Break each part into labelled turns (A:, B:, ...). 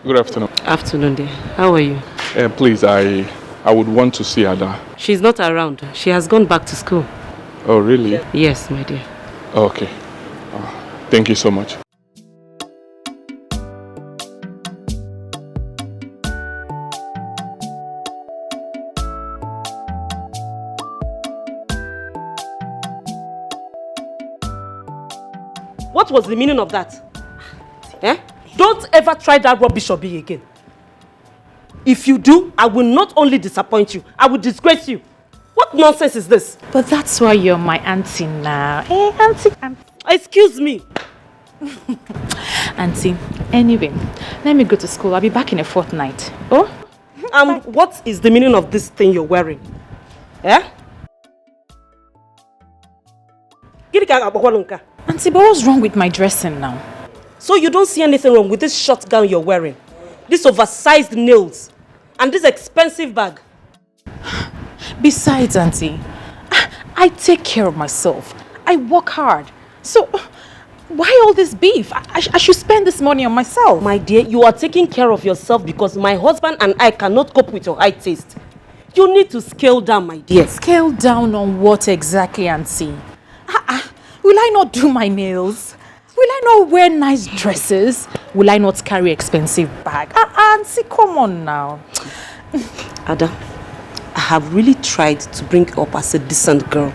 A: Good afternoon.
B: Afternoon, dear. How are you?
A: Please, I would want to see Ada.
B: She's not around. She has gone back to school.
A: Oh, really?
B: Yes, my dear.
A: Okay. Thank you so much.
B: What was the meaning of that? Eh? Don't ever try that rubbish or be again. If you do, I will not only disappoint you, I will disgrace you. What nonsense is this?
C: But that's why you're my auntie now. Eh, auntie?
B: Excuse me.
C: Auntie, anyway, let me go to school. I'll be back in a fortnight. Oh?
B: What is the meaning of this thing you're wearing? Eh?
C: Auntie, but what's wrong with my dressing now?
B: So you don't see anything wrong with this short gown you're wearing? This oversized nails? And this expensive bag?
C: Besides, Auntie, I take care of myself. I work hard. So, why all this beef? I should spend this money on myself.
B: My dear, you are taking care of yourself because my husband and I cannot cope with your high taste. You need to scale down, my dear.
C: Scale down on what exactly, Auntie? Will I not do my nails? Will I not wear nice dresses? Will I not carry expensive bag? Auntie, come on now.
B: Ada, I have really tried to bring you up as a decent girl.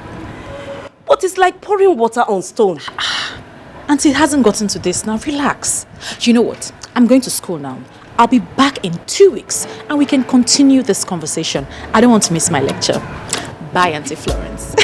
B: But it's like pouring water on stone.
C: Auntie, it hasn't gotten to this now. Relax. You know what? I'm going to school now. I'll be back in 2 weeks and we can continue this conversation. I don't want to miss my lecture. Bye, Auntie Florence.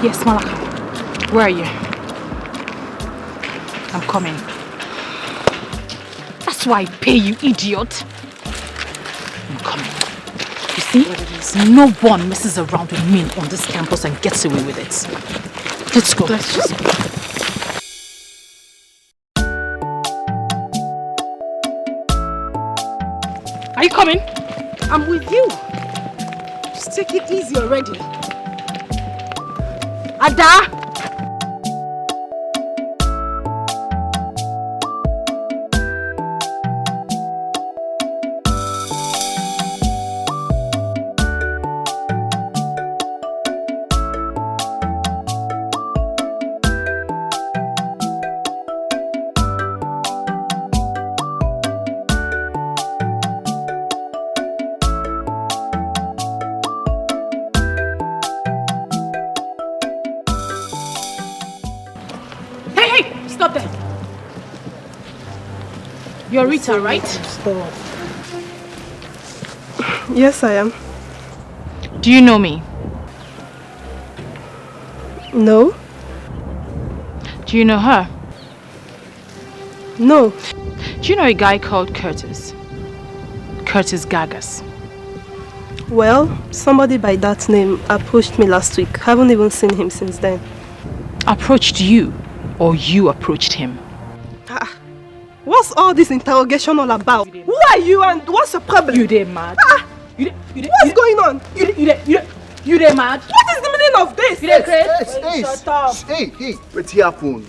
C: Yes, Malaka. Where are you? I'm coming. That's why I pay you, idiot. I'm coming. You see, no one messes around with me on this campus and gets away with it. Let's go. Let's just go. Are you coming?
B: I'm with you. Just take it easy already. Ada!
C: You're Rita, right?
D: Stop. Yes, I am.
C: Do you know me?
D: No.
C: Do you know her?
D: No.
C: Do you know a guy called Curtis? Curtis Gagas.
D: Well, somebody by that name approached me last week. Haven't even seen him since then.
C: Approached you? Or you approached him?
D: What's all this interrogation all about? Who are you and what's the problem?
C: You dey mad?
D: What's going on?
C: You dey mad?
D: What is the meaning of this?
C: You dey crazy?
E: Shut up. Hey, what happen?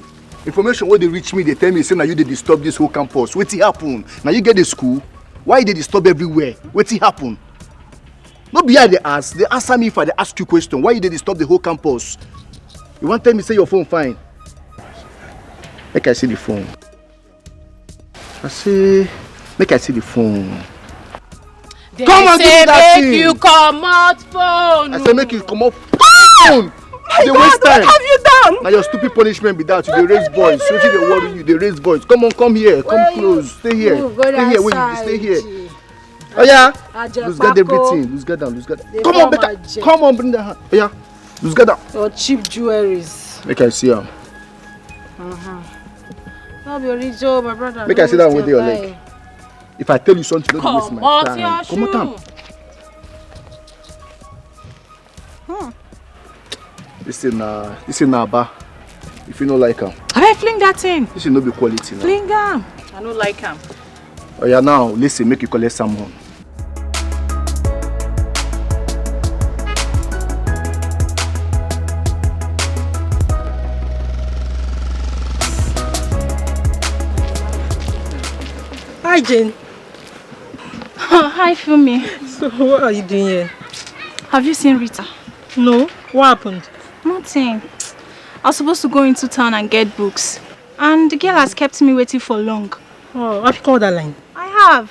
E: Information where they reach me, they tell me say now you dey disturb this whole campus. What happen? Now you get the school. Why they disturb everywhere? What happen? No be I they ask. They answer me if I they ask you question. Why you dey disturb the whole campus? You want tell me say your phone fine? Make I see the phone. I say, make I see the phone.
C: They
E: come on, give me that thing.
C: You come out phone.
E: I say make you come off phone.
D: My God, what have you done?
E: Now your stupid punishment be that you dey raise voice. So they worry you, they raise voice. Come on, come here, come close, stay here, stay here. Wait, stay here. Oh yeah, lose guard everything, lose guard down, lose guard down. Come on, better, come on, bring the hand. Oh yeah, lose guard down.
C: Your cheap jewelries.
E: Make I see him.
C: I'll be original, my brother.
E: Make I sit down with your leg. If I tell you something, don't waste my time. Come on, This is na bar. If you don't like him,
C: I fling that thing.
E: this will not be quality now.
C: Fling him. I don't like him.
E: Oh yeah, now listen, make you collect someone.
D: Hi, Jane.
F: Hi, Fumi.
D: So, what are you doing here?
F: Have you seen Rita?
D: No. What happened?
F: Nothing. I was supposed to go into town and get books. And the girl has kept me waiting for long.
D: Oh, have you called that line?
F: I have.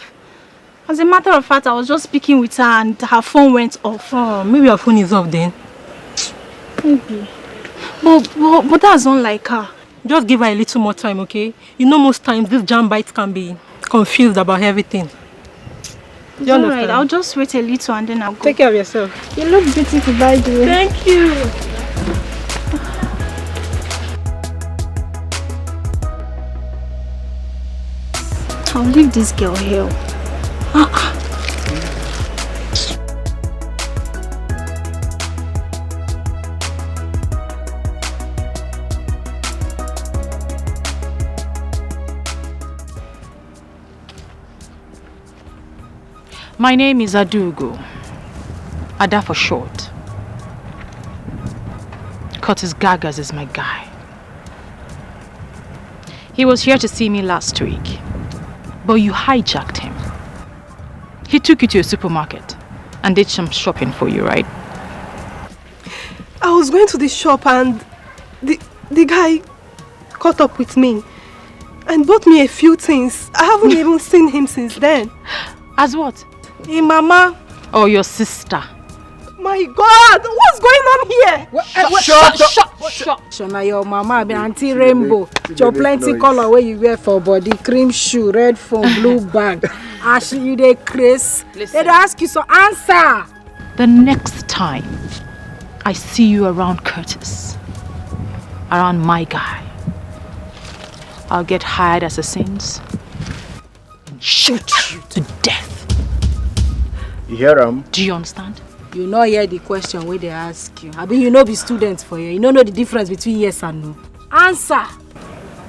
F: As a matter of fact, I was just speaking with her and her phone went off.
D: Oh, maybe her phone is off then.
F: Maybe. But that's unlike her.
D: Just give her a little more time, okay? You know most times these jam bites can be confused about everything. Do you understand?
F: Alright, I'll just wait a little and then I'll go.
D: Take care of yourself.
F: You look beautiful, by the way.
D: Thank you.
F: I'll leave this girl here.
C: My name is Adugo. Ada for short. Curtis Gagas is my guy. He was here to see me last week, but you hijacked him. He took you to a supermarket and did some shopping for you, right?
D: I was going to the shop and the guy caught up with me and bought me a few things. I haven't even seen him since then.
C: As what?
D: Hey, Mama.
C: Or your sister?
D: My God, what's going on here?
C: Shut.
G: Now your mama be Auntie Rainbow. Your plenty color where you wear for body, cream shoe, red phone, blue bag. Ashley, you dey Chris. They ask you so answer.
C: The next time I see you around Curtis, around my guy, I'll get hired as a saint and shoot you to death.
E: You hear him?
C: Do you understand?
G: You know hear the question where they ask you. I mean, you know be students for you. You don't know the difference between yes and no. Answer.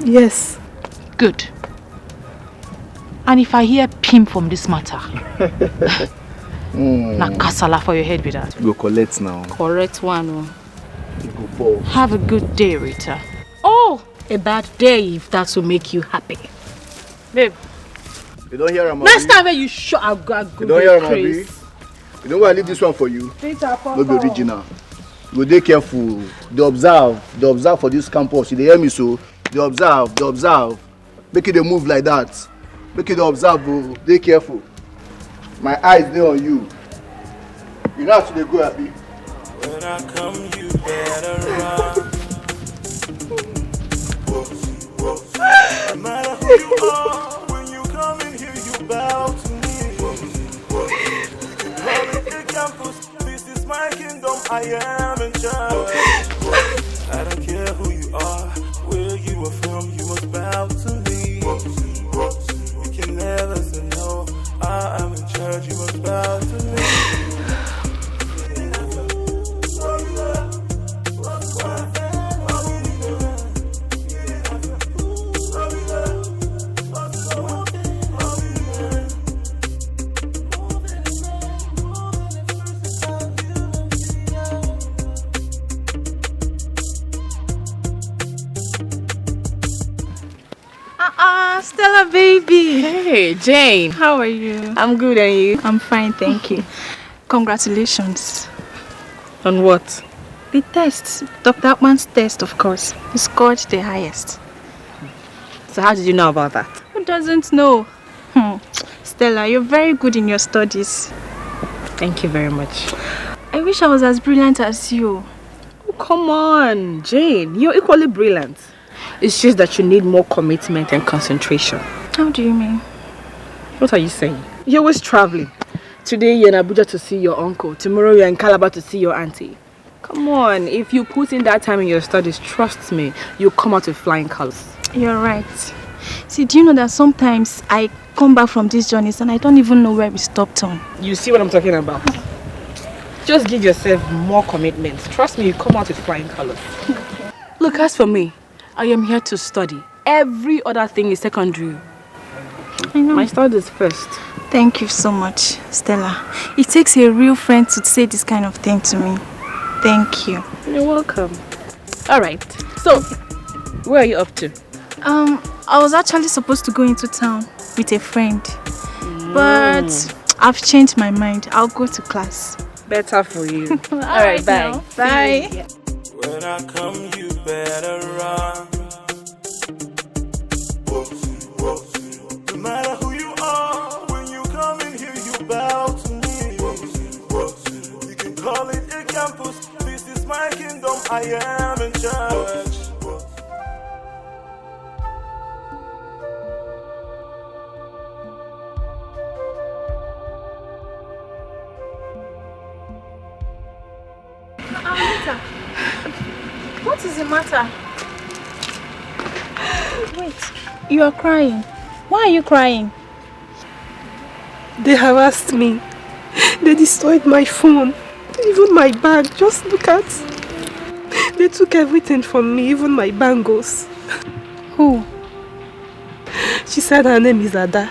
D: Yes.
C: Good. And if I hear pim from this matter, na kasala for your head with that.
E: Go collect now.
G: Correct one. Oh.
E: You go fall.
C: Have a good day, Rita.
G: Oh, a bad day if that will make you happy.
C: Babe.
E: You don't hear him,
G: Next time when you show I go
E: you don't hear him, Abi? You know why I leave this one for you? No be original. You go dey careful. They observe for this campus. You dey hear me so? They observe. Make it dey move like that. Make it observe, bro. Dey careful. My eyes dey on you. You know how to dey go, Abi?
H: When I come, you better run. No matter who you are, when you come in here, you bow to me. Campus, this is my kingdom, I am in charge. I don't care who you are, where you are from, you must bow to me. You can never say no, I am in charge, you must bow to me.
F: Ah, Stella baby.
C: Hey, Jane.
F: How are you?
C: I'm good, and you?
F: I'm fine, thank you. Congratulations.
B: On what?
F: The test, Dr. Akman's test, of course. You scored the highest.
B: So how did you know about that?
F: Who doesn't know? Stella, you're very good in your studies.
B: Thank you very much.
F: I wish I was as brilliant as you.
B: Oh, come on, Jane. You're equally brilliant. It's just that you need more commitment and concentration.
F: How do you mean?
B: What are you saying? You're always traveling. Today you're in Abuja to see your uncle. Tomorrow you're in Calabar to see your auntie. Come on, if you put in that time in your studies, trust me, you'll come out with flying colors.
F: You're right. See, do you know that sometimes I come back from these journeys and I don't even know where we stopped on?
B: You see what I'm talking about? Just give yourself more commitment. Trust me, you come out with flying colors. Look, as for me, I am here to study. Every other thing is secondary.
F: I know.
B: My studies first.
F: Thank you so much, Stella. It takes a real friend to say this kind of thing to me. Thank you.
B: You're welcome. Alright, so, where are you up to?
F: I was actually supposed to go into town with a friend. But I've changed my mind. I'll go to class.
B: Better for you.
F: Alright, bye.
B: now.
F: Bye.
B: See you.
H: When I come, you better run. No matter who you are, when you come in here, you bow to me. You can call it a campus. This is my kingdom. I am in charge.
F: What is the matter? Wait, you are crying. Why are you crying?
D: They harassed me. They destroyed my phone. Even my bag. Just look at. They took everything from me, even my bangles.
F: Who?
D: She said her name is Ada.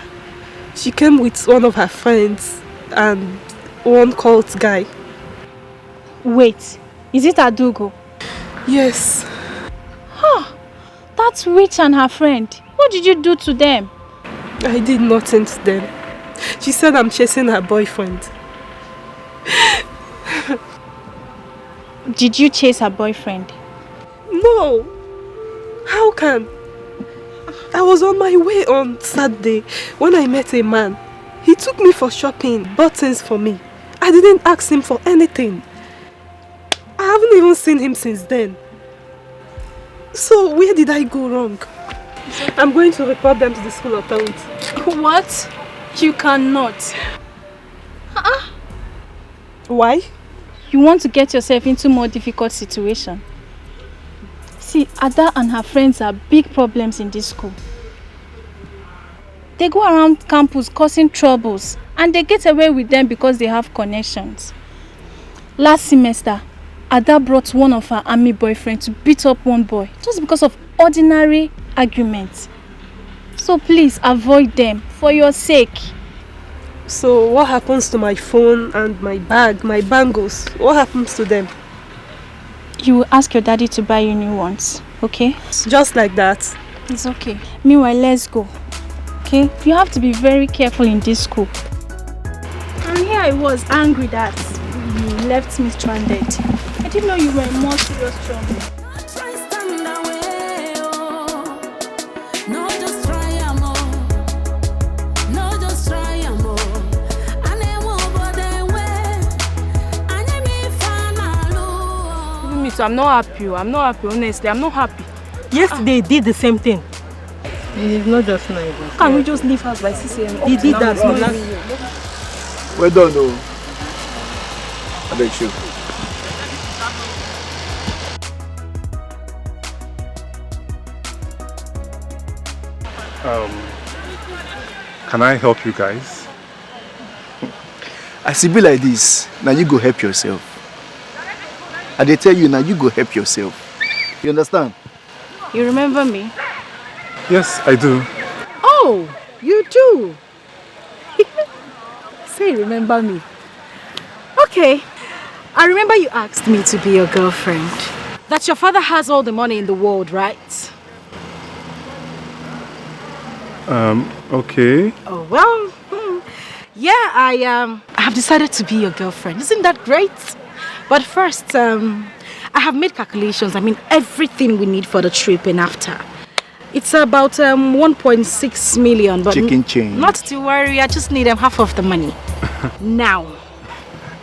D: She came with one of her friends and one cult guy.
F: Wait, is it Adugo?
D: Yes.
F: Huh, that's Witch and her friend. What did you do to them?
D: I did nothing to them. She said I'm chasing her boyfriend.
F: Did you chase her boyfriend?
D: No. How can? I was on my way on Saturday when I met a man. He took me for shopping, bought things for me. I didn't ask him for anything. I haven't even seen him since then. So where did I go wrong? I'm going to report them to the school authority.
F: What? You cannot.
D: Why?
F: You want to get yourself into more difficult situation. See, Ada and her friends are big problems in this school. They go around campus causing troubles and they get away with them because they have connections. Last semester, Ada brought one of her army boyfriends to beat up one boy just because of ordinary arguments. So please avoid them for your sake.
D: So what happens to my phone and my bag, my bangles? What happens to them?
F: You will ask your daddy to buy you new ones, okay?
D: Just like that?
F: It's okay. Meanwhile, let's go. Okay? You have to be very careful in this school. And here I was angry that you left me stranded. I didn't know you were in more serious trouble.
B: So I'm not happy. Honestly. I'm not happy.
I: Yesterday they did the same thing.
B: It's not just nice.
I: Can we just leave house by 6 a.m?
B: He did that.
E: Well done, though. I bet you.
J: Can I help you guys?
E: As it be like this, now you go help yourself. And they tell you now you go help yourself. You understand?
F: You remember me?
J: Yes, I do.
G: Oh, you do? Say, remember me. Okay, I remember you asked me to be your girlfriend. That your father has all the money in the world, right?
J: Okay.
G: Oh, well, yeah, I have decided to be your girlfriend. Isn't that great? But first, I have made calculations. I mean, everything we need for the trip and after. It's about 1.6 million, but
E: chicken change.
G: Not to worry, I just need half of the money. Now.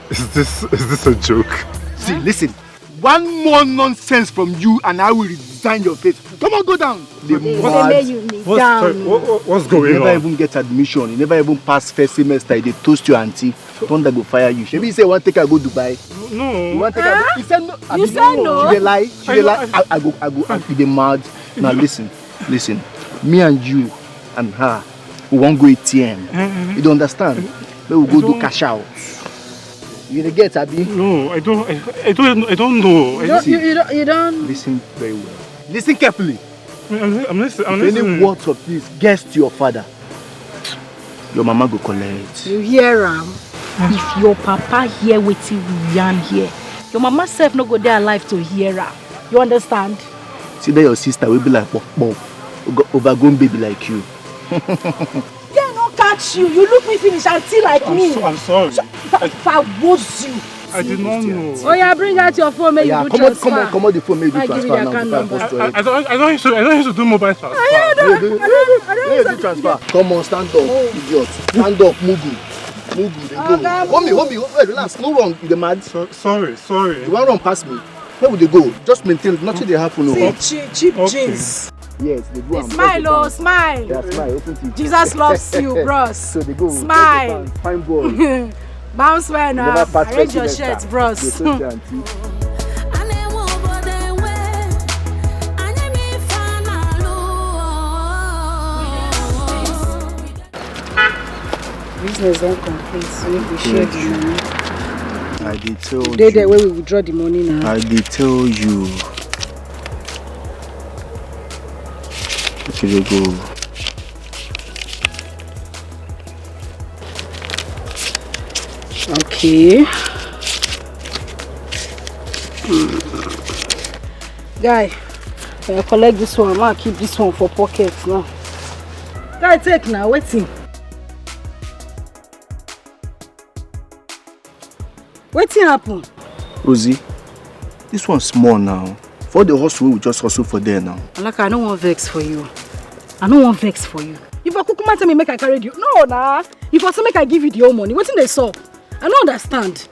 J: Is this a joke?
E: See, listen. One more nonsense from you and I will resign your face. Come on, go down.
J: What's going
E: you
J: on?
E: never even get admission. You never even pass first semester. They toast your auntie. Thunder go fire you. Maybe you say one take I go Dubai.
J: No.
E: You want take I go? He said no.
G: You said no.
E: She dey lie. She dey lie. I go. You dey mad. Now listen. Me and you and her, we won't go ATM. You don't understand? We will go do cash out. You dey get, Abi?
J: No, I don't know.
G: You don't.
E: Listen very well. Listen carefully.
J: I'm listening.
E: If any words of this gets to your father, your mama go collect.
G: You hear him? If your papa hear wetin we yarn here, your mama self no go there alive to hear her. You understand?
E: See that your sister will be like pop, overgrown baby like you.
G: Yeah, no catch you. You look me finish and see like me.
J: I'm sorry.
G: If I was you.
J: I did not know.
G: Oh yeah, bring out your phone, make you do transfer.
E: Come on, the phone, make you do transfer
G: now.
J: I don't used to do mobile transfer.
G: I don't
E: transfer. Come on, stand up, idiot. Stand up, Mugu. They go. Hold me, wait, relax. No wrong, you mad?
J: Sorry.
E: You want run past me? Where would they go? Just maintain, nothing they happen. No.
G: Cheap jeans.
E: Yes, they do.
G: Smile, smile.
E: Yeah, smile, open to
G: Jesus loves you, bros.
E: So they go.
G: Smile.
E: Fine boy.
G: Bounce well now. Arrange your shirts, bros. Business don't complete, so we share the money.
E: I did tell you.
G: They where we withdraw the money now.
E: I did tell you. Okay, go.
G: Okay. Guy, when I collect this one, I'm gonna keep this one for pockets now. Guy, take now, waiting. Waiting happen.
E: Rosie, this one's small now. For the hustle, we just hustle for there now.
G: Alaka, I don't want vex for you. If I could come and tell me make I carry you. No, nah. If I say make I give you the whole money, what's in the sub? I don't understand.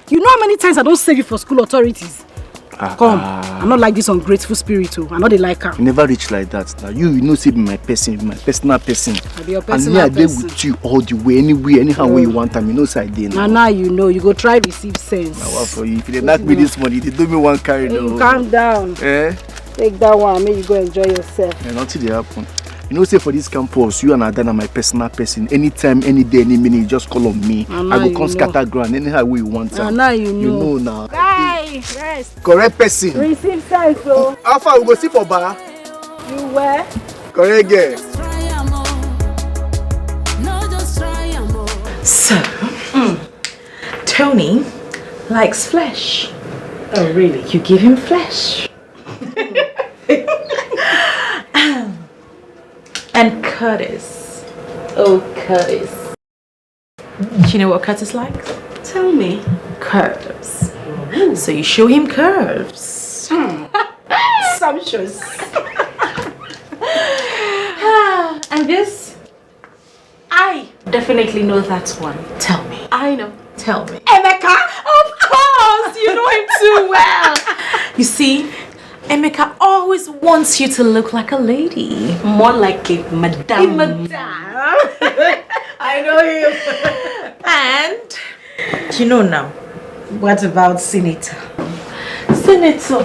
G: You know how many times I don't save you for school authorities? Come, I'm not like this ungrateful spirit too. I'm not the like her.
E: You never reach like that. Now you know say be my person, my personal person.
G: I be your
E: and
G: personal
E: me I dey with you all the way, anywhere, anyhow where you want time. You know say I dey now.
G: Now you know, you go try receive sense.
E: Now what for you? If they knock me this money, they do me one carry though.
G: Calm down. Take that one, make you go enjoy yourself.
E: Nothing dey happen. You know, say for this campus, you and Adana my personal person. Anytime, any day, any minute, you just call on me. I go come scatter ground anyhow way you want.
G: Now you know.
E: You know now.
G: Guy, rest.
E: Correct person.
G: Receive sense, so.
E: How far we go see for bar?
G: You where?
E: Correct girl.
C: So, Tony likes flesh.
G: Oh, really?
C: You give him flesh. And Curtis. Oh, Curtis. Do you know what Curtis likes?
G: Tell me.
C: Curves. So you show him curves.
G: Sumptuous.
C: And this? I definitely know that one. Tell me.
F: I know.
C: Tell me.
F: Emeka? Of course! You know him too well.
C: You see, Emeka always wants you to look like a lady.
G: More like a madame.
C: I know him. And, you know now.
G: What about Senator?
C: Senator.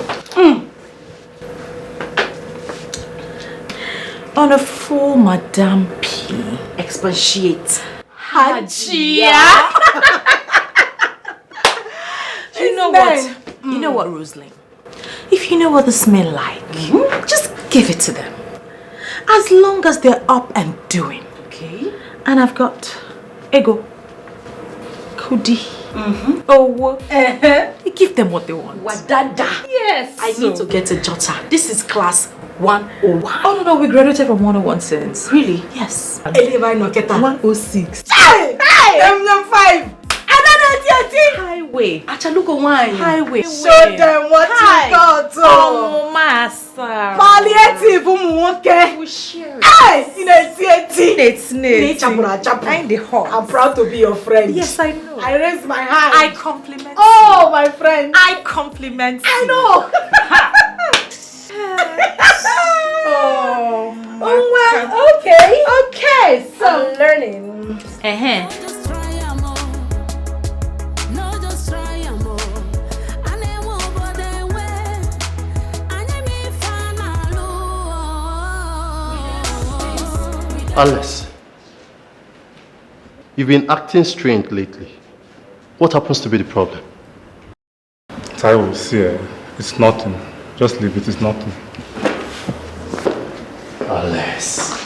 C: On a full Madame P.
G: Expatiate.
C: Hajia. You know what? You know what, Rosalind? If you know what the smell like, just give it to them. As long as they're up and doing.
G: Okay.
C: And I've got Ego, Kudi, you give them what they want.
G: Wadada.
C: Yes.
G: I need to get a jotter. This is class
C: 101. Oh no, we graduated from 101 since. Really? Yes.
D: 106.
C: Hey!
D: Hey! 5.
C: Highway.
D: Achaluko wine.
C: Highway.
D: Show them what you got.
C: Oh, massa.
D: Palliative umuwoke.
C: We share.
D: Hey!
C: It's
D: I'm the heart. I'm proud to be your friend.
C: Yes, I know.
D: I raise my hand.
C: I compliment
D: Oh, my friend.
C: I compliment
D: I know. Well, okay. So I'm learning.
F: Just try am oh. No, just try am oh. Ane wo bode we. Ane mi fana lo.
K: Alice, you've been acting strange lately. What happens to be the problem?
J: I will see. It's nothing. Just leave it. It's nothing.
K: Alice.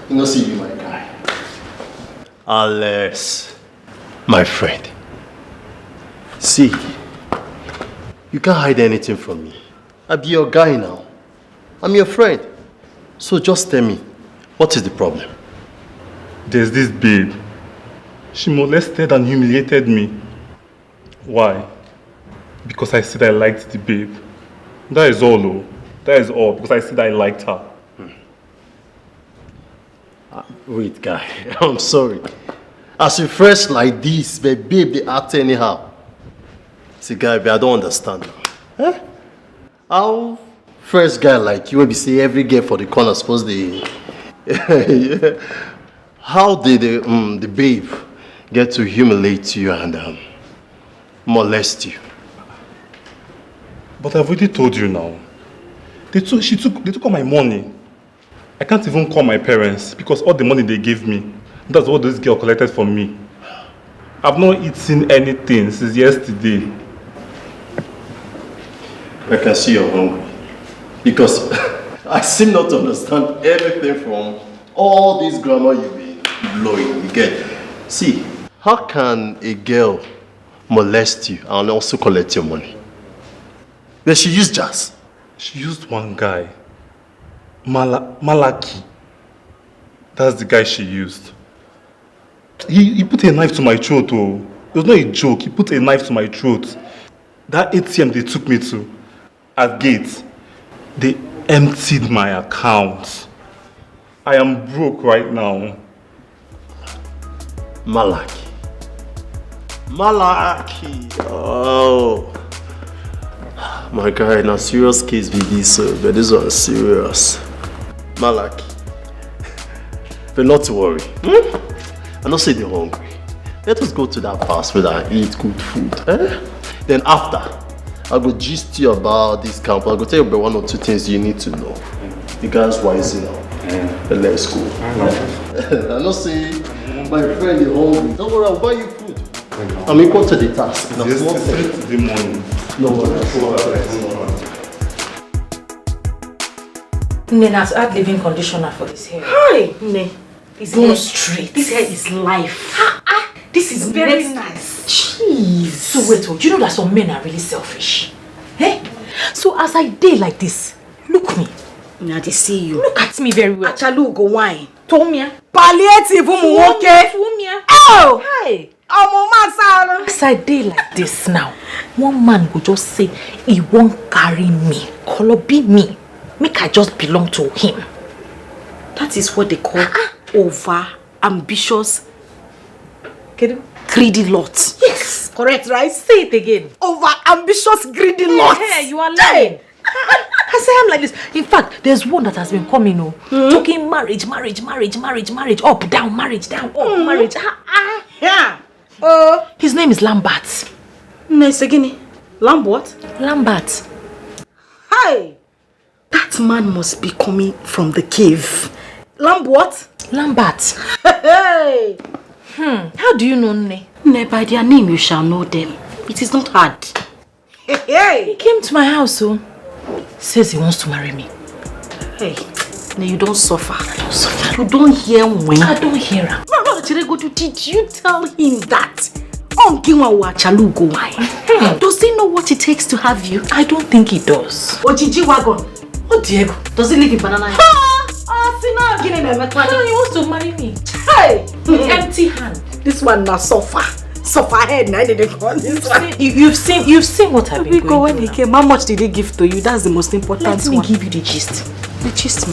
K: You know, see you, my guy. Alice, my friend. See, you can't hide anything from me. I'll be your guy now. I'm your friend. So just tell me, what is the problem?
J: There's this babe. She molested and humiliated me. Why? Because I said I liked the babe. That is all, though. That is all, because I said I liked her.
K: Wait, guy, I'm sorry. As you fresh like this, but babe, they act anyhow. See, guy, I don't understand. Huh? How fresh guy like you will be say every girl for the corner suppose they... How did the babe get to humiliate you and molest you?
J: But I've already told you now. They took all my money. I can't even call my parents because all the money they gave me, that's what this girl collected from me. I've not eaten anything since yesterday.
K: I can see you're hungry. Because I seem not to understand anything from all this grammar you've been blowing. You get? See, how can a girl molest you and also collect your money? But she used jazz.
J: She used one guy. Malaki. That's the guy she used. He put a knife to my throat. Oh. It was not a joke. He put a knife to my throat. That ATM they took me to at gate, they emptied my account. I am broke right now.
K: Malaki. Oh. My guy, now serious case be this, but this one is serious. Malaki. But not to worry. I don't say they're hungry. Let us go to that fast food and eat good food. Then after, I'll go gist you about this camp. I'll go tell you about 1 or 2 things you need to know. You guys wise now. But let's go. I don't say my friend is hungry. Don't worry, I'll buy you food. I'm equal to the task.
J: Yes, the morning.
K: No worries.
C: Nena, to add living conditioner for this hair.
D: Hi, Ne.
C: Go straight.
D: This hair is life.
C: This is
D: very
C: nice. Jeez. So wait, you know that some men are really selfish. Eh? So as I did like this, look me.
D: Now they see you.
C: Look at me very well.
D: Achalu go wine.
C: Tomia.
D: Palliative umuwoke.
C: Tomia.
D: Oh!
C: Hi.
D: As
C: I did like this now, one man will just say he won't carry me. Color be me. Make I just belong to him.
D: That is what they call over ambitious greedy lot.
C: Yes.
D: Correct, right?
C: Say it again.
D: Over ambitious greedy lot.
C: Hey, you are lying. I say I'm like this. In fact, there's one that has been coming, talking marriage, up, down, marriage, down, up, marriage.
D: Yeah.
C: His name is Lambert.
D: Nice again. Lamb what?
C: Lambert.
D: Hi. That man must be coming from the cave. Lamb what?
C: Lambert.
D: Hey.
C: How do you know Ne?
D: Ne, by their name you shall know them. It is not hard. Hey.
C: He came to my house, says he wants to marry me.
D: Hey, Ne, you don't suffer. I don't suffer. You don't hear when.
C: I don't hear her.
D: No, Chirego, did you tell him that?
G: Does he know what it takes to have you?
C: I don't think he does.
G: Ojiji wagon. Oh, Diego. Does he live in Banana? He
C: wants to marry me.
G: Hey!
C: Empty hand.
G: This one now suffer. Suffer head. Now they call this one.
C: You've seen what I've been going through.
G: When he came, how much did he give to you? That's the most important one.
C: Let me give you the gist.
G: The gist.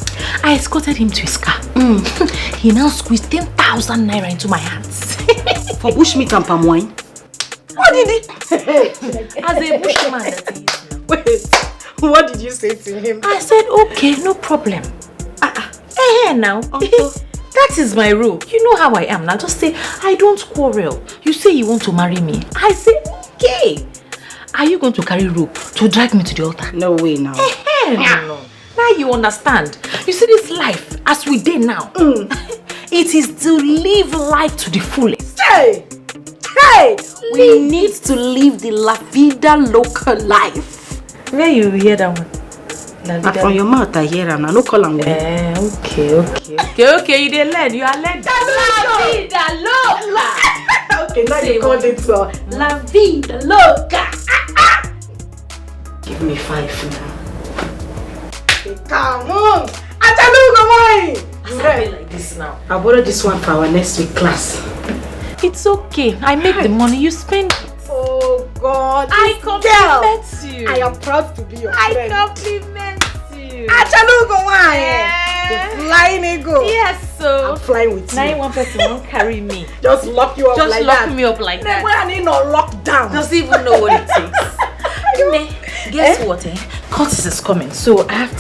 C: I escorted him to his car. He now squeezed 10,000 naira into my hands.
G: For bushmeat and palm wine? What did he?
C: As a bushman that he is.
G: Wait, what did you say to him?
C: I said, okay, no problem. Now. That is my rule. You know how I am now. Just say, I don't quarrel. You say you want to marry me. I say, okay. Are you going to carry rope to drag me to the altar?
G: No way now.
C: No. Now you understand. You see this life, as we did now, it is to live life to the fullest.
G: Hey! We need to live the La Vida Loca life.
C: Where you hear that one?
G: From your mouth I hear them. No call them.
C: Okay. You didn't learn. You are learning.
G: La Vida Loca. Okay, now you called it La Vida Loca. Give me 5 now. Come on!
C: Come like this now.
G: I borrowed this one for our next week class.
C: It's okay. I make the money. You spend it.
G: Oh God!
C: I compliment you.
G: I am proud to be your friend.
C: I compliment you.
G: The flying eagle.
C: Yes, so
G: I'm flying with you.
C: Now one person won't carry me.
G: Just lock you up
C: Just
G: like
C: lock
G: that.
C: me up like that.
G: When I need no lockdown.
C: Doesn't even know what it takes. Guess what? Curtis is coming, so I have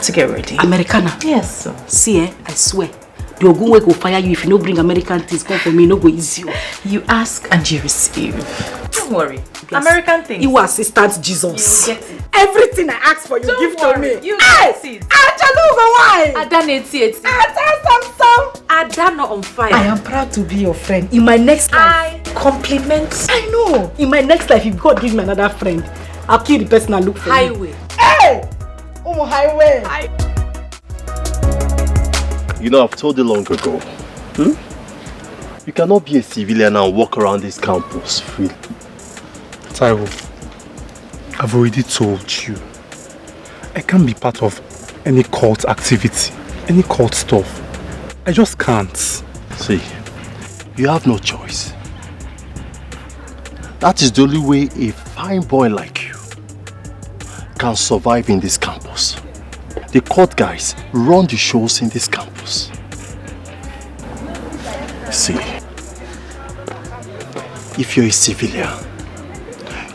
C: to get ready.
G: Americana.
C: Yes. So.
G: See, I swear. The Ogun will fire you if you don't bring American things. Come for me, no go easy.
C: You ask and you receive. Don't worry. Yes. American things.
G: You assistant Jesus.
C: You get it.
G: Everything I ask for, you
C: Don't
G: give
C: worry.
G: to me.
C: You get it.
G: Why?
C: Ada 80. Ada not on fire.
G: I am proud to be your friend. In my next life,
C: I compliment.
G: I know. In my next life, if God gives me another friend, I'll kill the person I look for.
C: Highway.
G: Hey! Highway.
K: You know, I've told you long ago. You cannot be a civilian and walk around this campus freely.
J: Taiwo, I've already told you. I can't be part of any cult activity, any cult stuff. I just can't.
K: See, you have no choice. That is the only way a fine boy like you can survive in this campus. The cult guys run the shows in this campus. See, if you're a civilian,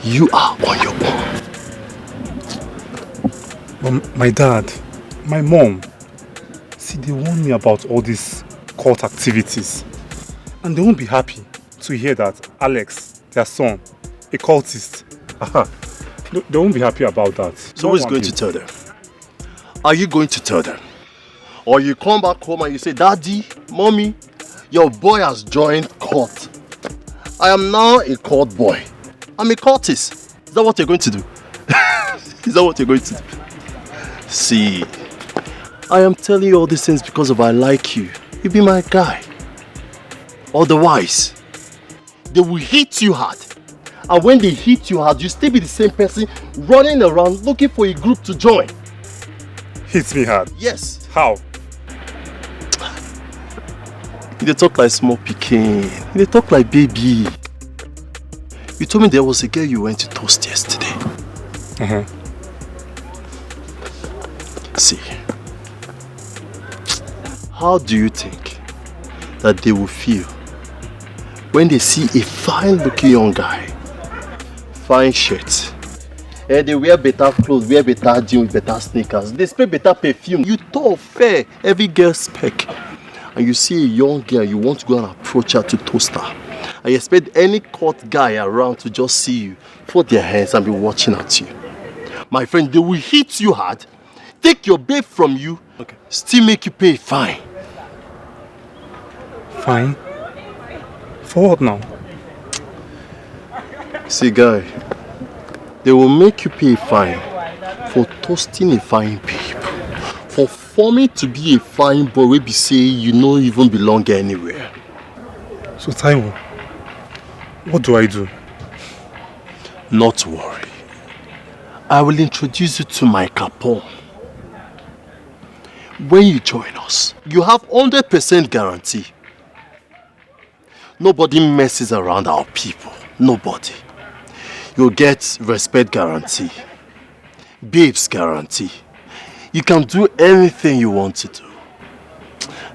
K: you are on your own.
J: But my dad, my mom, see, they warn me about all these cult activities. And they won't be happy to hear that Alex, their son, a cultist. They won't be happy about that.
K: So who's going to tell them? Are you going to tell them? Or you come back home and you say, Daddy, Mommy, your boy has joined cult. I am now a cult boy. I'm a cultist. Is that what you're going to do? Is that what you're going to do? See, I am telling you all these things because of I like you. You be my guy. Otherwise, they will hit you hard. And when they hit you hard, you still be the same person running around looking for a group to join.
J: Hits me hard?
K: Yes.
J: How?
K: They talk like small pikin. They talk like baby. You told me there was a girl you went to toast yesterday. See, how do you think that they will feel when they see a fine-looking young guy, fine shirt, and they wear better clothes, wear better jeans with better sneakers, they spray better perfume, you talk fair, every girl spec, and you see a young girl, you want to go and approach her to toast her, and you expect any cult guy around to just see you, put their hands and be watching at you. My friend, they will hit you hard, take your babe from you, still make you pay fine.
J: Fine? For what now?
K: See, guy, they will make you pay fine for toasting a fine babe, for forming to be a fine boy wey be say you no even belong anywhere.
J: So Taiwo, What do I do?
K: Not to worry. I will introduce you to my Capone. When you join us, you have 100% guarantee. Nobody messes around our people. Nobody. You'll get respect guarantee. Babes guarantee. You can do anything you want to do.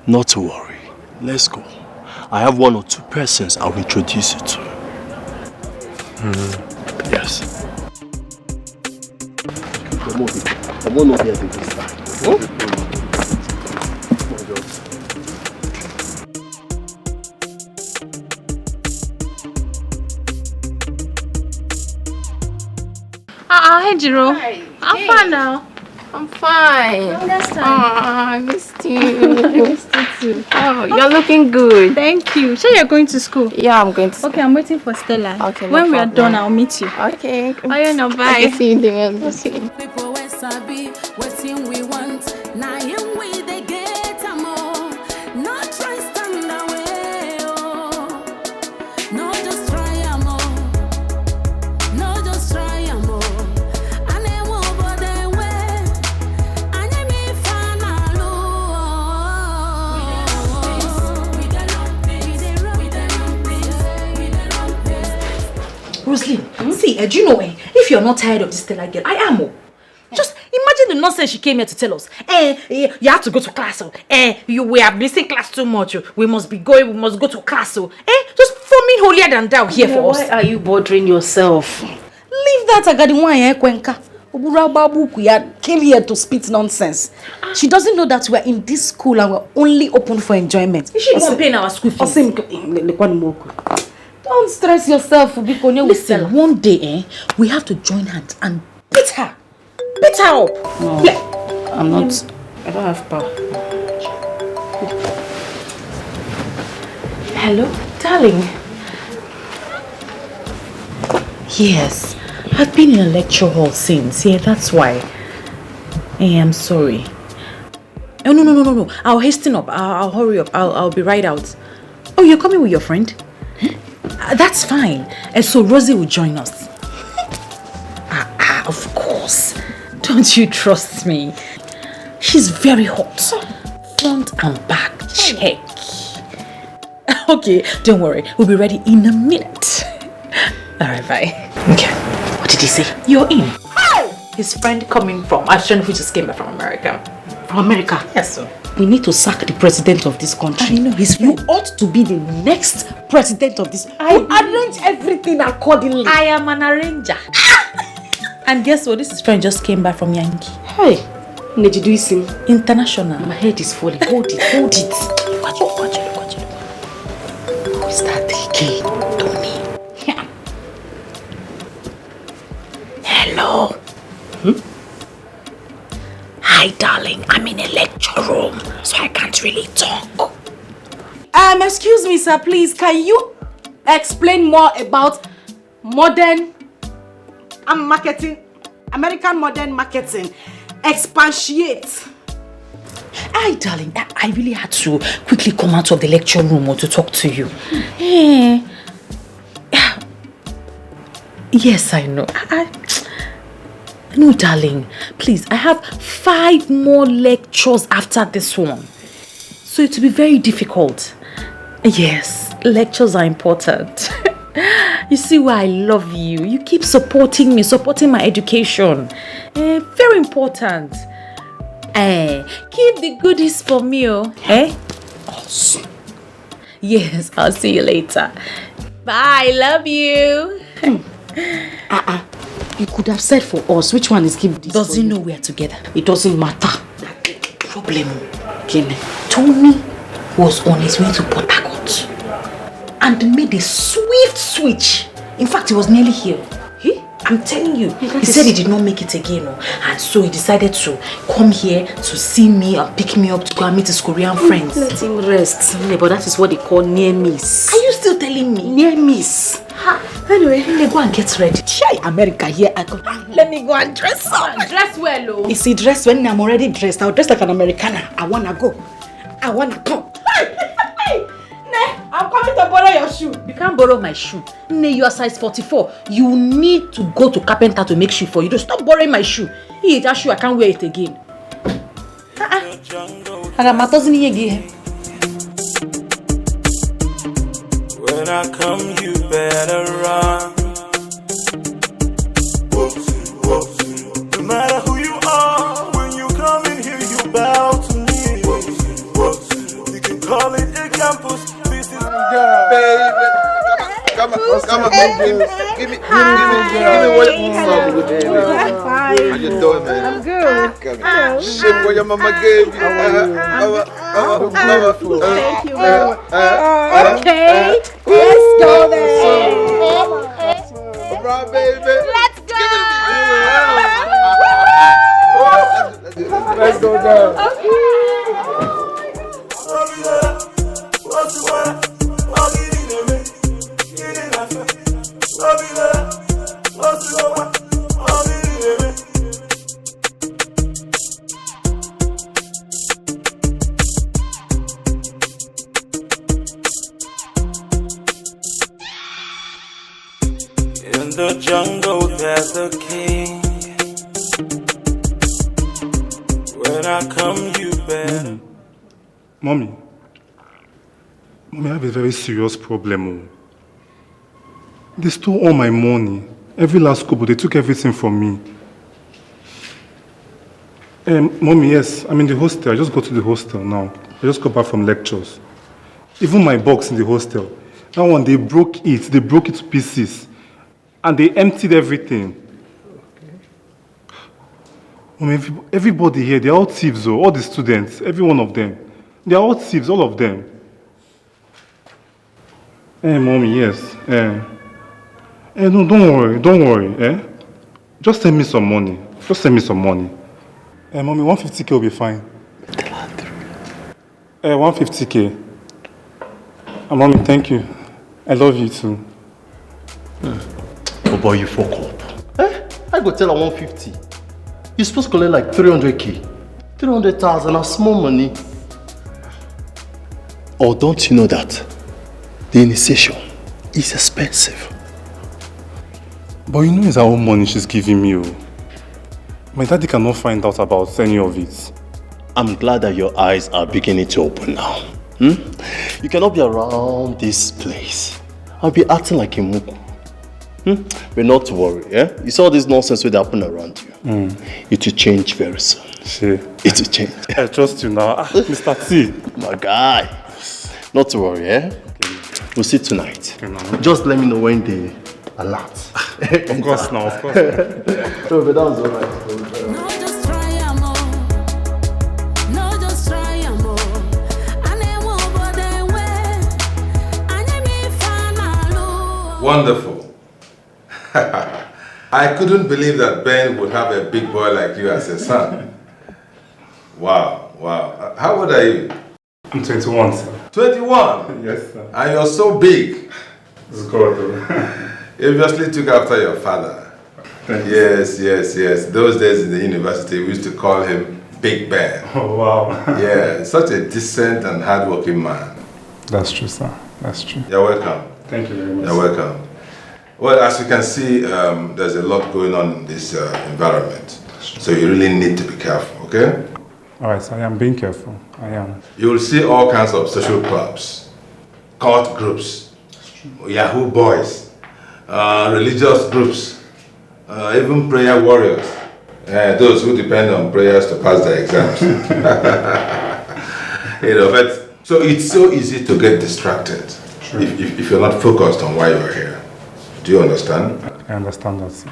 K: Not to worry. Let's go. I have 1 or 2 persons I'll introduce you to. Yes. Come on over here this time. Huh?
F: Hey, Jiro. I'm fine now.
B: I'm fine.
F: Last time.
B: I missed you. I missed you too. Oh, you're looking good.
F: Thank you. Sure, you're going to school?
B: Yeah, I'm going to school.
F: Okay, I'm waiting for Stella.
B: Okay,
F: when we are done, I'll meet you.
B: Okay.
F: Oh, yeah, no, bye.
B: Okay, see you there.
L: People we sabi, what we want. Now we they get more. No try stand away. No just try more. No just try more.
C: Rosaline, see, do you know if you're not tired of this Stella girl, I am. Just imagine the nonsense she came here to tell us. You have to go to class. We are missing class too much. We must be going, we must go to class. Just forming holier than thou here for us.
G: Why are you bothering yourself?
C: Leave that Agadiwan, Kwenka.
G: Came here to spit nonsense. She doesn't know that we're in this school and we're only open for enjoyment.
C: Is she not paying our school fees?
G: Don't stress yourself.
C: Listen, one day, we have to join hands and beat her. Beat her up.
G: No, I'm not. I don't have power.
C: Hello, darling. Yes, I've been in a lecture hall since. Yeah, that's why. Hey, I'm sorry. Oh, no. I'll hasten up. I'll hurry up. I'll be right out. Oh, you're coming with your friend? That's fine. And so Rosie will join us. Of course. Don't you trust me? She's very hot. Front and back. Check. Okay, don't worry. We'll be ready in a minute. Alright, bye. Okay. What did he say? You're in. Hi! His friend coming from Ashton, who just came back from America.
G: From America?
C: Yes, sir.
G: We need to sack the president of this country.
C: I know,
G: you ought to be the next president of this. I arrange everything accordingly.
C: I am an arranger. And guess what? This is friend just came back from Yankee.
G: Hey, Nejiduisim.
C: International.
G: My head is falling. Hold it.
C: Watch it.
G: Who is that? Dikeh.
C: Tony. Yeah. Hello. Hi, darling. I'm in a lecture room, so I can't really talk.
G: Excuse me, sir. Please, can you explain more about modern marketing, American modern marketing? Expatiate.
C: Hi, darling. I really had to quickly come out of the lecture room to talk to you. Yes, I know. No, darling, please, I have 5 more lectures after this one. So it will be very difficult. Yes, lectures are important. You see why I love you. You keep supporting me, supporting my education. Very important. Keep the goodies for me, Awesome. Yes, I'll see you later. Bye, love you.
G: You could have said for us which one is keep this.
C: Does he know we are together?
G: It doesn't matter.
C: Problem. Tony was on his way to Port Harcourt and made a swift switch. In fact, he was nearly here. I'm telling you. He said he did not make it again. And so he decided to come here to see me and pick me up to go and meet his Korean friends.
G: Let him rest. But that is what they call near miss.
C: Are you still telling me?
G: Near miss.
C: Anyway, let me go and get ready.
G: Shy America here.
C: Let me go and dress up.
G: Dress well, oh. You see, dress when I'm already dressed. I'll dress like an Americana. I wanna go. I wanna come. I'm coming to borrow your shoe.
C: You can't borrow my shoe. Nay, you are size 44. You need to go to carpenter to make shoe for you. Don't stop borrowing my shoe. Hey, that shoe, I can't wear it again.
H: When I come, you better run. No matter who you are, when you come in here, you bow to me. You can call it a campus. This is
M: baby. Come on, give me what baby. How you doing, man?
B: I'm good.
M: Shit, what your mama gave you.
B: Thank you very much. Okay, let's go then.
M: Right, baby.
B: Let's go.
M: Let's go down.
H: in the jungle, there's a king. When I come, you better.
J: Mommy, I have a very serious problem. They stole all my money. Every last couple, they took everything from me. Mommy, yes, I'm in the hostel. I just go to the hostel now. I just got back from lectures. Even my box in the hostel. That one, they broke it. They broke it to pieces. And they emptied everything. Mommy, everybody here, they're all thieves, though. All the students, every one of them. They're all thieves, all of them. Mommy, yes. No, don't worry. Just send me some money. Mommy, 150K will be fine. 150K. Mommy, thank you. I love you too.
K: Oh boy, you fuck up. I go tell her 150. You're supposed to collect like 300K. 300,000 are small money. Or don't you know that the initiation is expensive?
J: But you know it's her own money she's giving me. My daddy cannot find out about any of it.
K: I'm glad that your eyes are beginning to open now. You cannot be around this place. I'll be acting like a muku. But not to worry, You saw this nonsense will happen around you. It will change very soon.
J: Sure.
K: It will change.
J: I trust you now. Mr. T.
K: My guy. Not to worry, Okay. We'll see tonight. Okay, just let me know when they alert.
J: Of course now, of course.
K: No, but that was alright.
M: Wonderful. I couldn't believe that Ben would have a big boy like you as a son. Wow. How old are you?
J: I'm 21, sir.
M: 21?
J: Yes, sir.
M: And you're so big.
J: It's good.
M: You obviously took after your father. Yes. Those days in the university, we used to call him Big Ben.
J: Oh, wow.
M: Yeah, such a decent and hardworking man.
J: That's true, sir. That's true.
M: You're welcome.
J: Thank you very much.
M: You're welcome. Well, as you can see, there's a lot going on in this environment. So you really need to be careful, okay?
J: All right, so I am being careful. I am.
M: You will see all kinds of social clubs, cult groups, Yahoo boys, religious groups, even prayer warriors. Those who depend on prayers to pass their exams. But so it's so easy to get distracted if you're not focused on why you're here. Do you understand?
J: I understand that, sir.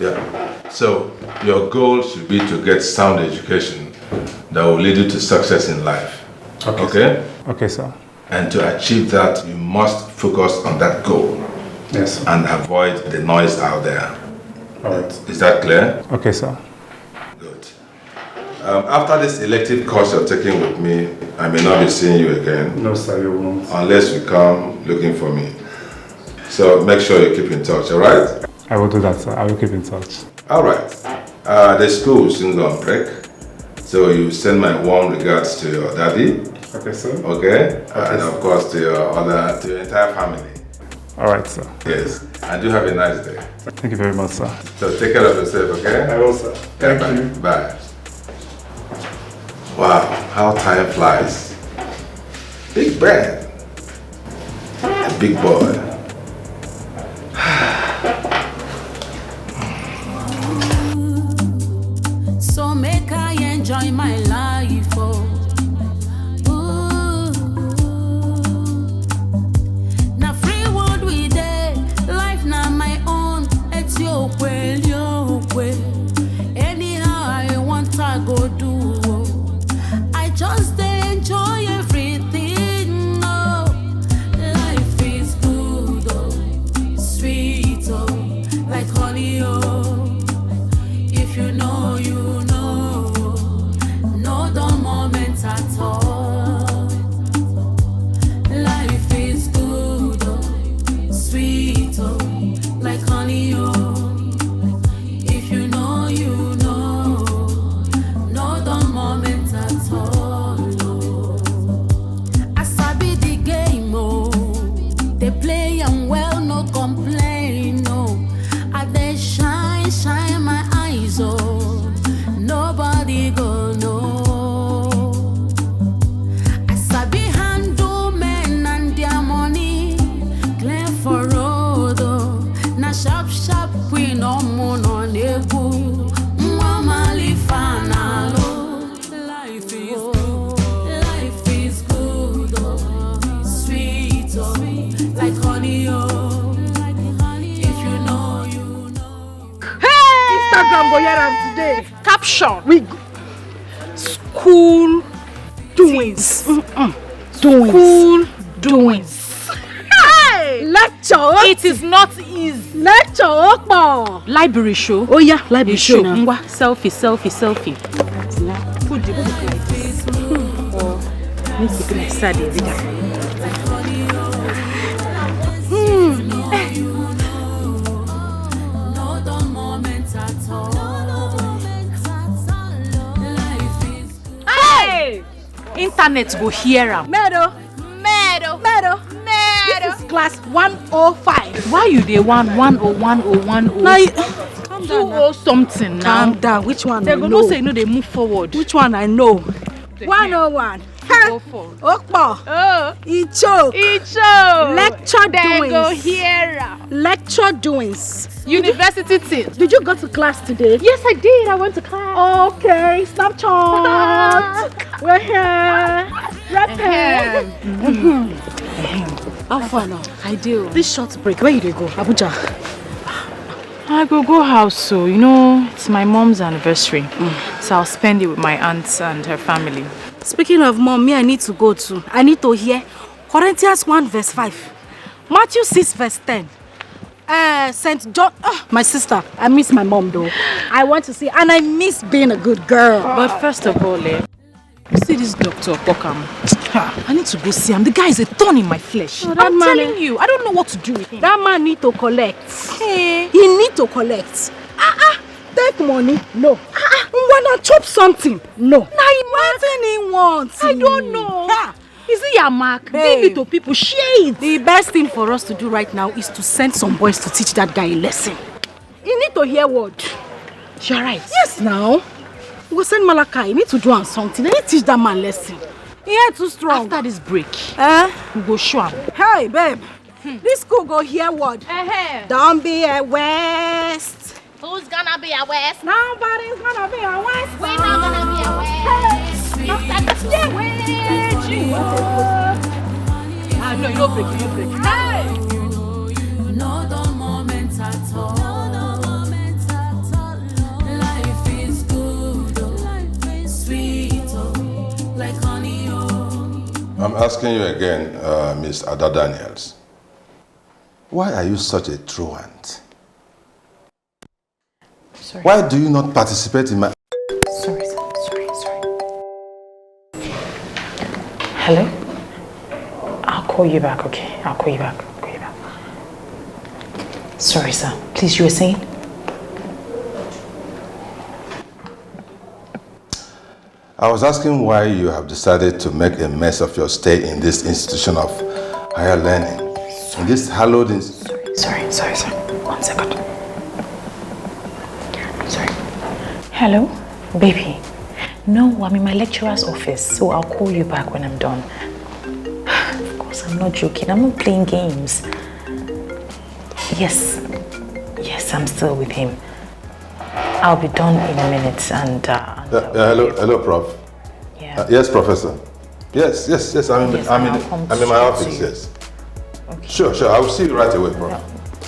M: Yeah. So your goal should be to get sound education that will lead you to success in life. Okay?
J: Okay, sir.
M: And to achieve that, you must focus on that goal.
J: Yes.
M: And avoid the noise out there.
J: All right.
M: Is that clear?
J: Okay, sir.
M: Good. After this elective course you're taking with me, I may not be seeing you again.
J: No, sir, you won't.
M: Unless you come looking for me. So make sure you keep in touch, all right?
J: I will do that, sir. I will keep in touch.
M: All right. The school will soon go on break. So you send my warm regards to your daddy.
J: Okay, sir.
M: Okay? And of course to your entire family.
J: Alright, sir.
M: Yes. And do have a nice day.
J: Thank you very much, sir.
M: So take care of yourself, okay?
J: I will, sir. Thank you.
M: Bye. Wow, how time flies. Big man. A big boy.
L: So make I enjoy my life, oh. Ooh. Now free world we dey, life na my own. It's your way, your way. Anyhow I want I go do. Oh. I just dey enjoy everything. Oh, life is good, oh, sweet, oh, like honey, oh. If you know, you know, no dull moments at all. Life is good, oh, sweet, oh, like honey, oh. If you know, you know, no dull moments at all. Oh. I sabi the game, oh, they play and well, no complain, no. I they shine, shine my eyes, oh, nobody go know. I sabi handle men and their money, clear for road, oh. Na sharp, sharp queen, no moon on egu. Mwamali fanalo. Life is good, life is good, oh, sweet, oh, like honey, oh. If you know, you know.
B: Instagram go hear am today.
G: Caption.
B: We school doings.
G: School doings.
B: Hey! Lecture.
G: It is not easy.
B: Lecture opo.
G: Library show.
B: Oh yeah, library show.
G: Ngwa, selfie, selfie, selfie.
B: Put the book like this.
G: Need to be sad every time.
L: No dull moments at all. Life is good.
G: Hey! Internet go hear am.
B: Meadow. This is class 105.
G: Why you dey 101 or 101?
B: Now,
G: Calm down. 20 something now.
B: Calm down. Which one
G: They
B: I
G: go
B: know?
G: know say no, they move forward.
B: Which one I know? 101.
G: Go for.
B: Okpo.
G: Oh,
B: Icho. Lecture
G: They
B: doings.
G: go hear am.
B: Lecture doings.
G: University thing.
B: Did you go to class today?
G: Yes, I did. I went to class.
B: Okay, Snapchat. We're here. Rapping. How far now?
G: I do.
B: This short break, where you dey go? Abuja.
C: I go house, so you know it's my mom's anniversary, so I'll spend it with my aunts and her family.
B: Speaking of mom, me I need to go too. I need to hear Corinthians 1 verse 5, Matthew 6 verse 10. St. John. My sister, I miss my mom though. I want to see, and I miss being a good girl.
C: But first of all, you see this Dr. Pokam. I need to go see him. The guy is a thorn in my flesh.
B: Oh,
C: I'm telling you, I don't know what to do with him.
B: That man need to collect.
C: Hey.
B: He need to collect. Take money. No. Wanna chop something? No. Nothing he wants.
C: I don't know. Is it your mark?
B: Babe.
C: Give it to people. Share it.
B: The best thing for us to do right now is to send some boys to teach that guy a lesson. He need to hear word.
C: You're right.
B: Yes, now. We'll send Malaka. He need to do something. They need to teach that man lesson. He ain't too strong.
C: After this break, we go show him.
B: Hey, babe. This school go hear word. Don't be a waste.
G: Who's gonna be a West?
B: Nobody's gonna be a waste.
G: We're not gonna be a West.
B: Not like a
G: No, you don't break.
B: Hey!
L: No dull moments at all. Life is good, life is sweet, like honey.
M: I'm asking you again, Miss Ada Daniels. Why are you such a truant?
C: Sorry.
M: Why do you not participate in my...
C: Sorry. Hello? I'll call you back, okay? I'll call you back. Sorry, sir. Please, you were saying?
M: I was asking why you have decided to make a mess of your stay in this institution of higher learning. In this hallowed
C: Sorry. 1 second. Sorry. Hello? Baby. No, I'm in my lecturer's office, so I'll call you back when I'm done. Of course, I'm not joking. I'm not playing games. Yes, I'm still with him. I'll be done in a minute and...
M: hello, Prof.
C: Yeah.
M: Yes, Professor. Yes. I'm in my office, yes.
C: Okay.
M: Sure. I will see you right away, Prof.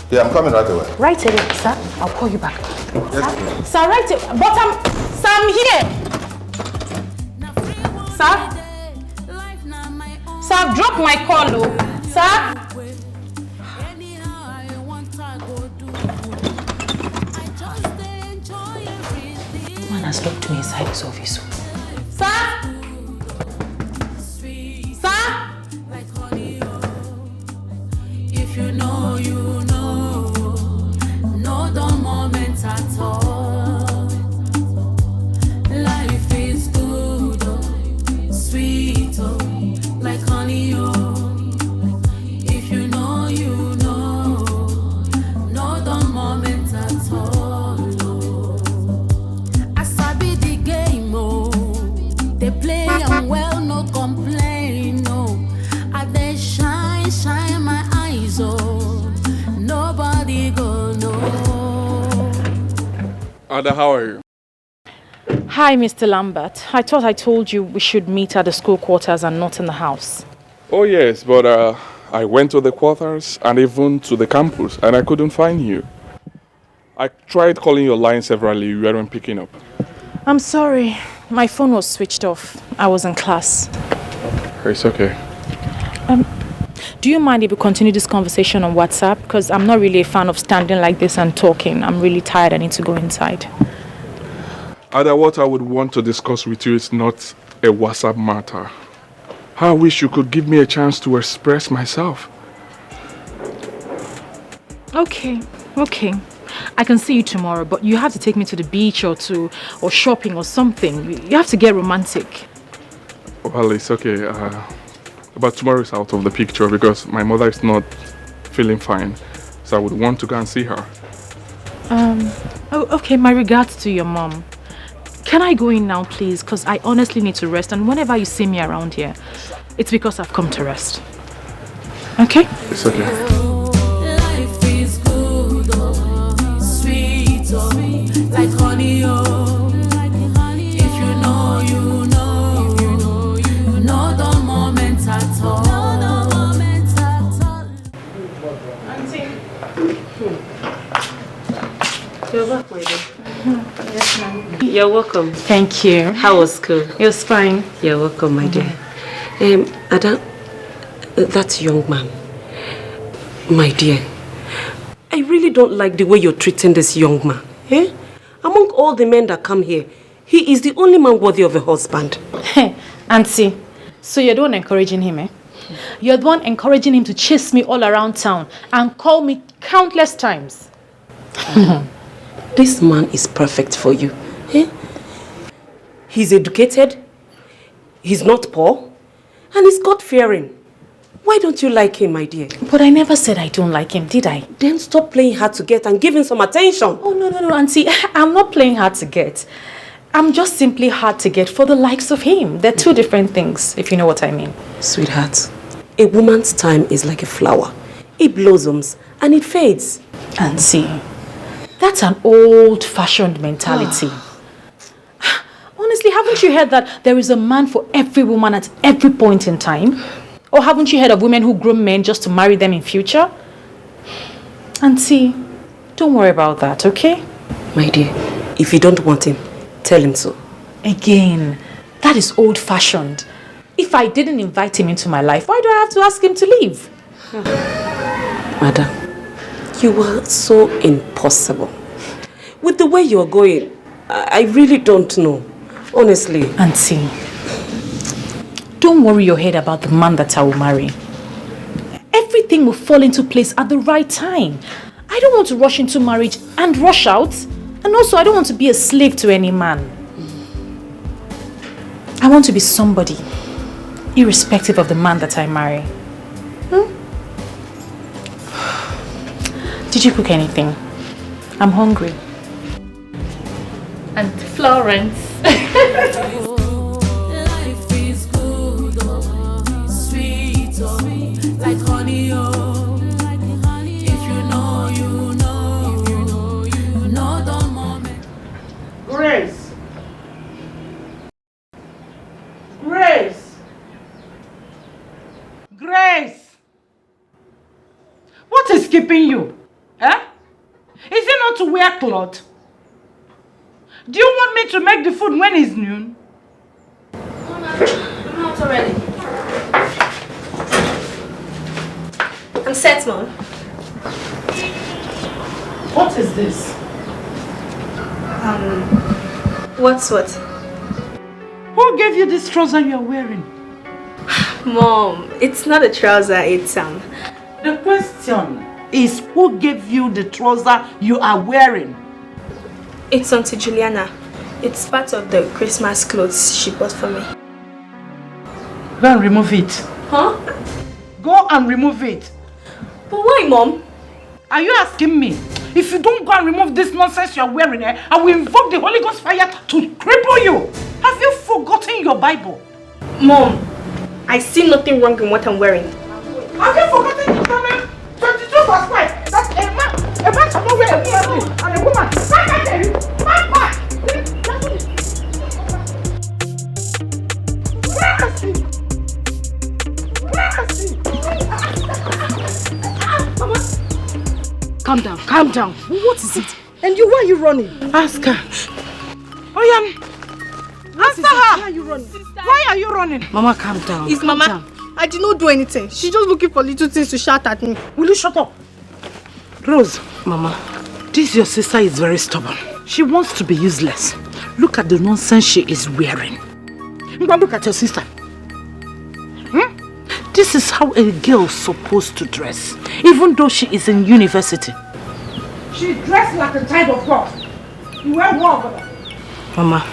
M: Yeah, I'm coming right away.
C: Right away, sir. I'll call you back.
M: Yes,
C: Sir, right away. But I'm here. Sir? Sir, I've dropped my call, though. Sir? Man has locked me inside his office. Sir? Sir?
L: If you know, you know. No, the moment at all. Life is good, oh, sweet, oh, like honey, oh. If you know, you know. No, the moment at all, oh. I sabi the game, oh. They play and well, no complain, no. I they shine my eyes, oh. Nobody go know.
A: Ada, how are you?
C: Hi, Mr. Lambert. I thought I told you we should meet at the school quarters and not in the house.
A: Oh yes, but I went to the quarters and even to the campus and I couldn't find you. I tried calling your line severally, you weren't picking up.
C: I'm sorry. My phone was switched off. I was in class.
A: It's okay.
C: Do you mind if we continue this conversation on WhatsApp? Because I'm not really a fan of standing like this and talking. I'm really tired. I need to go inside.
A: Ada, what I would want to discuss with you is not a WhatsApp matter. I wish you could give me a chance to express myself.
C: Okay. I can see you tomorrow, but you have to take me to the beach or shopping or something. You have to get romantic.
A: Well, it's okay. But tomorrow is out of the picture because my mother is not feeling fine. So I would want to go and see her.
C: Okay, my regards to your mom. Can I go in now, please? Because I honestly need to rest. And whenever you see me around here, it's because I've come to rest. Okay?
A: It's okay.
L: Life is good, oh, sweet, oh, like honey, oh. If you know, you know. You know the moment at all.
B: Auntie. You're back, my dear.
C: Yes, ma'am.
B: You're welcome.
C: Thank you.
B: How was school?
C: It was fine.
B: You're welcome, my dear. Ada, that young man, my dear, I really don't like the way you're treating this young man. Among all the men that come here, he is the only man worthy of a husband.
C: Hey, Auntie, so you're the one encouraging him, eh? You're the one encouraging him to chase me all around town and call me countless times.
B: This man is perfect for you. He's educated, he's not poor, and he's God-fearing. Why don't you like him, my dear?
C: But I never said I don't like him, did I?
B: Then stop playing hard to get and give him some attention.
C: Oh, no, Auntie. I'm not playing hard to get. I'm just simply hard to get for the likes of him. They're two different things, if you know what I mean.
B: Sweetheart, a woman's time is like a flower. It blossoms and it fades.
C: Auntie, that's an old-fashioned mentality. Honestly, haven't you heard that there is a man for every woman at every point in time? Or haven't you heard of women who groom men just to marry them in future? Auntie, don't worry about that, okay?
B: My dear, if you don't want him, tell him so.
C: Again, that is old-fashioned. If I didn't invite him into my life, why do I have to ask him to leave?
B: Madam, you are so impossible. With the way you're going, I really don't know. Honestly.
C: Auntie, don't worry your head about the man that I will marry. Everything will fall into place at the right time. I don't want to rush into marriage and rush out. And also, I don't want to be a slave to any man. I want to be somebody, irrespective of the man that I marry. Did you cook anything? I'm hungry.
F: And Florence.
L: Life is good, oh, sweet, oh, like honey, oh. If you know, you know. If you know, you know the moment.
N: Grace! Grace! Grace! What is keeping you? Eh? Is it not to wear cloth? Do you want me to make the food when it's noon?
O: I'm out already. I'm set, Mom.
N: What is this?
O: What's what?
N: Who gave you this trouser you're wearing?
O: Mom, it's not a trouser, it's
N: The question is, who gave you the trouser you are wearing?
O: It's Auntie Juliana. It's part of the Christmas clothes she bought for me.
N: Go and remove it.
O: Huh?
N: Go and remove it.
O: But why, Mom?
N: Are you asking me? If you don't go and remove this nonsense you're wearing, I will invoke the Holy Ghost fire to cripple you. Have you forgotten your Bible?
O: Mom, I see nothing wrong in what I'm wearing.
N: Have you forgotten Deuteronomy 22 verse 5? That a man shall not wear a woman and a woman. I tell you,
B: Mama, calm down. What is it? And you, why are you running?
N: ask her. Oh yeah. Answer her.
B: Why are you running?
N: Why are you running?
B: Mama, calm down.
D: It's Mama. I did not do anything. She's just looking for little things to shout at me.
N: Will you shut up? Rose.
B: Mama.
N: This your sister is very stubborn. She wants to be useless. Look at the nonsense she is wearing. Look at your sister. This is how a girl is supposed to dress, even though she is in university. She dressed like a child of God. You wear what?
B: Mama,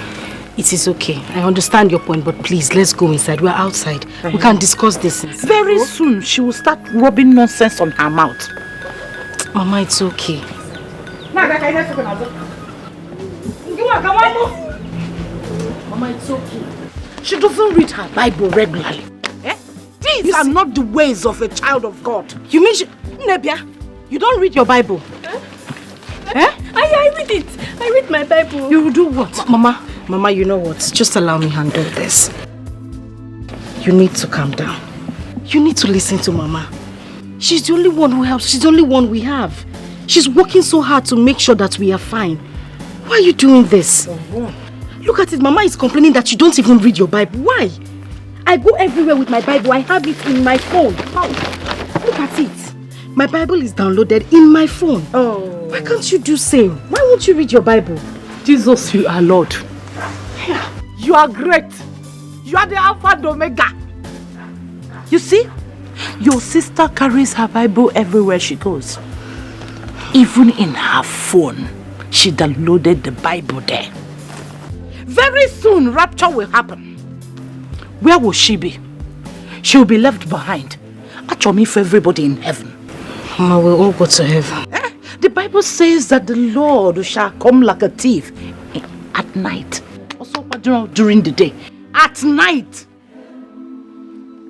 B: it is okay. I understand your point, but please, let's go inside. We're outside. We can discuss this inside.
N: Very soon, she will start rubbing nonsense on her mouth.
B: Mama, it's okay.
N: Mama, it's okay. She doesn't read her Bible regularly. These are not the ways of a child of God.
B: You mean Nebia, you don't read your Bible?
D: I read it. I read my Bible.
B: You do what? Mama, you know what? Just allow me handle this. You need to calm down. You need to listen to Mama. She's the only one who helps. She's the only one we have. She's working so hard to make sure that we are fine. Why are you doing this? Look at it. Mama is complaining that you don't even read your Bible. Why? I go everywhere with my Bible. I have it in my phone. Look at it. My Bible is downloaded in my phone.
N: Oh.
B: Why can't you do same? Why won't you read your Bible?
N: Jesus, you are Lord. You are great. You are the Alpha and Omega. You see, your sister carries her Bible everywhere she goes. Even in her phone, she downloaded the Bible there. Very soon, rapture will happen. Where will she be? She will be left behind. Actually, for everybody in heaven.
B: Mama, we'll all go to heaven.
N: The Bible says that the Lord shall come like a thief at night. Also, during the day. At night.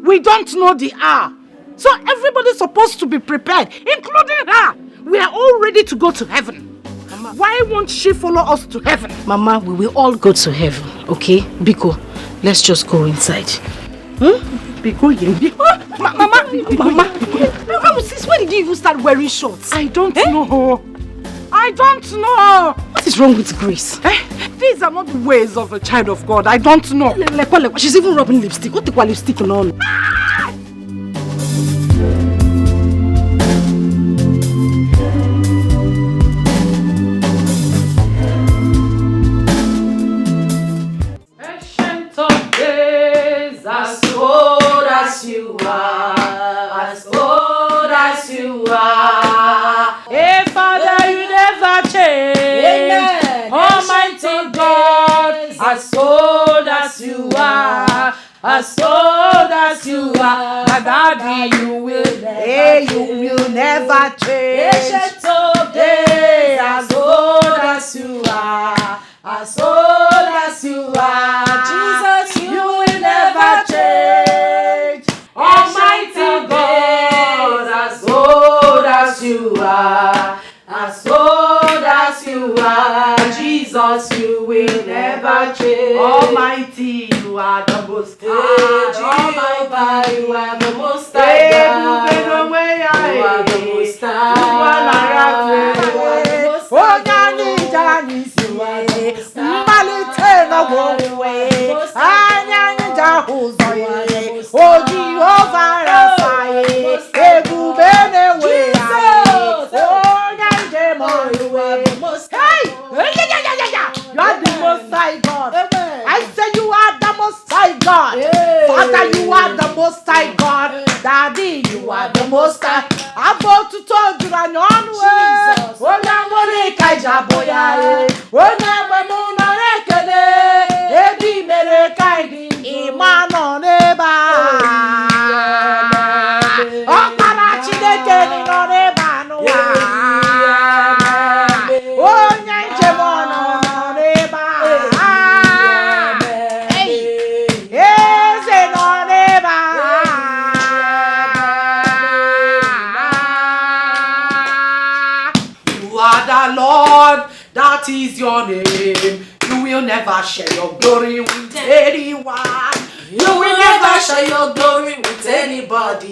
N: We don't know the hour. So everybody's supposed to be prepared, including her. We are all ready to go to heaven. Mama, why won't she follow us to heaven?
B: Mama, we will all go to heaven, okay? Biko, let's just go inside.
N: Biko, Mama, since when did you even start wearing shorts? I don't know. I don't know.
B: What is wrong with Grace?
N: These are not the ways of a child of God. I don't know.
B: She's even rubbing lipstick. What the lipstick on?
N: Ancient of days, as old as you are, as old as you are. Hey, Father, you never change. Amen. Almighty God, as old as you are. as old as you are, my daddy, you will never change. Ancient of days, as old as you are, as old as you are, Jesus, you will never change. Almighty God, as old as you are, as old as you are, Jesus, you will never change. Almighty, you are the most high. Jehovah, you are the most high. You are the most high. You are the most high. Oh, Jehovah, you are the most high God. I say you are the most high God. Father, you are the most high God. Daddy, you are the most high. I'm about to talk to you on way. Oh, now money kaija boya. Oh, now my mona rekele. Ebi mere kaidi. Imano neba. Oh, para chideke ni no neba no. Oh, nyanche mono no neba. Eze no neba. You are the Lord, that is your name. You will never share your glory with anyone. You will never share your glory with anybody.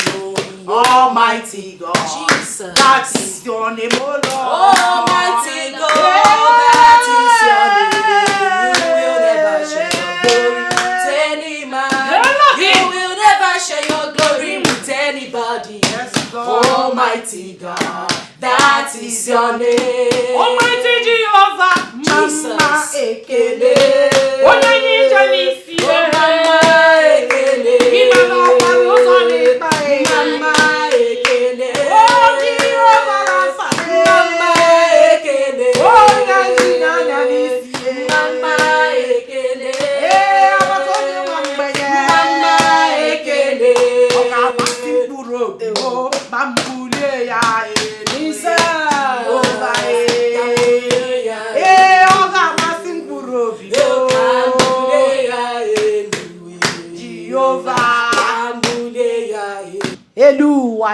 N: Almighty God, Jesus, that is your name, oh Lord. Almighty God, that is your name. You will never share your glory with any man. You will never share your glory with anybody. Almighty God, that is your name. Almighty Jehovah, Jesus.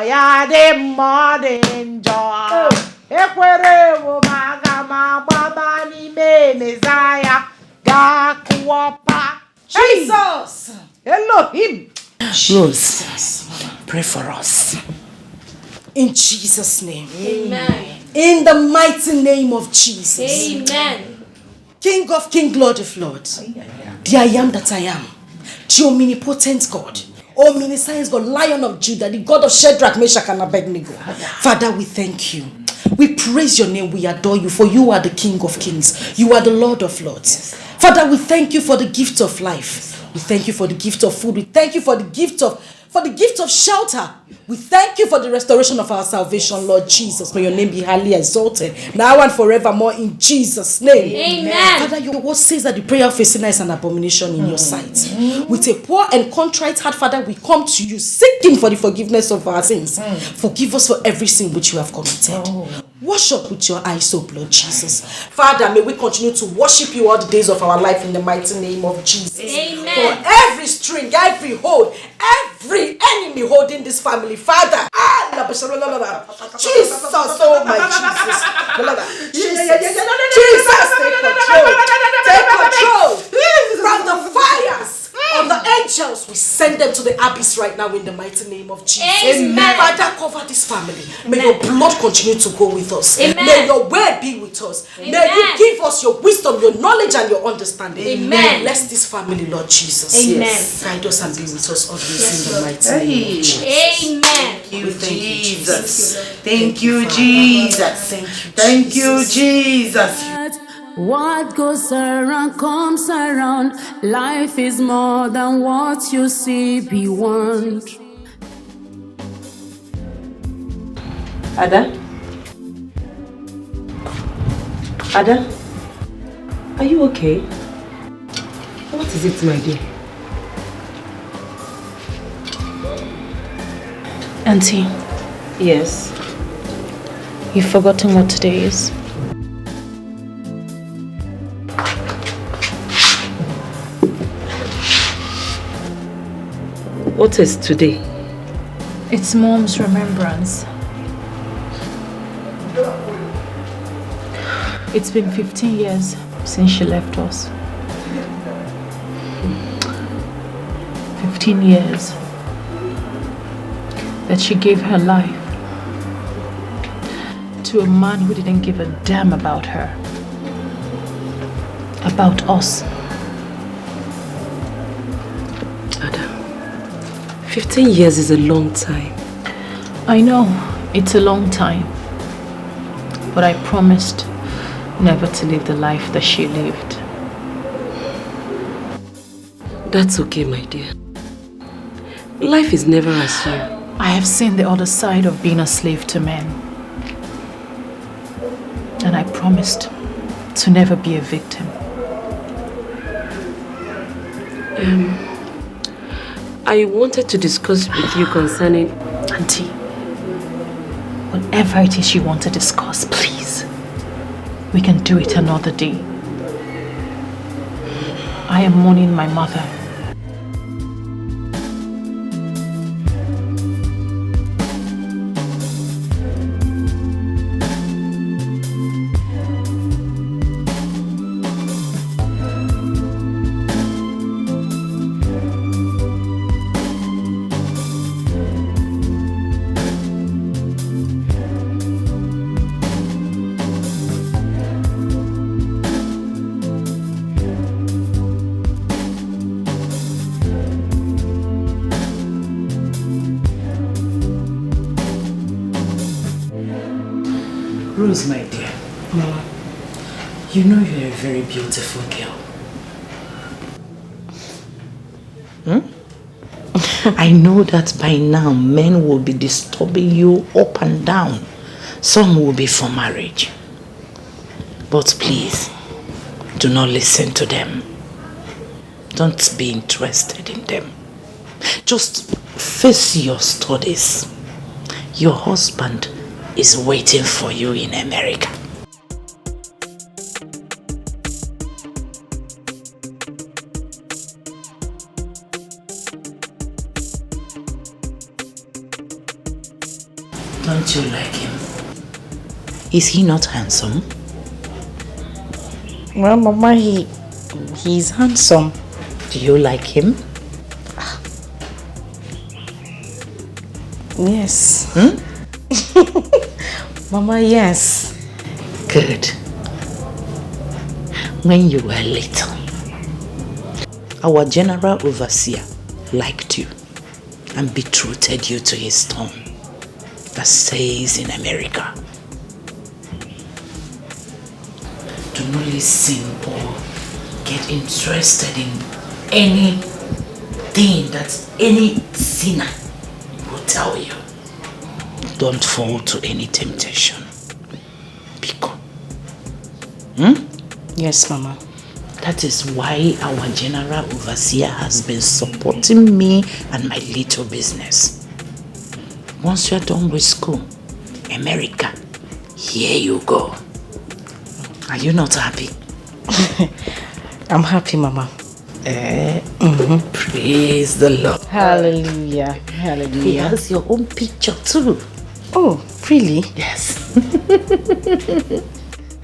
N: Ya de morning joy. Ekwere wo magama baba ni me Messiah. Ga kuopa. Jesus. Elohim. Jesus. Pray for us. In Jesus' name.
G: Amen.
N: In the mighty name of Jesus.
G: Amen.
N: King of Kings, Lord of Lords. The I am that I am. The omnipotent God. Omniscience God, Lion of Judah, the God of Shadrach, Meshach, and Abednego. Father, we thank you. We praise your name. We adore you, for you are the King of Kings. You are the Lord of Lords. Father, we thank you for the gift of life. We thank you for the gift of food. We thank you for the gift of shelter. We thank you for the restoration of our salvation, Lord Jesus. May your name be highly exalted, now and forevermore, in Jesus' name.
G: Amen.
N: Father, your word says that the prayer of a sinner is an abomination in your sight. With a poor and contrite heart, Father, we come to you seeking for the forgiveness of our sins. Forgive us for every sin which we have committed. Wash up with your eyes, oh Lord Jesus. Father, may we continue to worship you all the days of our life in the mighty name of Jesus.
G: Amen.
N: For every string, every hold, every enemy holding this family, Father, Jesus, oh my Jesus, take control from the fires of the angels. We send them to the abyss right now in the mighty name of Jesus.
G: Amen.
N: Father, cover this family. May your blood continue to go with us.
G: Amen.
N: May your word be with us.
G: Amen.
N: May you give us your wisdom, your knowledge, and your understanding.
G: Amen.
N: Bless this family, Lord Jesus.
G: Amen.
N: Guide us and be with us always in the mighty name of Jesus.
G: Amen.
N: Thank you, Jesus.
P: Thank you, Jesus. Thank you, Jesus.
L: What goes around comes around. Life is more than what you see beyond.
Q: Ada? Ada? Are you okay? What is it, my dear?
C: Auntie.
Q: Yes.
C: You've forgotten what today is?
Q: What is today?
C: It's Mom's remembrance. It's been 15 years since she left us. 15 years that she gave her life to a man who didn't give a damn about her, about us.
Q: Ada, 15 years is a long time.
C: I know, it's a long time, but I promised never to live the life that she lived.
Q: That's okay, my dear. Life is never as you.
C: I have seen the other side of being a slave to men. And I promised to never be a victim.
Q: I wanted to discuss with you concerning...
C: Auntie, whatever it is you want to discuss, please. We can do it another day. I am mourning my mother.
P: Rose, my dear. Mama, you know you're a very beautiful girl. I know that by now men will be disturbing you up and down. Some will be for marriage. But please, do not listen to them. Don't be interested in them. Just face your studies. Your husband is waiting for you in America. Don't you like him? Is he not handsome?
Q: Well, Mama, he's handsome.
P: Do you like him?
Q: Yes. Mama, yes.
P: Good. When you were little, our general overseer liked you and betrothed you to his son that stays in America. Do not listen or get interested in anything that any sinner will tell you. Don't fall to any temptation. Because,
Q: Yes, Mama.
P: that is why our general overseer has been supporting me and my little business. Once you're done with school, America, here you go. Are you not happy?
Q: I'm happy, Mama.
P: Praise the Lord.
Q: Hallelujah.
P: He
Q: Hallelujah.
P: has your own picture too.
Q: Oh, really?
P: Yes.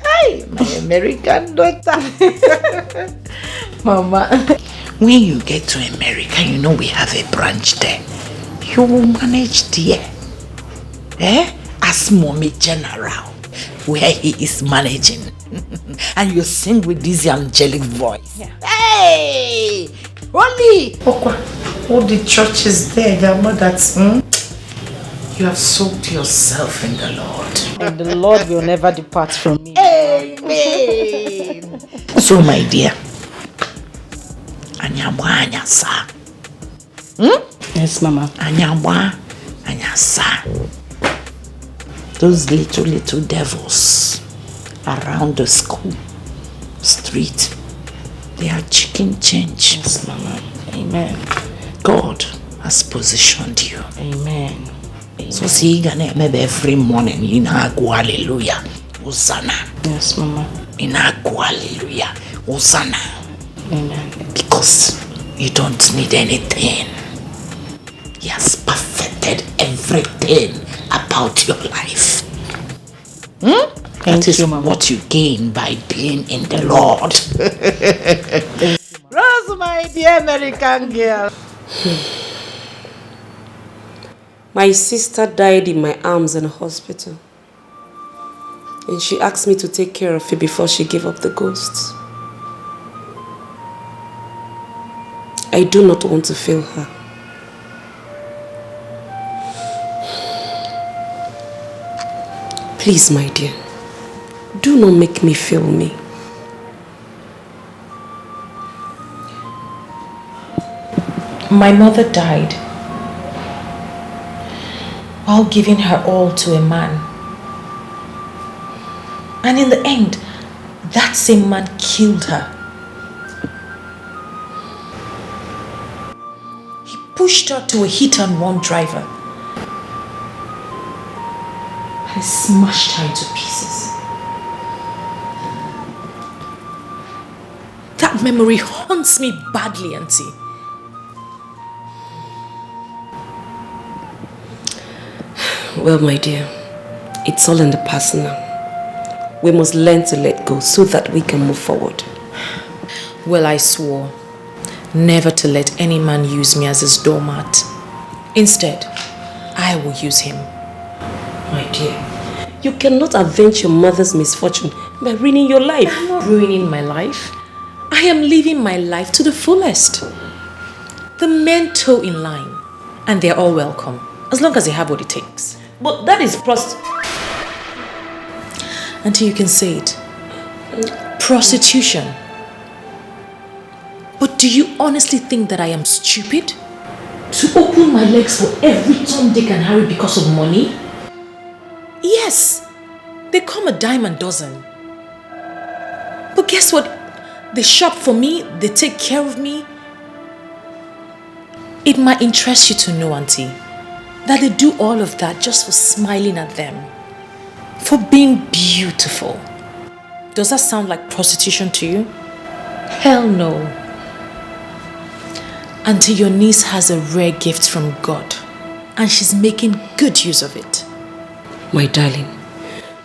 P: Hi, my American daughter.
Q: Mama.
P: When you get to America, you know we have a branch there. You will manage there. As Mommy General, where he is managing. And you sing with this angelic voice.
Q: Yeah.
P: Hey! Holy! All the churches there, their mothers. You have soaked yourself in the Lord.
Q: And the Lord will never depart from me.
P: Amen. So, my dear, anyasa.
Q: Yes, Mama.
P: Anyasa. Those little devils around the school, street, they are chicken change.
Q: Yes, Mama. Amen.
P: God has positioned you.
Q: Amen.
P: So see, maybe every morning you know go hallelujah, Hosanna.
B: Yes, Mama.
P: You know go hallelujah, Hosanna.
B: Amen.
P: Because you don't need anything. He has perfected everything about your life. That is what you gain by being in the Lord. Rose, my dear American girl.
Q: My sister died in my arms in a hospital. And she asked me to take care of it before she gave up the ghosts. I do not want to fail her. Please, my dear, do not make me fail me.
C: My mother died while giving her all to a man. And in the end, that same man killed her. He pushed her to a hit-and-run driver and smashed her into pieces. That memory haunts me badly, Auntie.
Q: Well, my dear, it's all in the past now. We must learn to let go so that we can move forward.
C: Well, I swore never to let any man use me as his doormat. Instead, I will use him.
Q: My dear, you cannot avenge your mother's misfortune by ruining your life.
C: I'm not ruining my life. I am living my life to the fullest. The men toe in line, and they're all welcome, as long as they have what it takes.
Q: But that is
C: Until you can say it. Prostitution. But do you honestly think that I am stupid? To open my legs for every Tom, Dick and Harry because of money? Yes, they come a dime a dozen. But guess what? They shop for me, they take care of me. It might interest you to know, Auntie, that they do all of that just for smiling at them. For being beautiful. Does that sound like prostitution to you? Hell no. Auntie, your niece has a rare gift from God, and she's making good use of it.
Q: My darling,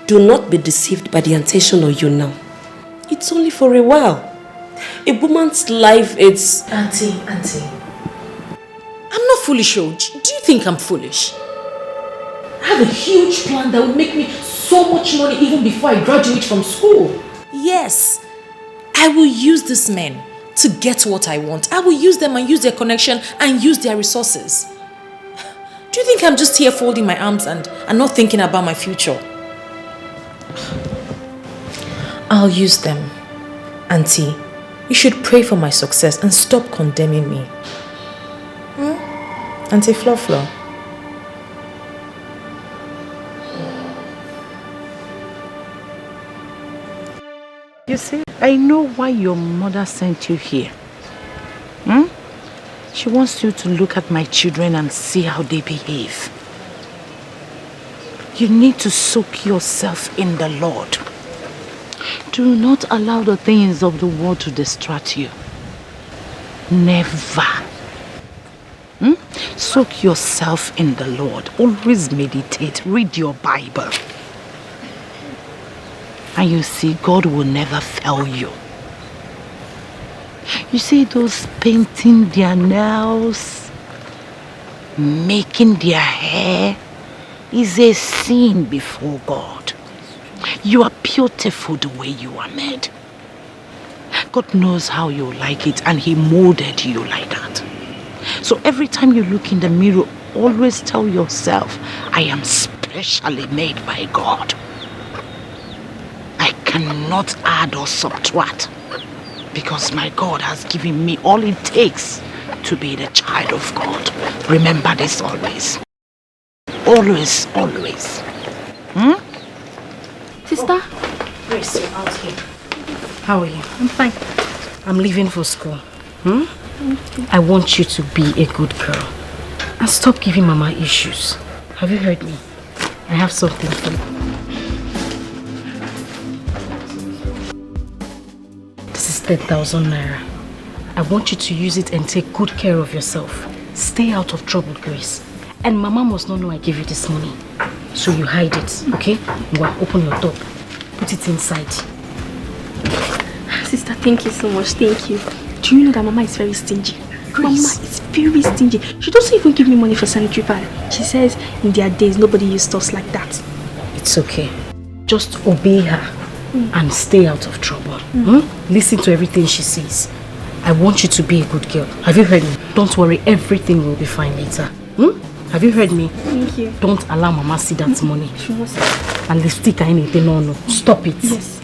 Q: do not be deceived by the intention of you now. It's only for a while. A woman's life is...
C: Auntie. I'm not foolish, Do you think I'm foolish? I have a huge plan that will make me so much money even before I graduate from school. Yes, I will use these men to get what I want. I will use them and use their connection and use their resources. Do you think I'm just here folding my arms and not thinking about my future? I'll use them. Auntie, you should pray for my success and stop condemning me. Auntie Flo.
N: You see, I know why your mother sent you here. She wants you to look at my children and see how they behave. You need to soak yourself in the Lord. Do not allow the things of the world to distract you. Never. Soak yourself in the Lord. Always meditate. Read your Bible. And you see, God will never fail you. You see those painting their nails, making their hair, is a sin before God. You are beautiful the way you are made. God knows how you like it, and He molded you like that. So every time you look in the mirror, always tell yourself, I am specially made by God. I cannot add or subtract, because my God has given me all it takes to be the child of God. Remember this always. Always.
G: Sister?
C: Grace, you're out here.
N: How are you?
G: I'm fine.
N: I'm leaving for school. I want you to be a good girl and stop giving Mama issues.
G: have you heard me? I have something for you. This is 10,000 naira. I want you to use it and take good care of yourself. Stay out of trouble, Grace. And Mama must not know I gave you this money. So you hide it, okay? Well, open your door. Put it inside.
O: Sister, thank you so much. Thank you. Do you know that Mama is very stingy? Grace. Mama is very stingy. She doesn't even give me money for sanitary pad. She says in their days nobody used stuff like that.
G: It's okay. Just obey her and stay out of trouble. Listen to everything she says. I want you to be a good girl. Have you heard me? Don't worry, everything will be fine later. Have you heard me?
O: Thank you.
G: Don't allow Mama see that money.
O: She must.
G: And lipstick or anything, no. Stop it.
O: Yes.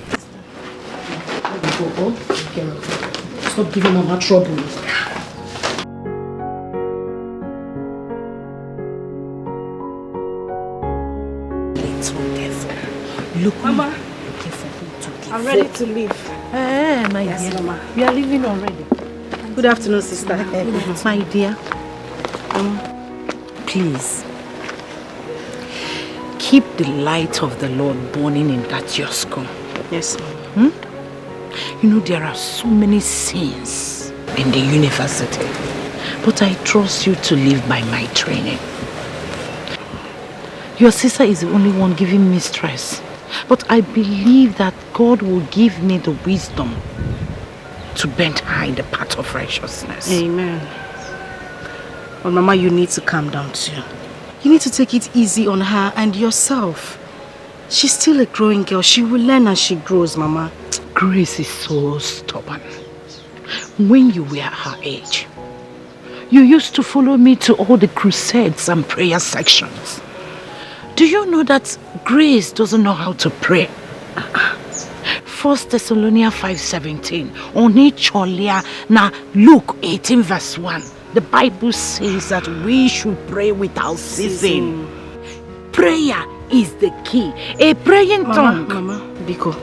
G: Stop giving Mama trouble.
N: Look,
G: Mama,
N: I'm ready to leave. My dear.
G: Mama.
N: We are leaving already.
G: Good afternoon, sister.
N: My dear. Please. Keep the light of the Lord burning in that your school.
G: Yes, Mama.
N: You know, there are so many sins in the university. But I trust you to live by my training. Your sister is the only one giving me stress. But I believe that God will give me the wisdom to bend her in the path of righteousness.
G: Amen. But Mama, you need to calm down too. You need to take it easy on her and yourself. She's still a growing girl. She will learn as she grows, Mama.
N: Grace is so stubborn. When you were her age, you used to follow me to all the crusades and prayer sections. Do you know that Grace doesn't know how to pray? 1 Thessalonians 5:17. Oni cholia na Luke 18 verse 1. The Bible says that we should pray without ceasing. Prayer is the key. A praying tongue.
G: Mama, Biko,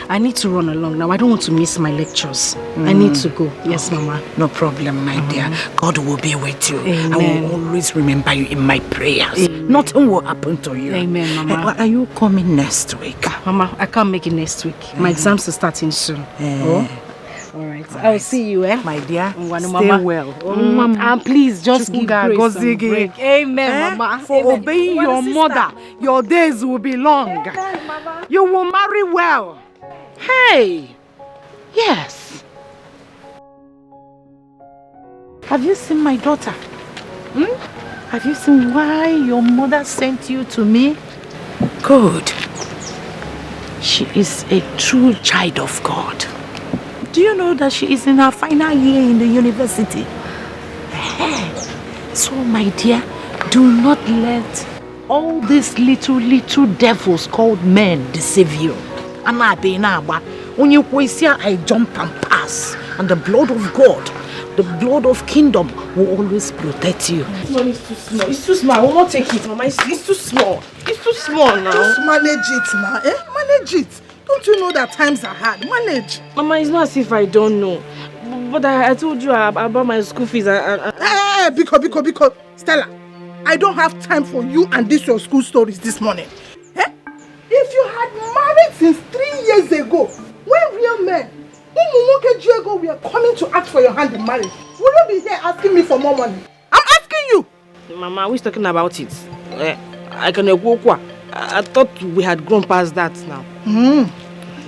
G: I need to run along now. I don't want to miss my lectures. I need to go. Yes, Mama.
N: No problem, my dear. God will be with you.
G: Amen.
N: I will always remember you in my prayers.
G: Amen.
N: Nothing will happen to you.
G: Amen, Mama.
N: Are you coming next week?
G: Mama, I can't make it next week. My exams are starting soon. All right. I'll see you,
N: my dear.
G: Stay
N: well.
G: And please just give Grace some break. Amen, Mama.
N: For
G: Amen.
N: obeying your mother, your days will be long. You will marry well. Hey! Yes. Have you seen my daughter? Have you seen why your mother sent you to me? Good. She is a true child of God. Do you know that she is in her final year in the university? So, my dear, do not let all these little devils called men deceive you. When you here, I jump and pass. And the blood of God, the blood of kingdom will always protect you.
G: This one is too small. It's too small. I will not take it, Mama. It's too small. It's too small now.
R: Just manage it now. Manage it. Don't you know that times are hard? Manage.
G: Mama, it's not as if I don't know. But I told you about my school fees.
R: Because Stella, I don't have time for you and your school stories this morning. If you had married since 3 years ago, when real men, we are coming to ask for your hand in marriage, will you be here asking me for more money? I'm asking you.
G: Mama, we're talking about it. I thought we had grown past that now.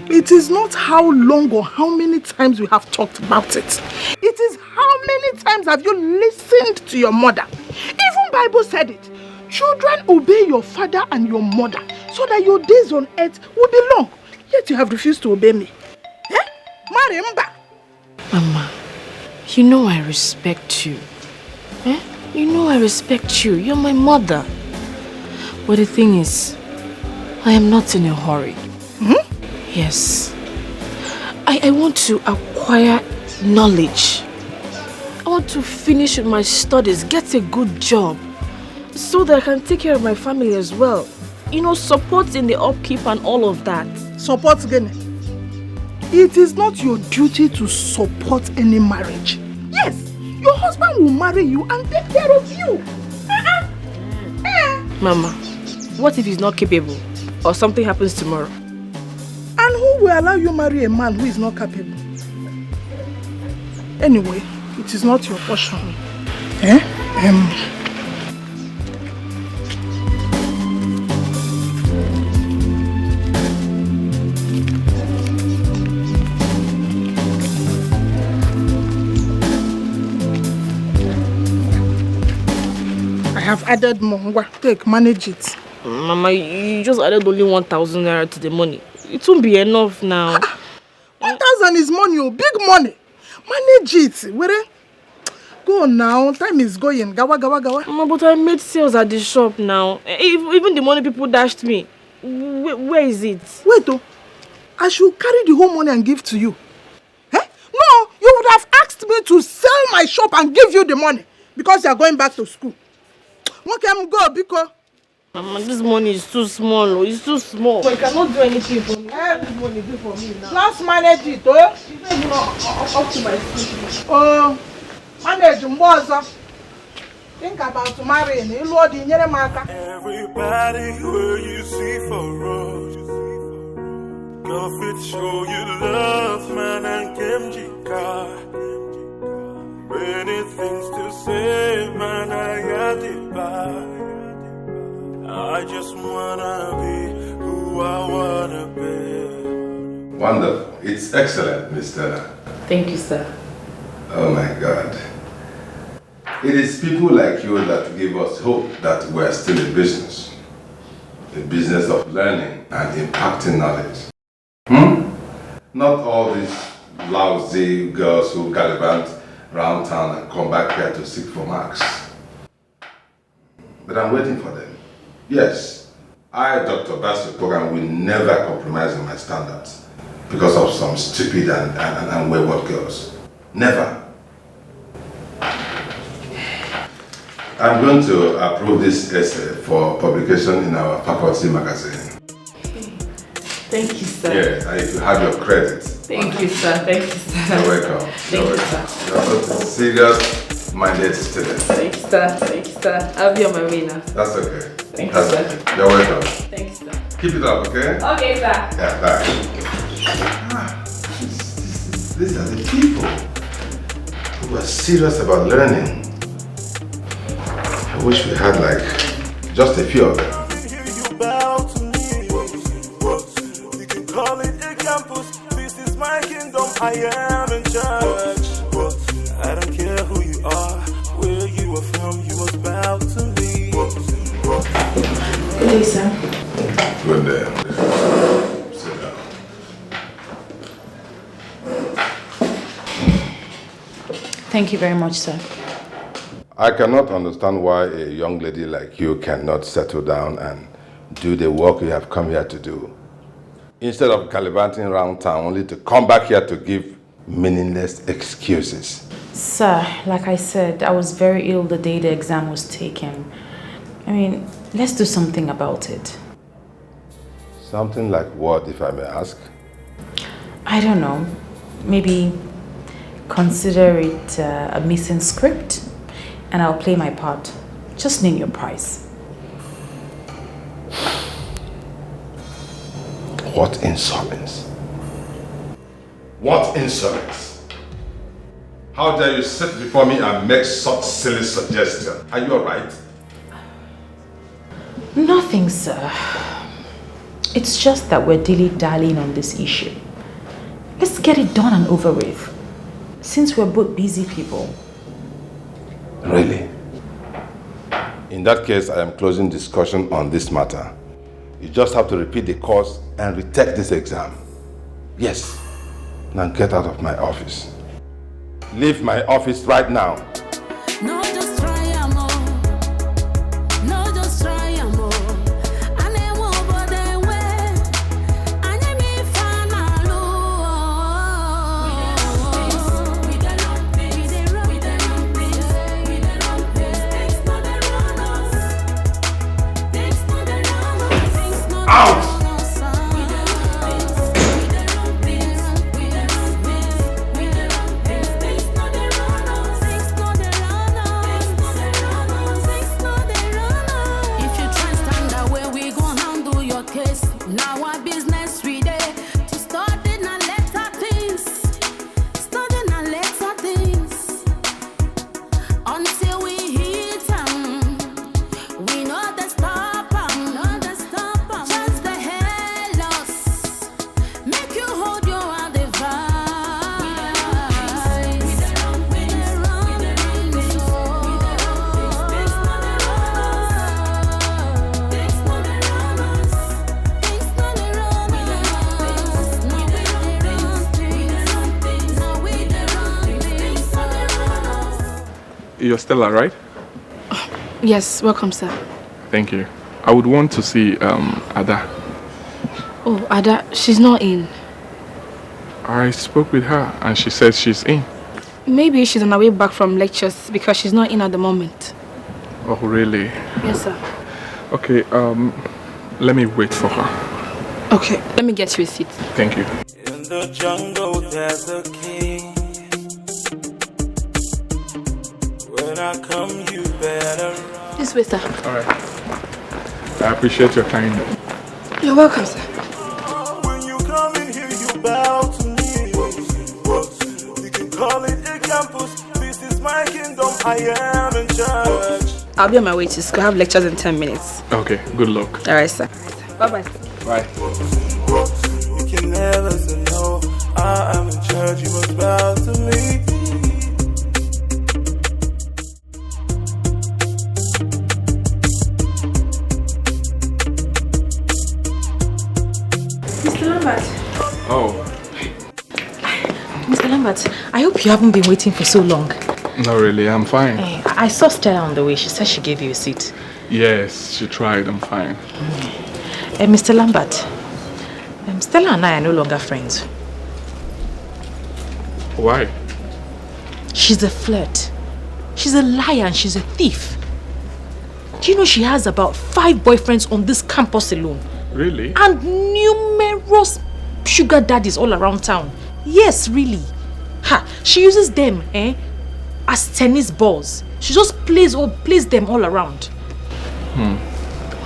R: It is not how long or how many times we have talked about it. It is how many times have you listened to your mother. Even Bible said it. Children, obey your father and your mother so that your days on earth will be long. Yet you have refused to obey me.
G: Mama, you know I respect you. You know I respect you. You're my mother. But the thing is, I am not in a hurry. Yes. I want to acquire knowledge. I want to finish with my studies, get a good job, so that I can take care of my family as well. You know, support in the upkeep and all of that.
R: Support again. It is not your duty to support any marriage. Yes, your husband will marry you and take care of you.
B: Mama, what if he's not capable? Or something happens tomorrow?
R: And who will allow you marry a man who is not capable? Anyway, it is not your portion. I have added more. Take, manage it.
B: Mama, you just added only 1,000 naira to the money. It won't be enough now.
R: 1,000 is money, oh, big money. Manage it. Where? Go now. Time is going. Gawa.
B: Mama, but I made sales at the shop now. Even the money people dashed me. Where is it?
R: Wait, oh. I should carry the whole money and give to you. Eh? No, you would have asked me to sell my shop and give you the money because you are going back to school. Okay, I'm go because.
B: Mama, this money is too small. Oh. It's too small. You cannot do anything for me. This money do for me now.
R: Just manage it, oh.
B: It's not even up to my school.
R: Oh, manage Mboza. Think about marrying.
H: Everybody where you see for us. Girl fit show you love, man, and Kimjika. Many things to say, man, I got it back. I just wanna be who I wanna be.
M: Wonderful. It's excellent, Mr.
C: Thank you, sir.
M: Oh my God. It is people like you that give us hope that we're still in business. The business of learning and impacting knowledge. Not all these lousy girls who gallivant around town and come back here to seek for marks. But I'm waiting for them. Yes, I, Dr. Basu Kogan, will never compromise on my standards because of some stupid and wayward girls. Never. I'm going to approve this essay for publication in our faculty magazine.
C: Thank you, sir.
M: Yeah, and if you have your credit.
C: Thank you, sir. Thank you, sir.
M: You're welcome.
C: Thank you, sir.
M: You're a serious-minded student.
C: Thank you, sir. Thank you, sir. I'll be on my way now.
M: That's okay.
C: Thank you,
M: That's
C: sir.
M: okay. You're welcome.
C: Thank you, sir.
M: Keep it up, okay?
C: Okay, sir.
M: Yeah, bye. These are the people who are serious about learning. I wish we had like just a few of them.
H: You can call it a campus. This is my kingdom. I am in charge. I don't care who you are, where you are from. You must bow to me.
C: Good day, sir.
M: Good day. Sit down.
C: Thank you very much, sir.
M: I cannot understand why a young lady like you cannot settle down and do the work you have come here to do. Instead of gallivanting around town only to come back here to give meaningless excuses.
C: Sir, like I said, I was very ill the day the exam was taken. I mean, let's do something about it.
M: Something like what, if I may ask?
C: I don't know. Maybe consider it a missing script and I'll play my part. Just name your price.
M: What insolence? What insolence? How dare you sit before me and make such silly suggestion? Are you alright?
C: Nothing, sir. It's just that we're dilly-dallying on this issue. Let's get it done and over with. Since we're both busy people.
M: Really? In that case, I am closing discussion on this matter. You just have to repeat the course and retake this exam. Yes. Now get out of my office. Leave my office right now.
L: No, just try more. No, just try more. And I won't bother away. And I may find my love. We the long things. We the long things. We the long things. Things not the runners. Things not the runners. Things not the runners. If you try
A: You're Stella, right?
B: Yes, welcome, sir.
A: Thank you. I would want to see Ada.
B: Oh, Ada, she's not in.
A: I spoke with her and she said she's in.
B: Maybe she's on her way back from lectures because she's not in at the moment.
A: Oh, really?
B: Yes, sir.
A: Okay, let me wait for her.
B: Okay, let me get you a seat.
A: Thank you.
H: In the jungle, there's a king. When I come, you better run.
B: This way, sir.
A: All right. I appreciate your kindness.
B: You're welcome, sir.
H: When you come in here, you bow to me. You can call it a campus. This is my kingdom. I am in charge.
B: I'll be on my way to school. I have lectures in 10 minutes.
A: Okay, good luck.
B: All right, sir. Bye-bye.
A: Bye.
H: You can never say no. I am in charge. You must bow to me.
C: Mr. Lambert.
A: Oh.
C: Mr. Lambert, I hope you haven't been waiting for so long.
A: Not really, I'm fine.
C: I saw Stella on the way. She said she gave you a seat.
A: Yes, she tried, I'm fine.
C: Mr. Lambert, Stella and I are no longer friends.
A: Why?
C: She's a flirt. She's a liar and she's a thief. Do you know she has about 5 boyfriends on this campus alone?
A: Really?
C: And numerous sugar daddies all around town. Yes, really. Ha! She uses them, as tennis balls. She just plays them all around.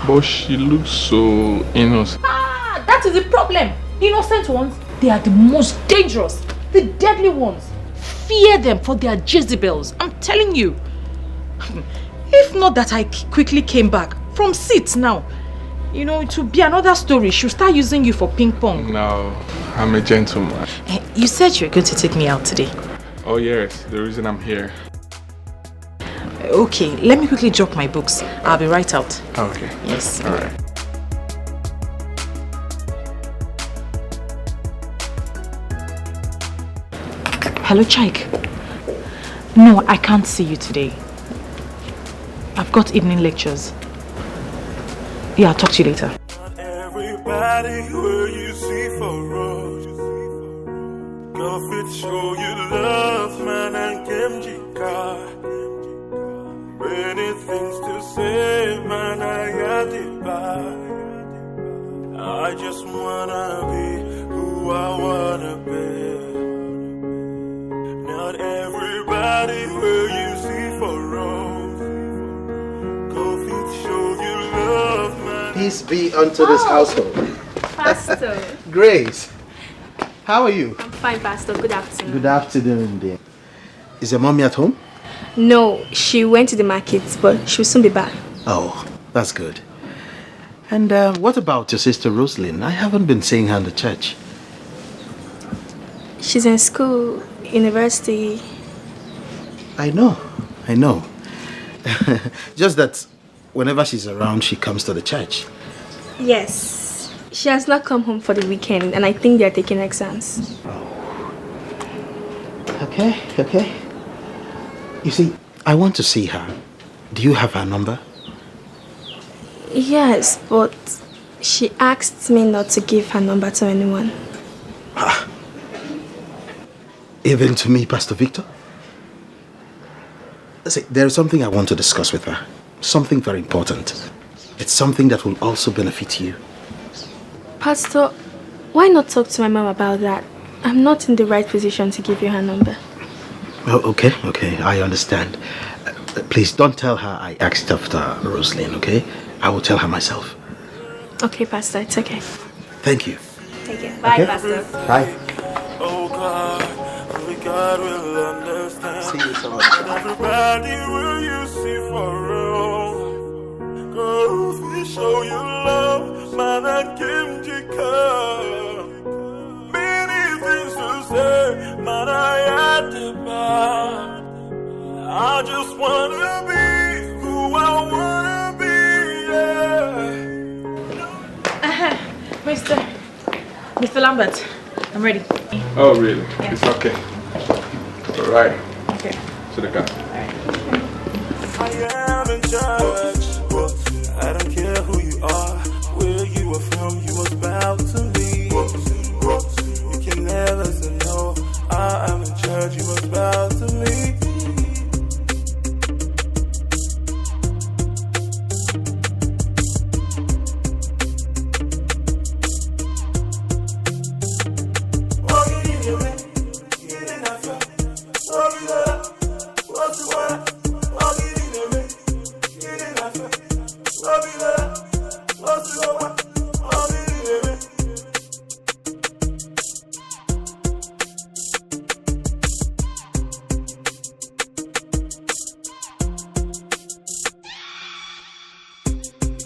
A: But she looks so innocent.
C: That is the problem. The innocent ones, they are the most dangerous. The deadly ones. Fear them for their Jezebels. I'm telling you. If not that I quickly came back from seats now, it would be another story. She'll start using you for ping pong.
A: No, I'm a gentleman.
C: You said you were going to take me out today.
A: Oh yes, the reason I'm here.
C: Okay, let me quickly drop my books. I'll be right out.
A: Okay.
C: Yes.
A: All right.
C: Hello, Chike. No, I can't see you today. I've got evening lectures. Yeah, I'll talk to you later.
H: Everybody where you see for road. Go fit show you love, man, and Kemjika. Many things to say, man, I got it back. I just wanna be who I wanna be. Not everybody where you see for road. Go fit show you love, man.
S: Peace be unto this household.
O: Pastor.
S: Grace, how are you?
O: I'm fine, Pastor. Good afternoon.
S: Good afternoon, dear. Is your mommy at home?
O: No, she went to the market, but she'll soon be back.
S: Oh, that's good. And what about your sister Rosalind? I haven't been seeing her in the church.
O: She's in school, university.
S: I know. Just that whenever she's around, she comes to the church.
O: Yes. She has not come home for the weekend, and I think they're taking exams.
S: Okay. You see, I want to see her. Do you have her number?
O: Yes, but she asked me not to give her number to anyone.
S: Even to me, Pastor Victor? See, there is something I want to discuss with her. Something very important. It's something that will also benefit you.
O: Pastor, why not talk to my mom about that? I'm not in the right position to give you her number.
S: Oh, okay, I understand. Please don't tell her I asked after Rosalind, okay? I will tell her myself.
O: Okay, Pastor, it's okay.
S: Thank you.
O: Take it. Bye,
S: Okay.
O: Pastor.
S: Bye.
H: Oh God, only God will understand.
S: See you so much.
H: Everybody will you see for real. Go show you love, man, and Kimjika. Many things to say, man, I had to buy. I just wanna be who I wanna be, yeah.
C: Mr. Lambert, I'm ready.
A: Oh really?
C: Yeah.
A: It's okay. All right.
C: Okay.
A: To the car.
C: All right.
H: church. I don't care who you are, where you are from, you must bow to me. You can never say no. I am in church, you must bow to me.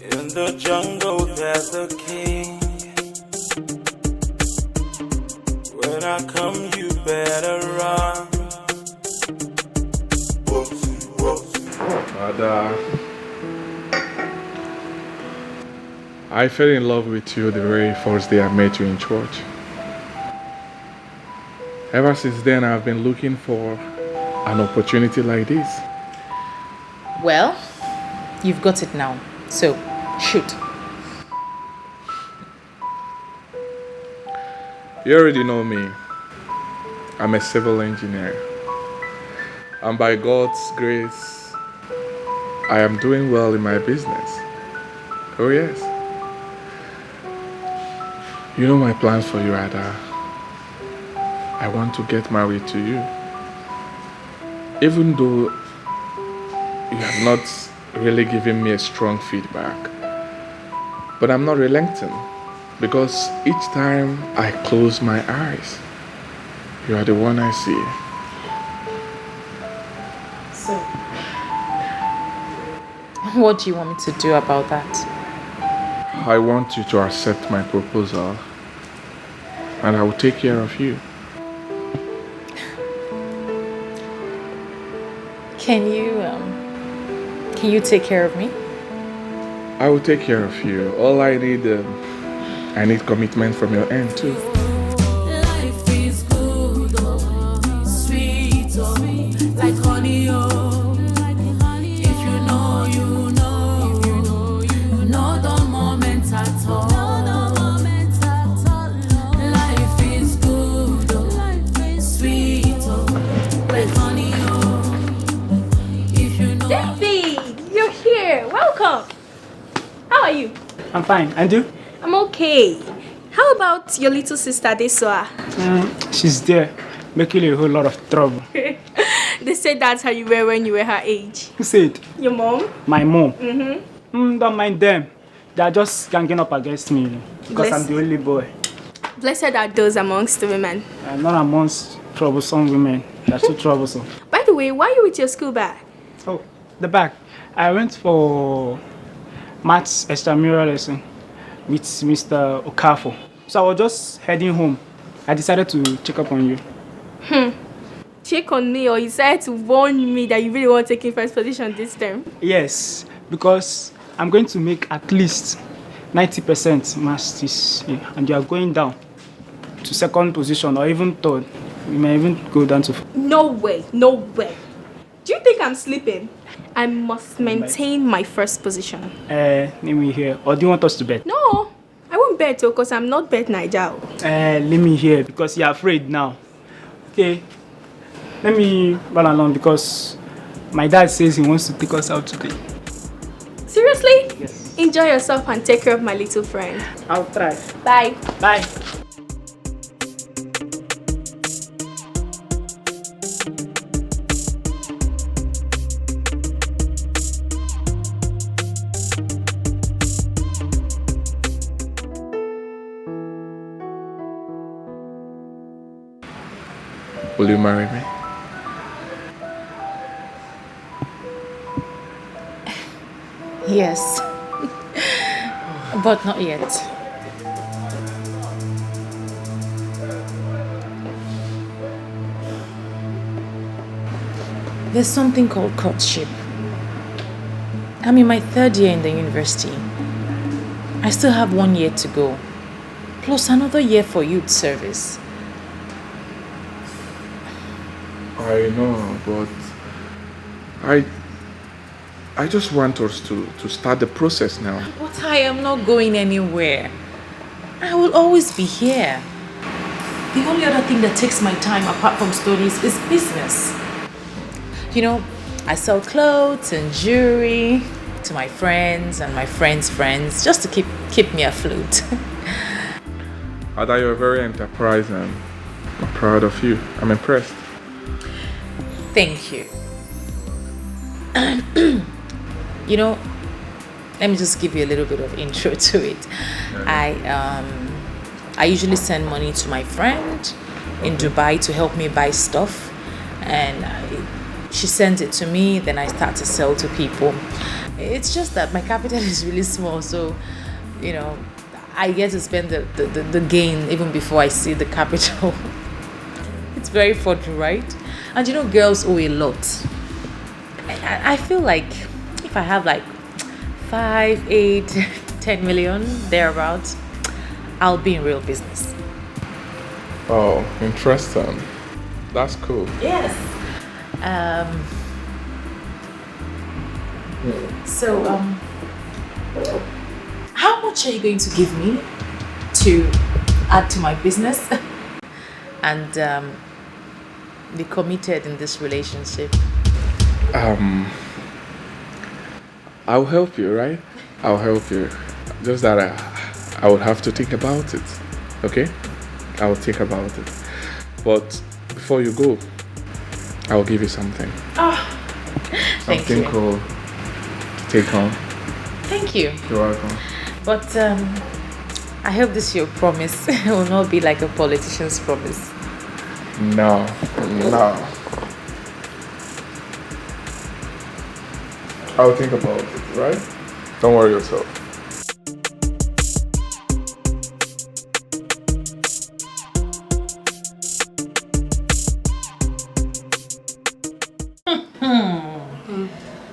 H: In the jungle there's a king. When I come you better run.
A: But I fell in love with you the very first day I met you in church. Ever since then I've been looking for an opportunity like this.
C: Well, you've got it now. So, shoot.
A: You already know me. I'm a civil engineer. And by God's grace, I am doing well in my business. Oh yes. You know my plans for you, Ada. I want to get married to you. Even though you have not really given me a strong feedback. But I'm not relenting, because each time I close my eyes, you are the one I see.
C: So, what do you want me to do about that?
A: I want you to accept my proposal, and I will take care of you.
C: Can you take care of me?
A: I will take care of you. All I need commitment from your end too.
L: Life is good, oh, sweet, oh, like honey, oh. If you know, you know. You know the moment at all. Life is good, oh, sweet, oh, like honey, oh. If you know.
O: David, you're here. Welcome. How are you?
T: I'm fine. And you?
O: I'm okay. How about your little sister, Deswa?
T: She's there, making a whole lot of trouble.
O: They said that's how you were when you were her age.
T: Who said?
O: Your mom?
T: My mom.
O: Mm-hmm.
T: Don't mind them. They are just ganging up against me, because I'm the only boy.
O: Blessed are those amongst the women.
T: I'm not amongst troublesome women. They're too troublesome.
O: By the way, why are you with your school bag?
T: Oh, the bag. I went for maths extramural lesson with Mr. Okafo. So I was just heading home. I decided to check up on you.
O: Check on me, or you decided to warn me that you really want to take in first position this time?
T: Yes, because I'm going to make at least 90% maths this year, and you are going down to second position or even third. You may even go down to...
O: No way, no way. Do you think I'm sleeping? I must maintain my first position.
T: Let me hear. Or do you want us to bet?
O: No, I won't bet because I'm not bet Niger.
T: Let me hear, because you're afraid now. Okay, let me run along because my dad says he wants to take us out today.
O: Seriously? Yes. Enjoy yourself and take care of my little friend.
T: I'll try.
O: Bye.
T: Bye.
A: Will you marry me?
C: Yes. But not yet. There's something called courtship. I'm in my 3rd year in the university. I still have 1 year to go, plus another year for youth service. I
A: know, but I just want us to start the process now.
C: But I am not going anywhere. I will always be here. The only other thing that takes my time apart from studies is business. You know, I sell clothes and jewelry to my friends and my friends' friends just to keep me afloat.
A: Ada, you're very enterprising. I'm proud of you. I'm impressed.
C: Thank you. You know, let me just give you a little bit of intro to it. I usually send money to my friend in Dubai to help me buy stuff, and she sends it to me, then I start to sell to people. It's just that my capital is really small, so you know, I get to spend the gain even before I see the capital. It's very fun, right? And you know, girls owe a lot. I feel like if I have like 5, 8, 10 million thereabouts, I'll be in real business.
A: Oh, interesting. That's cool.
C: Yes. So, how much are you going to give me to add to my business and be committed in this relationship?
A: I'll help you, right? I'll help you. Just that I would have to think about it. Okay? I'll think about it. But before you go, I'll give you something.
C: Oh, thank you.
A: Something cool to take home.
C: Thank you.
A: You're welcome.
C: But I hope this your promise will not be like a politician's promise.
A: No. I'll think about it, right? Don't worry yourself.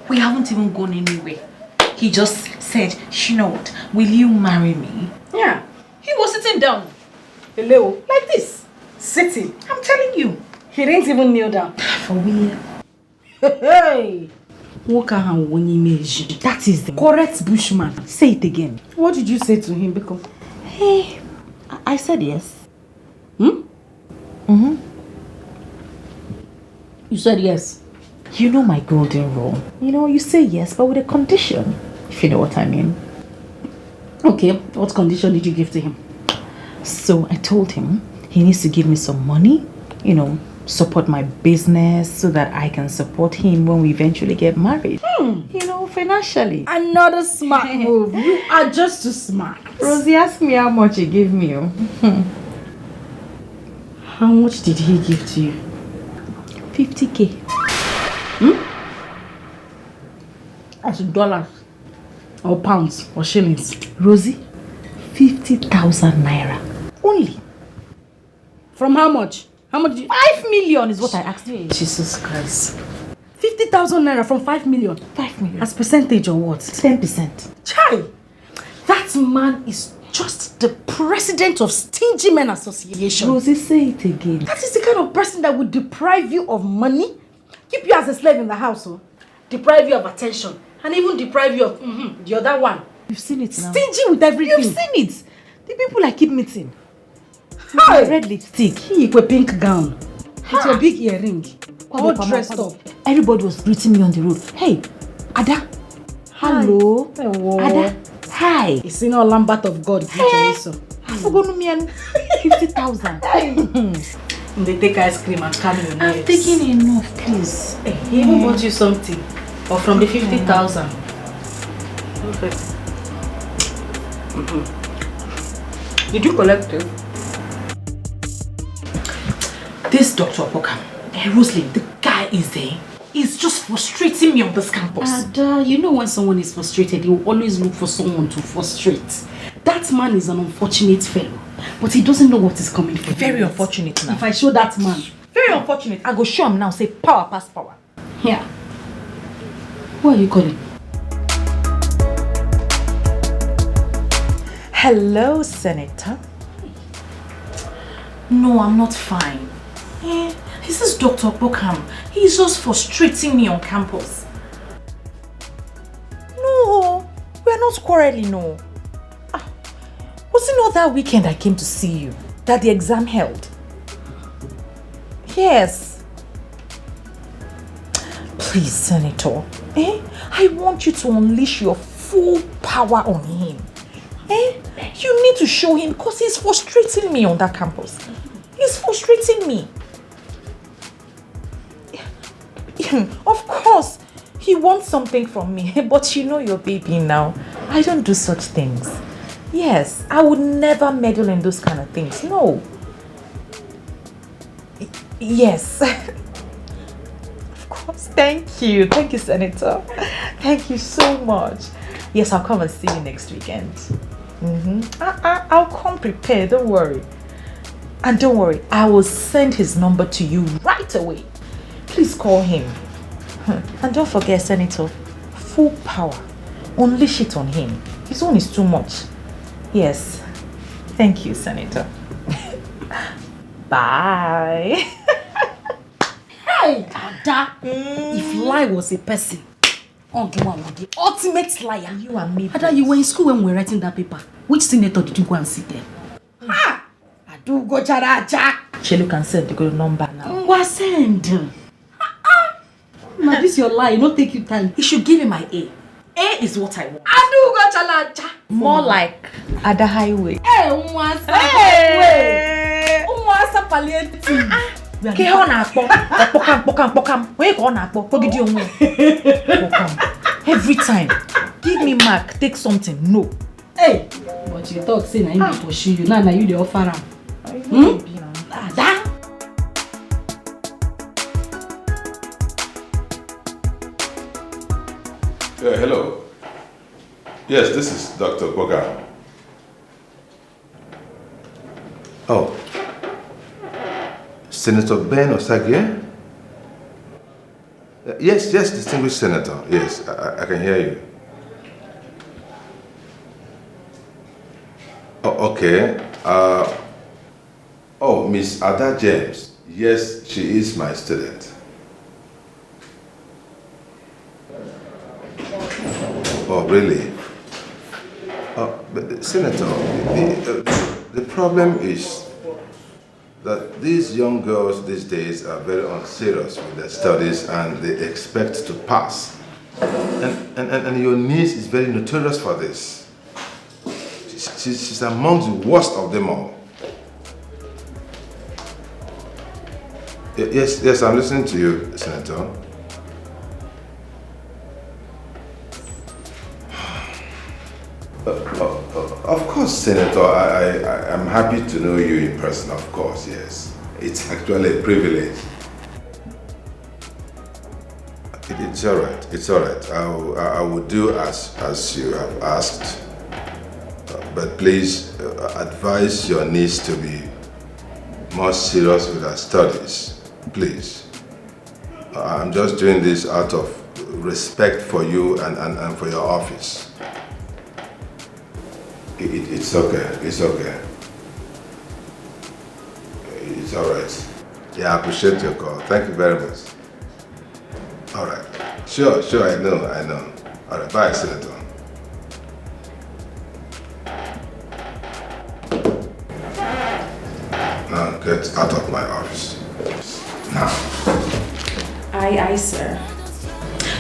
C: We haven't even gone anywhere. He just said, you know what, will you marry me?
N: Yeah. He was sitting down. Hello. Like this. Sitting. I'm telling you. He didn't even kneel down.
C: For real.
N: Hey. That is the correct bushman. Say it again. What did you say to him? Because
C: hey, I said yes.
N: You said yes.
C: You know my golden rule. You know, you say yes, but with a condition. If you know what I mean.
N: Okay, what condition did you give to him?
C: So I told him he needs to give me some money, you know, support my business so that I can support him when we eventually get married. You know, financially.
N: Another smart move. You are just too smart.
C: Rosie asked me how much he gave me.
N: How much did he give to you?
C: 50K.
N: As dollars or pounds or shillings?
C: Rosie, 50,000 naira. Only.
N: From how much? How much did you...
C: 5 million is what I asked you.
N: Jesus Christ. 50,000 naira from 5 million?
C: 5 million.
N: As percentage or what?
C: 10%.
N: Child! That man is just the president of Stingy Men Association.
C: Rosie, say it again.
N: That is the kind of person that would deprive you of money, keep you as a slave in the house, deprive you of attention, and even deprive you of the other one.
C: You've seen it now.
N: Stingy with everything.
C: You've seen it. The people I keep meeting.
N: Hi.
C: Red lipstick.
N: He with a pink gown. With your big earring. All dressed up.
C: Everybody was greeting me on the road. Hey, Ada. Hello.
N: Hello.
C: Ada. Hi.
N: It's in all Lambert of God.
C: Hey. I forgot me 50,000.
N: They take ice cream and carry your nails.
C: I'm taking enough, please.
N: Hey, he even bought you something. Or from the 50,000. Perfect. Did you collect it?
C: This Dr. Opoka, Rosalind, the guy is there. He's just frustrating me on this campus.
N: Ada, you know when someone is frustrated, you always look for someone to frustrate. That man is an unfortunate fellow, but he doesn't know what is coming for him.
C: Very unfortunate now.
N: If I show that man.
C: Very unfortunate. I go show him now, say power pass power.
N: Yeah. Who are you calling?
C: Hello, Senator. No, I'm not fine. This is Dr. Bokham. He's just frustrating me on campus. not quarreling, no. Was it not that weekend I came to see you that the exam held? Yes. Please, Senator, I want you to unleash your full power on him. You need to show him because he's frustrating me on that campus. He's frustrating me. Of course, he wants something from me, but you know your baby now. I don't do such things. Yes, I would never meddle in those kind of things. No. Yes. Of course. Thank you. Thank you, Senator. Thank you so much. Yes, I'll come and see you next weekend. I'll come prepared. Don't worry. And don't worry, I will send his number to you right away. Please call him. And don't forget, Senator, full power. Unleash it on him. His own is too much. Yes. Thank you, Senator. Bye.
G: Hey, Ada. If lie was a person, the ultimate liar.
C: You and me.
G: Ada, you were in school when we were writing that paper. Which senator did you go and sit there? I do go characha.
C: Chelo can send the good number now.
G: What send? Now this your lie, it don't take you time. You should give me my A. A is what I want. I do go characha.
C: More like Ada Highway.
G: Hey, Umwasa Highway. Umwasa palliative.
C: Ke on akpo. Pokam. Where go on akpo? Pogidi onwe. Pokam. Every time. Give me mark, take something. No.
G: Hey, but you talk say na him dey pursue you. Now you dey offer am. Ada.
M: Hello. Yes, this is Dr. Boga. Oh. Senator Ben Osagie? Yes, distinguished senator. Yes, I can hear you. Oh, okay. Miss Ada James. Yes, she is my student. Oh, really? But Senator, the problem is that these young girls these days are very unserious with their studies and they expect to pass. And your niece is very notorious for this. She's among the worst of them all. Yes, I'm listening to you, Senator. Of course, Senator, I'm happy to know you in person, of course, yes. It's actually a privilege. It's all right. I will do as you have asked. But please advise your niece to be more serious with her studies, please. I'm just doing this out of respect for you and for your office. It's okay. It's all right. Yeah, I appreciate your call. Thank you very much. All right. Sure, I know. All right, bye, Senator. Now get out of my office. Now.
C: Aye, sir.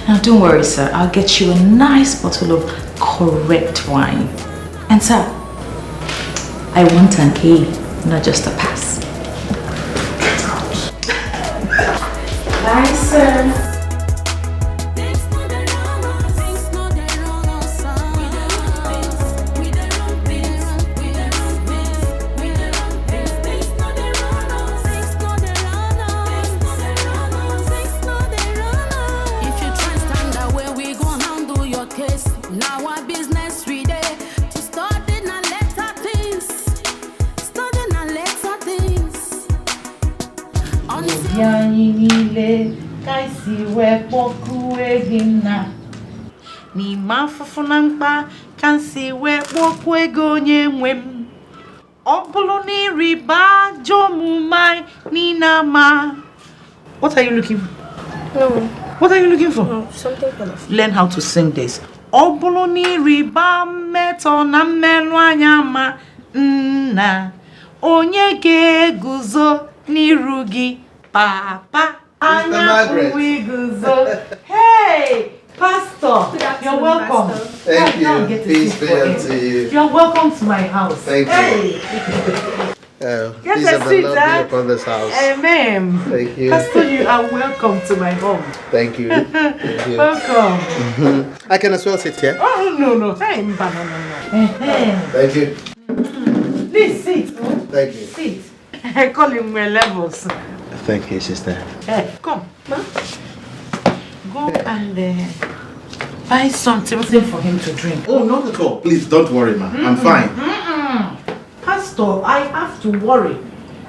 C: Now don't worry, sir. I'll get you a nice bottle of correct wine. And sir, I want an A, not just a pass.
M: Get out.
C: Bye, sir.
P: Ni mafufuna mkpa kansi we kwokwego nyemwem Obulu ni riba jomumai ni nama. What are you looking for?
O: No.
P: What are you looking for?
O: No, something colorful.
P: Learn how to sing this. Oboloni riba meto na mmelu anya ma nna onye ga-eguzo n'iru gị papa anya guzo. Hey, Pastor, you're welcome.
S: Thank you. Peace be unto you.
P: You're welcome to my house.
S: Thank you. Peace and the Lord be upon this house.
P: Amen.
S: Thank you.
P: Pastor, you are welcome to my home.
S: Thank you. Thank you.
P: Welcome.
S: I can as well sit here.
P: Oh, no. Hey, no.
S: Thank you.
P: Please sit.
S: Thank you.
P: Sit. I call him my levels.
S: Thank you, sister.
P: Hey, come. Ma. Go and buy something for him to drink.
S: Oh, not at all. Please don't worry, ma. I'm fine.
P: Pastor, I have to worry.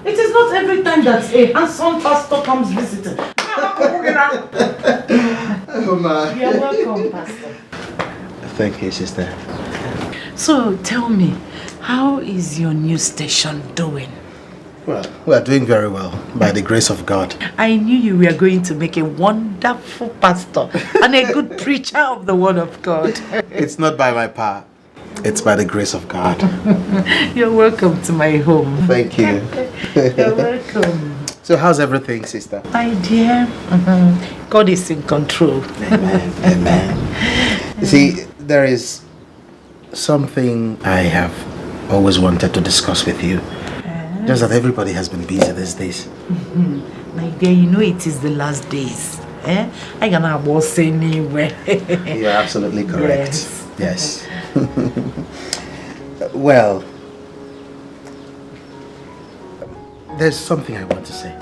P: It is not every time that a handsome pastor comes visiting.
S: Oh, ma.
P: You're welcome, Pastor.
S: Thank you, sister.
P: So, tell me, how is your new station doing?
S: Well, we are doing very well, by the grace of God.
P: I knew you were going to make a wonderful pastor and a good preacher of the word of God.
S: It's not by my power. It's by the grace of God.
P: You're welcome to my home.
S: Thank you.
P: You're welcome.
S: So how's everything, sister?
P: My dear, God is in control.
S: Amen. Amen. You see, there is something I have always wanted to discuss with you. Just that everybody has been busy these days.
P: My dear, you know it is the last days. I cannot walk anywhere.
S: You're absolutely correct. Yes. Well, there's something I want to say.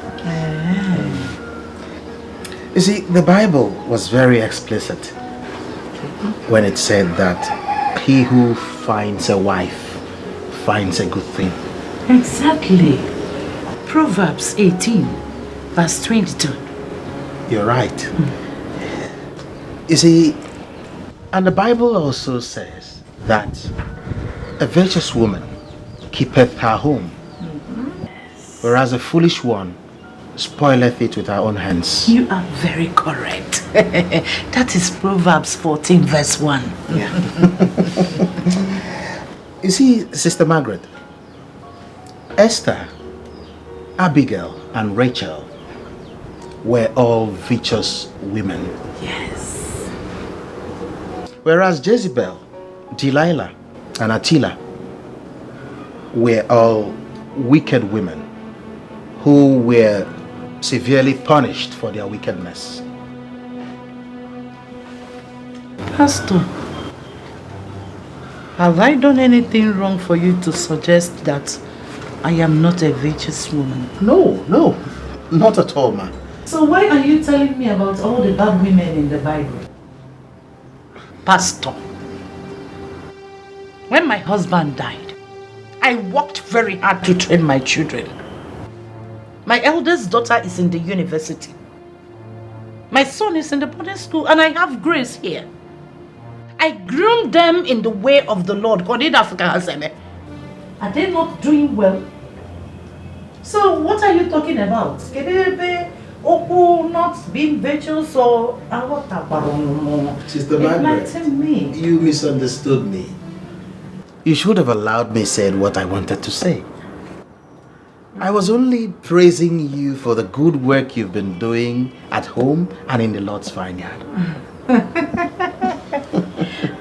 S: You see, the Bible was very explicit when it said that he who finds a wife finds a good thing.
P: Exactly. Proverbs 18, verse 22.
S: You're right. You see, and the Bible also says that a virtuous woman keepeth her home, whereas a foolish one spoileth it with her own hands.
P: You are very correct. That is Proverbs 14, verse 1.
S: You see, Sister Margaret, Esther, Abigail, and Rachel were all virtuous women.
P: Yes.
S: Whereas Jezebel, Delilah, and Attila were all wicked women who were severely punished for their wickedness.
P: Pastor, have I done anything wrong for you to suggest that I am not a virtuous woman?
S: No, not at all, ma.
P: So why are you telling me about all the bad women in the Bible? Pastor, when my husband died, I worked very hard to train my children. My eldest daughter is in the university. My son is in the boarding school and I have Grace here. I groomed them in the way of the Lord. Are they not doing well? So what are you talking about? Not being virtuous or
S: Sister Margaret,
P: enlighten me.
S: You misunderstood me. You should have allowed me say what I wanted to say. I was only praising you for the good work you've been doing at home and in the Lord's vineyard.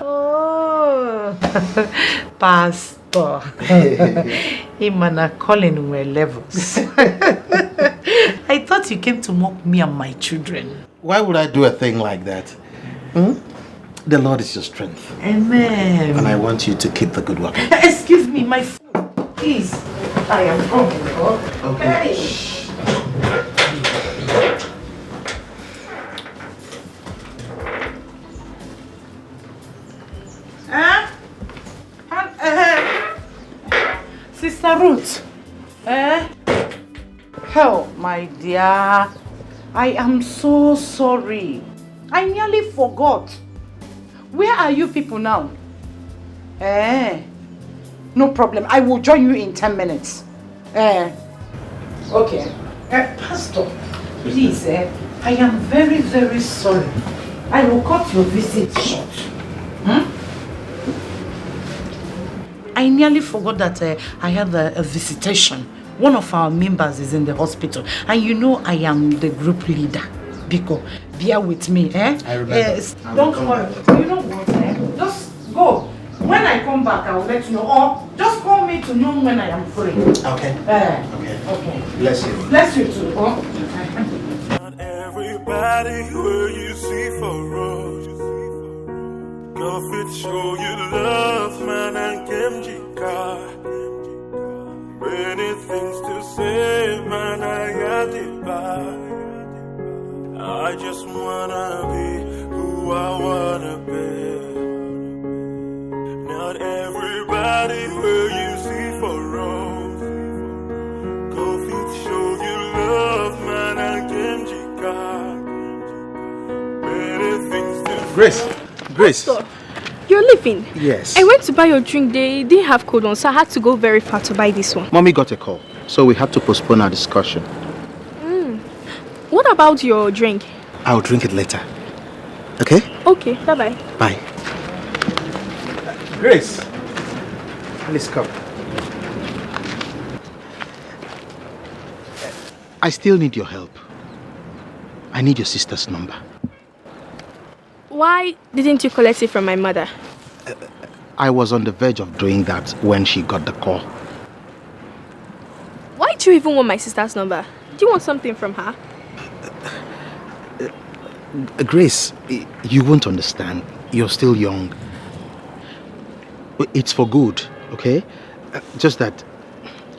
P: Oh, Pastor. Him and a calling were levels. I thought you came to mock me and my children.
S: Why would I do a thing like that? The Lord is your strength.
P: Amen.
S: And I want you to keep the good work.
P: Excuse me, my food. Please. I am hungry.
S: Okay.
P: Sister Ruth. Oh, my dear. I am so sorry. I nearly forgot. Where are you people now? No problem. I will join you in 10 minutes. Okay. Pastor, please, I am very, very sorry. I will cut your visit short. I nearly forgot that I had a visitation. One of our members is in the hospital. And you know I am the group leader. Biko, bear with me, eh?
S: I remember.
P: Don't worry. You know what, eh? Just go. When I come back, I will let you know. Or just call me to know when I am free.
S: Okay.
P: Okay.
S: Bless you.
P: Bless you too. Oh.
H: Everybody where you see for road. Go fit show you love, man, and Kimjika. Many things to say, man, I got it back. I just wanna be who I wanna be. Not everybody where you see for road. Go fit show you love, man, and Kimjika. Many things to
S: Grace.
O: Pastor, you're leaving?
S: Yes.
O: I went to buy your drink. They didn't have cold one, so I had to go very far to buy this one.
S: Mommy got a call, so we had to postpone our discussion.
O: What about your drink?
S: I'll drink it later. Okay?
O: Okay, bye-bye.
S: Bye. Grace, please come. I still need your help. I need your sister's number.
O: Why didn't you collect it from my mother?
S: I was on the verge of doing that when she got the call.
O: Why do you even want my sister's number? Do you want something from her?
S: Grace, you won't understand. You're still young. It's for good, okay? Just that,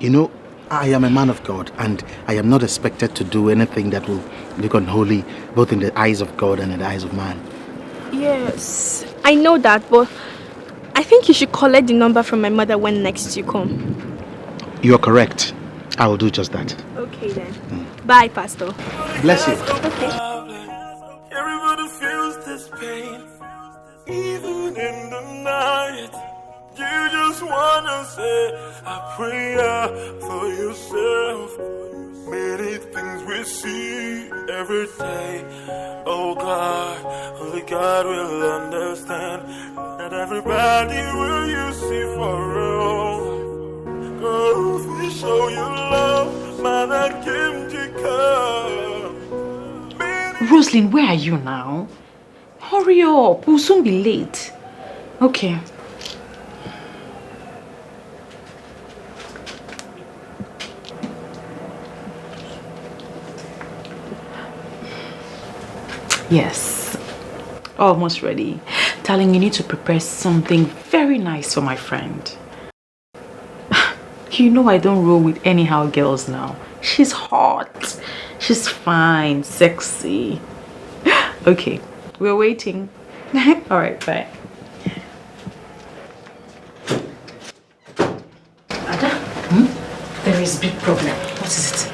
S: you know, I am a man of God and I am not expected to do anything that will look unholy both in the eyes of God and in the eyes of man.
O: Yes, I know that, but I think you should collect the number from my mother when next you come.
S: You're correct. I will do just that.
O: Okay then. Bye, Pastor.
S: Bless you.
O: Okay.
H: Everybody feels this pain, even in the night. You just wanna say a prayer for yourself. Many things we see every day. Oh God, only God will understand. Not everybody will you see for real. Go if we show you love, man, I came to come.
C: Roslyn, where are you now? Hurry up, we'll soon be late. Okay. Yes, almost ready. Darling, you need to prepare something very nice for my friend. You know I don't roll with anyhow girls now. She's hot, she's fine, sexy. Okay, we're waiting. Alright, bye.
G: Ada, there is a big problem. What is it?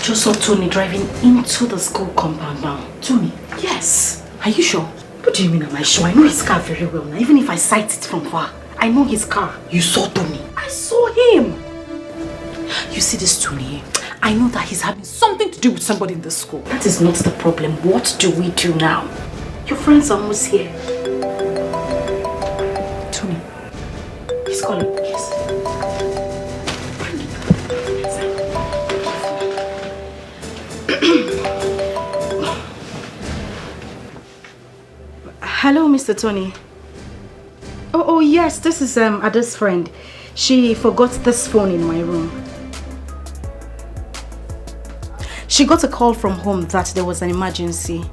G: Just saw Tony driving into the school compound now. Tony? Yes. Are you sure? What do you mean am I sure? I know his car very well now. Even if I sight it from far, I know his car. You saw Tony? I saw him. You see this Tony? I know that he's having something to do with somebody in the school. That is not the problem. What do we do now? Your friend's almost here. Tony. He's calling. Yes. Hello, Mr. Tony. Oh, yes, this is Ada's friend. She forgot this phone in my room. She got a call from home that there was an emergency.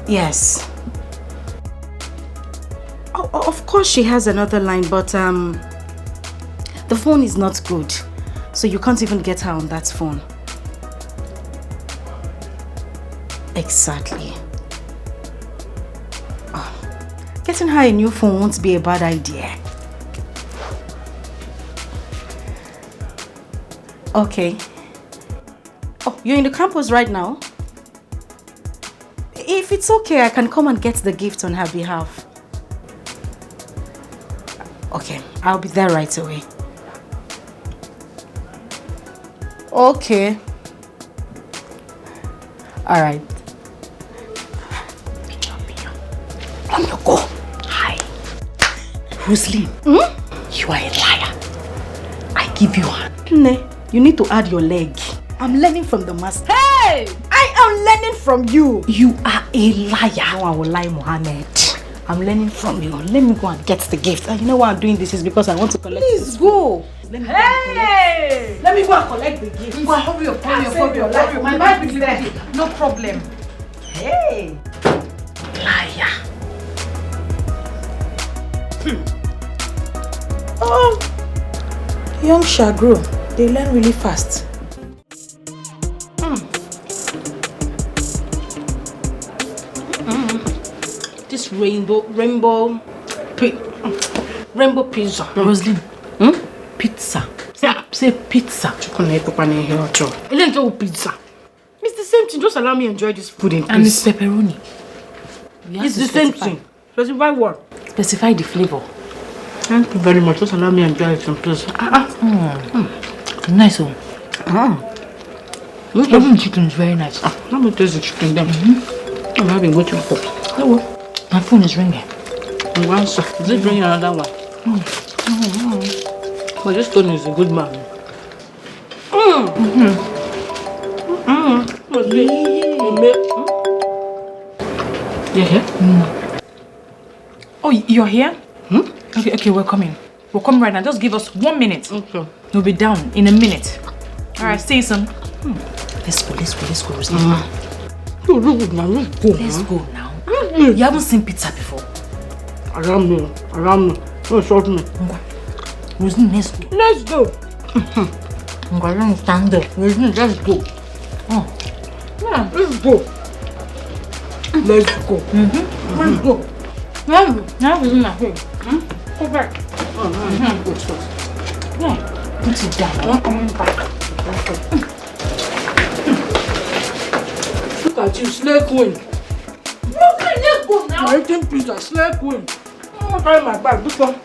G: Yes. Oh, of course she has another line, but the phone is not good. So you can't even get her on that phone. Exactly. Oh, getting her a new phone won't be a bad idea. Okay. Oh, you're in the campus right now? If it's okay, I can come and get the gift on her behalf. Okay, I'll be there right away. Okay. All right.
C: Anyoko. Hi. Rosaline, you are a liar. I give you hand.
G: Ne, you need to add your leg. I'm learning from the master.
C: Hey!
G: I am learning from you.
C: You are a liar.
G: No, I will lie, Mohammed. I'm learning from you. Let me go and get the gift. And you know why I'm doing this is because I want to collect.
C: Please go.
G: Hey!
C: Let me go and collect the gift.
G: Go hurry up, hurry up.
C: My bag is there. No problem.
G: Hey!
C: Liar.
G: Oh, young shall grow. They learn really fast. This rainbow pizza.
C: Rosaline, pizza. Say pizza.
G: Pizza. It's the same thing. Just allow me to enjoy this food in peace.
C: And it's pepperoni.
G: It's the same thing. Specify what?
C: Specify the flavor.
G: Thank you very much. Just allow me to enjoy it in peace.
C: Nice one. Even chicken is very nice.
G: Let me taste the chicken then. I'm having waiting for.
C: Hello. My phone is ringing.
G: One sir. Is it ringing another one? Well, this Tony is a good man.
C: You're here? Oh, you're here? Okay, we're coming. We're coming right now. Just give us 1 minute.
G: Okay.
C: We'll be down in a minute. Alright, see you soon. Let's go, Rosaline. Let's go now. You haven't seen pizza before.
G: Around me. Don't short me.
C: Rosaline, let's go.
G: Let's go.
C: Don't stand there.
G: Rosaline, let's go. Yeah, let's go. Let's go. Let's go.
C: Now we're not here.
G: Go back.
C: Yeah, put it down. I'm coming back.
G: Look at you, slay queen.
C: Let's go now.
G: I'm eating pizza, slay queen. I'm gonna carry my bag. This one.
H: In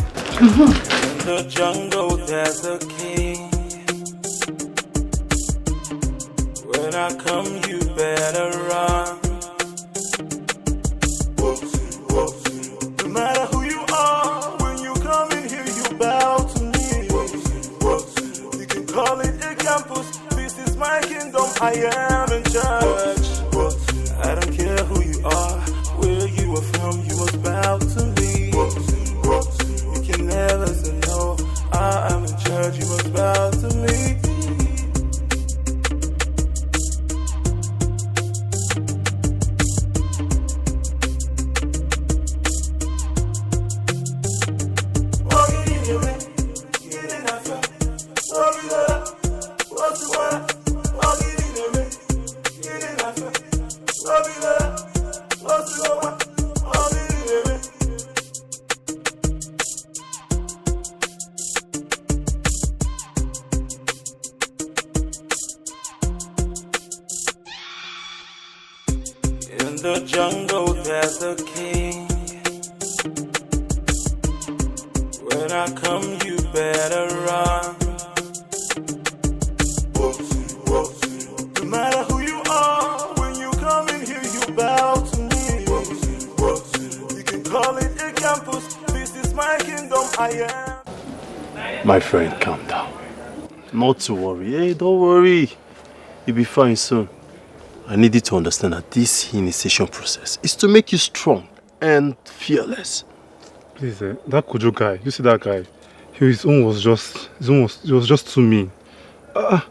H: the jungle, there's a king. When I come, you better run. No matter who you are, when you come in here, you bow to me. You can call it a campus. This is my kingdom. I am in charge. I don't care who you are, where you are from. You must bow to me. You can never say no. I am in charge. You must bow to me. In the jungle, there's a king. When I come, you better run. No matter who you are, when you come in here, you bow to me. You can call it a campus. This is my kingdom. I am.
K: My friend, calm down. Not to worry. Hey, don't worry. You'll be fine soon. I need you to understand that this initiation process is to make you strong and fearless.
J: Please, that Kojo guy, you see that guy? His own was just too mean. The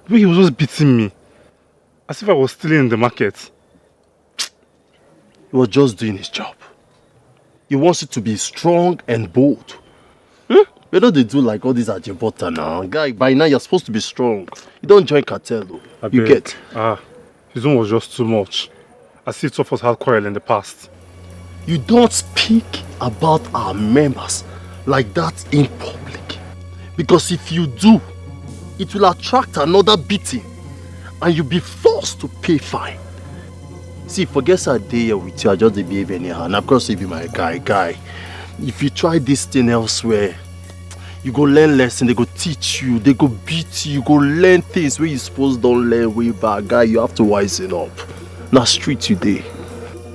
J: way he was just beating me, as if I was stealing in the market.
K: He was just doing his job. He wants you to be strong and bold. Why don't they do like all these Ajibota now? Guy, by now you're supposed to be strong. You don't join cartel though. You get?
J: His own was just too much. As if two of us had quarrel in the past.
K: You don't speak about our members like that in public. Because if you do, it will attract another beating and you'll be forced to pay fine. See, forget a day here with you, I just behave anyhow. And of course, you be my guy. If you try this thing elsewhere, you go learn lesson, they go teach you, they go beat you, you go learn things where you supposed don't learn way back. Guy, you have to wisen up. Now street today.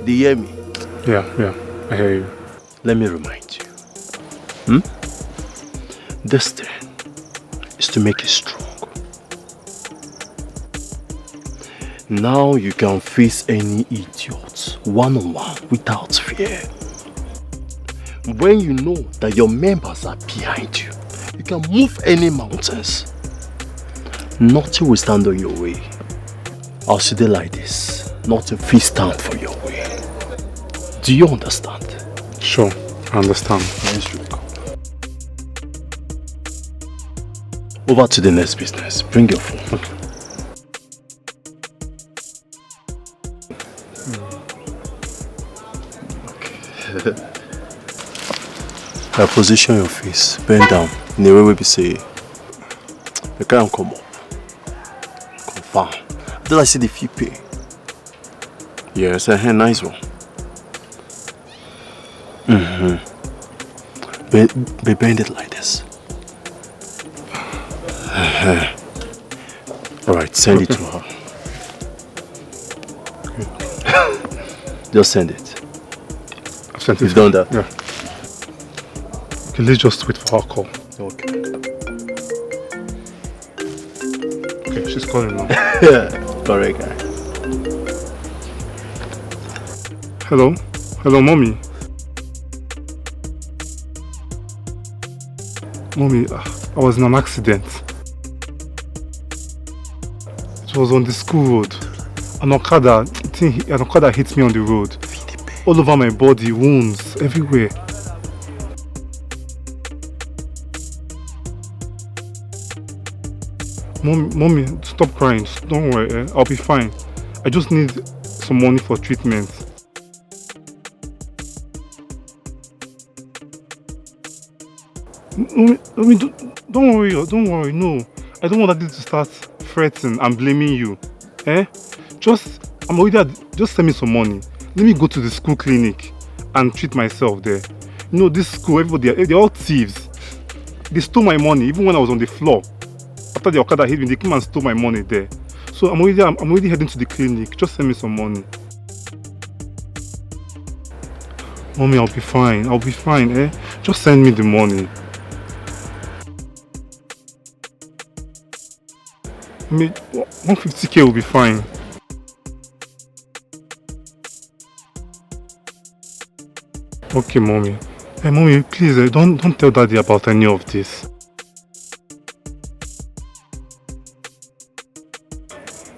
K: They hear me?
J: Yeah.
A: I hear you.
K: Let me remind you. This thing is to make you strong. Now you can face any idiot one-on-one without fear. When you know that your members are behind you, you can move any mountains. Nothing will stand on your way. I'll see it like this. Nothing will stand for your way. Do you understand?
A: Sure, I understand.
K: Let's go. Over to the next business. Bring your phone.
A: Okay.
K: Now position your face, bend down in the way we be say, you can't come up. Confirm. Then I see the fee pay. Yes, a nice one. Bend it like this. Alright, send it to her. Just send it.
A: I've sent it.
K: You've done that?
A: Yeah. Okay, let's just wait for her call.
K: Okay.
A: Okay, she's calling now.
K: Yeah, correct guy.
A: Hello? Hello, mommy. Mommy, I was in an accident. It was on the school road. An Okada hit me on the road. All over my body, wounds, everywhere. Mommy, stop crying. Don't worry, I'll be fine. I just need some money for treatment. Mommy, don't worry, no. I don't want that to start fretting and blaming you. Just send me some money. Let me go to the school clinic and treat myself there. You know, this school, everybody, they're all thieves. They stole my money even when I was on the floor. After the Okada hit me, they came and stole my money there. So I'm already heading to the clinic. Just send me some money. Mommy, I'll be fine, Just send me the money. I mean, 150k will be fine. Okay, mommy. Hey, mommy, please, don't tell daddy about any of this.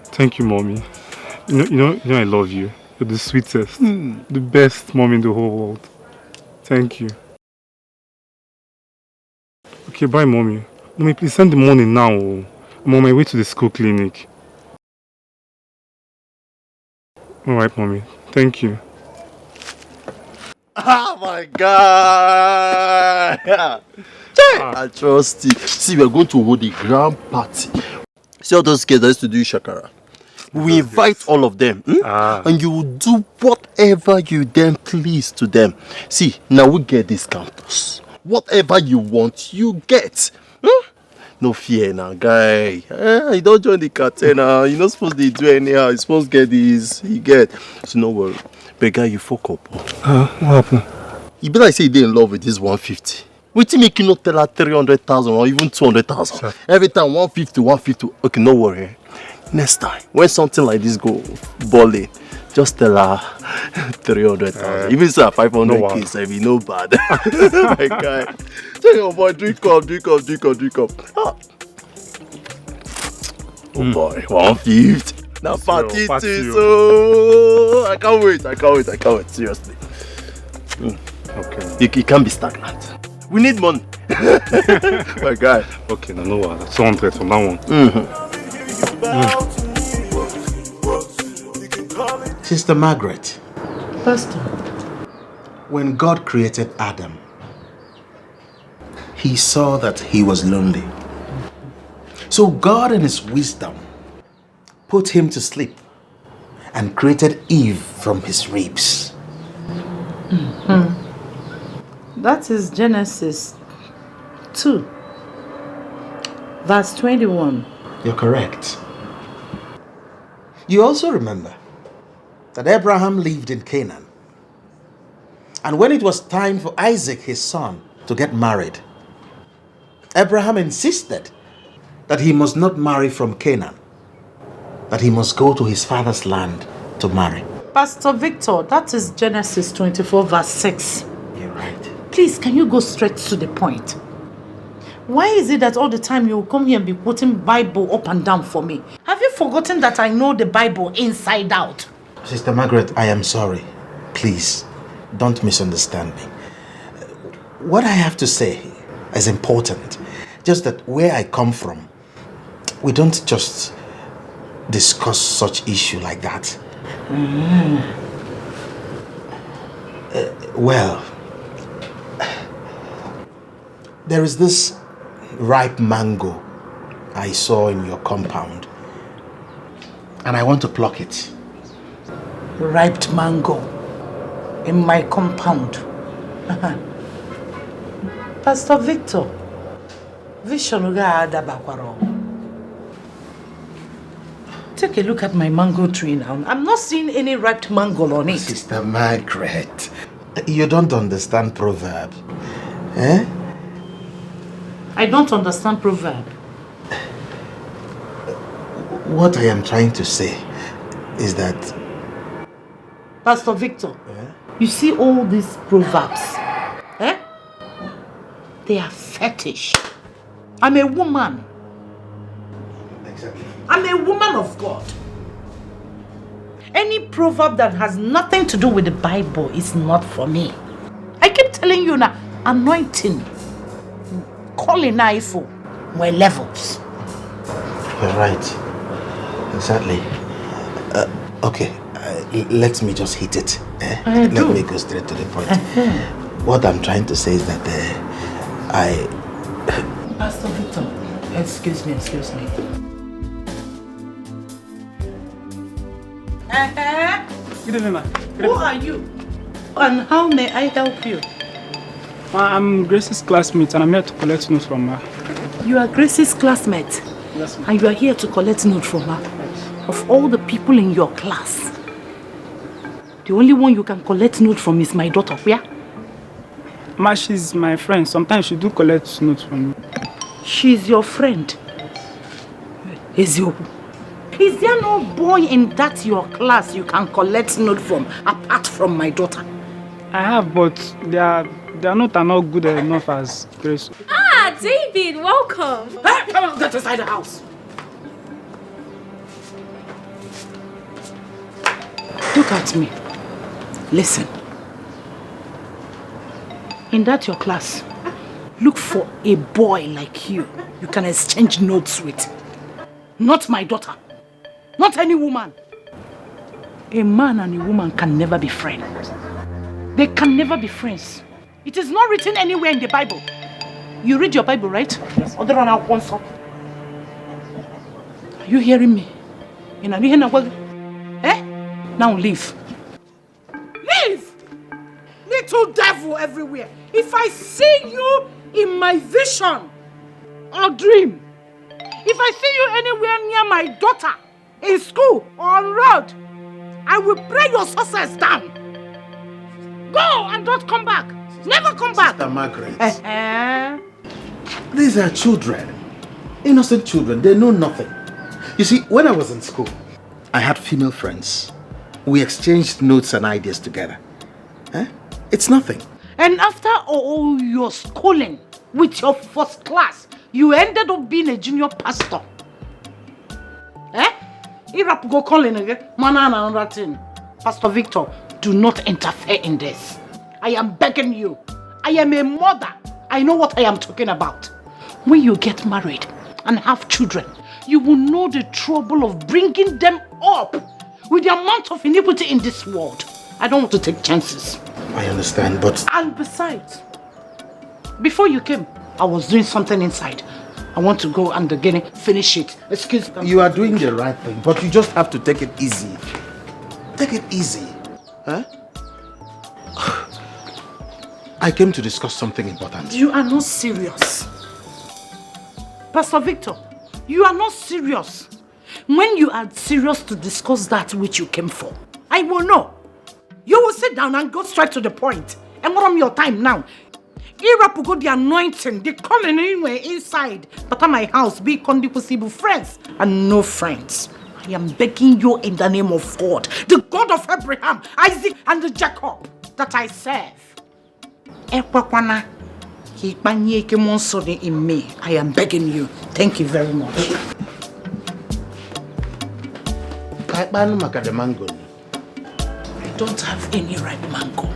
A: Thank you, mommy. You know, I love you. You're the sweetest, the best mom in the whole world. Thank you. Okay, bye, mommy. Mommy, please send the money now. I'm on my way to the school clinic. Alright, mommy. Thank you.
K: Oh my God! I trust you. See, we are going to hold a grand party. See all those kids that used to do shakara? We invite all of them, and you will do whatever you then please to them. See, now we get this campus. Whatever you want, you get. No fear now, guy. You don't join the cartel now. You're not supposed to do anyhow. You're supposed to get this. You get. So no worry. But guy, you fuck up.
A: What happened?
K: You be like say you dey in love with this 150. Wetin make you not tell her 300,000 or even 200,000? Every time 150. Okay, no worry. Next time, when something like this go balling, just tell her 300,000. Even say 500k, so be no bad. My guy. Tell your boy, drink up. Ah. Oh boy, 150. Now party too, so I can't wait. Seriously.
A: Okay.
K: You can't be stagnant. We need money. My guy.
A: Okay, no worries. 200 from that one.
S: Sister Margaret.
P: Pastor.
S: When God created Adam, he saw that he was lonely. So God in his wisdom put him to sleep and created Eve from his ribs.
P: That is Genesis 2, verse 21.
S: You're correct. You also remember that Abraham lived in Canaan. And when it was time for Isaac, his son, to get married, Abraham insisted that he must not marry from Canaan, that he must go to his father's land to marry.
P: Pastor Victor, that is Genesis 24 verse 6.
S: You're right.
P: Please, can you go straight to the point? Why is it that all the time you come here and be quoting Bible up and down for me? Have you forgotten that I know the Bible inside out?
S: Sister Margaret, I am sorry. Please, don't misunderstand me. What I have to say is important. Just that where I come from, we don't just discuss such issue like that. Well, there is this ripe mango I saw in your compound, and I want to pluck it.
P: Ripe mango in my compound. Pastor Victor, take a look at my mango tree now. I'm not seeing any ripe mango on it.
S: Sister Margaret, you don't understand proverb. Eh?
P: I don't understand proverb.
S: What I am trying to say is that...
P: Pastor Victor, you see all these proverbs? Eh? They are fetish. I'm a woman.
S: Exactly.
P: I'm a woman of God. Any proverb that has nothing to do with the Bible is not for me. I keep telling you now, anointing, calling ifo, were levels.
S: You're right. Exactly. Okay, let me just hit it. Let me go straight to the point. What I'm trying to say is that
P: Pastor Victor, excuse me.
T: Good evening, ma.
P: Who are you? And how may I help you?
T: Ma, I'm Grace's classmate and I'm here to collect notes from her.
P: You are Grace's classmate?
T: Yes, ma'am.
P: And you are here to collect notes from her? Yes. Of all the people in your class, the only one you can collect notes from is my daughter, yeah?
T: Ma, she's my friend. Sometimes she do collect notes from me.
P: She's your friend? Is there no boy in that your class you can collect notes from apart from my daughter?
T: I have, but they are not good enough as Grace.
O: Ah, David, welcome.
P: Hey, come on, get inside the house. Look at me. Listen. In that your class, look for a boy like you can exchange notes with. Not my daughter. Not any woman. A man and a woman can never be friends. They can never be friends. It is not written anywhere in the Bible. You read your Bible, right? Yes. Are you hearing me? Eh? Now leave. Leave! Little devil everywhere. If I see you in my vision or dream, if I see you anywhere near my daughter, in school or on road, I will pray your success down. Go and don't come back. Never come back.
S: Sister Margaret. These are children. Innocent children. They know nothing. You see, when I was in school, I had female friends. We exchanged notes and ideas together. It's nothing.
P: And after all your schooling with your first class, you ended up being a junior pastor. Go calling again. Pastor Victor, do not interfere in this. I am begging you. I am a mother. I know what I am talking about. When you get married and have children, you will know the trouble of bringing them up with the amount of iniquity in this world. I don't want to take chances.
S: I understand, but...
P: And besides, before you came, I was doing something inside. I want to go and again finish it. Excuse me.
S: You are doing the right thing, but you just have to take it easy. Take it easy. I came to discuss something important.
P: You are not serious. Pastor Victor, you are not serious. When you are serious to discuss that which you came for, I will know. You will sit down and go straight to the point.
N: And what am your time now? Irapu got the anointing, the calling anywhere inside. But at my house, be possible friends and no friends. I am begging you in the name of God, the God of Abraham, Isaac, and the Jacob that I serve. In me. I am begging you. Thank you very much.
S: I
N: don't have any ripe mango.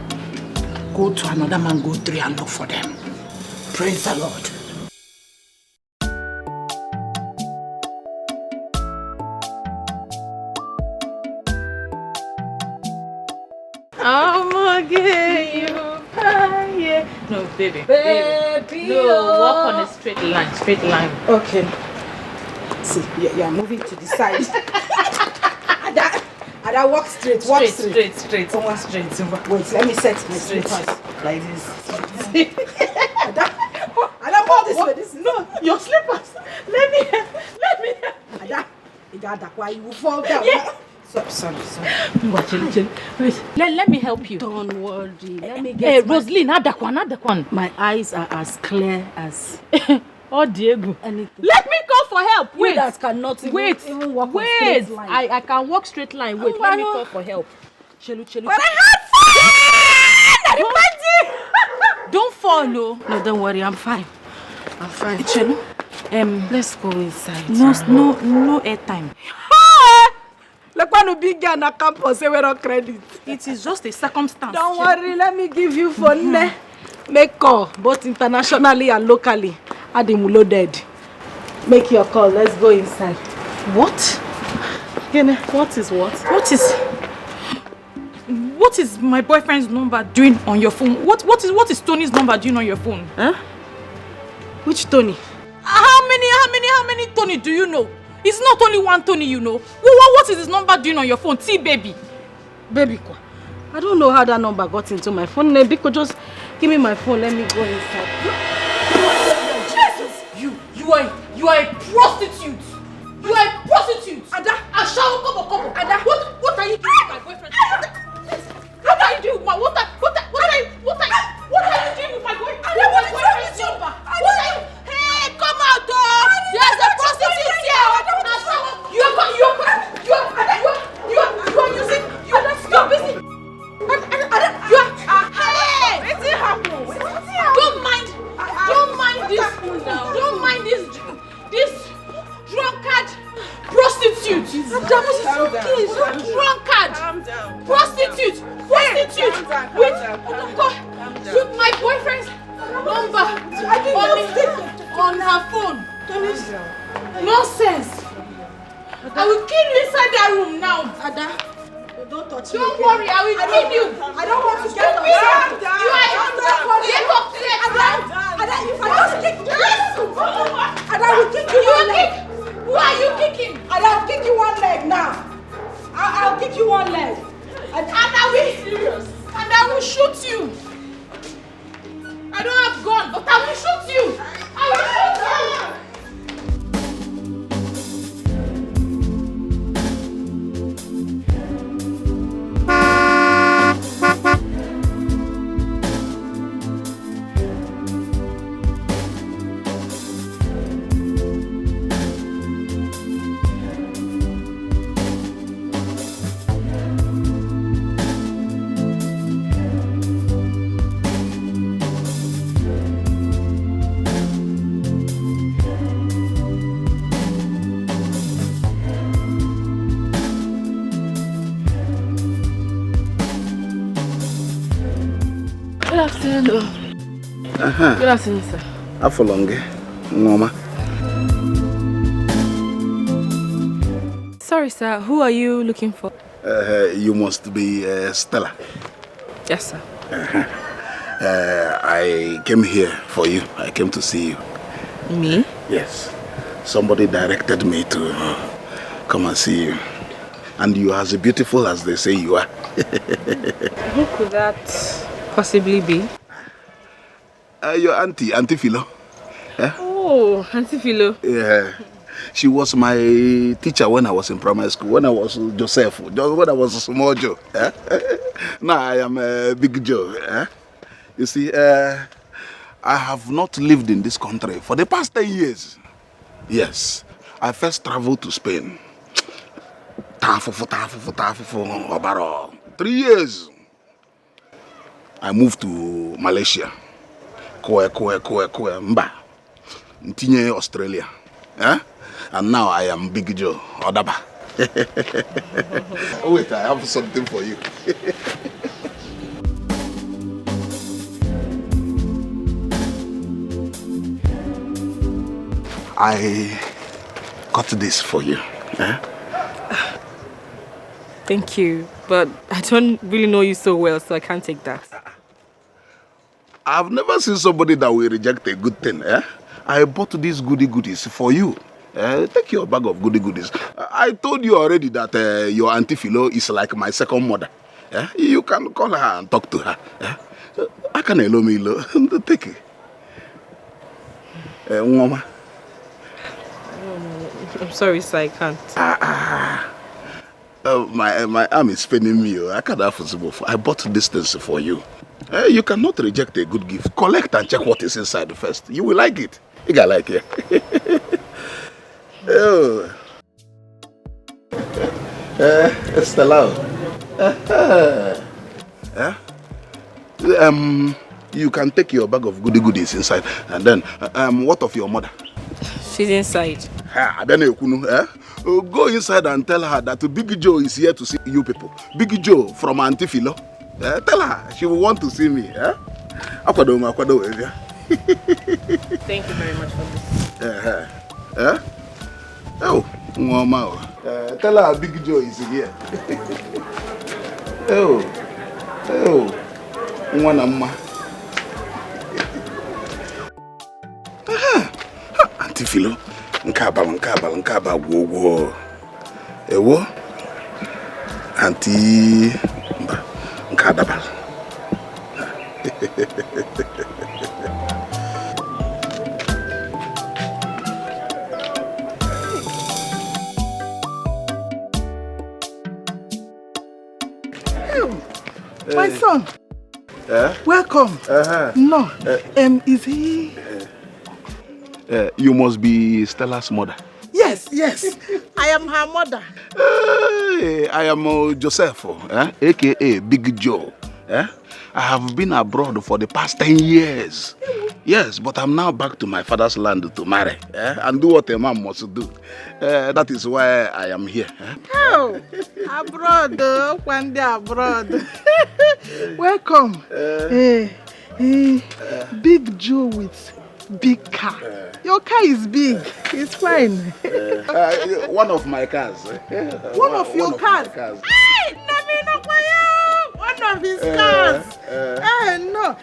N: Go to another mango tree and look for them. Praise the Lord.
C: No, baby. No, walk on a straight line.
N: Okay. See, you're moving to the side. Ada, walk straight.
C: Straight.
N: Walk straight. Wait, let me set my slippers like this. Ada, walk this way. No, your slippers. Let me. Ada, why you fall down? Yeah. Sorry.
C: Wait, let me help you.
G: Don't worry. Let me
C: Hey, Rosaline, Adakwan.
G: My eyes are as clear as...
C: Oh, Diego.
G: Anything.
C: Let me call for help.
G: You that cannot even walk on straight line.
C: I can walk straight line. Wait, let me call for help.
G: Chelu.
C: But I have fun! Don't fall, no.
G: No, don't worry. I'm fine.
C: Chelu,
G: let's go inside.
C: No airtime.
N: Like one of big guy on campus, say we're on credit.
C: It is just a circumstance.
N: Don't worry, let me give you phone. Make call, both internationally and locally. Adim loaded. Make your call. Let's go inside.
C: What?
N: What is what?
C: What is my boyfriend's number doing on your phone? What is Tony's number doing on your phone?
N: Huh? Which Tony?
C: How many Tony do you know? It's not only one Tony, you know. What is his number doing on your phone? Baby.
N: I don't know how that number got into my phone. Biko, just give me my phone. Let me go inside.
C: Jesus! You are a prostitute. You are a prostitute. Ada, Kobo. Ada, what are you doing with my boyfriend? What are you doing with my what are you doing with my boyfriend? Ada, what is your number? Hey, come out, dog! There's a prostitute here. You are using. You're busy. Don't mind this fool now. Don't mind this drunkard prostitute. Calm down. Prostitute with my boyfriend's number on her phone. Nonsense. I will kill you inside that room now.
N: Ada, don't touch me.
C: Don't worry, I will kill you.
N: I don't want to get upset.
C: You are get upset.
N: Ada, if I just kick you, Ada, I will kick you one leg.
C: Who are you kicking?
N: Ada, I'll kick you one leg now. I'll kick you one leg.
C: And I will shoot you. I don't have gun, but I will shoot you. I will shoot you.
B: Good afternoon. Good afternoon, sir.
E: Afolonge, Mama.
B: Sorry, sir. Who are you looking for?
E: You must be Stella.
B: Yes, sir.
E: I came here for you. I came to see you.
B: Me?
E: Yes. Somebody directed me to come and see you. And you are as beautiful as they say you are.
B: Who could that possibly be?
E: Your Auntie Philo.
B: Oh, Auntie Philo.
E: Yeah. She was my teacher when I was in primary school, when I was Joseph, when I was a small Joe. Now I am a big Joe.
U: You see, I have not lived in this country for the past 10 years. Yes, I first traveled to Spain. 3 years. I moved to Malaysia. Mba. Ntinye Australia. And now I am Big Joe, Odaba. Wait, I have something for you. I got this for you.
B: Thank you, but I don't really know you so well, so I can't take that.
U: I've never seen somebody that will reject a good thing. I bought these goodies for you. Take your bag of goodies. I told you already that your Auntie Philo is like my second mother. You can call her and talk to her. I can hello me. Take it. Mama.
B: I'm sorry, sir, I can't.
U: My arm is paining me. I can't have both. I bought these things for you. You cannot reject a good gift. Collect and check what is inside first. You will like it. You can like it. Oh. Stella. You can take your bag of goodies inside. And then, what of your mother?
B: She's inside.
U: Go inside and tell her that Big Joe is here to see you people. Big Joe from Auntie Philo. Tell her she will want to see me.
B: Thank you very much for this.
U: Oh, Mama. Tell her Big Joe is here. Oh, Mama. Auntie Philo. Nkaba, wo. Ewo? Auntie Nkadabal.
R: My son. Welcome. No. Is he?
U: You must be Stella's mother.
R: Yes. I am her mother.
U: I am Joseph, aka Big Joe. I have been abroad for the past 10 years. Yes, but I'm now back to my father's land to marry and do what a man must do. That is why I am here.
R: Oh, abroad, one day abroad. Welcome. Big Joe with big car. Your car is big. It's fine.
U: One of my cars.
R: One of your cars? Hey, one of his cars. No.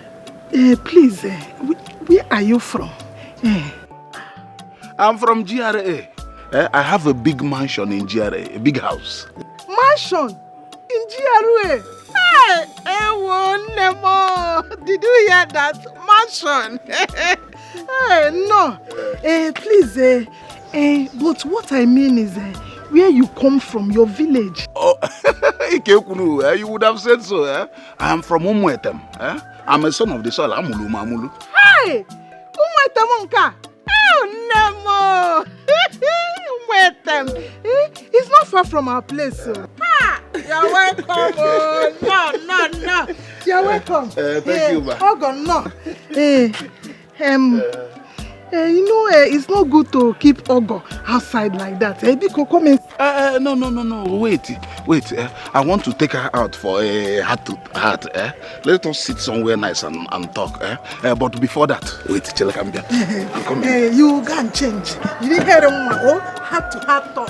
R: Please, where are you from?
U: I'm from GRA. I have a big mansion in GRA, a big house.
R: Mansion? In GRA? Hey, did you hear that? Mansion. Hey, no. Please, but what I mean is where you come from, your village.
U: Oh, you would have said so. I am from Umwetem. I'm a son of the soil. Amulu Mamulu.
R: Hey! Umwetem. Oh, Nemo! Umwetem. It's not far from our place. So. You're welcome. No. You're welcome.
U: Thank you, ma.
R: Oh, God, no. It's not good to keep Ogo outside like that. Biko, come in.
U: No. Wait. I want to take her out for a heart to heart. Let us sit somewhere nice and talk. But before that, wait, Chelakambia. I'm coming.
R: You can change. You didn't hear them. Heart to heart talk.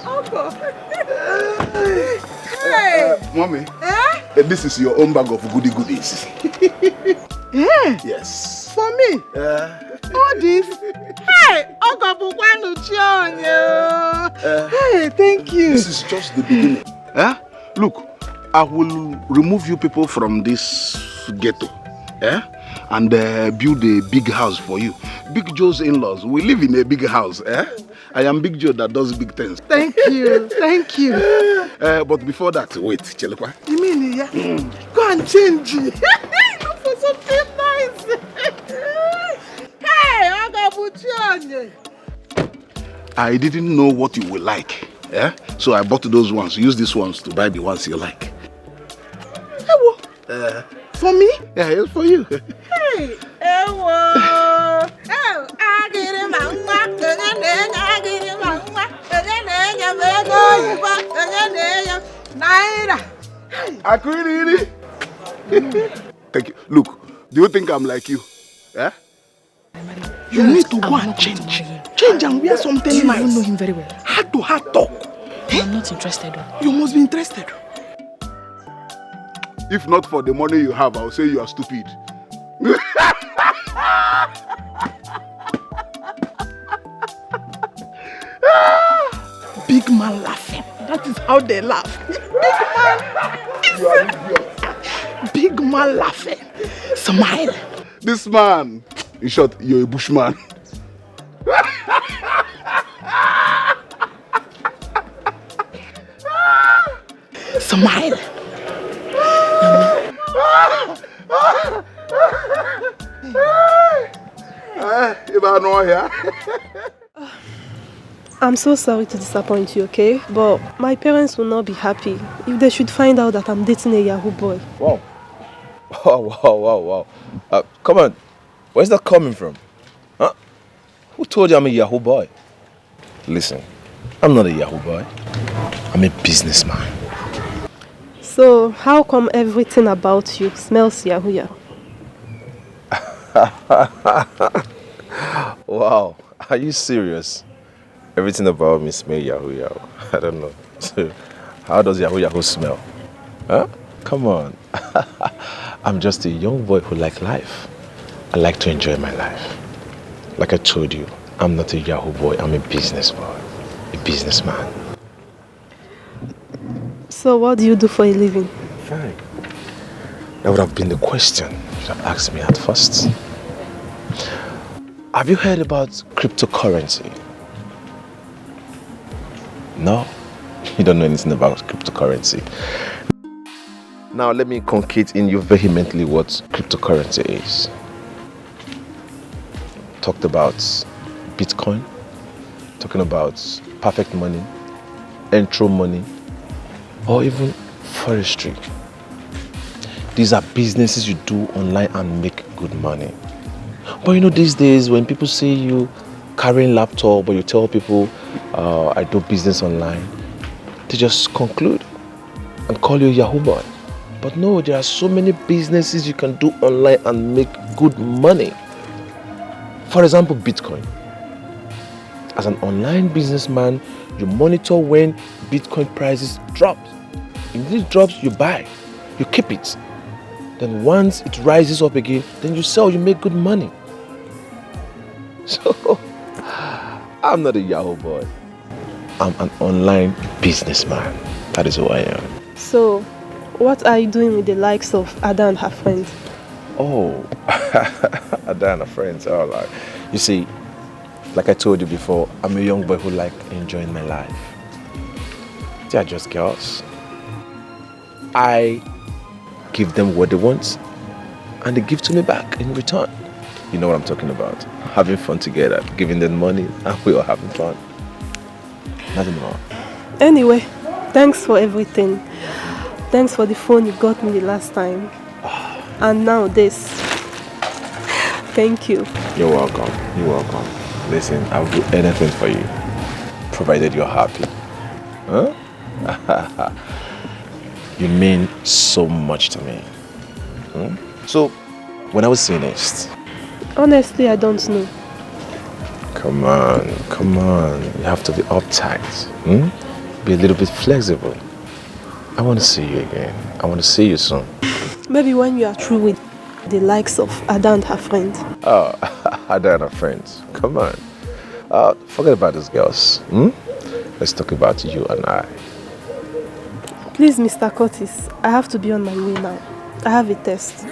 R: Ogo. Hey.
U: Mommy, this is your own bag of goodies. Yes.
R: For me? All this? Hey, hey, thank you.
U: This is just the beginning. Look, I will remove you people from this ghetto. And build a big house for you. Big Joe's in-laws, we live in a big house. I am Big Joe that does big things.
R: Thank you.
U: But before that, wait, Chelekwa.
R: You mean, Go and change it. For some
U: I didn't know what you will like. Yeah? So I bought those ones. Use these ones to buy the ones you like.
R: For me?
U: Yeah, it's for you.
R: Hey, Ewo! Oh, I get him
U: Thank you. Look, do you think I'm like you? Yeah?
R: You need to go and change. Change and wear something nice.
C: I don't know him very well.
R: Heart to heart talk.
C: I'm not interested.
R: You must be interested.
U: If not for the money you have, I'll say you are stupid.
R: Big man laughing. That is how they laugh. Big man laughing. Smile.
U: This man, in short, you're a bushman.
R: Smile.
D: I'm so sorry to disappoint you, okay? But my parents will not be happy if they should find out that I'm dating a Yahoo boy.
I: Wow. Wow. Come on. Where's that coming from? Huh? Who told you I'm a Yahoo boy? Listen, I'm not a Yahoo boy. I'm a businessman.
D: So, how come everything about you smells Yahoo Yahoo?
I: Wow. Are you serious? Everything about me smells Yahoo Yahoo. I don't know. So, how does Yahoo Yahoo smell? Huh? Come on. I'm just a young boy who likes life. I like to enjoy my life. Like I told you, I'm not a Yahoo boy. I'm a business boy. A businessman.
D: So what do you do for a living?
I: Fine. That would have been the question you should have asked me at first. Have you heard about cryptocurrency? No? You don't know anything about cryptocurrency. Now let me concrete in you vehemently what cryptocurrency is. Talked about Bitcoin, talking about perfect money, intro money, or even forestry. These are businesses you do online and make good money. But you know, these days when people see you carrying laptop or you tell people I do business online, they just conclude and call you a Yahoo boy. But no, there are so many businesses you can do online and make good money. For example, Bitcoin. As an online businessman, you monitor when Bitcoin prices drop. If it drops, you buy, you keep it. Then once it rises up again, then you sell, you make good money. So, I'm not a Yahoo boy. I'm an online businessman. That is who I am.
D: So, what are you doing with the likes of Ada and her friends?
I: Oh, Ada and her friends. Oh, like, you see, like I told you before, I'm a young boy who like enjoying my life. They are just girls. I give them what they want and they give to me back in return. You know what I'm talking about. Having fun together, giving them money, and we are having fun. Nothing more.
D: Anyway, thanks for everything. Thanks for the phone you got me the last time. And now this. Thank you.
I: You're welcome. You're welcome. Listen, I'll do anything for you, provided you're happy. Huh? You mean so much to me. Hmm? So, when I was see next?
D: Honestly, I don't know.
I: Come on. You have to be uptight. Be a little bit flexible. I want to see you again. I want to see you soon.
D: Maybe when you are through with the likes of Ada and her friends.
I: Oh, Ada and her friends. Come on. Forget about these girls. Let's talk about you and I.
D: Please, Mr. Curtis, I have to be on my way now. I have a test.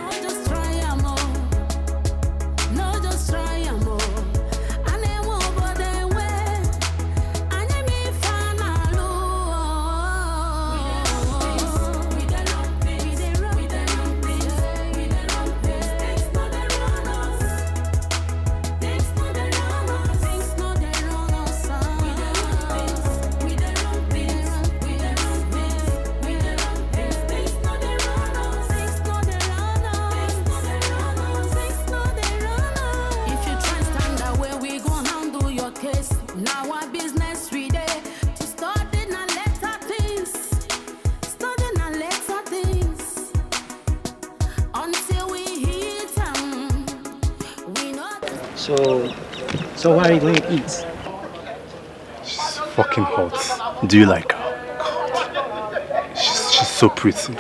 T: So what are you going to eat?
J: She's fucking hot. Do you like her? God. She's so pretty.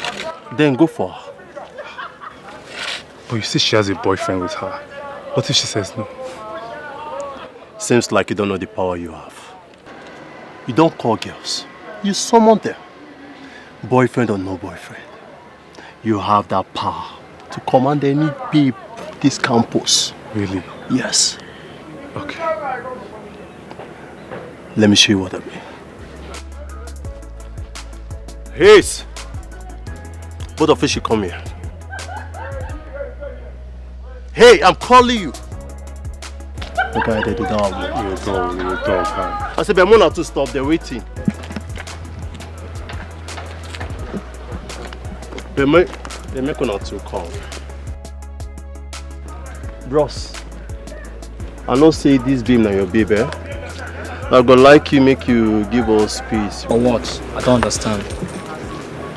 K: Then go for her.
J: But you see she has a boyfriend with her. What if she says no?
K: Seems like you don't know the power you have. You don't call girls. You summon them. Boyfriend or no boyfriend. You have that power to command any babe this campus.
J: Really?
K: Yes.
J: Okay.
K: Let me show you what I mean. Hayes! Both of you should come here. Hey, I'm calling you! Okay, they did not.
J: You're a dog, man.
K: I said, Bemona to stop, they're waiting. They make one or two come. Bros, I know say this beam na your baby. I go like you, make you give us space.
T: Or what? I don't understand.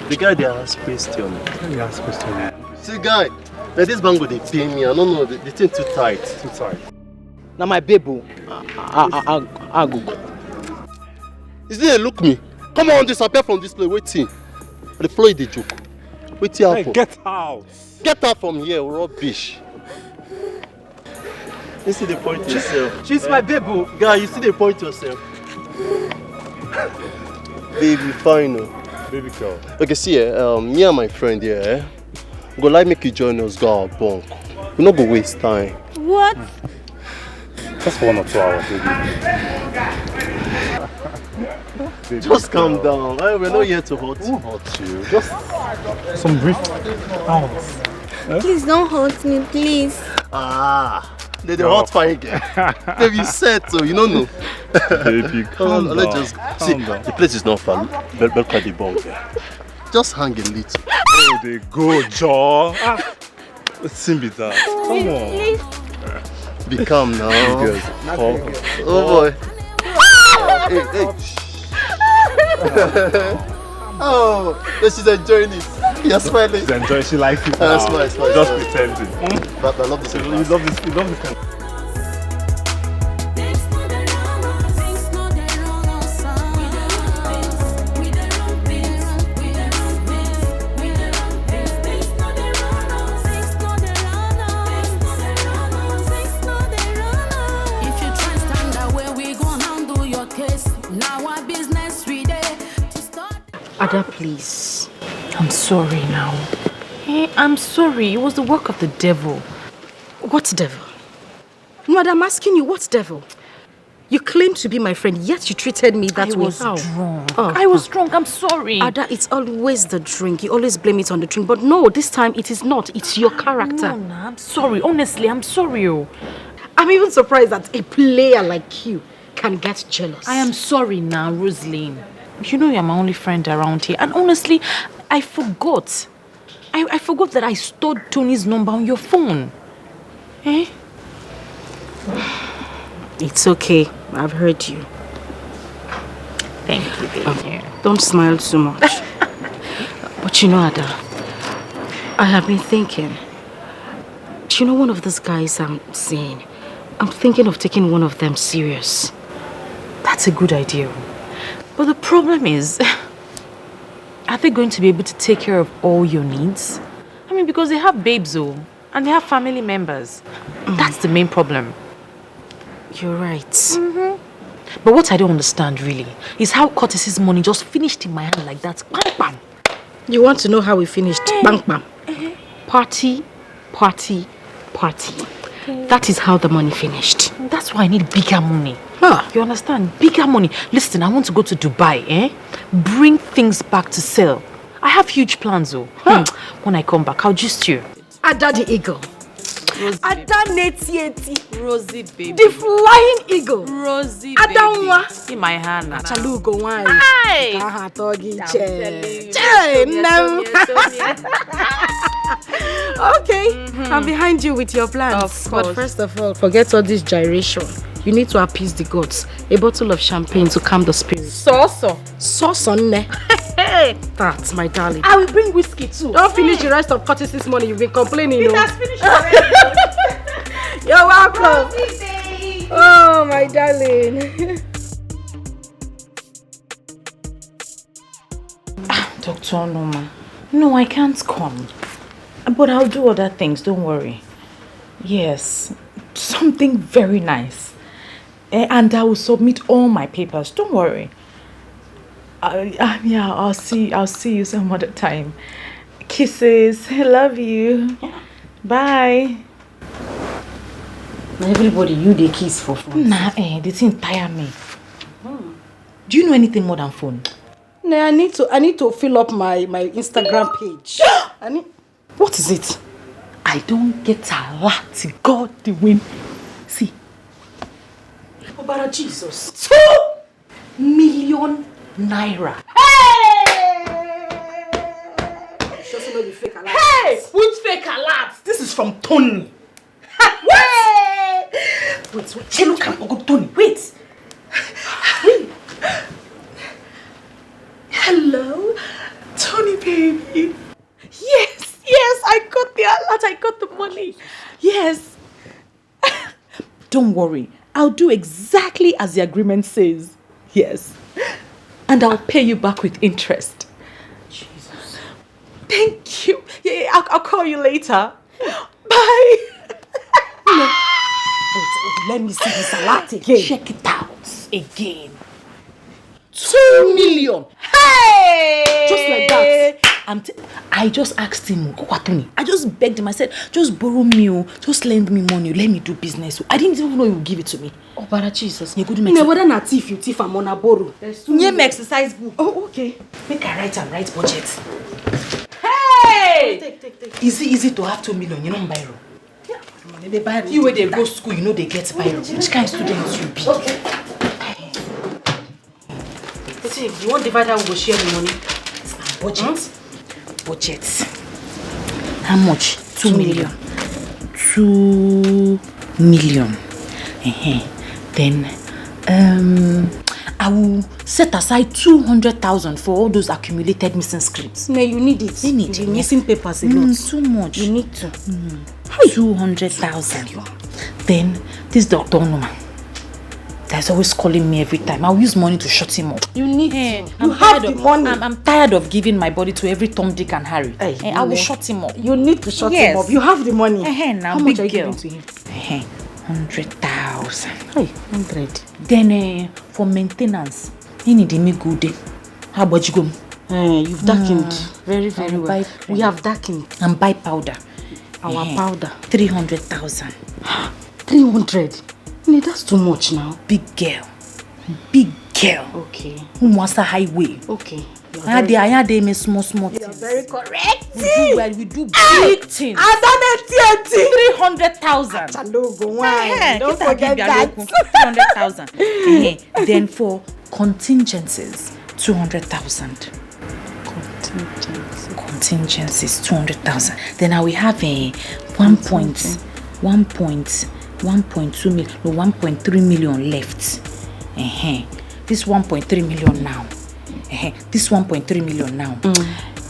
K: The guy they ask question.
J: He asked question.
K: See guy, like this bango they pay me. I don't know, the thing too tight.
T: Too tight. Now my baby, I go.
K: Is it look me? Come on, disappear from this place. Waiting. The floor is the joke. Wait here.
J: Hey, get out.
K: Get out from here, rubbish. You see the point yourself.
T: She's my baby.
K: Guy, you see the point yourself. Baby, fine.
J: Baby girl.
K: Okay, see, me and my friend here, go like make you join us, go our bunk. We not go waste time.
O: What?
J: Just for 1 or 2 hours, baby.
K: Just calm down. We're not here to hurt you.
J: Who hurt you? Just some brief hours.
O: Please don't hurt me, please.
K: Ah, they're the hot fire again. Baby, set so you don't know.
J: Baby, calm down.
K: Let's just see. The place is not far. Welcome the bunk. Just hang a little.
J: Oh, they go, Joe. Let's be that. Come on.
K: Be calm now.
J: Oh
K: boy. Hey. Oh, she's enjoying it. You're smiling.
J: She's enjoying. She likes it.
K: Smile.
J: Just pretending.
K: But I love this.
J: You love this. You love this.
C: Ada, please. I'm sorry now. Hey, I'm sorry. It was the work of the devil.
G: What devil? Madam, I'm asking you, what devil? You claim to be my friend, yet you treated me that way.
C: I was drunk. I was drunk. I'm sorry.
G: Ada, it's always the drink. You always blame it on the drink. But no, this time it is not. It's your character.
C: No, I'm sorry. Honestly, I'm sorry.
G: I'm even surprised that a player like you can get jealous.
C: I am sorry now, Rosaline. You know you're my only friend around here. And honestly, I forgot. I forgot that I stored Tony's number on your phone. Eh?
G: It's okay. I've heard you.
C: Thank you, baby.
G: Don't smile too much. But you know, Ada, I have been thinking. Do you know one of these guys I'm seeing? I'm thinking of taking one of them serious.
C: That's a good idea. But the problem is, are they going to be able to take care of all your needs? I mean, because they have babes, and they have family members. That's the main problem.
G: You're right.
C: But what I don't understand, really, is how Curtis's money just finished in my hand like that. Bam, bam.
G: You want to know how we finished? Bang, bam. Party, party, party. That is how the money finished.
C: That's why I need bigger money. You understand? Bigger money. Listen, I want to go to Dubai, Bring things back to sell. I have huge plans, though. When I come back, I'll just you.
G: Ada the eagle. Ada Netieti.
C: Rosie, baby.
G: The flying eagle.
C: Rosie,
G: Ada
C: baby. See my hand.
G: Chalugo wine.
C: Hi.
G: Okay, I'm behind you with your plans. But first of all, forget all this gyration. You need to appease the gods. A bottle of champagne to calm the spirit. Sauce on ne. That's my darling.
C: I will bring whiskey too.
G: Don't finish the rest of Curtis's money. You've been complaining.
C: It has finished already.
G: You're welcome.
B: darling.
P: Dr. Onoma, no, I can't come. But I'll do other things, don't worry. Yes, something very nice. And I will submit all my papers, don't worry. Yeah, I'll see you some other time. Kisses, I love you. Bye.
G: Everybody, you they kiss for fun.
P: Nah, the thing tire me. Do you know anything more than phone?
G: Nah, I need to fill up my Instagram page.
P: What is it? I don't get a lot. God the win. See.
G: Oh, but Jesus.
P: 2 million naira.
G: Hey! Which fake alerts?
P: This is from Tony. What? Wait, Chelo can go Tony. Wait.
G: Hello? Tony baby.
P: Yes, I got the alert. I got the money. Yes. Don't worry. I'll do exactly as the agreement says. Yes. And I'll pay you back with interest.
G: Jesus.
P: Thank you. Yeah, I'll call you later. Bye.
G: Wait, let me see this alert again.
P: Check it out again.
G: 2 million.
P: Hey!
G: Just like that.
P: I just asked him, I just begged him. I said, just borrow me, just lend me money, let me do business. I didn't even know he would give it to me.
G: Oh, but Jesus.
P: You
G: go do whether not thief, you thief, I'm on a borrow.
P: Yeah, my exercise book.
G: Oh, okay.
P: Make I write budget.
G: Hey! Take.
P: Easy to have 2 million, you know, Biro.
G: Yeah.
P: You where they go school, you know they get Biro. Which kind of students you be?
G: Okay. If you want to divide how we go share the money.
P: Budget. Budget. How much? 2 million. 2 million. Then I will set aside 200,000 for all those accumulated missing scripts.
G: No, you need it.
P: You need
G: it. Missing papers a lot.
P: Too much.
G: You need to.
P: 200,000. Then this Dr. Onoma. He's always calling me every time. I'll use money to shut him up.
G: You need you have the money.
P: I'm tired of giving my body to every Tom, Dick and Harry. I will shut him up.
G: You need to shut him up. You have the money.
P: Now,
G: how much are you giving to him?
P: 100,000.
G: Hey, 100.
P: Then for maintenance, he need me good. How about you go?
G: You've darkened very well. We have darkened.
P: And buy powder.
G: Our powder.
P: 300,000.
G: 300. Nee, that's too much now.
P: Big girl.
G: Okay.
P: Who wants a highway?
G: Okay.
P: They make small
G: You're
P: things.
G: very correct.
P: We do big things. 300,000.
G: Don't forget that.
P: 300,000. Then for contingencies, 200,000. Contingencies, 200,000. Then I will have a 1.2 million, no, 1.3 million left. This 1.3 million now. This 1.3 million now.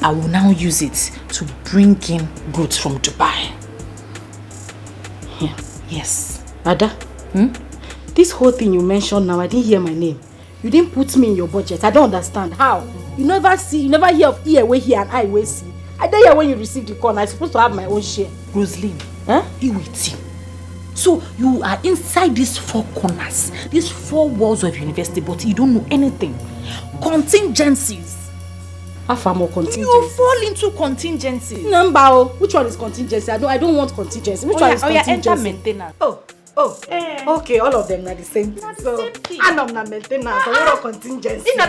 P: I will now use it to bring in goods from Dubai.
G: Yeah.
P: Yes.
G: Ada, this whole thing you mentioned now, I didn't hear my name. You didn't put me in your budget. I don't understand. How? You never hear of ear way here and eye way see. I didn't hear when you received the call. I'm supposed to have my own share.
P: Rosaline, you waiting. So you are inside these 4 corners, these 4 walls of university, but you don't know anything. Contingencies.
G: How far more contingencies?
P: You fall into contingencies.
G: Number, which one is contingency? I don't want contingency. Which one is contingency?
P: Enter maintenance.
G: Okay, all of them are the same thing. So, I know na maintenance. I want contingency.
P: I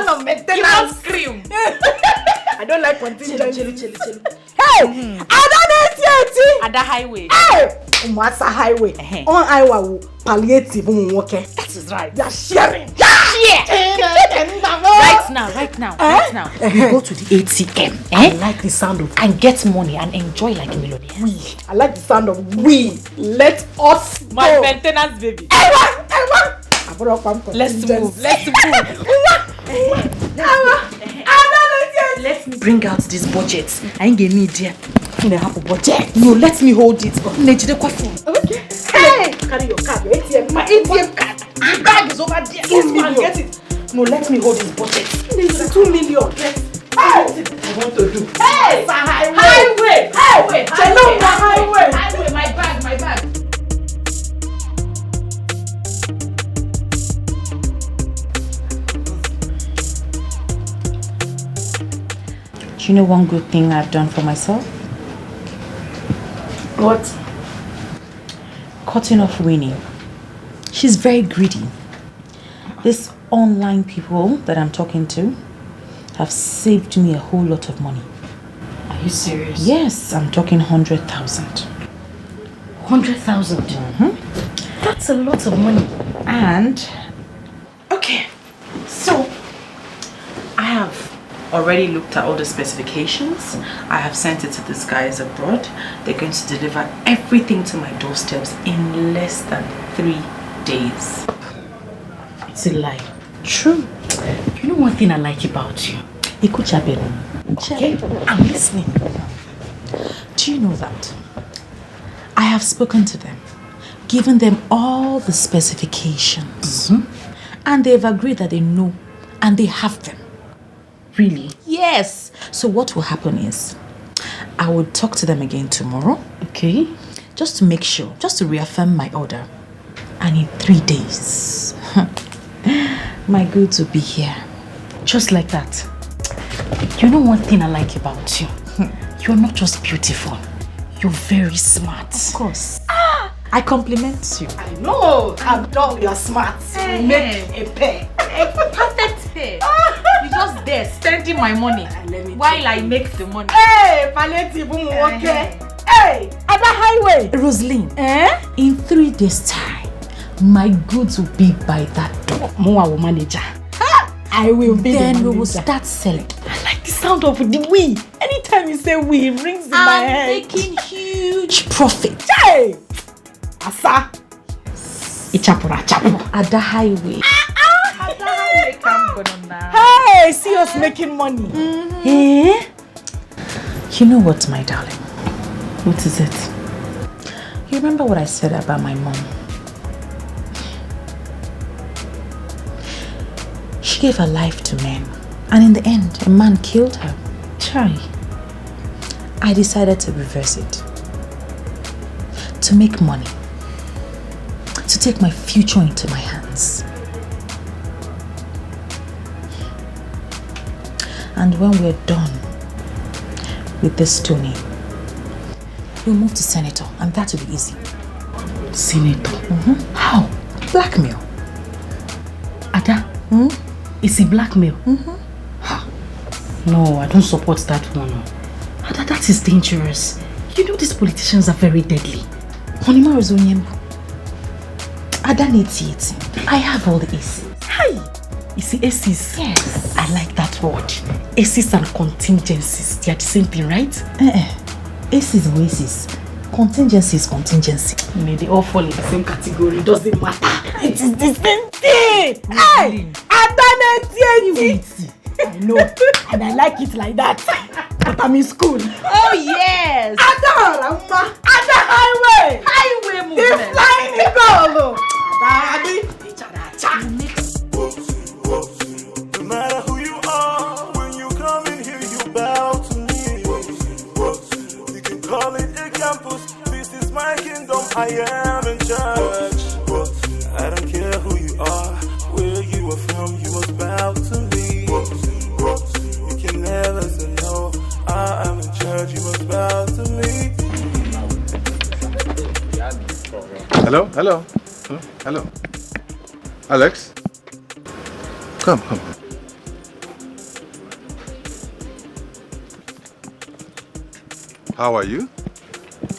G: know maintenance.
P: You don't scream.
G: I don't like contingency. Hey, I don't know it.
P: At the highway.
G: Hey, Umasa highway. On highway, palliative. That is right. They are sharing.
P: Right now. You go to the ATM.
G: I like the sound of
P: and get money and enjoy like a millionaire.
G: I like the sound of we. Let us
P: my
G: go.
P: maintenance baby.
G: Let's move.
P: Let me bring out this budget. I ain't getting it yet.
G: Budget.
P: No, let me hold it.
G: Okay. Hey! Carry your card, your ATM. My ATM card.
N: The bag is over there. This man, get it. No, let me hold his budget. It's 2 million. Hey! I want to do. Hey! It's a highway! Highway! Highway! Highway! My bag, my bag.
C: Do you know one good thing I've done for myself?
N: What?
C: Cutting off Winnie. She's very greedy. These online people that I'm talking to have saved me a whole lot of money.
N: Are you serious?
C: Yes, I'm talking 100,000.
N: 100,000? That's a lot of money.
C: And, okay, so I have already looked at all the specifications. I have sent it to these guys abroad. They're going to deliver everything to my doorsteps in less than 3 days.
N: It's a lie.
C: True.
N: You know one thing I like about you? Okay, I'm listening.
C: Do you know that? I have spoken to them, given them all the specifications, and they've agreed that they know and they have them.
N: Really?
C: Yes. So what will happen is, I will talk to them again tomorrow.
N: Okay.
C: Just to make sure, just to reaffirm my order. And in 3 days, my goods will be here.
N: Just like that. You know one thing I like about you? You're not just beautiful. You're very smart.
C: Of course. I compliment you.
N: I know. I'm done. You're smart. You make a pair.
C: A perfect pair. You're just there spending my money while I make the money.
N: Hey, palliative, okay. Hey, at the highway.
C: Rosaline, in 3 days' time, my goods will be by that door.
N: Moa manager. I will be
C: then
N: the
C: we will
N: manager.
C: start selling.
N: I like the sound of the we. Anytime you say we, it rings in my head.
C: I'm making huge profit.
N: Hey! Asa! Ichapura, chapura.
C: At the highway.
N: At the highway, come on now. Hey, see us making money. Eh?
C: You know what, my darling?
N: What is it?
C: You remember what I said about my mom? She gave her life to men, and in the end, a man killed her.
N: Chai.
C: I decided to reverse it. To make money. To take my future into my hands. And when we're done with this Tony, we'll move to senator, and that will be easy.
N: Senator? How?
C: Blackmail.
N: Ada? Is it blackmail? No, I don't support that one. Ada, that is dangerous. You know these politicians are very deadly.
C: Honima Ozonyembu. Ada needs it. I have all the aces.
N: Hi! You see aces?
C: Yes.
N: I like that word. Aces and contingencies. They are the same thing, right?
C: Aces and aces. Contingency is contingency.
N: May they all fall in the same category. It doesn't matter. It is the same thing. Hey! I know. And I like it like that. But I'm in school.
C: Oh yes!
N: Ada highway!
C: Highway movement!
N: The flying eagle!
H: No matter who you are, when you come in here, you bow to me. You can call it a campus. This is my kingdom. I am in charge. I don't care who you are, where you are from. You must bow to me. You can never say no. I am in charge. You must bow to me.
M: Hello? Hello? Alex? Come. How are you?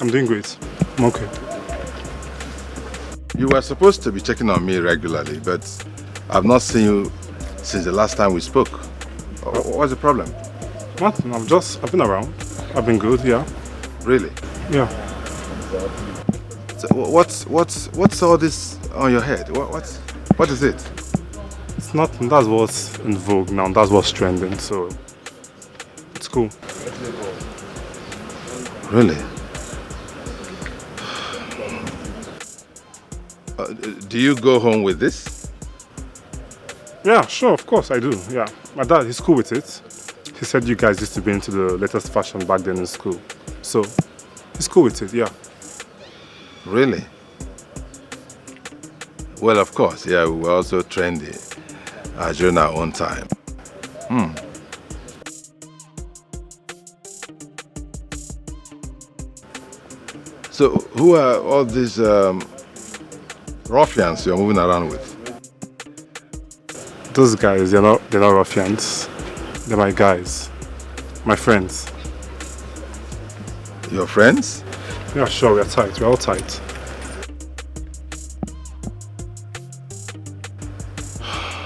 J: I'm doing great. I'm okay.
M: You were supposed to be checking on me regularly, but I've not seen you since the last time we spoke. What's the problem?
J: Nothing. I've been around. I've been good, yeah.
M: Really?
J: Yeah.
M: So what's all this on your head? What is it?
J: It's nothing. That's what's in vogue now. That's what's trending. So it's cool.
M: Really? Do you go home with this?
J: Yeah, sure, of course I do. Yeah, my dad, he's cool with it. He said you guys used to be into the latest fashion back then in school. So, he's cool with it, yeah.
M: Really? Well, of course, yeah, we were also trendy during our own time. So, who are all these ruffians you're moving around with?
J: Those guys, they're not ruffians. They're my guys. My friends.
M: Your friends?
J: Yeah, sure, we're tight. We're all tight.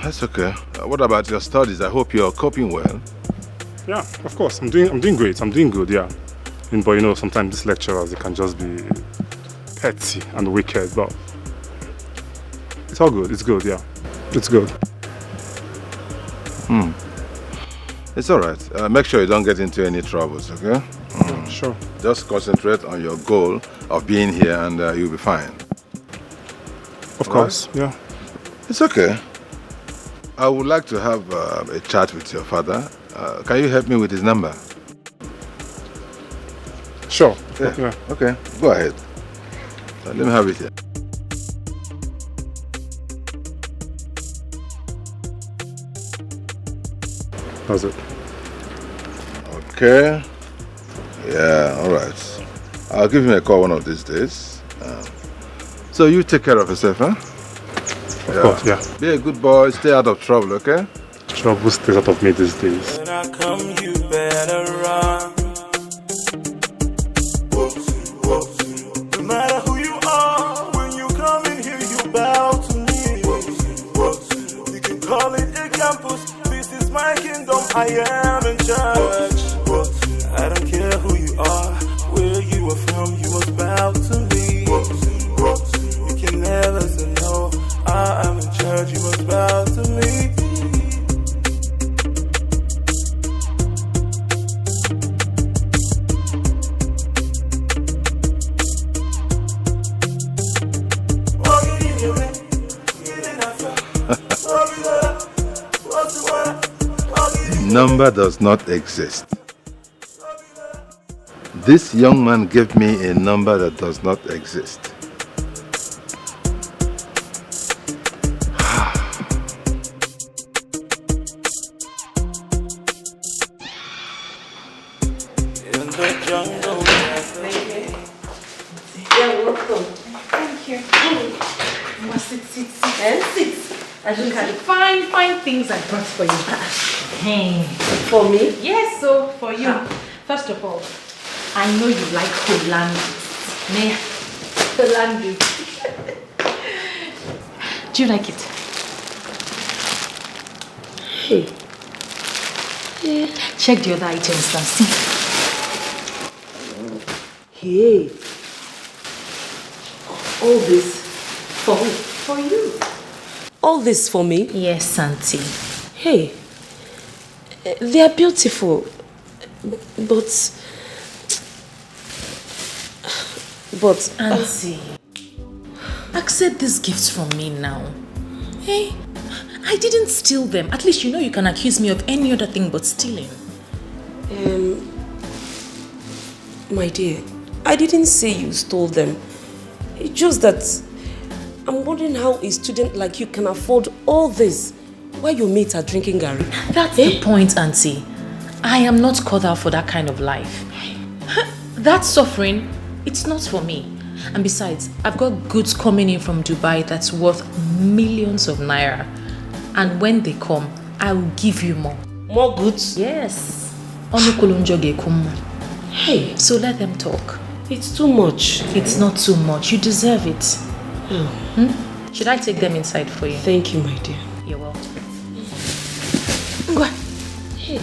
M: That's okay. What about your studies? I hope you're coping well.
J: Yeah, of course. I'm doing great. I'm doing good, yeah. But you know, sometimes these lecturers, they can just be petty and wicked, but it's all good. It's good, yeah. It's good.
M: It's all right. Make sure you don't get into any troubles, okay?
J: Yeah, sure.
M: Just concentrate on your goal of being here and you'll be fine.
J: Of course, yeah.
M: It's okay. I would like to have a chat with your father. Can you help me with his number?
J: Sure.
M: Yeah. Okay, go ahead. Let me have it here.
J: How's it?
M: Okay. Yeah, all right. I'll give him a call one of these days. So you take care of yourself, huh?
J: Of course, yeah.
M: Be a good boy, stay out of trouble, okay?
J: Trouble stays out of me these days.
H: When I come, you better run. No matter who you are, when you come in here, you bow to me. You can call it a campus. This is my kingdom. I am in charge. I don't care who you are, where you are from. You must bow to me. You can never say no. I am in charge. You must bow to me.
M: Number does not exist. This young man gave me a number that does not exist.
H: In the jungle.
G: You're welcome. Thank you. You must sit. And look at the fine things I brought for you. Hey. For me? Yes, so for you. First of all, I know you like Hollandia. Hollandia. Do you like it? Hey. Yeah. Check the other items and see. Hey. All this for who? For you.
Q: All this for me?
G: Yes, Auntie.
Q: Hey, they are beautiful, but
G: Auntie, accept these gifts from me now. Hey, I didn't steal them. At least you know you can accuse me of any other thing but stealing.
Q: My dear, I didn't say you stole them. It's just that I'm wondering how a student like you can afford all this while your mates are drinking Gary.
G: That's the point, Auntie. I am not cut out for that kind of life. That suffering, it's not for me. And besides, I've got goods coming in from Dubai that's worth millions of naira. And when they come, I will give you more.
Q: More goods?
G: Yes. Hey, so let them talk.
Q: It's too much.
G: It's not too much. You deserve it. Should I take them inside for you?
Q: Thank you, my dear.
G: You're welcome.
Q: Go on. Hey,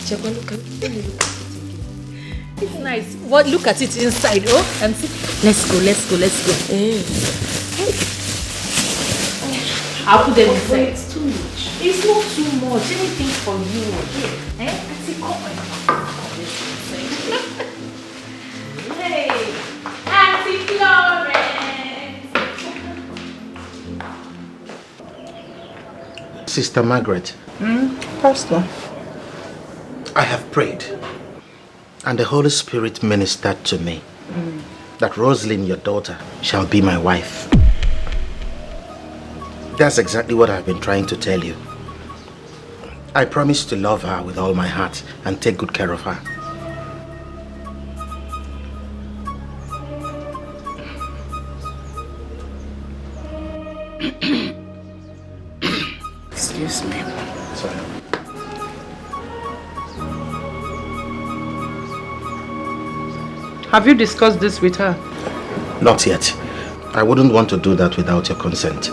Q: Chekwa, look at it.
G: It's nice. What? Look at it inside. Oh, and see. Let's go. I'll put them inside.
Q: It's too much.
G: It's not too much. Anything for you. Here. Auntie, come on. Hey, Auntie Florence.
S: Sister Margaret.
P: Pastor.
S: I have prayed, and the Holy Spirit ministered to me that Rosalind, your daughter, shall be my wife. That's exactly what I've been trying to tell you. I promise to love her with all my heart and take good care of her.
P: Excuse me.
S: Sorry.
P: Have you discussed this with her?
S: Not yet. I wouldn't want to do that without your consent.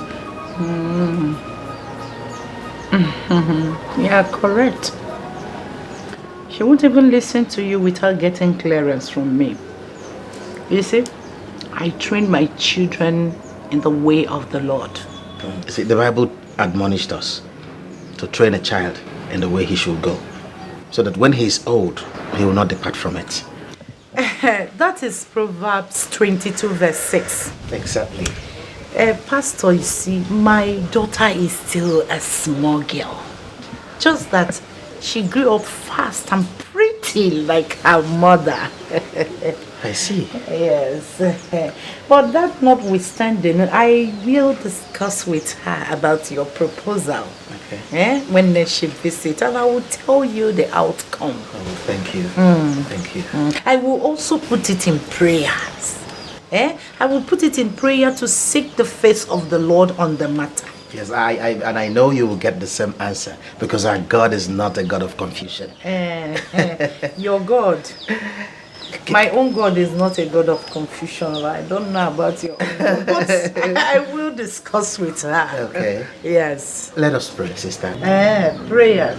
P: Yeah, correct. She won't even listen to you without getting clearance from me. You see, I train my children in the way of the Lord.
S: You see, the Bible admonished us to train a child in the way he should go, so that when he is old, he will not depart from it.
P: That is Proverbs 22 verse 6.
S: Exactly.
P: Pastor, you see, my daughter is still a small girl. Just that she grew up fast and pretty like her mother.
S: I see.
P: Yes. But that notwithstanding, I will discuss with her about your proposal.
S: Okay.
P: When she visits, and I will tell you the outcome.
S: Oh, thank you. Thank you.
P: I will also put it in prayers. I will put it in prayer to seek the face of the Lord on the matter.
S: Yes, I know you will get the same answer, because our God is not a God of confusion.
P: Your God. My own God is not a God of confusion. I don't know about your own God, but I will discuss with her.
S: Okay.
P: Yes.
S: Let us pray, sister.
P: Prayers.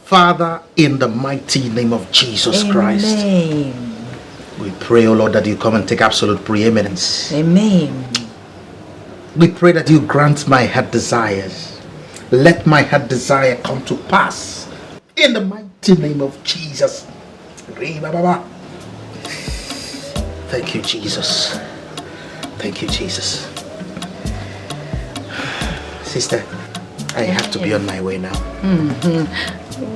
S: Father, in the mighty name of Jesus Christ, we pray, O Lord, that you come and take absolute preeminence.
P: Amen.
S: We pray that you grant my heart desires. Let my heart desire come to pass. In the mighty name of Jesus. Thank you, Jesus. Thank you, Jesus. Sister, I have to be on my way now.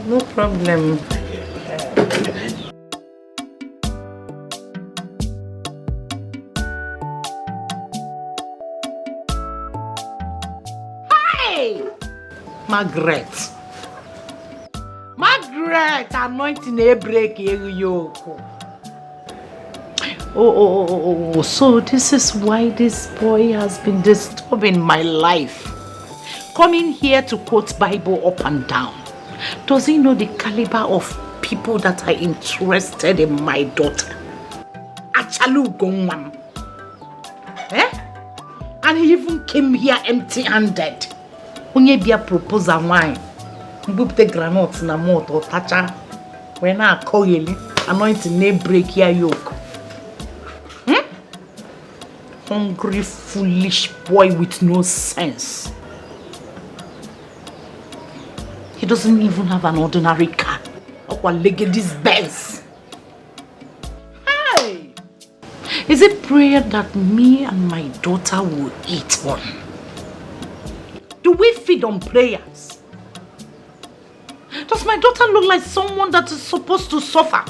P: No problem. Hey! Margaret, anointing a break yoke. Oh, so this is why this boy has been disturbing my life. Coming here to quote Bible up and down. Does he know the caliber of people that are interested in my daughter? Achalu Gongwam. And he even came here empty-handed. Onye bia proposal wine. Mbupte granotes na moto tacha. When I call you, anointing ne break your yoke. Hungry, foolish boy with no sense. He doesn't even have an ordinary car. Or this Benz. Hey! Is it prayer that me and my daughter will eat on? Do we feed on prayers? Does my daughter look like someone that is supposed to suffer?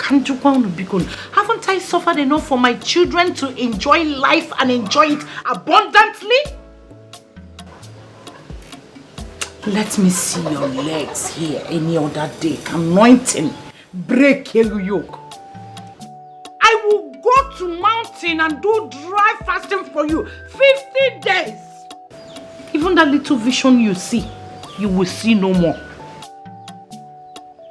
P: Haven't I suffered enough for my children to enjoy life and enjoy it abundantly? Let me see your legs here any other day. Anointing, break your yoke. I will go to mountain and do dry fasting for you 50 days. Even that little vision you see, you will see no more.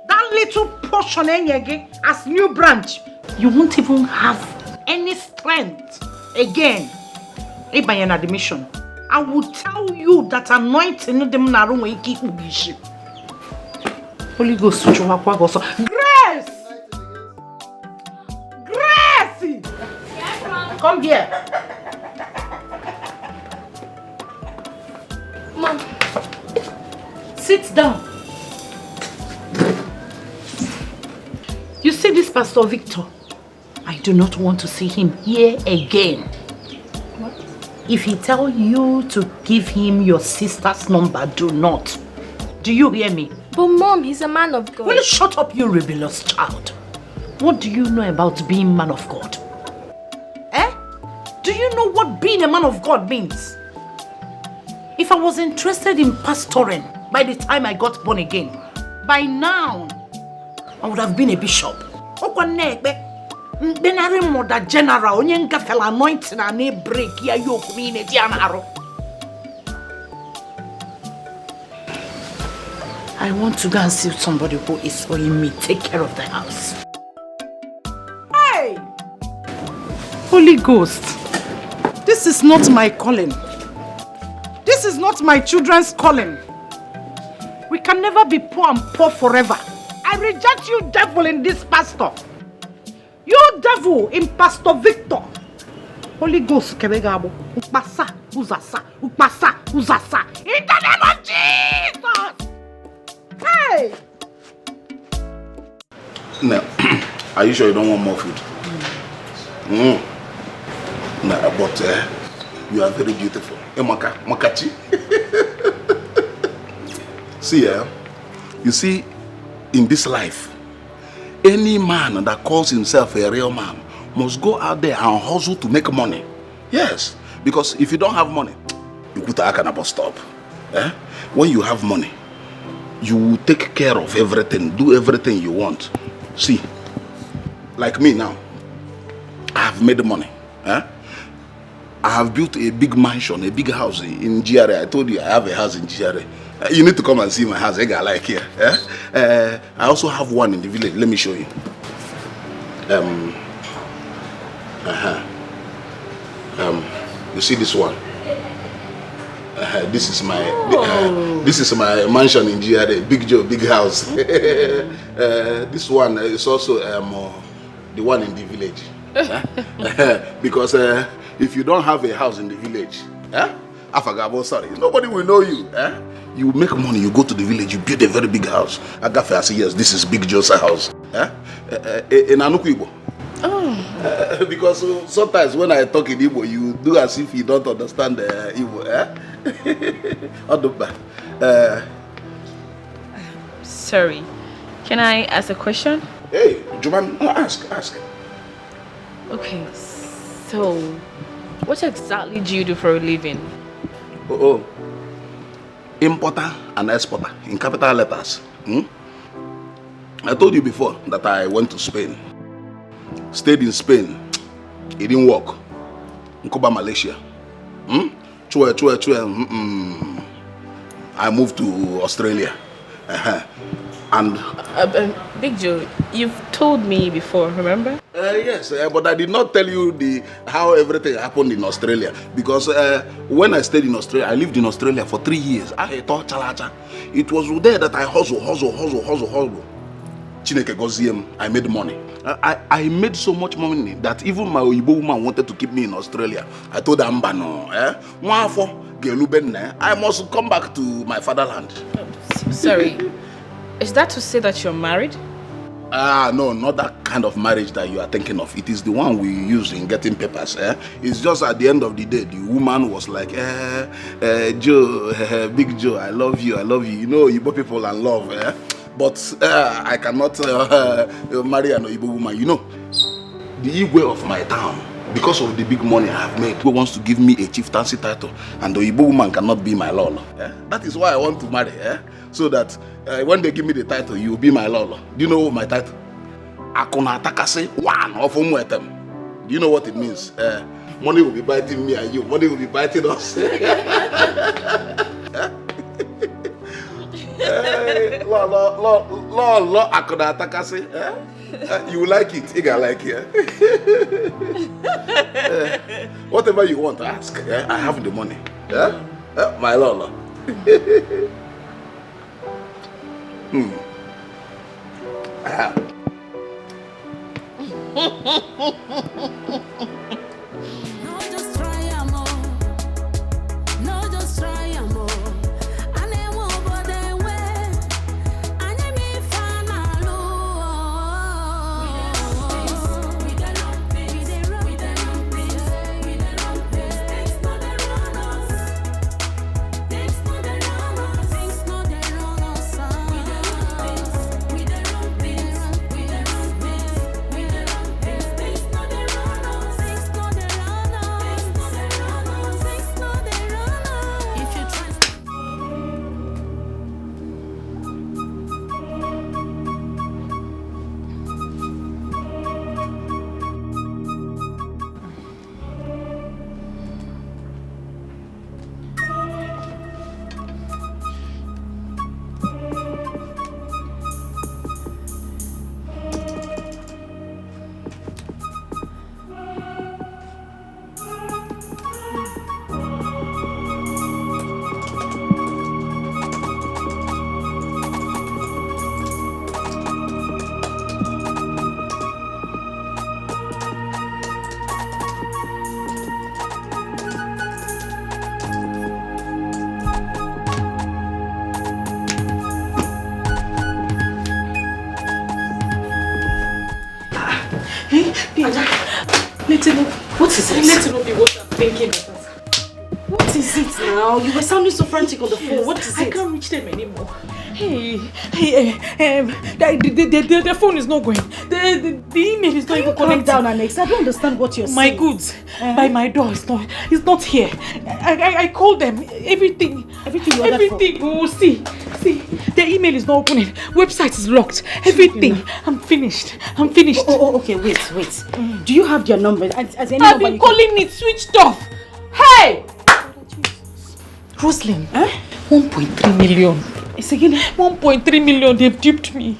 P: That little portion as new branch, you won't even have any strength again. If I am admission, I will tell you that anointing them na room wiki ubishi. Holy Ghost Grace! Grace! Come here. Mom. Sit down. You see this Pastor Victor? I do not want to see him here again. If he tell you to give him your sister's number, do not. Do you hear me?
O: But Mom, he's a man of God.
P: Will you shut up, you rebellious child? What do you know about being man of God? Eh? Do you know what being a man of God means? If I was interested in pastoring by the time I got born again, by now, I would have been a bishop. Benari mother general, onyenga fell anointing and a break ya yoke me in a dianaro. I want to go and see somebody who is owing me. Take care of the house. Hey! Holy Ghost, this is not my calling. This is not my children's calling. We can never be poor and poor forever. I reject you, devil, in this pastor. You devil in Pastor Victor. Holy Ghost, Kebegabo. Upasa, Uzasa, Upasa, Uzasa. In the name of Jesus! Hey!
U: Now, are you sure you don't want more food? Nah, but you are very beautiful. Makachi. See, you see, in this life, any man that calls himself a real man must go out there and hustle to make money. Yes, because if you don't have money, you put a can bus stop. When you have money, you will take care of everything, do everything you want. See, like me now, I have made money. I have built a big mansion, a big house in GRA. I told you I have a house in GRA. You need to come and see my house. I like here. I also have one in the village. Let me show you. You see this one? This is my mansion in GRA. Big Joe, big house. This one is also the one in the village. Because if you don't have a house in the village, sorry, nobody will know you. You make money, you go to the village, you build a very big house. Agafe, I say, yes, this is Big Joe's house. In Anuku Igbo. Because sometimes when I talk in Igbo, you do as if you don't understand Igbo.
B: Sorry, can I ask a question?
U: Hey, Juman, ask.
B: Okay, so what exactly do you do for a living?
U: Importer and exporter in capital letters. I told you before that I went to Spain. Stayed in Spain. It didn't work. Nkoba, Malaysia. I moved to Australia. And
B: Big Joe, you've told me before, remember?
U: Yes, but I did not tell you how everything happened in Australia. Because when I stayed in Australia, I lived in Australia for 3 years. It was there that I hustle. Chineke Goziem, I made money. I made so much money that even my Oyibo woman wanted to keep me in Australia. I told her, I must come back to my fatherland.
B: Sorry, is that to say that you're married?
U: No, not that kind of marriage that you are thinking of. It is the one we use in getting papers. It's just at the end of the day, the woman was like, Joe, Big Joe, I love you. You know, Igbo people and love. But I cannot marry an Igbo woman. You know, the Igwe of my town, because of the big money I have made, who wants to give me a chieftaincy title, and the Igbo woman cannot be my lolo. That is why I want to marry. So that when they give me the title, you will be my lolo. Do you know my title? Akuna Takase, one of them. Do you know what it means? Money will be biting me and you. Money will be biting us. Akuna Takase. You will like it. You can like it. Whatever you want, ask. I have the money. My lolo.
Q: Let it know. What is it?
C: Let it not be what I'm thinking.
Q: What is it now? You were sounding so frantic on the phone. What is it?
C: I can't reach them anymore. The phone is not going. The email is not even connecting.
Q: Calm down, Alex. I don't understand what you're saying.
C: My goods by my door is not here. I called them. Everything. Oh, see, the email is not opening. Website is locked. Everything. I'm finished.
Q: Oh, okay. Wait. Do you have their number?
C: I've been calling it switched off. Hey! Roslyn, 1.3 million.
Q: It's again
C: 1.3 million. They've duped me.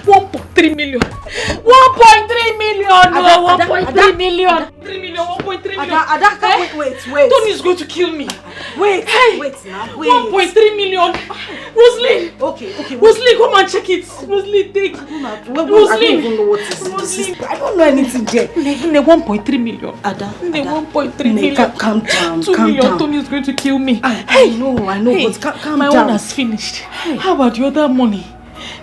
C: 1.3 million. 1.3 million. No, 1.3 million. 3 million. 1.3 million.
Q: Ada, wait.
C: Tony is going to kill me.
Q: Wait now.
C: 1.3 million. Roslyn.
Q: Okay.
C: Roslyn, come and check it. Roslyn, take.
Q: I don't even know what is this. I don't know anything there.
C: 1.3 million.
Q: Ada.
C: 1.3 million.
Q: Calm down.
C: 2 million. Tony is going to kill me.
Q: I know. But calm down.
C: My own has finished. How about the other money?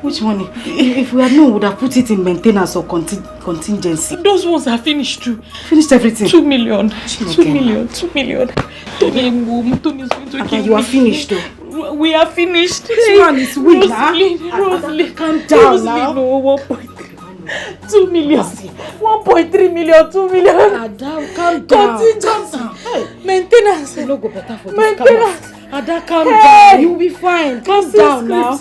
Q: Which money? If we had known, we would have put it in maintenance or contingency.
C: Those ones are finished too.
Q: Finished everything?
C: 2 million. 2 million. Tony is going to kill me.
Q: You are finished though.
C: We are finished.
Q: This man is weak.
C: Rosalie,
Q: calm down now.
C: No, 1.3. 2 million. 1.3 million. 2 million.
Q: Ada, calm down.
C: Contingency. Maintenance.
Q: It will go better for this.
C: Maintenance.
Q: Ada, calm down. You will be fine. Calm down now.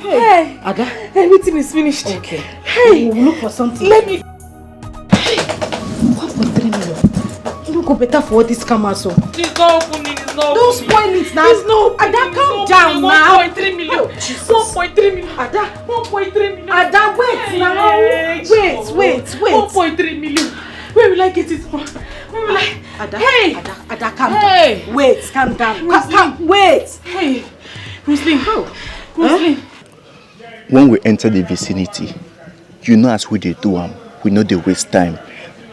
C: Hey,
Q: Ada,
C: everything is finished.
Q: Okay.
C: Hey,
Q: we'll look for something.
C: Let me.
Q: 1.3 million. It will go better for this camera, so.
C: It's not opening.
Q: Don't spoil it now.
C: It's not opening.
Q: Ada, calm down now.
C: 1.3 million. 1.3 million.
Q: Ada,
C: 1.3 million.
Q: Ada, wait now. Wait.
C: 1.3 million. Where will I get it from? Where will I?
Q: Ada,
C: hey,
Q: Ada, calm down. Wait, calm down. Wait.
C: Hey, Roslyn. Roslyn.
E: When we enter the vicinity, you know as we dey do am, we no dey waste time.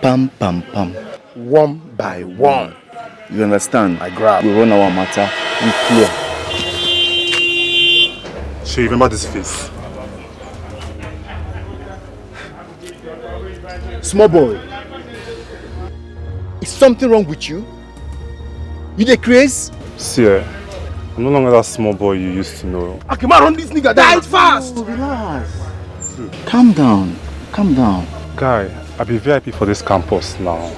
E: Pam, one by one. You understand? I grab. We run our matter, we clear.
J: She remember this face?
E: Small boy, is something wrong with you? You dey craze?
J: See, I'm no longer that small boy you used to know.
E: I can run this nigga down fast. Relax. Calm down.
J: Guy, I be VIP for this campus now.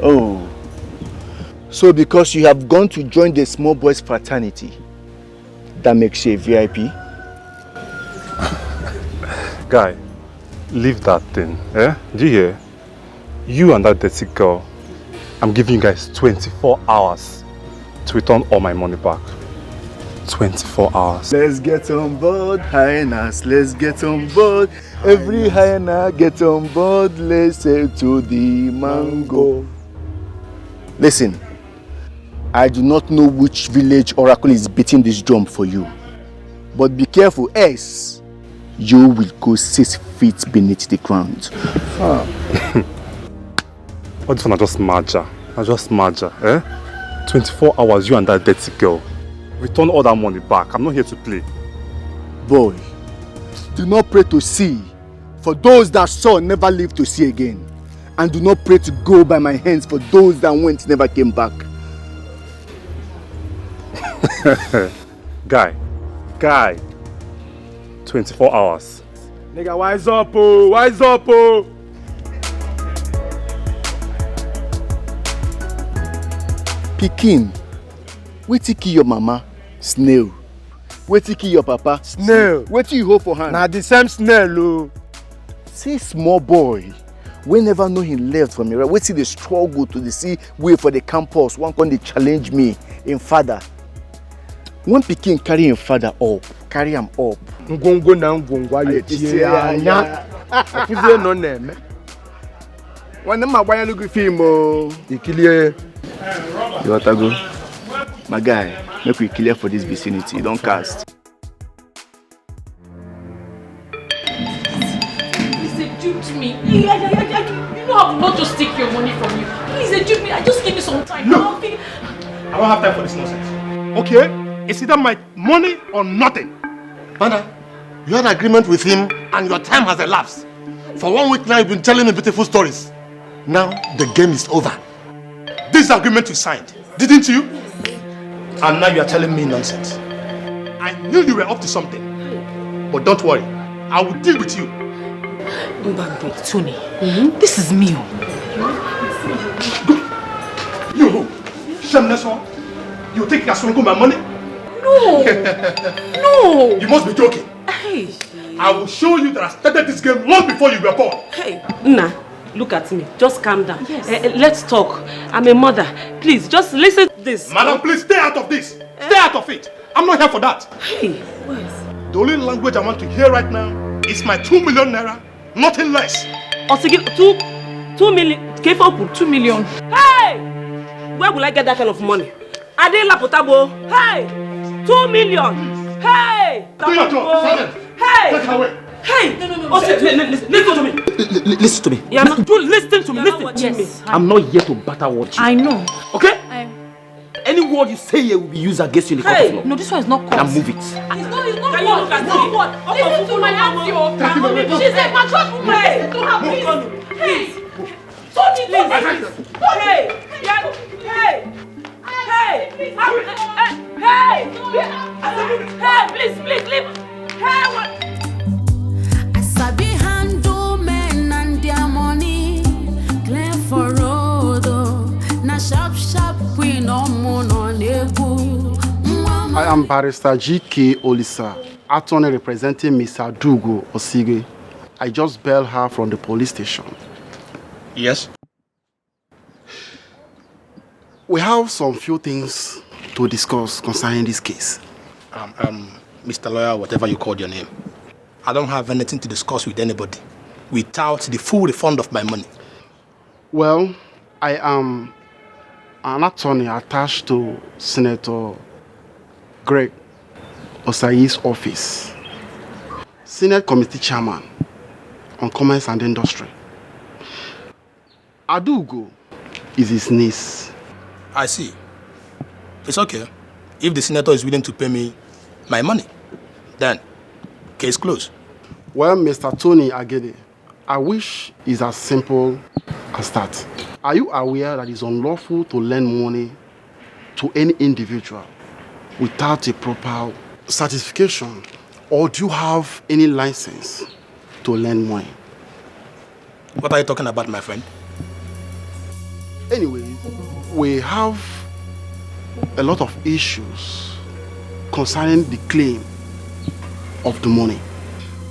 E: Oh. So because you have gone to join the small boys fraternity, that makes you a VIP?
J: Guy, leave that thing, Do you hear? You and that dirty girl, I'm giving you guys 24 hours to return all my money back. 24 hours.
E: Let's get on board, hyenas. Let's get on board. Every hyena get on board. Let's say to the mango. Listen, I do not know which village oracle is beating this drum for you. But be careful, else you will go 6 feet beneath the ground.
J: All this one are just marja, 24 hours, you and that dirty girl. Return all that money back. I'm not here to play.
E: Boy, do not pray to see, for those that saw never live to see again. And do not pray to go by my hands, for those that went never came back.
J: Guy. 24 hours.
A: Nigga, wise up, oh.
E: Pikin, wetin kill your mama? Snail. Wetin kill your papa?
S: Snail.
E: Wetin you hold for hand?
S: Na the same snail, oh.
E: See small boy, we never know him left from me, right? Wetin dey struggle to see way for the campus. One come dey challenge me, him father. When pikin carry him father up, carry him up.
S: Ngongo na ngongo ayo tie anya. Afuzie no na eme.
E: When ma gbanya no go film o.
S: Ikilie.
E: You want to go? My guy, make we clear for this vicinity. Don't cast.
C: Please, they duped me. You know I will not just take your money from you. Please, they duped me. Just give me some time.
S: Look, I don't have time for this nonsense. Okay? It's either my money or nothing.
F: Tana, you had an agreement with him and your time has elapsed. For 1 week now, you've been telling me beautiful stories. Now, the game is over. This agreement you signed, didn't you? And now you are telling me nonsense. I knew you were up to something. But don't worry, I will deal with you.
C: Tony, this is me.
F: You, shameless one. You think you're swallowing my money?
C: No. No.
F: You must be joking.
Q: Hey.
F: I will show you that I started this game long before you were born.
Q: Hey, Nna, look at me. Just calm down. Yes. Let's talk. I'm a mother. Please, just listen to this.
F: Madam, please stay out of this. Stay out of it. I'm not here for that.
Q: Hey,
F: the only language I want to hear right now is my 2 million naira, nothing less.
Q: Osigi, 2 million. 2 million. Hey! Where will I get that kind of money? Adela Potabo. Hey! 2 million. Hey!
F: Do your job.
Q: Hey!
F: Take it away.
Q: Hey! No. Listen to me.
S: Listen to me.
Q: Yeah, no, do listen to me. Listen to me.
S: I'm not here to battle watch you.
C: I know.
S: Okay? Any word you say here will be used against you in the court of law.
C: No, this one is not court.
S: Now move it.
C: It's not what? It's not what? Listen to my auntie. She's a mature woman. Listen to her, please. Hey. Tony, please. Hey. Hey, please, leave. Hey, what?
L: I sabi handle men and their money. Clear for road, na sharp we no moon on ebu.
V: I am Barrister G.K. Olisa, attorney representing Mr. Dugo Osige. I just bailed her from the police station.
F: Yes?
V: We have some few things to discuss concerning this case.
F: Mr. Lawyer, whatever you called your name, I don't have anything to discuss with anybody without the full refund of my money.
V: Well, I am an attorney attached to Senator Greg Osayi's office, Senate Committee Chairman on Commerce and Industry. Adugo is his niece.
F: I see. It's okay. If the senator is willing to pay me my money, then case closed.
V: Well, Mr. Tony Agede, I wish it's as simple as that. Are you aware that it's unlawful to lend money to any individual without a proper certification? Or do you have any license to lend money?
F: What are you talking about, my friend?
V: Anyway, we have a lot of issues concerning the claim of the money.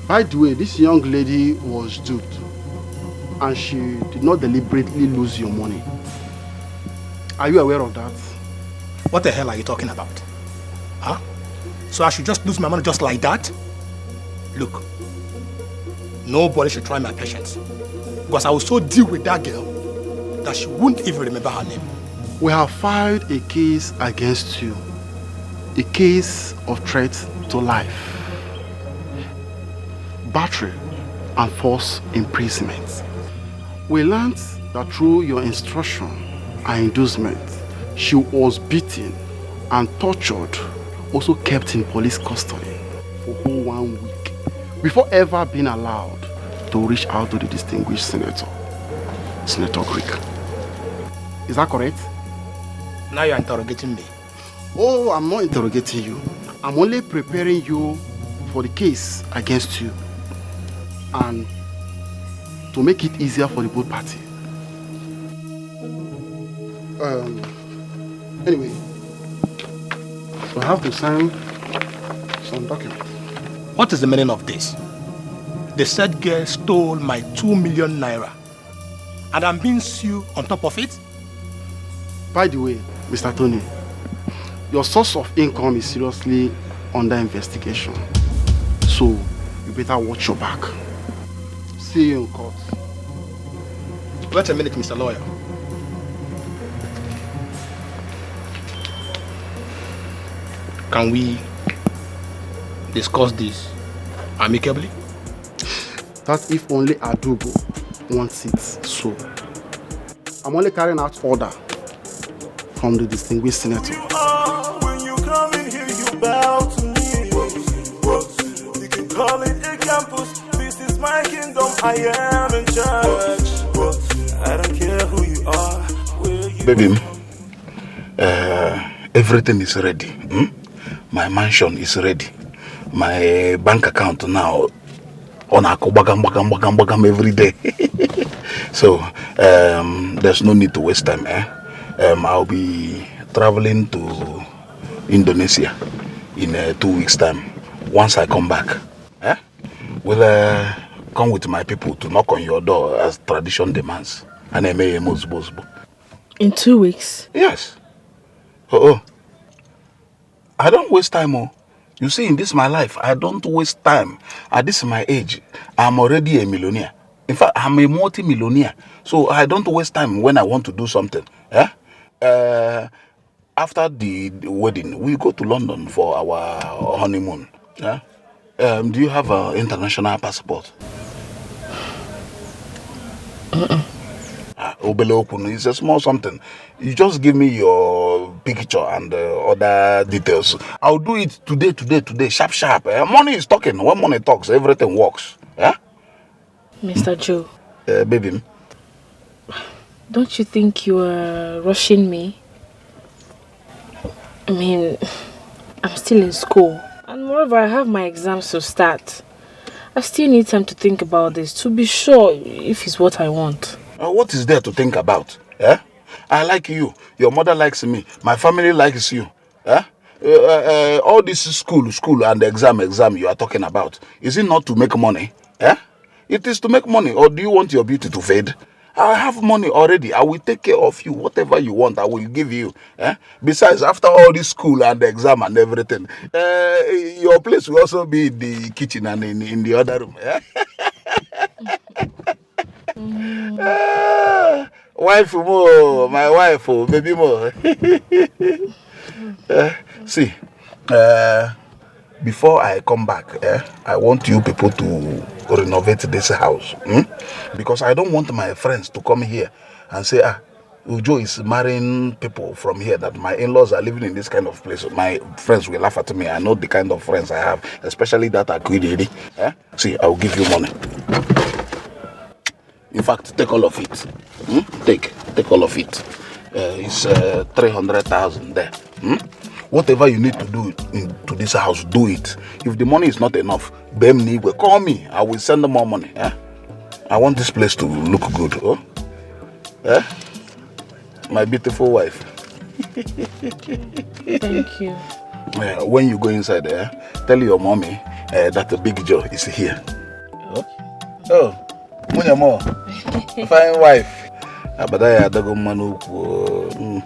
V: By the way, this young lady was duped and she did not deliberately lose your money. Are you aware of that?
F: What the hell are you talking about? Huh? So I should just lose my money just like that? Look, nobody should try my patience, because I will so deal with that girl that she wouldn't even remember her name.
V: We have filed a case against you, a case of threat to life, battery and false imprisonment. We learned that through your instruction and inducement, she was beaten and tortured, also kept in police custody for whole 1 week before ever being allowed to reach out to the distinguished senator, Senator Greek. Is that correct?
F: Now you're interrogating me.
V: Oh, I'm not interrogating you. I'm only preparing you for the case against you and to make it easier for the both parties. Anyway, we have to sign some documents.
F: What is the meaning of this? The said girl stole my 2 million naira and I'm being sued on top of it?
V: By the way, Mr. Tony, your source of income is seriously under investigation. So, you better watch your back. See you in court.
F: Wait a minute, Mr. Lawyer. Can we discuss this amicably?
V: That's if only Adugo wants it so. I'm only carrying out order from the distinguished senator.
H: When you come in here, you bow to me. You can call it a campus. This is my kingdom. I am in charge. I don't care who you are, where you
U: Baby, everything is ready. My mansion is ready. My bank account now on a bagam every day. So there's no need to waste time. I'll be traveling to Indonesia in 2 weeks' time. Once I come back, we'll come with my people to knock on your door as tradition demands. And I may most.
B: In 2 weeks?
U: Yes. Oh. I don't waste time. You see, in this my life, I don't waste time. At this my age, I'm already a millionaire. In fact, I'm a multi-millionaire. So I don't waste time when I want to do something. After the wedding, we go to London for our honeymoon. Do you have an international passport? It's a small something. You just give me your picture and other details. I'll do it today, sharp. Money is talking. When money talks, everything works.
B: Mr. Joe.
U: Baby.
B: Don't you think you are rushing me? I mean, I'm still in school. And moreover, I have my exams to start. I still need time to think about this to be sure if it's what I want.
U: What is there to think about? I like you. Your mother likes me. My family likes you. All this school and exam you are talking about, is it not to make money? It is to make money. Or do you want your beauty to fade? I have money already. I will take care of you. Whatever you want, I will give you. Besides, after all this school and the exam and everything, your place will also be in the kitchen and in the other room. Wife more, my wife, baby more. See, before I come back, I want you people to renovate this house. Because I don't want my friends to come here and say, Uju is marrying people from here, that my in-laws are living in this kind of place. My friends will laugh at me. I know the kind of friends I have, especially that Akwidiri. See, I'll give you money. In fact, take all of it. Take all of it. It's 300,000 there. Whatever you need to do to this house, do it. If the money is not enough, call me. I will send them more money. I want this place to look good. My beautiful wife.
B: Thank you.
U: When you go inside there, tell your mommy that the big Joe is here. Oh, Munyamo, fine wife. Abadaya dago manuku.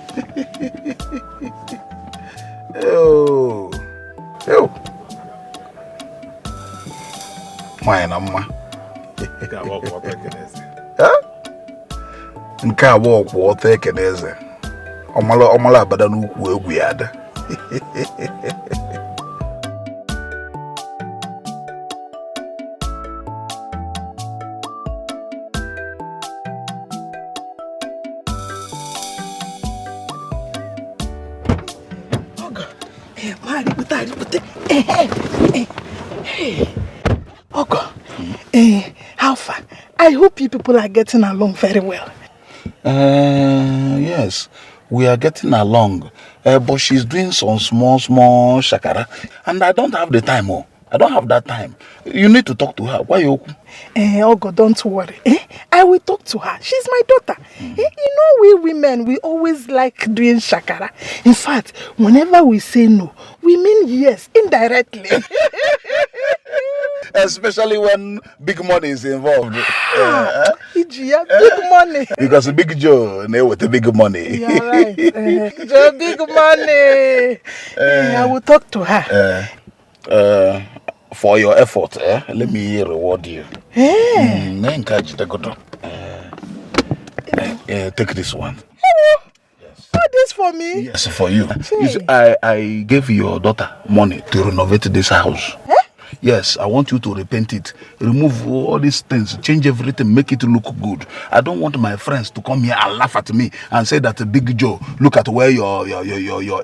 U: Oh, my nama. Nke a walk water ekeneze. Omala abada n'ukwu egwu ya ada.
N: How far? I hope you people are getting along very well.
U: Yes, we are getting along. But she's doing some small shakara. And I don't have the time. I don't have that time. You need to talk to her. Why you?
N: Ogo, don't worry. I will talk to her. She's my daughter. You know, we women, we always like doing shakara. In fact, whenever we say no, we mean yes, indirectly.
U: Especially when big money is involved.
N: Big money.
U: Because Big Joe, with the big money.
N: You're right. Joe, big money. I will talk to her.
U: For your effort, let me reward you. Take this one.
N: Yes. This for me?
U: Yes, for you. You see, I gave your daughter money to renovate this house. Yes, I want you to repaint it, remove all these things, change everything, make it look good. I don't want my friends to come here and laugh at me and say that Big Joe, look at where your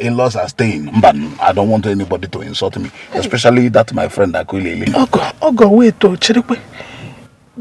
U: in-laws are staying. But I don't want anybody to insult me, especially that my friend Akwilili.
N: Ogo, wait, Chirikwe.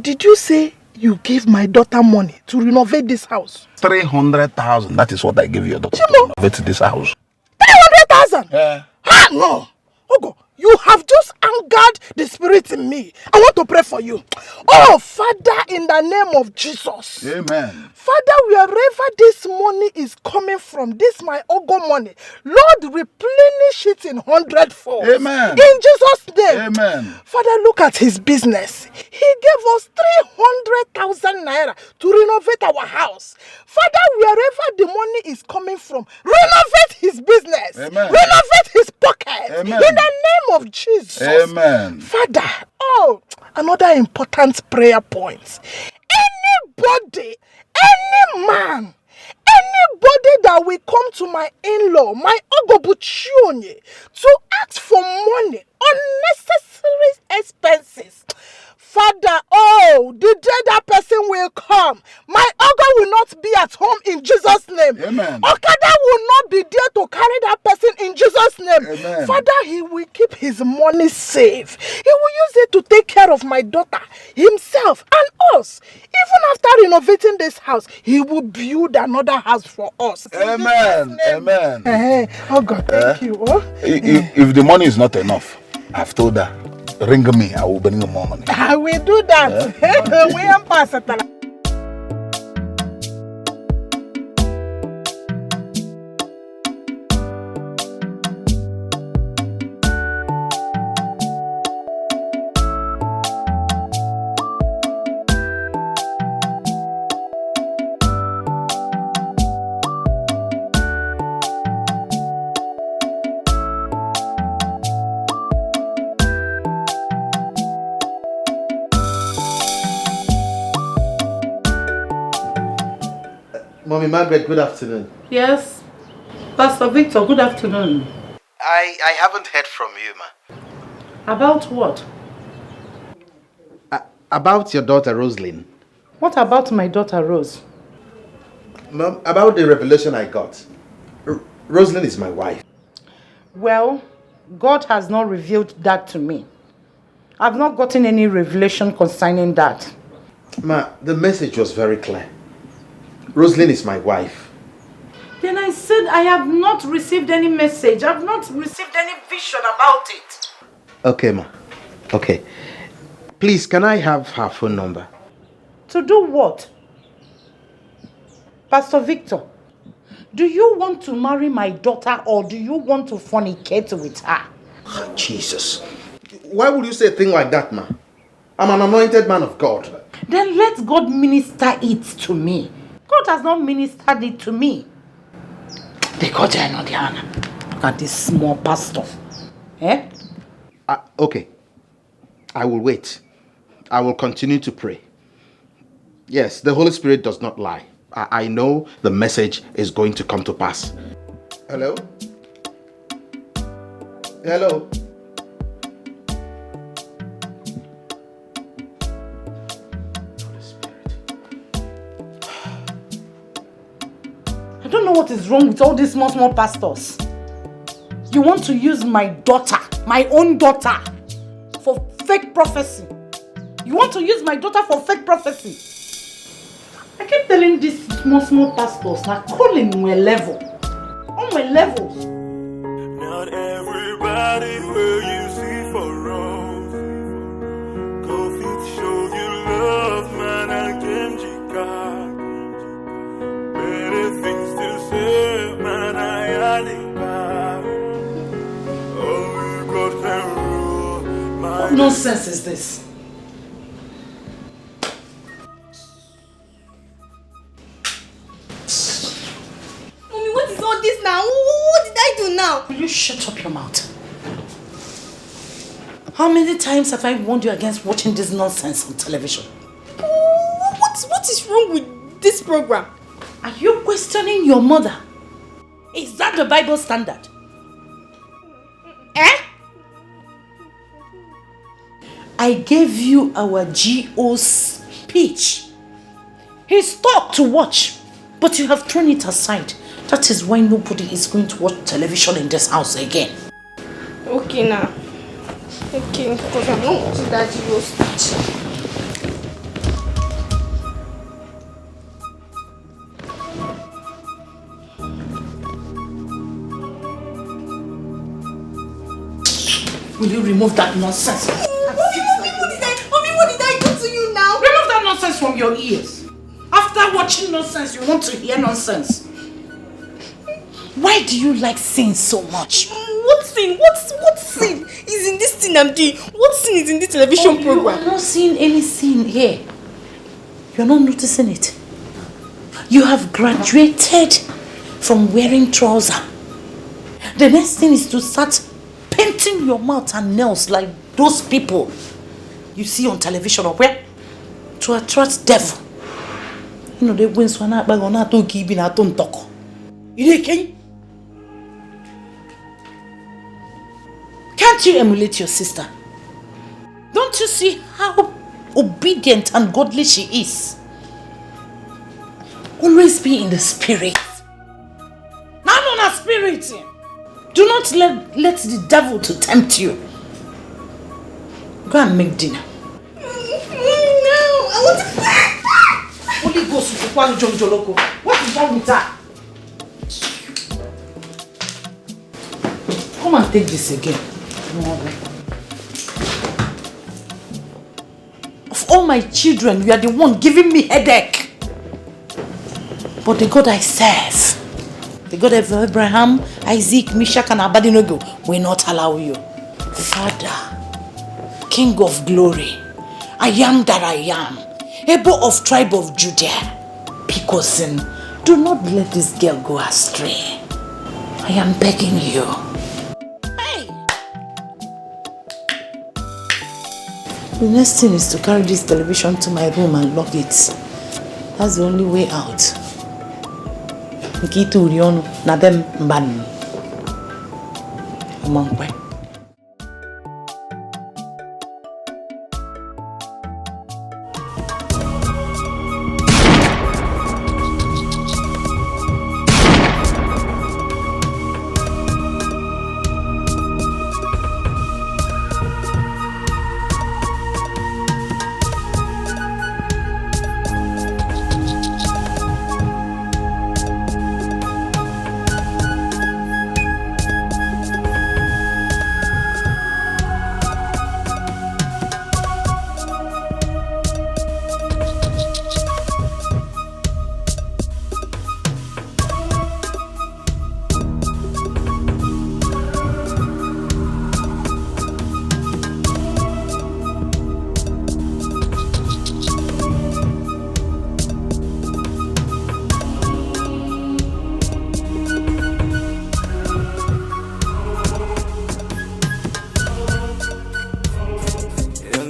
I: Did you say you gave my daughter money to renovate this house?
U: 300,000. That is what I gave your daughter to renovate this house.
I: 300,000?
U: Yeah.
I: Ah, no. Ogo, you have just angered the spirit in me. I want to pray for you. Oh, Father, in the name of Jesus.
U: Amen.
I: Father, wherever this money is coming from, this my Ogo money, Lord, replenish it in 100-fold.
U: Amen.
I: In Jesus' name.
U: Amen.
I: Father, look at his business. He gave us 300,000 naira to renovate our house. Father, wherever the money is coming from, renovate his business.
U: Amen.
I: Renovate his pocket.
U: Amen.
I: In the name of Jesus.
U: Amen.
I: Father, another important prayer point. Anybody, any man, anybody that will come to my in-law, my Ogobuchionye, to ask for money, unnecessary expenses. Father, the day that person will come, my Ogo will not be at home in Jesus' name.
U: Amen.
I: Okada will not be there to carry that person in Jesus' name.
U: Amen.
I: Father, he will keep his money safe. He will use it to take care of my daughter, himself, and us. Even after renovating this house, he will build another house for us.
U: Amen. Amen.
I: Oh God, thank you.
U: If the money is not enough, I've told her, ring me, I will bring you more money.
I: I will do that. We am passing.
S: Mommy Margaret, good afternoon.
N: Yes. Pastor Victor, good afternoon.
S: I haven't heard from you, ma.
N: About what?
S: About your daughter, Rosalind.
N: What about my daughter, Rose?
S: Mom, about the revelation I got. Rosalind is my wife.
N: Well, God has not revealed that to me. I've not gotten any revelation concerning that.
S: Ma, the message was very clear. Rosalind is my wife.
N: Then I said I have not received any message. I've not received any vision about it.
S: Okay, ma. Okay. Please, can I have her phone number?
N: To do what? Pastor Victor, do you want to marry my daughter or do you want to fornicate with her?
S: Oh, Jesus. Why would you say a thing like that, ma? I'm an anointed man of God.
N: Then let God minister it to me. God has not ministered it to me. Look at this small pastor. Eh?
S: Okay. I will wait. I will continue to pray. Yes, the Holy Spirit does not lie. I know the message is going to come to pass. Hello? Hello?
N: I don't know what is wrong with all these small pastors. You want to use my daughter, my own daughter, for fake prophecy. You want to use my daughter for fake prophecy. I keep telling these small pastors, now calling my level. On my levels.
H: Not everybody will you see for rose. Go fit show you love, man, and Genjika. Many things to say, man, I am. Oh, God can rule my
N: What nonsense is this?
R: Mommy, what is all this now? What did I do now?
N: Will you shut up your mouth? How many times have I warned you against watching this nonsense on television?
R: What is wrong with this program?
N: Are you questioning your mother? Is that the Bible standard? Eh? I gave you our GO's speech. He's taught to watch, but you have thrown it aside. That is why nobody is going to watch television in this house again.
R: Okay now. Okay, because I'm not watching that GO's speech.
P: Will you remove that nonsense?
R: Mommy, what did I do to you now?
P: Remove that nonsense from your ears. After watching nonsense, you want to hear nonsense. Why do you like sin so much?
R: What sin? What sin is in this thing I'm doing? What sin is in this television program?
P: You are not seeing any sin here. You're not noticing it. You have graduated from wearing trousers. The next thing is to start painting your mouth and nails like those people you see on television or where? To attract devil. You know, they win swana bag on to give in a tonto. Can't you emulate your sister? Don't you see how obedient and godly she is? Always be in the spirit. Now, no, spirit. Do not let the devil to tempt you. Go and make dinner.
R: No, I want to.
P: Holy Ghost, what is wrong with that? Come and take this again. Of all my children, you are the one giving me headache. But the God I serve, the God of Abraham, Isaac, Meshach, and Abednego, will not allow you. Father, King of glory, I am that I am, able of tribe of Judah, because do not let this girl go astray. I am begging you. The next thing is to carry this television to my room and lock it. That's the only way out. Nkitu Urionu, Nabem Mbani. Amankwe.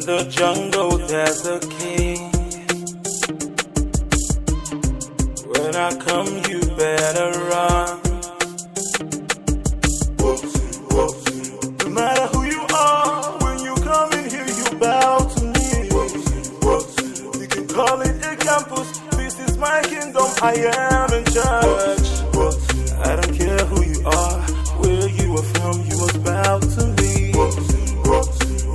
H: the jungle there's a king. When I come you better run. No matter who you are, when you come in here you bow to me. You can call it a campus, this is my kingdom, I am in charge. I don't care who you are, where you are from, you must bow to me.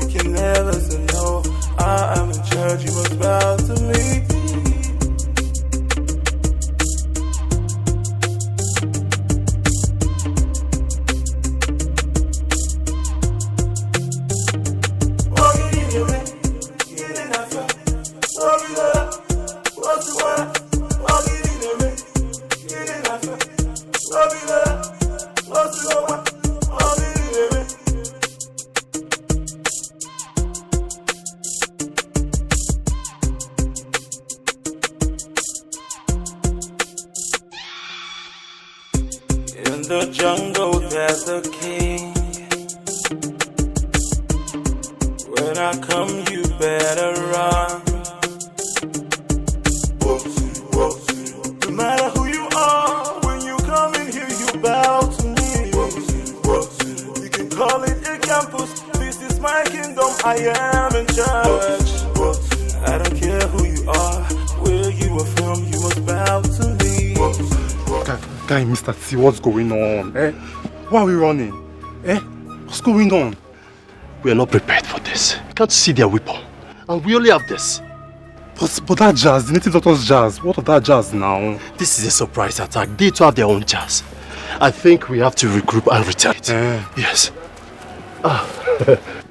H: You can never say no, I am in charge, you must bow to me. In the jungle there's a king. When I come you better run. No matter who you are, when you come in here you bow to me. You can call it a campus, this is my kingdom, I am in charge. I don't care who you are, where you are from, you must bow to me.
J: Guy, Mr. T, what's going on? Why are we running? What's going on?
K: We are not prepared for this. You can't see their weapon. And we only have this.
J: But that jazz, the native doctor's jazz, what of that jazz now?
K: This is a surprise attack. They too have their own jazz. I think we have to regroup and retaliate. Yes.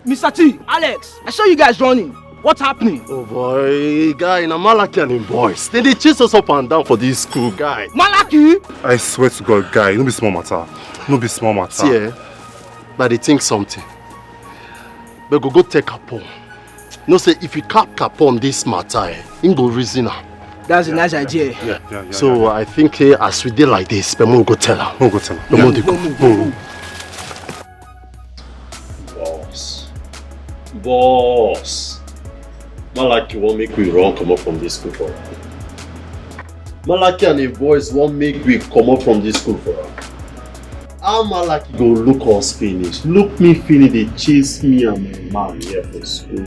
I: Mr. T, Alex, I saw you guys running. What's happening?
D: Oh boy, guy, na Malaki and him boys. They chase us up and down for this school, guy.
I: Malaki?
J: I swear to God, guy, no be small matter. No be small matter.
D: See, but they think something. But go take Capone. No say if you cap Capone this matter, him go reason her.
I: That's a nice idea.
D: Yeah. So I think as we did like this, but we'll go tell her.
J: We'll go tell her.
D: Go.
K: Boss. Malaki won't make we run come up from this school for her. Malaki and the boys won't make we come up from this school for her. How Malaki go look us finish? Look me finish, they chase me and my man here for school.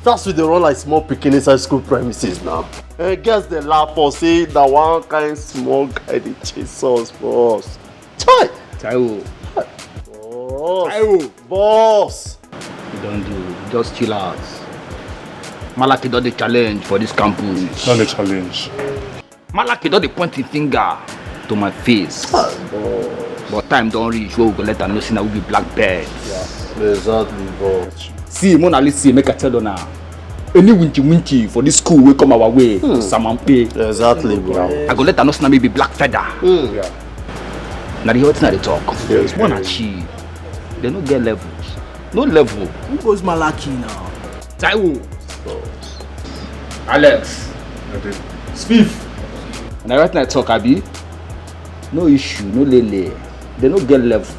D: That's with the run like small picking inside school premises now. And guess they laugh or say that one kind small guy they chase us for us. Chai!
I: Taiwo.
D: Boss.
I: Taiwo.
D: Boss.
I: You don't do. Just chill out. Malaki don't the challenge for this campus.
J: Not the challenge.
I: Malaki don't the pointing finger to my face. But time don't reach where we go let her know that we be blackbirds.
D: Yeah, exactly, boss.
I: See, Mona Lizzy, make a tell you now. Any winchy for this school will come our way. Samampe.
D: Exactly, bro.
I: I go let her know that we be black feather.
D: Yeah.
I: Now the whole they talk.
D: Yes,
I: one achieve. They don't get levels. No level.
N: Who goes Malaki now?
I: Taiwo. Alex. Spiff. And I right now talk, Abi. No issue, no lele. They don't get level.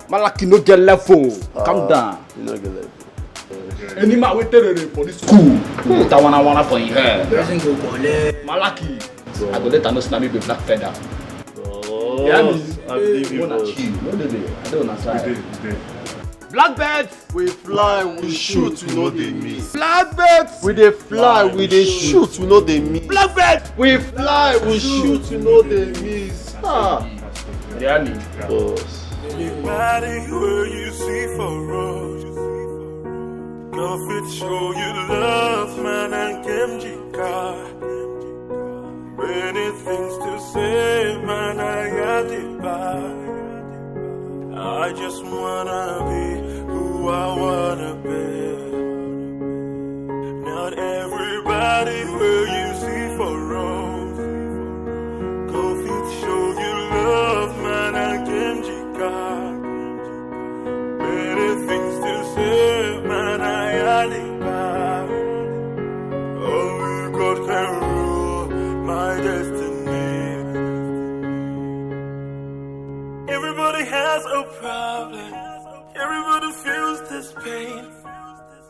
I: Malaki no get level. Calm down.
D: You no get level.
I: Any man we tell for this school. That one for your hair. Malaki. I go let her know that me be black feather.
D: Yeah, I believe you.
I: No lele. I don't understand.
D: Blackbirds, we fly, we shoot, we know they miss.
I: Blackbirds,
D: we dey fly, we dey shoot, we know they miss.
I: Blackbirds,
D: we fly, we shoot, we know they miss.
I: Really?
D: Boss.
H: Anybody where you see for us, go fit show you love, man, and Kemjika. Many things to say, man, I got it back. I just wanna be who I wanna be. Not everybody will you see for wrong. Go fit show you love, man, I can got many things to say, man, I had it back. Only God can rule my destiny. Everybody has a problem. Everybody feels this pain.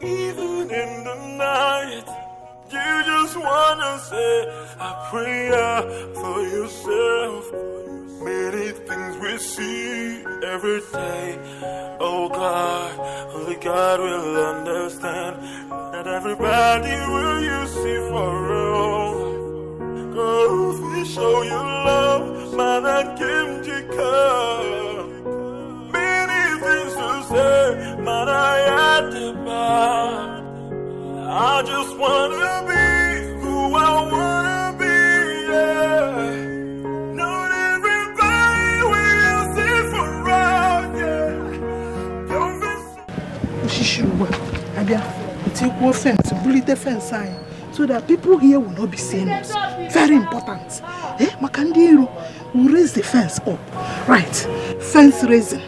H: Even in the night, you just wanna say a prayer for yourself. Many things we see every day. Oh God, only God will understand. Not everybody will you see for real. Go if show you love, man, I came to come. Many things to say, man, I had to buy. I just wanna be who I wanna be, yeah. Not everybody will see for right, yeah. Don't
I: Shishu, Abia, it's equal fence, bullet the fence sign. So that people here will not be seeing us. Very important. Makandiru will raise the fence up. Right. Fence raising.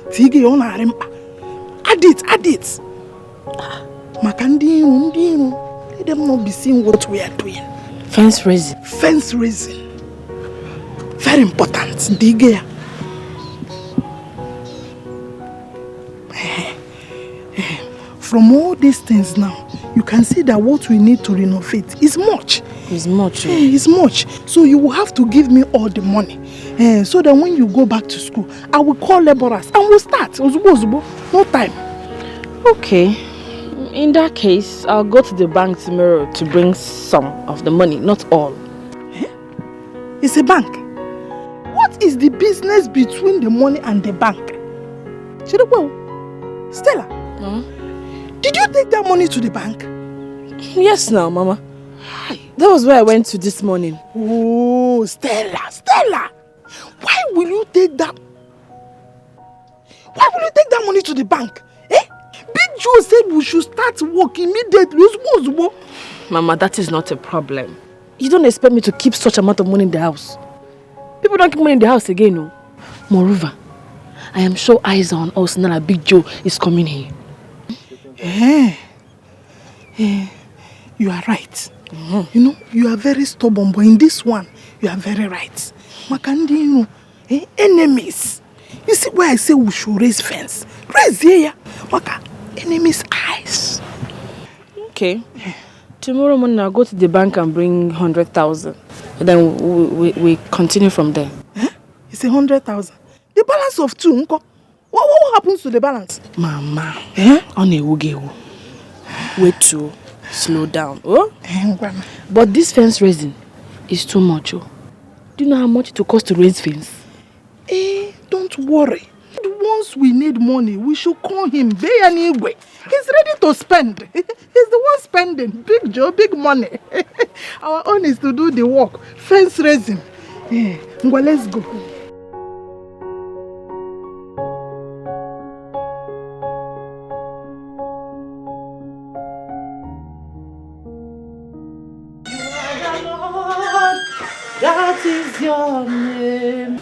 I: Tige on arimpa. Add it. Makandiru, let them not be seeing what we are doing.
C: Fence raising.
I: Fence raising. Very important. Dikeh. From all these things now, you can see that what we need to renovate is much.
C: It's much.
I: It's much. So you will have to give me all the money. So that when you go back to school, I will call laborers and we'll start. No time.
B: Okay. In that case, I'll go to the bank tomorrow to bring some of the money, not all.
I: It's a bank. What is the business between the money and the bank? Stella. Did you take that money to the bank?
B: Yes, now, Mama. That was where I went to this morning.
I: Oh, Stella. Why will you take that? Why will you take that money to the bank? Eh? Big Joe said we should start work immediately.
B: Mama, that is not a problem. You don't expect me to keep such amount of money in the house. People don't keep money in the house again, no. Moreover, I am sure eyes are on us now that Big Joe is coming here.
I: You are right. You know, you are very stubborn, but in this one, you are very right. Makandi, enemies. You see why I say we should raise fence? Raise here, Maka. Enemies' eyes.
B: Okay. Tomorrow morning I'll go to the bank and bring 100,000. And then we continue from there.
I: It's 100,000. The balance of 2, Unko. What happens to the balance?
B: Mama, on a wugewu. Wait to slow down. Oh? But this fence raising is too much. Oh. Do you know how much it will cost to raise fence?
I: Don't worry. Once we need money, we should call him. He's ready to spend. He's the one spending. Big Joe, big money. Our own is to do the work. Fence raising. Well, let's go.
P: That is your name.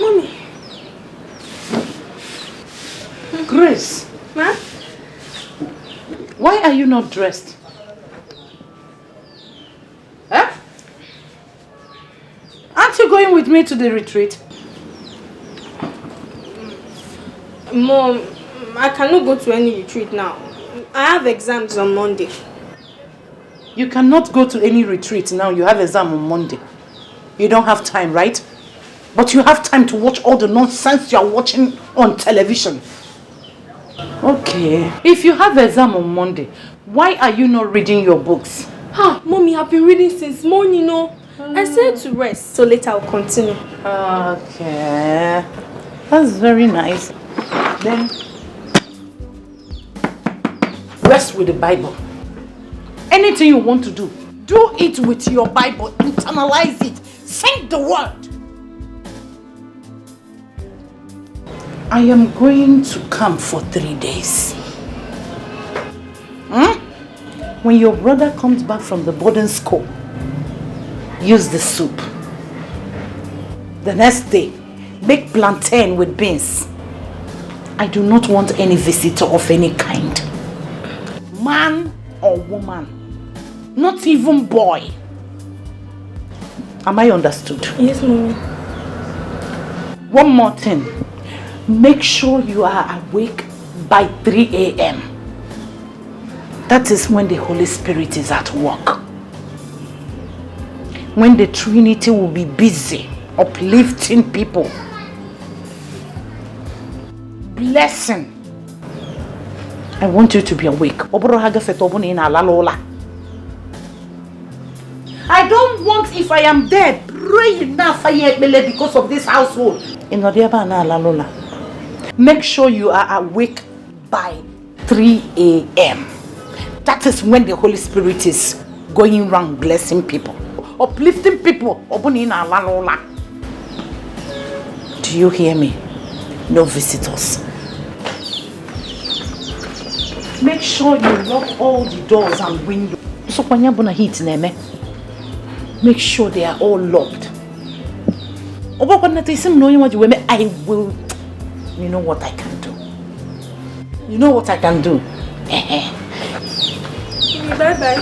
P: Mommy. Grace.
O: Ma?
P: Why are you not dressed? Huh? Aren't you going with me to the retreat?
O: Mom, I cannot go to any retreat now. I have exams on Monday.
P: You cannot go to any retreat now. You have exam on Monday. You don't have time, right? But you have time to watch all the nonsense you are watching on television. Okay. If you have exam on Monday, why are you not reading your books?
O: Mommy, I've been reading since morning, no? I said to rest, so later I'll continue.
P: Okay. That's very nice. Then, rest with the Bible. Anything you want to do, do it with your Bible. Internalize it. Sing the word. I am going to camp for 3 days. When your brother comes back from the boarding school, use the soup. The next day, make plantain with beans. I do not want any visitor of any kind. Man or woman. Not even boy. Am I understood?
O: Yes, Mommy.
P: One more thing. Make sure you are awake by 3 a.m. That is when the Holy Spirit is at work. When the Trinity will be busy uplifting people. Blessing. I want you to be awake. I don't want, if I am dead, pray enough because of this household. Make sure you are awake by 3 a.m. That is when the Holy Spirit is going around blessing people, uplifting people. Do you hear me? No visitors. Make sure you lock all the doors and windows. Make sure they are all locked. I will. You know what I can do. You know what I can do.
O: Bye-bye.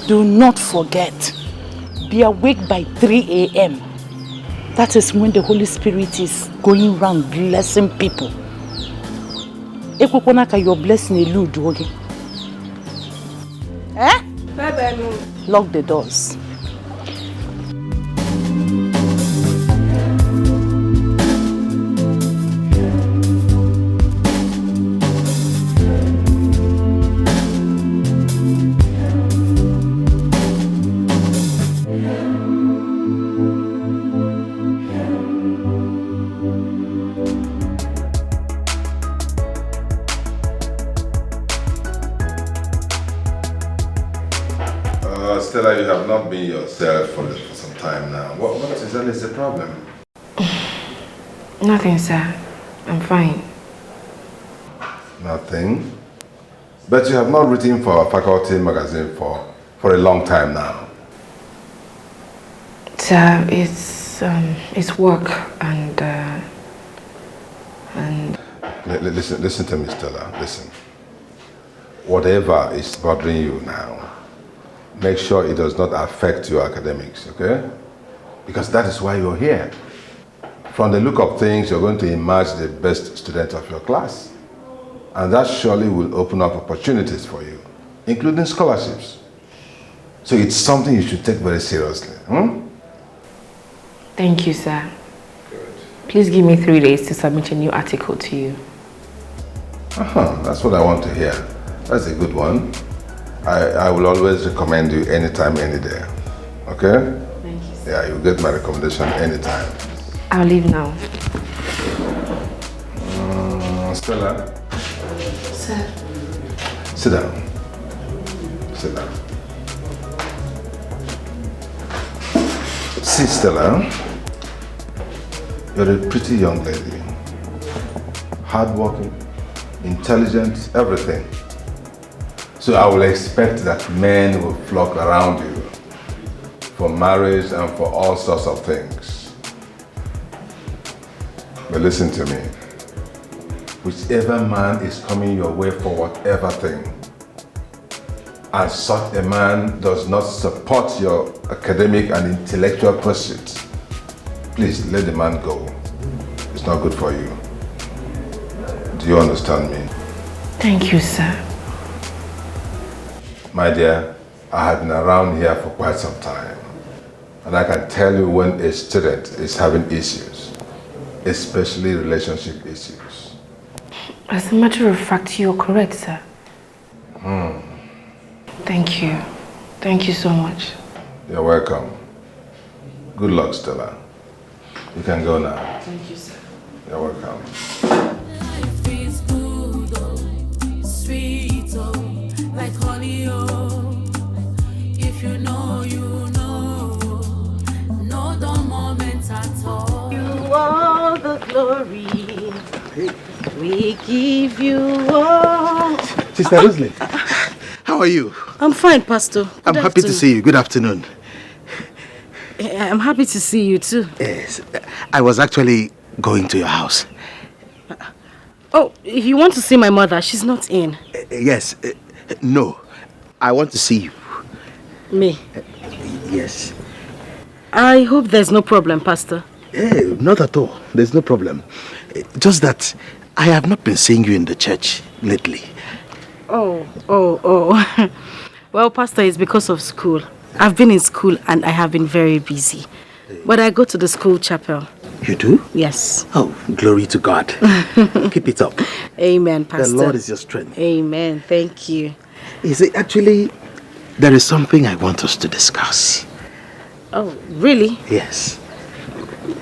P: Do not forget. Be awake by 3 a.m. That is when the Holy Spirit is going around blessing people. Your blessing elude.
O: Bye-bye, Mom.
P: Lock the doors.
M: Stella, you have not been yourself for some time now. What exactly is the problem?
B: Nothing, sir. I'm fine.
M: Nothing? But you have not written for a faculty magazine for a long time now.
B: Sir, it's work and
M: Listen to me, Stella. Listen. Whatever is bothering you now, make sure it does not affect your academics, okay? Because that is why you're here. From the look of things, you're going to emerge the best student of your class. And that surely will open up opportunities for you, including scholarships. So it's something you should take very seriously.
B: Thank you, sir. Please give me 3 days to submit a new article to you.
M: That's what I want to hear. That's a good one. I will always recommend you anytime, any day. Okay?
B: Thank you, sir.
M: Yeah, you'll get my recommendation anytime.
B: I'll leave now.
M: Stella?
B: Sir.
M: Sit down. Sit down. See, Stella, you're a pretty young lady. Hardworking, intelligent, everything. So I will expect that men will flock around you for marriage and for all sorts of things. But listen to me. Whichever man is coming your way for whatever thing, and such a man does not support your academic and intellectual pursuits, please let the man go. It's not good for you. Do you understand me?
B: Thank you, sir.
M: My dear, I have been around here for quite some time, and I can tell you when a student is having issues, especially relationship issues.
B: As a matter of fact, you're correct, sir. Thank you. Thank you so much.
M: You're welcome. Good luck, Stella. You can go now.
B: Thank you, sir.
M: You're welcome.
L: Life is good, oh, sweet, oh, like honey, oh. If you know, you know. No the moment at all.
N: You all the glory. We give you all.
S: Sister Rosalie, how are you?
G: I'm fine, Pastor.
S: I'm happy to see you. Good afternoon.
G: I'm happy to see you too.
S: Yes, I was actually going to your house.
G: Oh, you want to see my mother? She's not in.
S: Yes, no, I want to see you.
G: Me?
S: Yes.
G: I hope there's no problem, Pastor.
S: Not at all. There's no problem. Just that I have not been seeing you in the church lately.
G: Oh. Well, Pastor, it's because of school. I've been in school and I have been very busy. But I go to the school chapel.
S: You do?
G: Yes.
S: Oh, glory to God. Keep it up.
G: Amen, Pastor.
S: The Lord is your strength.
G: Amen. Thank you.
S: You see, actually, there is something I want us to discuss.
G: Oh, really?
S: Yes.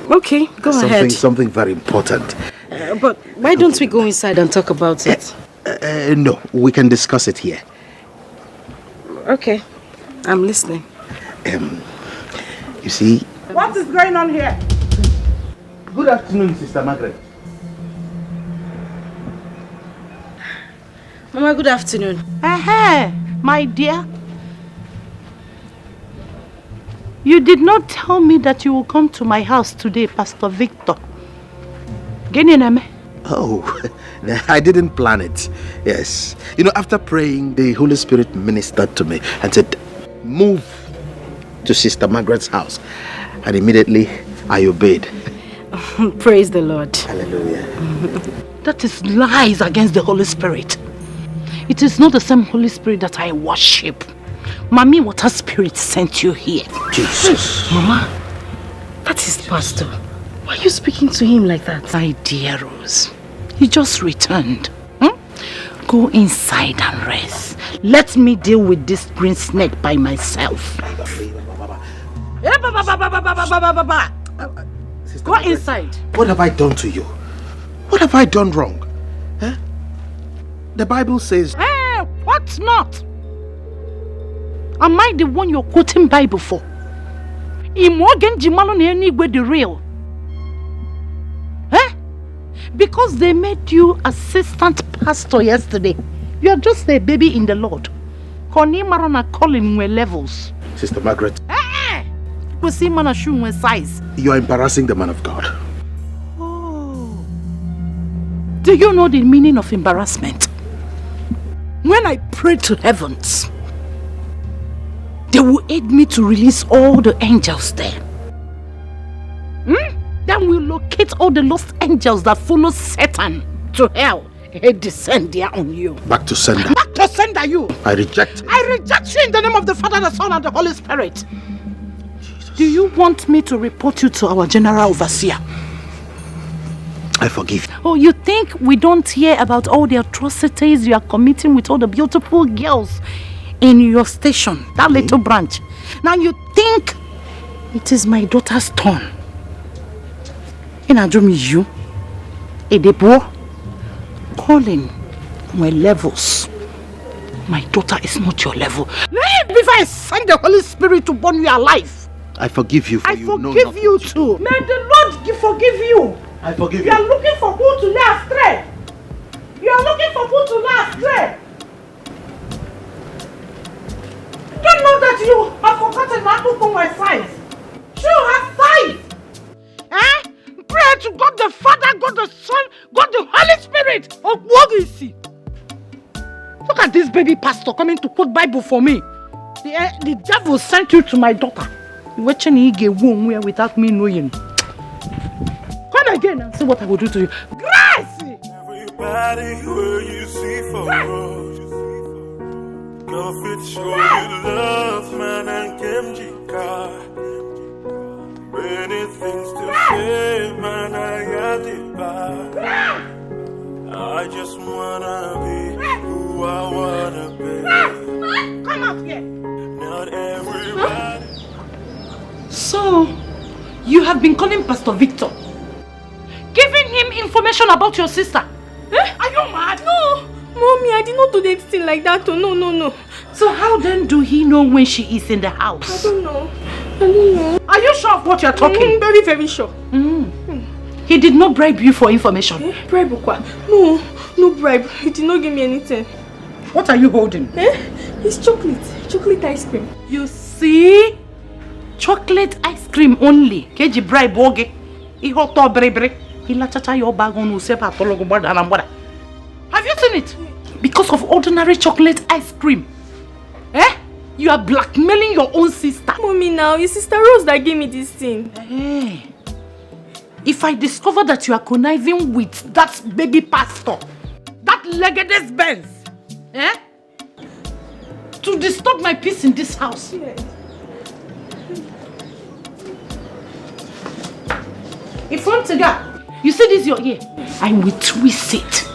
G: Okay, go ahead.
S: Something very important.
G: But why don't we go inside and talk about it?
S: No, we can discuss it here.
G: Okay, I'm listening.
S: You see...
N: What is going on here?
S: Good afternoon, Sister Margaret.
G: Mama, good afternoon.
N: My dear. You did not tell me that you will come to my house today, Pastor Victor.
S: Oh, I didn't plan it. Yes. You know, after praying, the Holy Spirit ministered to me and said, move to Sister Margaret's house. And immediately I obeyed.
G: Praise the Lord.
S: Hallelujah.
N: That is lies against the Holy Spirit. It is not the same Holy Spirit that I worship. Mommy, what a spirit sent you here?
S: Jesus.
G: Mama, that is Pastor. Why are you speaking to him like that?
N: My dear Rose, he just returned. Go inside and rest. Let me deal with this green snake by myself. Go inside.
S: What have I done to you? What have I done wrong? The Bible says...
N: What not? Am I the one you're quoting Bible for? Imogen Jimalo ni the real. Because they made you assistant pastor yesterday. You are just a baby in the Lord. Koni marana calling we levels.
S: Sister Margaret.
N: We see man a shoe when size.
S: You are embarrassing the man of God.
N: Do you know the meaning of embarrassment? When I pray to heavens, they will aid me to release all the angels there. Then we'll locate all the lost angels that follow Satan to hell and descend there on you.
S: Back to sender.
N: Back to sender you.
S: I reject.
N: I reject you in the name of the Father, the Son, and the Holy Spirit. Jesus. Do you want me to report you to our general overseer?
S: I forgive you.
N: Oh, you think we don't hear about all the atrocities you are committing with all the beautiful girls in your station, that little branch? Now you think it is my daughter's turn? In a dream, you, a debo, calling my levels. My daughter is not your level. Before I send the Holy Spirit to burn you alive.
S: I forgive you for
N: I forgive you too. May the Lord forgive you.
S: I forgive
N: you. You are looking for who to lay astray. You are looking for who to lay astray. Don't know that you have forgotten how to come my size. You have size. Pray to God the Father, God the Son, God the Holy Spirit. Oh, what is he? Look at this baby pastor coming to quote Bible for me. The devil sent you to my daughter. You watching he get womb without me knowing. Come again and see what I will do to you. Grace!
H: Everybody where you see for go fit show you love, man, and Kimjika. Many things to say, man, I got it back. I just wanna be who I wanna be.
N: Come out here.
H: Not everybody.
N: So, you have been calling Pastor Victor, giving him information about your sister. Are you mad?
O: No, Mommy, I did not do anything like that. Oh, no.
N: So how then do he know when she is in the house?
O: I don't know.
N: Are you sure of what you are talking?
O: Very, very sure.
N: He did not bribe you for information.
O: Bribe what? No bribe. He did not give me anything.
N: What are you holding?
O: It's chocolate ice cream.
N: You see? Chocolate ice cream only. Keji bribe oge. Ihoto brebre. Ila chacha your bag on usepa tologo bada anambada. Have you seen it? Because of ordinary chocolate ice cream. You are blackmailing your own sister.
O: Mommy, now, it's Sister Rose that gave me this thing.
N: If I discover that you are conniving with that baby pastor, that leggedest Benz, to disturb my peace in this house. If one cigar, you see this your ear, I will twist it.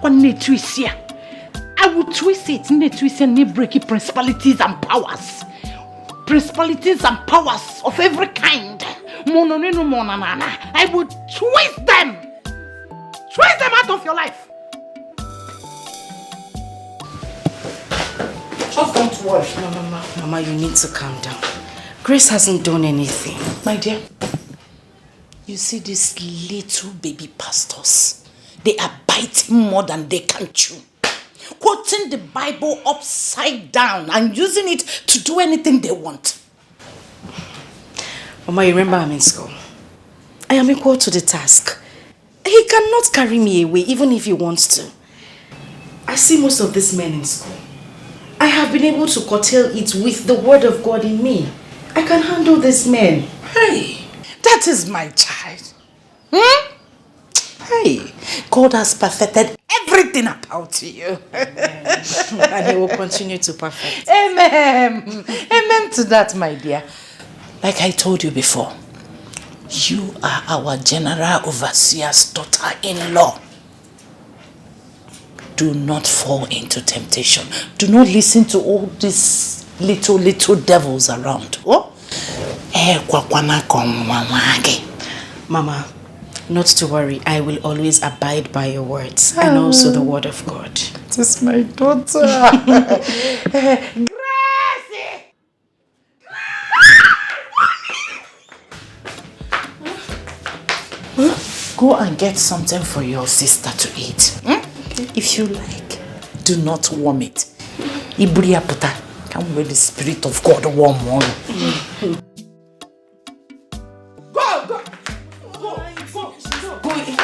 N: One day twist here. I will twist it, and break it, principalities and powers. Principalities and powers of every kind. I will twist them. Twist them out of your life. Just don't worry.
Q: Mama, you need to calm down. Grace hasn't done anything.
P: My dear, you see these little baby pastors, they are biting more than they can chew. Quoting the Bible upside down and using it to do anything they want.
Q: Mama, you remember I'm in school. I am equal to the task. He cannot carry me away even if he wants to. I see most of these men in school. I have been able to curtail it with the word of God in me. I can handle these men.
P: Hey, that is my child. Hey, God has perfected everything about you.
Q: And he will continue to perfect.
P: Amen. Amen to that, my dear. Like I told you before, you are our general overseer's daughter-in-law. Do not fall into temptation. Do not listen to all these little devils around. Oh?
Q: Mama, not to worry. I will always abide by your words and also the word of God.
P: This is my daughter. Go and get something for your sister to eat. Okay. If you like, do not warm it. Iburia puta, come with the Spirit of God warm one.
C: Go!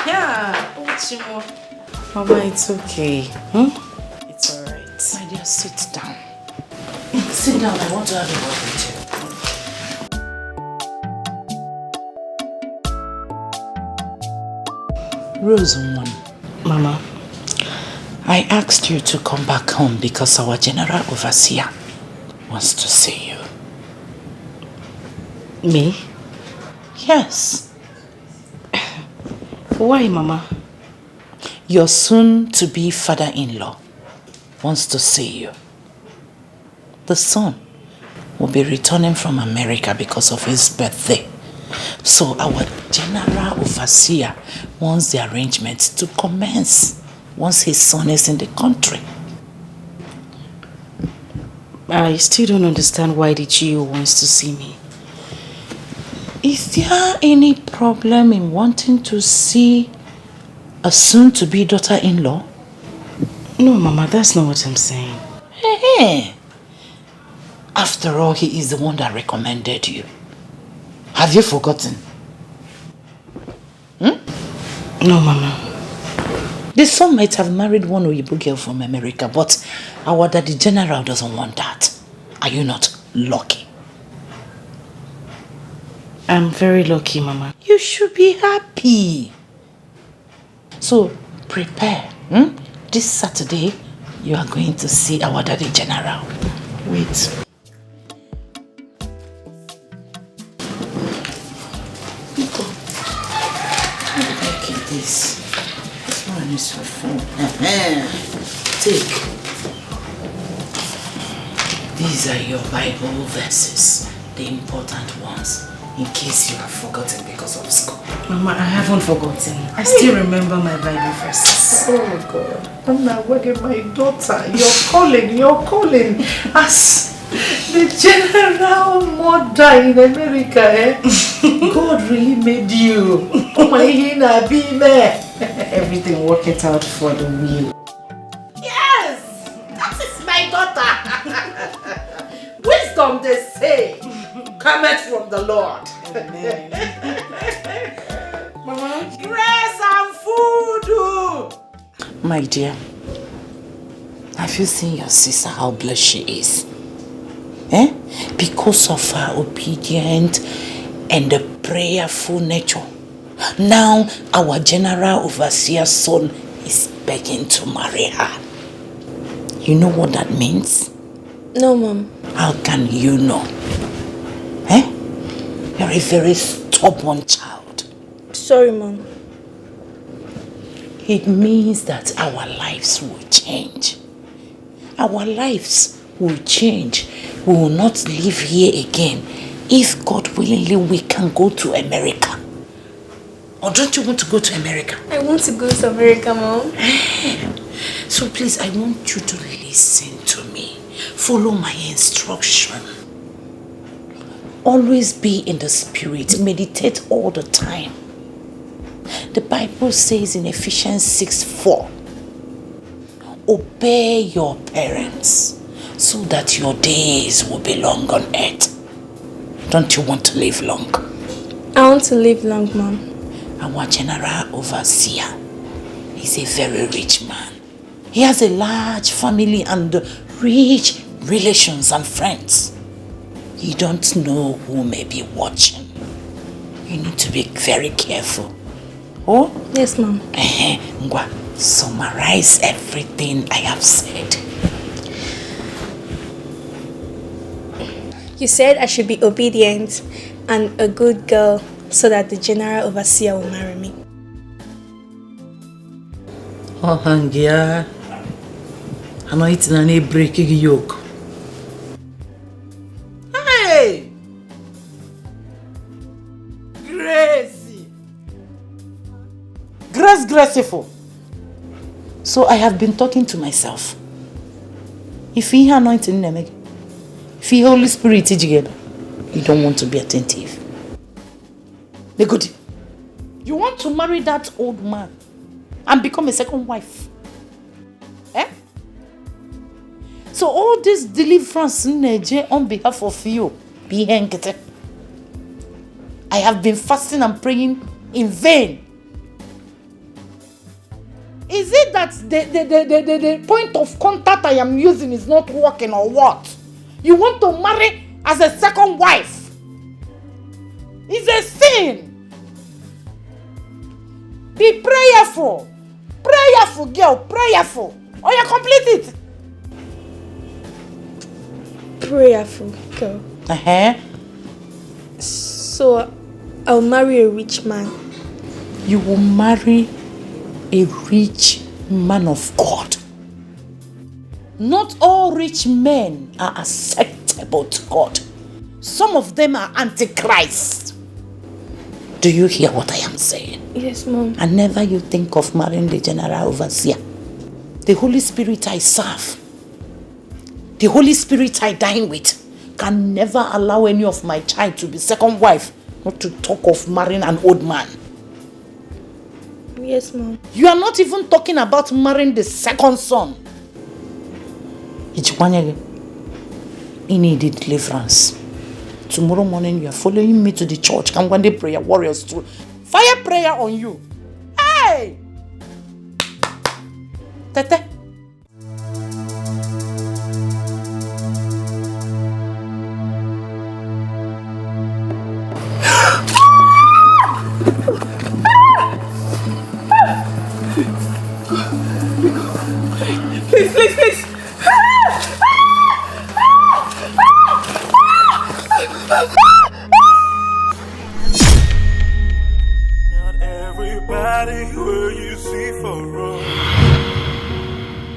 C: Yeah.
P: Mama, it's okay. It's alright. My dear, sit down. Sit down, I want to have a word with you. Rose one.
B: Mama.
P: I asked you to come back home because our general overseer wants to see you.
B: Me?
P: Yes.
B: Why, Mama?
P: Your soon-to-be father-in-law wants to see you. The son will be returning from America because of his birthday. So our general overseer wants the arrangements to commence once his son is in the country.
B: I still don't understand why the GO wants to see me.
P: Is there any problem in wanting to see a soon-to-be daughter-in-law?
B: No, Mama, that's not what I'm saying.
P: Hey. After all, he is the one that recommended you. Have you forgotten?
B: No, Mama.
P: The son might have married one Oyibo girl from America, but our daddy general doesn't want that. Are you not lucky?
B: I'm very lucky, Mama.
P: You should be happy. So, prepare. This Saturday, you are going to see our daddy general. Wait. Nico, how did I keep this? This one is your phone. Take. These are your Bible verses, the important ones, in case you have forgotten because of school.
B: Mama, I haven't forgotten. I still remember my Bible verses.
N: Oh God, I'm not working my daughter. You're calling. As the general mother in America, eh? God really made you.
B: Everything worked it out for the will.
N: Yes, that is my daughter. Wisdom, they say, cometh from the Lord. Amen. Mama, grace and food.
P: My dear, have you seen your sister, how blessed she is? Because of her obedient and the prayerful nature. Now our general overseer's son is begging to marry her. You know what that means?
R: No, Mom.
P: How can you know? You're a very stubborn child.
R: Sorry, Mom.
P: It means that our lives will change. Our lives will change. We will not live here again. If God willingly, we can go to America. Or don't you want to go to America?
R: I want to go to America, Mom.
P: So please, I want you to listen to me. Follow my instruction. Always be in the spirit. Meditate all the time. The Bible says in Ephesians 6:4, obey your parents so that your days will be long on earth. Don't you want to live long?
R: I want to live long, Mom.
P: Our general overseer is a very rich man. He has a large family and rich relations and friends. You don't know who may be watching. You need to be very careful. Oh?
R: Yes, Mom.
P: Ngwa, summarize everything I have said.
R: You said I should be obedient and a good girl so that the general overseer will marry me.
N: Oh, Hangia. I'm not eating any breaking yoke. Hey! Gracie!
P: Graceful. So I have been talking to myself. If he anointing them, if he Holy Spirit together, you don't want to be attentive. Be good. You want to marry that old man and become a second wife? Eh? So all this deliverance on behalf of you, be hanged. I have been fasting and praying in vain. Is it that the point of contact I am using is not working or what? You want to marry as a second wife? It's a sin. Be prayerful. Prayerful, girl. Prayerful. Oh, you complete it.
O: Prayerful girl. So, I'll marry a rich man.
P: You will marry a rich man of God. Not all rich men are acceptable to God. Some of them are antichrist. Do you hear what I am saying?
O: Yes, Mom.
P: And never you think of marrying the general overseer. The Holy Spirit I serve, the Holy Spirit I dine with, can never allow any of my child to be second wife, not to talk of marrying an old man.
O: Yes, Mom.
P: You are not even talking about marrying the second son. Ini Edo deliverance. Tomorrow morning you are following me to the church. Come one day prayer warriors too. Fire prayer on you. Hey! Tete.
I: Please.
H: Not everybody will you see for wrong.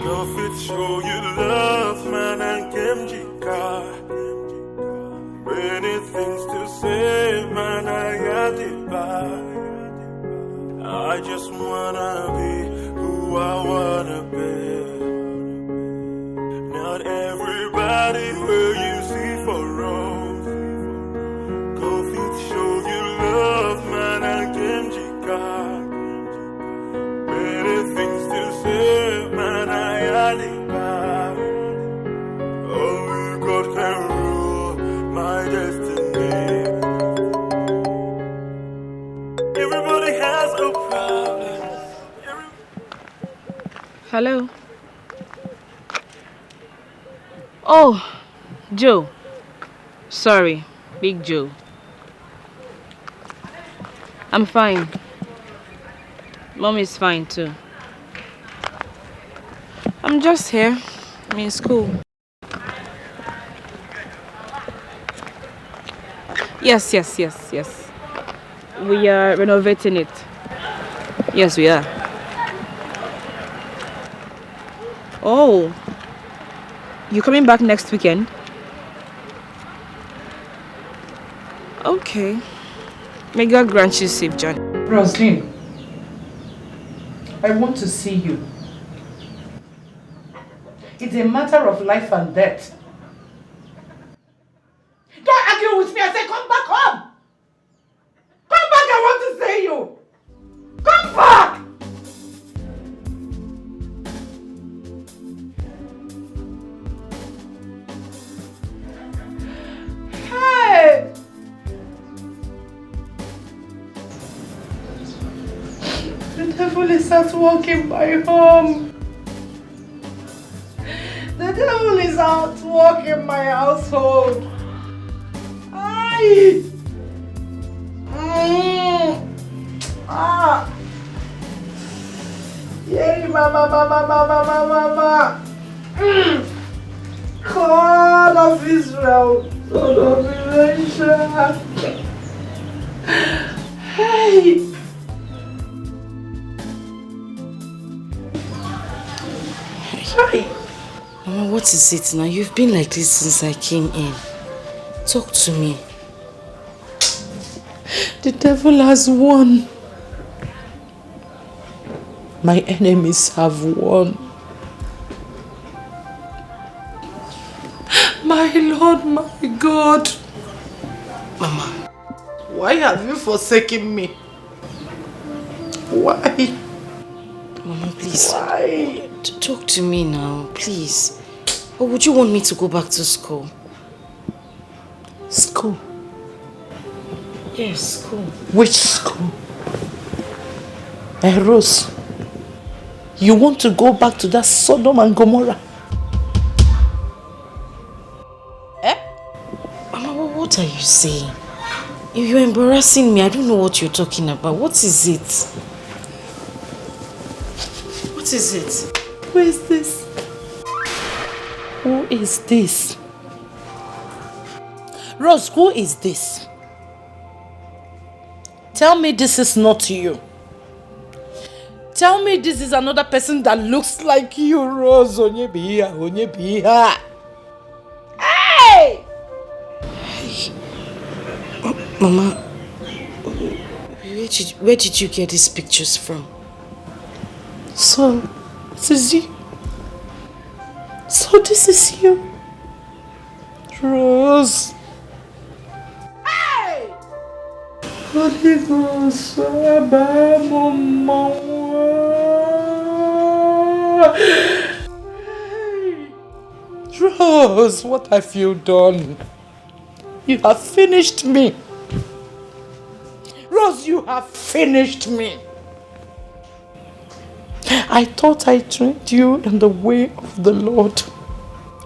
H: Go fit show you love, man, and Kemjika. Many things to say, man, I got it back. I just wanna be who I wanna be. Not everybody will you see for wrong. Go fit show you love, man, and Kemjika. Many things to say, man, I had it back. Only God can rule my destiny. Everybody has a problem.
B: Hello? Oh, Joe. Sorry, Big Joe. I'm fine. Mom is fine too. I'm just here. I'm in school. Yes. We are renovating it. Yes, we are. Oh, you coming back next weekend? Okay. May God grant you safe journey.
P: Roslyn, I want to see you. It's a matter of life and death. Don't argue with me. I say come back home. Come back, I want to see you. Come back. Hey. The devil is at work in my home. The devil is at work in my household. Aye. Yay, mama. God of Israel. God of Israel. Hey.
Q: Hi. Mama, what is it now? You've been like this since I came in. Talk to me.
P: The devil has won. My enemies have won. My Lord, my God.
Q: Mama.
P: Why have you forsaken me? Why?
Q: Mama, please.
P: Why?
Q: Talk to me now, please. Or would you want me to go back to school?
P: School?
Q: Yes, school.
P: Which school? Rose, you want to go back to that Sodom and Gomorrah?
Q: Mama, what are you saying? You're embarrassing me. I don't know what you're talking about. What is it? What is it?
P: Who is this? Who is this? Rose, who is this? Tell me this is not you. Tell me this is another person that looks like you, Rose. Onyebiha. Hey!
Q: Mama, where did you get these pictures from?
P: So, this is you. So this is you. Rose. Hey! Holy Ghost, Rose, what have you done? You have finished me. Rose, you have finished me. I thought I trained you in the way of the Lord.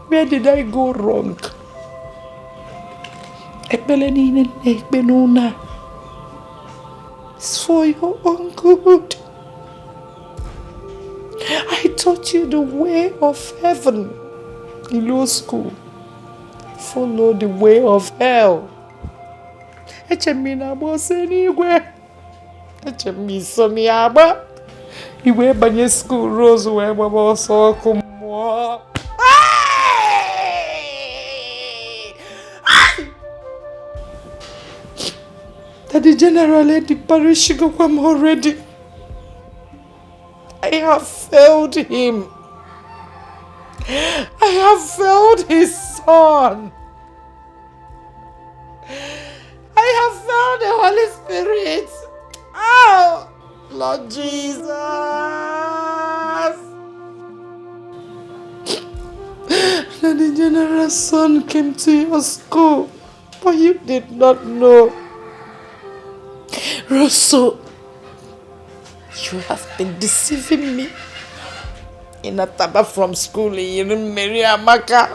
P: Where did I go wrong? It's for your own good. I taught you the way of heaven in law school. Follow the way of hell. Iwe banye school Rose wee gbaba ọsọ ọkụ mmụọ. Daddy General, the parish I'm already. I have failed him. I have failed his son. I have failed the Holy Spirit. Oh! Lord Jesus! The general's son came to your school, but you did not know. Rosso, you have been deceiving me. In Ataba from school, you didn't marry Amaka.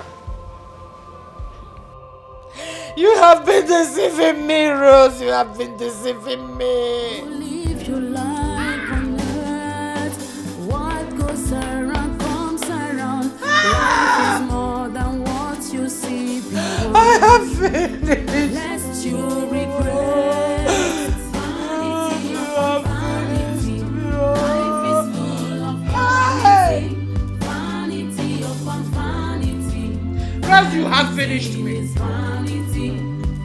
P: You have been deceiving me, Rose. You have been deceiving me.
L: Live your life on earth. What goes around comes around. Life is more than what you see.
P: I have finished.
L: Lest you regret. Vanity upon vanity. Life is full of vanity. Vanity upon vanity.
P: Rose, you have finished me.
L: Vanity,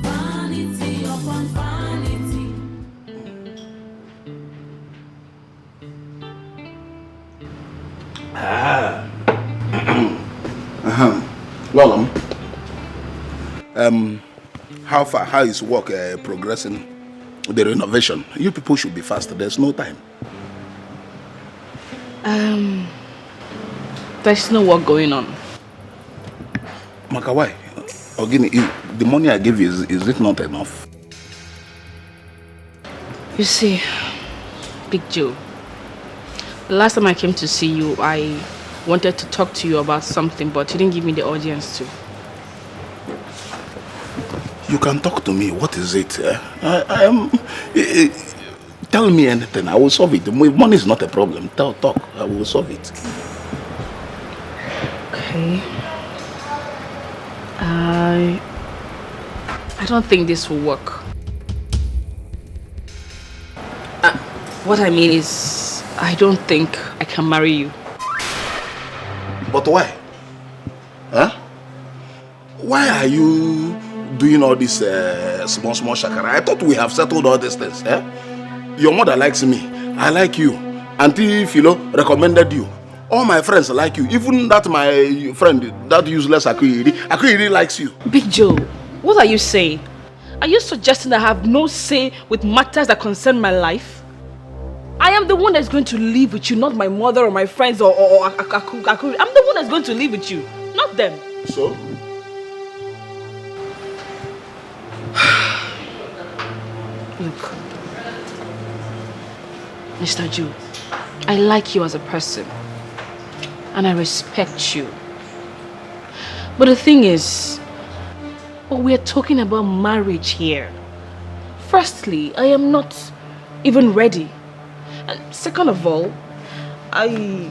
L: vanity upon vanity.
U: Well, how far? How is work progressing? The renovation. You people should be faster. There's no time.
B: There's no work going on.
U: Maka, why? Ogini, the money I gave you, is it not enough?
B: You see, Big Joe, the last time I came to see you, I wanted to talk to you about something, but you didn't give me the audience to.
U: You can talk to me. What is it? I am. Tell me anything. I will solve it. Money is not a problem. Talk. I will solve it.
B: Okay. I don't think this will work. What I mean is, I don't think I can marry you.
U: But why? Huh? Why are you doing all this small shakara? I thought we have settled all these things. Eh? Your mother likes me. I like you. Auntie Philo recommended you. All my friends like you. Even that my friend, that useless Akuyiri likes you.
B: Big Joe, what are you saying? Are you suggesting that I have no say with matters that concern my life? I am the one that's going to live with you, not my mother or my friends or Akuri. I'm the one that's going to live with you, not them.
U: So?
B: Look, Mr. Joe, I like you as a person and I respect you. But the thing is, we're talking about marriage here. Firstly, I am not even ready. And second of all, I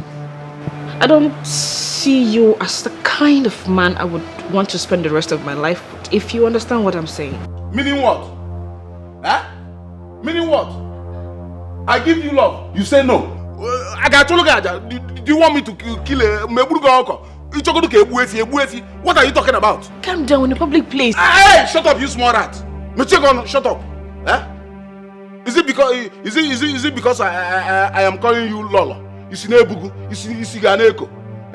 B: don't see you as the kind of man I would want to spend the rest of my life with, if you understand what I'm saying.
U: Meaning what? Huh? Meaning what? I give you love, you say no. Do you want me to kill a Meburuga? What are you talking about?
B: Calm down in a public place.
U: Hey, shut up, you small rat. Shut up. Eh? Is it because I am calling you Lolo?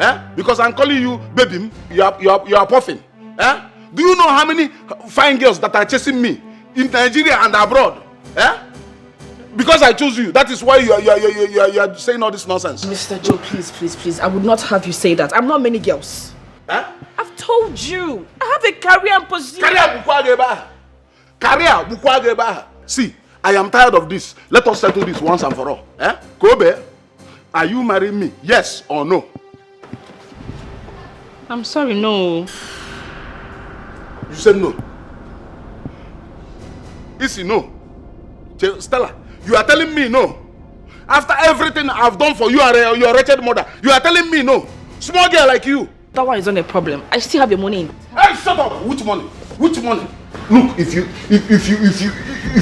U: Eh? Because I'm calling you baby, you are puffing. Eh? Do you know how many fine girls that are chasing me in Nigeria and abroad? Eh? Because I chose you, that is why you are saying all this nonsense.
B: Mr. Joe, please, I would not have you say that. I'm not many girls.
U: Huh?
B: I've told you, I have a career and position.
U: Career. See, I am tired of this. Let us settle this once and for all. Eh? Kobe, are you marrying me? Yes or no?
B: I'm sorry, no.
U: You said no. Isi, no. Stella, you are telling me no. After everything I've done for you and your wretched mother, you are telling me no. Small girl like you.
B: That one is not a problem. I still have your money in.
U: Hey, shut up! Which money? Which money? Look, if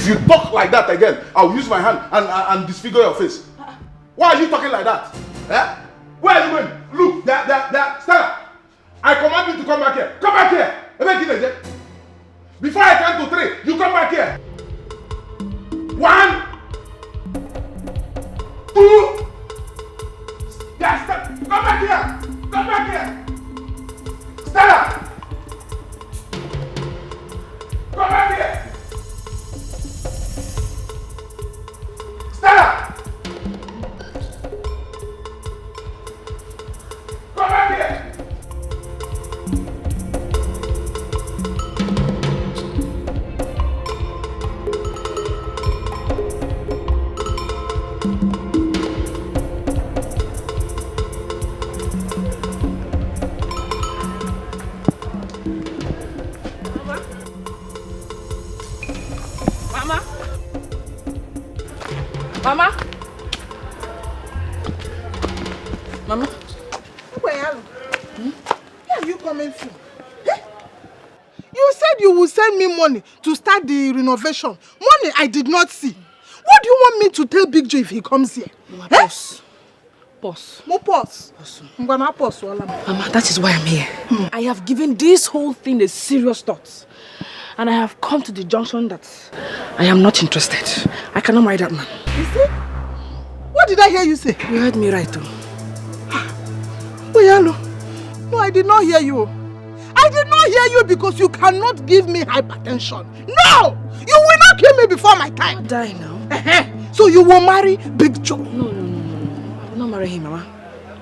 U: you talk like that again, I'll use my hand and disfigure your face. Why are you talking like that? Eh? Where are you going? Look, there, Stella. I command you to come back here. Come back here. Before I count to 3, you come back here. 1, 2. Yeah, Stella. Come back here. Come back here. Stella. Come back here. Stella. Come back here.
B: Mama?
I: Where are you coming from? Eh? You said you would send me money to start the renovation. Money I did not see. What do you want me to tell Big Joe if he comes here?
B: Boss.
I: Mo boss.
B: Mama, that is why I'm here. I have given this whole thing a serious thought. And I have come to the junction that I am not interested. I cannot marry that man.
I: You see? What did I hear you say?
B: You heard me right, too.
I: No, I did not hear you. I did not hear you because you cannot give me hypertension. No! You will not kill me before my time.
B: I'll die now.
I: So you will marry Big Joe?
B: No. I will not marry him, Mama.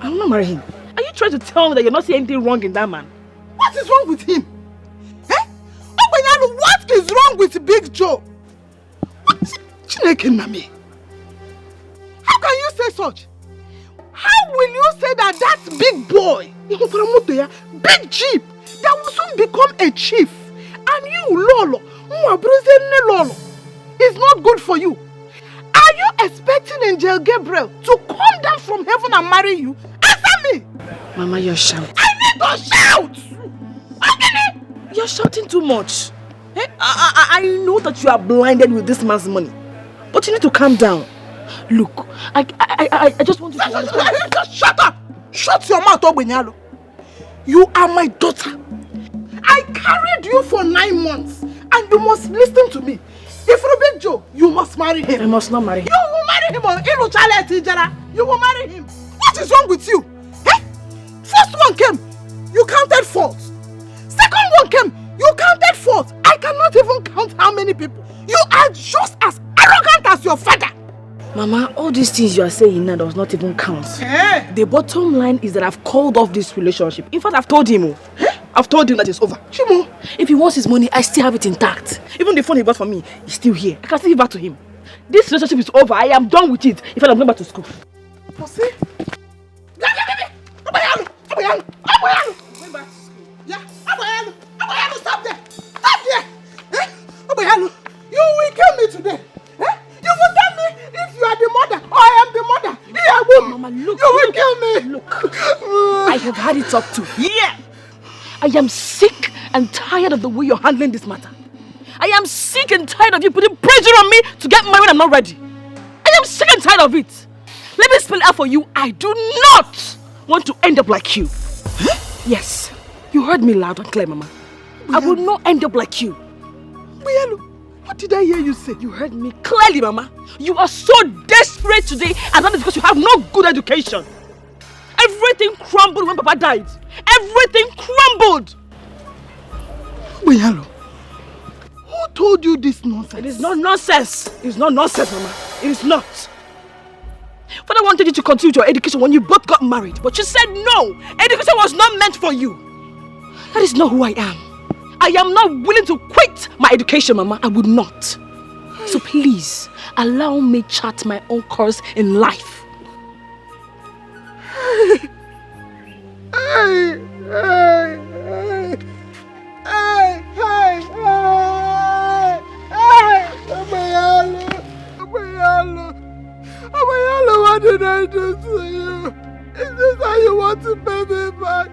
B: I will not marry him. Are you trying to tell me that you're not seeing anything wrong in that man?
I: What is wrong with him? What is wrong with Big Joe? Chineke Nami. How can you say such? How will you say that big boy, big jeep, that will soon become a chief, and you, Lolo, is not good for you? Are you expecting Angel Gabriel to come down from heaven and marry you? Answer me!
B: Mama, you're shouting.
I: I need to shout!
B: You're shouting too much. I know that you are blinded with this man's money, but you need to calm down. Look, I just want you to understand.
I: Just shut up! Shut your mouth, Ogbenyalo. You are my daughter. I carried you for 9 months, and you must listen to me. If you're Big Joe, you must marry him.
B: I must not marry him.
I: You will marry him. You will marry him. What is wrong with you? Eh? First one came, you counted faults. Second one came, you counted faults. I cannot even count how many people. You are just as arrogant as your father.
B: Mama, all these things you are saying now does not even count. The bottom line is that I've called off this relationship. In fact, I've told him. I've told him that it's over. Chimo, if he wants his money, I still have it intact. Even the phone he bought for me is still here. I can still give back to him. This relationship is over. I am done with it. In fact, I'm going back to school.
I: Pussy? Stop there! Stop there! You will kill me today! You will tell me if you are the mother or I am the mother!
B: Mama, look,
I: you will kill me!
B: Look, I have had it talked to. Yeah! I am sick and tired of the way you're handling this matter. I am sick and tired of you putting pressure on me to get married when I'm not ready. I am sick and tired of it. Let me spell it out for you. I do not want to end up like you. Yes, you heard me loud and clear, Mama. I will not end up like you.
I: What did I hear you say?
B: You heard me clearly, Mama. You are so desperate today, and that is because you have no good education. Everything crumbled when Papa died. Everything crumbled.
I: Boyalo, who told you this nonsense?
B: It is not nonsense. It is not nonsense, Mama. It is not. Father wanted you to continue your education when you both got married, but you said no. Education was not meant for you. That is not who I am. I am not willing to quit my education, Mama. I would not. So please, allow me chart my own course in life.
I: What did I do to you? Is this how you want to pay me back?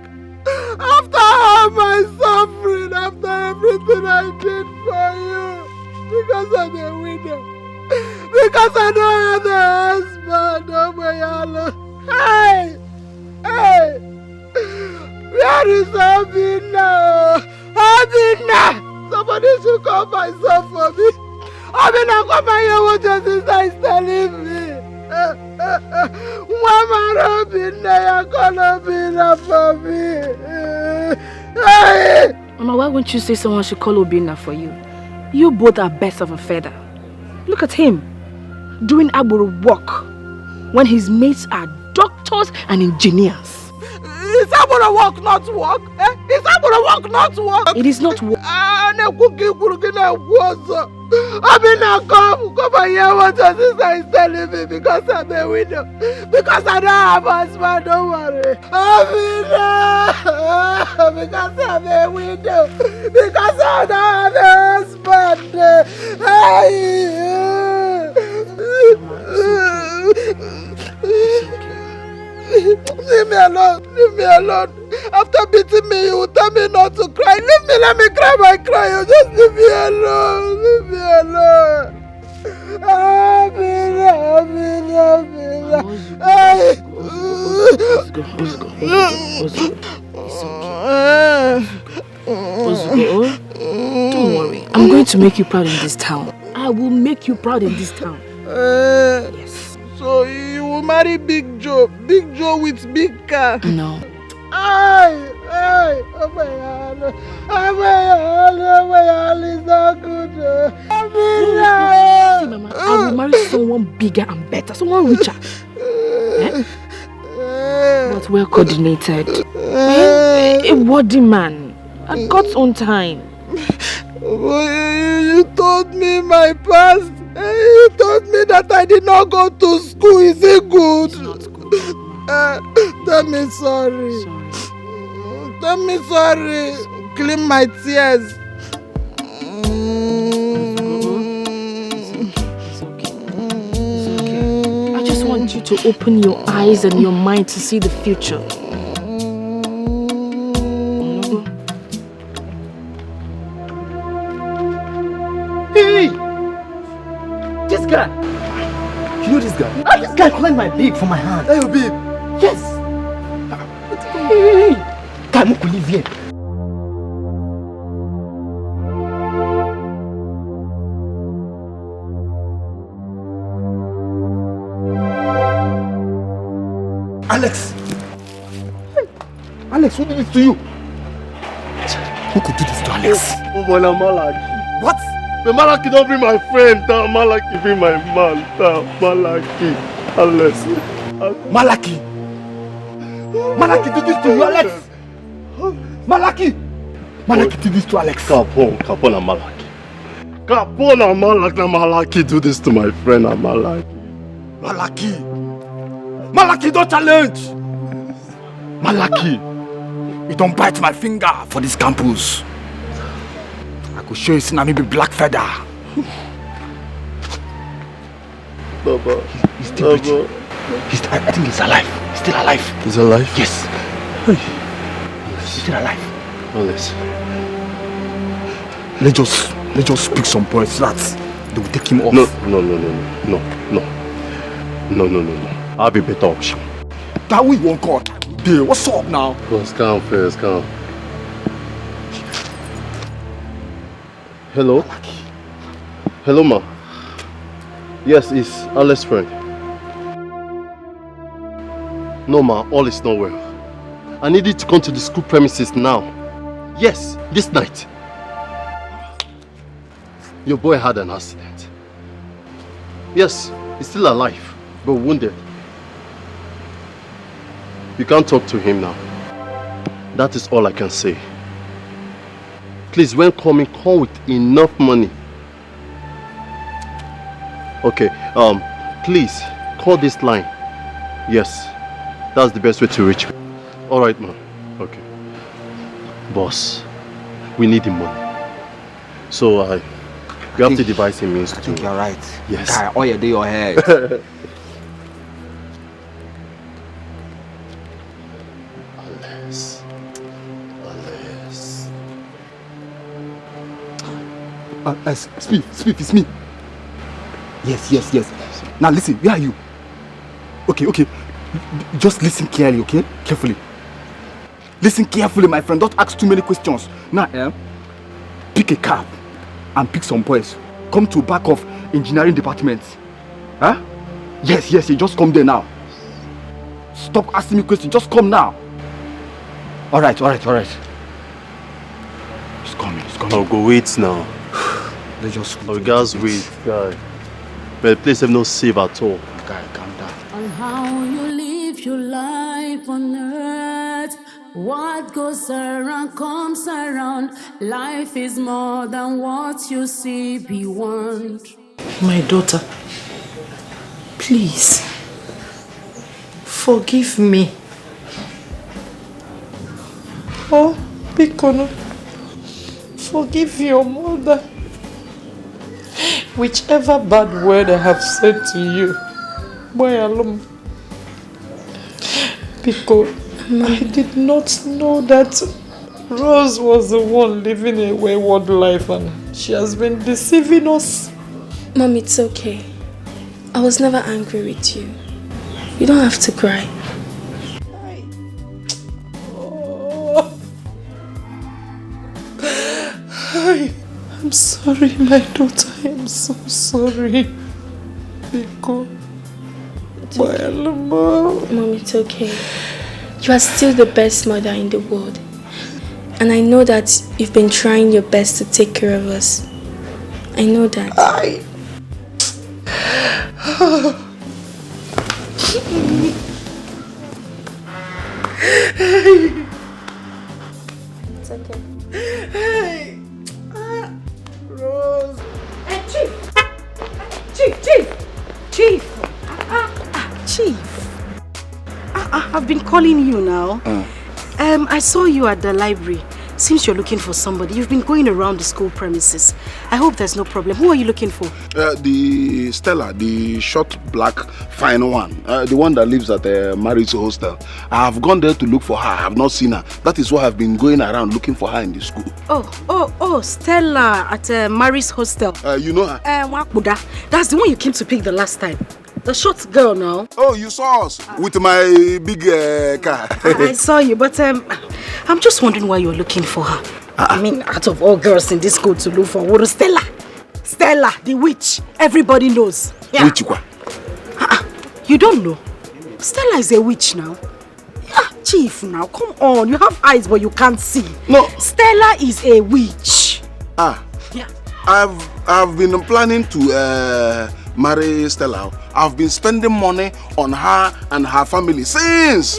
I: After all my suffering, after everything I did for you, because I'm a widow, because I don't have a husband, oh my Allah. Hey! Where is Abina? Abina! Somebody should call myself for me. Abina, come and hear what your sister is telling me. Mama Robina, you're gonna be there for me.
B: Mama, why won't you say someone should call Obina for you? You both are birds of a feather. Look at him, doing Aburu work when his mates are doctors and engineers.
I: Is Aburu work not work? Is Aburu work not work?
B: It is not work.
I: Abina, come and hear what your sister is telling me because I'm a widow. Because I don't have a husband, don't worry. Abina, because I'm a widow. Because I don't have a husband. Leave me alone, leave me alone. After beating me, you will tell me not to cry. Leave me, let me cry my cry. You just leave me alone, leave me alone. Abina.
B: Don't worry, I'm going to make you proud in this town. I will make you proud in this town. Yes.
I: So you will marry Big Joe with big car?
B: No.
I: Oh my God, it's not good.
B: Mama, I will marry someone bigger and better, someone richer. But well coordinated. A worthy man. At God's own time.
I: You told me my past. You told me that I did not go to school. Is it good?
B: It's not good.
I: Tell me sorry. Tell me sorry. Clean my tears.
B: It's okay. I just want you to open your eyes and your mind to see the future.
E: Hey! This guy! You know this guy? This guy climbed my babe for my hand. Hey, your babe? Yes! Hey! Come on, leave here. Alex! Alex, who did this to you? Who could do this to Alex?
U: What?
K: But Malaki don't bring my friend down. Malaki bring my man down. Malaki. Alex.
E: Malaki! Malaki did this to you, Alex! Malaki! Malaki did this to Alex.
K: Capone and Malaki. Capone and Malaki do this to my friend and Malaki.
E: Malaki! Malaki, don't challenge! Malaki! You don't bite my finger for this campus. I could show you see maybe black feather.
K: Baba.
E: He's still breathing. I think he's alive. He's still alive.
K: He's alive?
E: Yes.
K: He's
E: still alive.
K: Alex.
E: Let's just speak some points so that they will take him off.
K: No. I have a better option.
E: That we won't God. Dude, what's up now?
K: Let's calm first, calm. Hello? Hello, ma. Yes, it's Alex's friend. No, ma, all is not well. I need you to come to the school premises now. Yes, this night. Your boy had an accident. Yes, he's still alive, but wounded. You can't talk to him now. That is all I can say. Please, when coming, come with enough money. Okay, please, call this line. Yes, that's the best way to reach me. Alright, man. Okay. Boss, we need the money. So, you have to devise a means to... I
E: think you're right.
K: Yes.
E: Guy, all you do your head. Speak, it's me. Yes. Now listen, where are you? Okay. Just listen clearly, okay? Carefully. Listen carefully, my friend. Don't ask too many questions. Now, pick a cab and pick some boys. Come to back of engineering department. Huh? Yes, you just come there now. Stop asking me questions. Just come now. Alright. Just come.
K: I'll go wait now.
E: Let's just...
K: Oh, guys, wait, guy. But please have no save at all.
E: Guy, calm down.
L: On how you live your life on earth. What goes around comes around. Life is more than what you see beyond.
P: My daughter, please, forgive me.
N: Oh, Bikono, forgive your mother. Whichever bad word I have said to you, boy alone. Because I did not know that Rose was the one living a wayward life and she has been deceiving us.
O: Mom, it's okay. I was never angry with you. You don't have to cry.
N: I'm sorry, my daughter. I'm so sorry. Because
O: Mom, it's okay. You are still the best mother in the world. And I know that you've been trying your best to take care of us. I know that.
N: It's okay. Rose.
G: Chief. Chief. I've been calling you now. I saw you at the library. Seems you're looking for somebody. You've been going around the school premises. I hope there's no problem. Who are you looking for?
U: The Stella, the short, black, fine one. The one that lives at the marriage hostel. I have gone there to look for her. I have not seen her. That is why I've been going around looking for her in the school.
G: Oh, Stella at Mary's hostel.
U: You know her?
G: Wakuda. That's the one you came to pick the last time. The short girl now.
U: Oh, you saw us with my big car.
G: I saw you, but I'm just wondering why you're looking for her. I mean, out of all girls in this school to look for, what is Stella? Stella, the witch. Everybody knows. Yeah.
U: Witch what?
G: You don't know? Stella is a witch now. Yeah, Chief, now come on. You have eyes but you can't see.
U: No.
G: Stella is a witch.
U: Yeah. I've been planning to marry Stella. I've been spending money on her and her family since.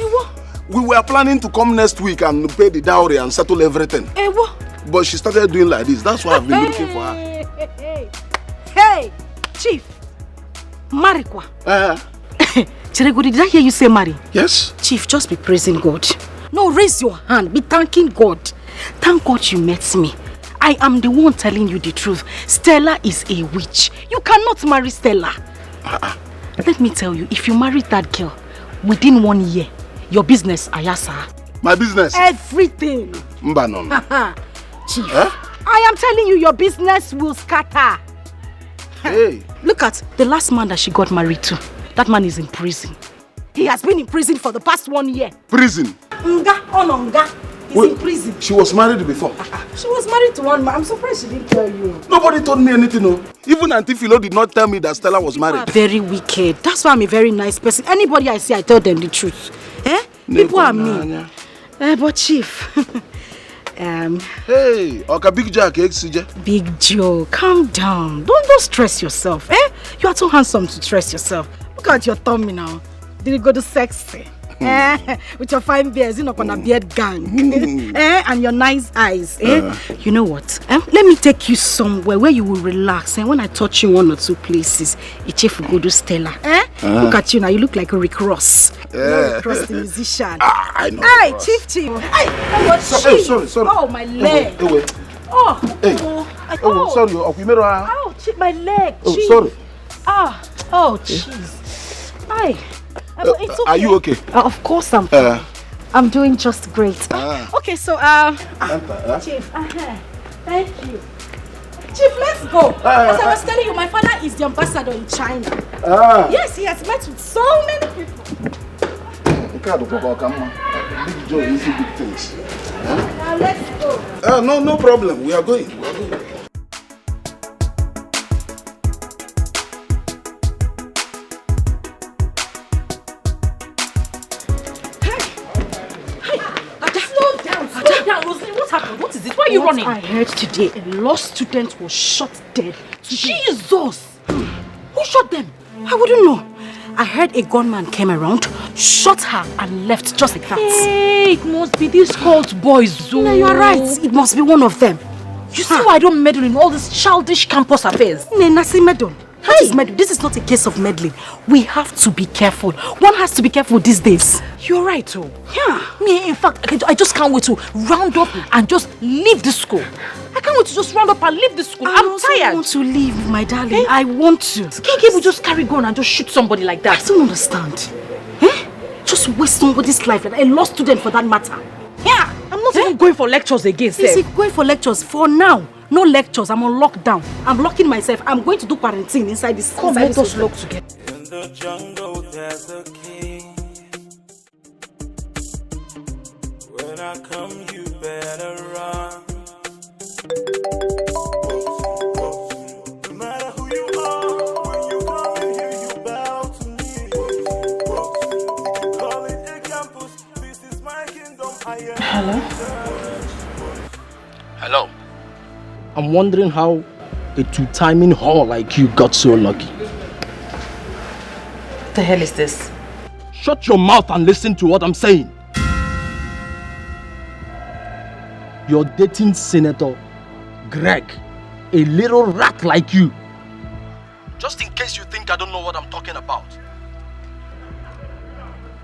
U: We were planning to come next week and pay the dowry and settle everything. But she started doing like this. That's why I've been looking for her.
G: Hey, Chief. Marikwa. Chirego, did I hear you say marry?
U: Yes.
G: Chief, just be praising God. No, raise your hand. Be thanking God. Thank God you met me. I am the one telling you the truth. Stella is a witch. You cannot marry Stella. Let me tell you, if you marry that girl, within 1 year, your business, Ayasa.
U: My business?
G: Everything.
U: Mbanon.
G: Chief, I am telling you, your business will scatter.
U: Hey.
G: Look at the last man that she got married to. That man is in prison. He has been in prison for the past 1 year.
U: Prison?
G: Nga. He's in prison.
U: She was married before.
G: She was married to one man. I'm surprised she didn't tell you.
U: Nobody told me anything. No. Even Auntie Philo did not tell me that Stella was married.
G: People are very wicked. That's why I'm a very nice person. Anybody I see, I tell them the truth. People are mean. But Chief.
U: Hey, Oka Big Jack,
G: Big Joe, calm down. Don't stress yourself. You are too handsome to stress yourself. Look at your tummy now. Did you go to sexy? With your fine beards, you know, on a beard gang. And your nice eyes. You know what? Let me take you somewhere where you will relax. And when I touch you 1 or 2 places, it's Chief go to Stella. Look at you now. You look like a Rick Ross. Rick Ross, the musician.
U: I know.
G: Hey, Chief. Hey,
U: sorry.
G: Oh, my leg.
U: Sorry.
G: Oh, Chief, my leg.
U: Oh, sorry.
G: Oh, jeez. Hi. It's okay.
U: Are you okay?
G: Of course I'm fine. I'm doing just great. Okay, so Chief, thank you. Chief, let's go. As I was telling you, my father is the ambassador in China. Yes, he has met with so many people.
U: Big Joe, easy big things.
G: Now let's go.
U: No problem. We are going.
C: What is it? Why are you running?
G: I heard today a law student was shot dead.
C: Jesus!
G: Who shot them? I wouldn't know. I heard a gunman came around, shot her and left just like that.
C: Hey, it must be these cult boys.
G: No, you are right. It must be one of them.
C: You see why I don't meddle in all these childish campus affairs?
G: Nasi meddle. What is meddle? This is not a case of meddling. We have to be careful. One has to be careful these days.
C: You're right, too. Yeah. Me, in fact, I just can't wait to round up and just leave the school. I can't wait to just round up and leave the school. I'm tired.
G: I want to leave, my darling. I want to.
C: Can't people just carry gun and just shoot somebody like that?
G: I don't understand. Just waste somebody's life, a law student for that matter.
C: Yeah. I'm not even going for lectures again, sir.
G: Is going for lectures for now? No lectures. I'm on lockdown. I'm locking myself. I'm going to do quarantine inside this.
C: Come, let us lock together.
H: In the jungle, there's a king. When I come, you better run. No matter who you are, when you come in here, you bow to me. You can call it a campus. This is my kingdom. I am.
A: Hello. I'm wondering how a two-timing whore like you got so lucky.
C: What the hell is this?
A: Shut your mouth and listen to what I'm saying. You're dating Senator Greg, a little rat like you. Just in case you think I don't know what I'm talking about.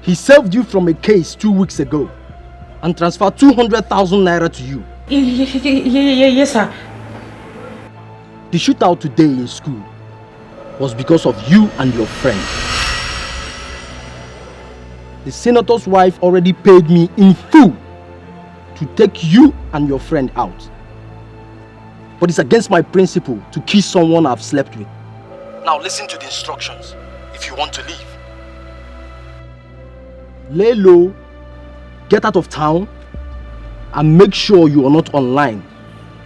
A: He served you from a case 2 weeks ago and transferred 200,000 naira to you.
C: Yes, sir.
A: The shootout today in school was because of you and your friend. The senator's wife already paid me in full to take you and your friend out. But it's against my principle to kiss someone I've slept with. Now listen to the instructions if you want to leave. Lay low, get out of town, and make sure you are not online.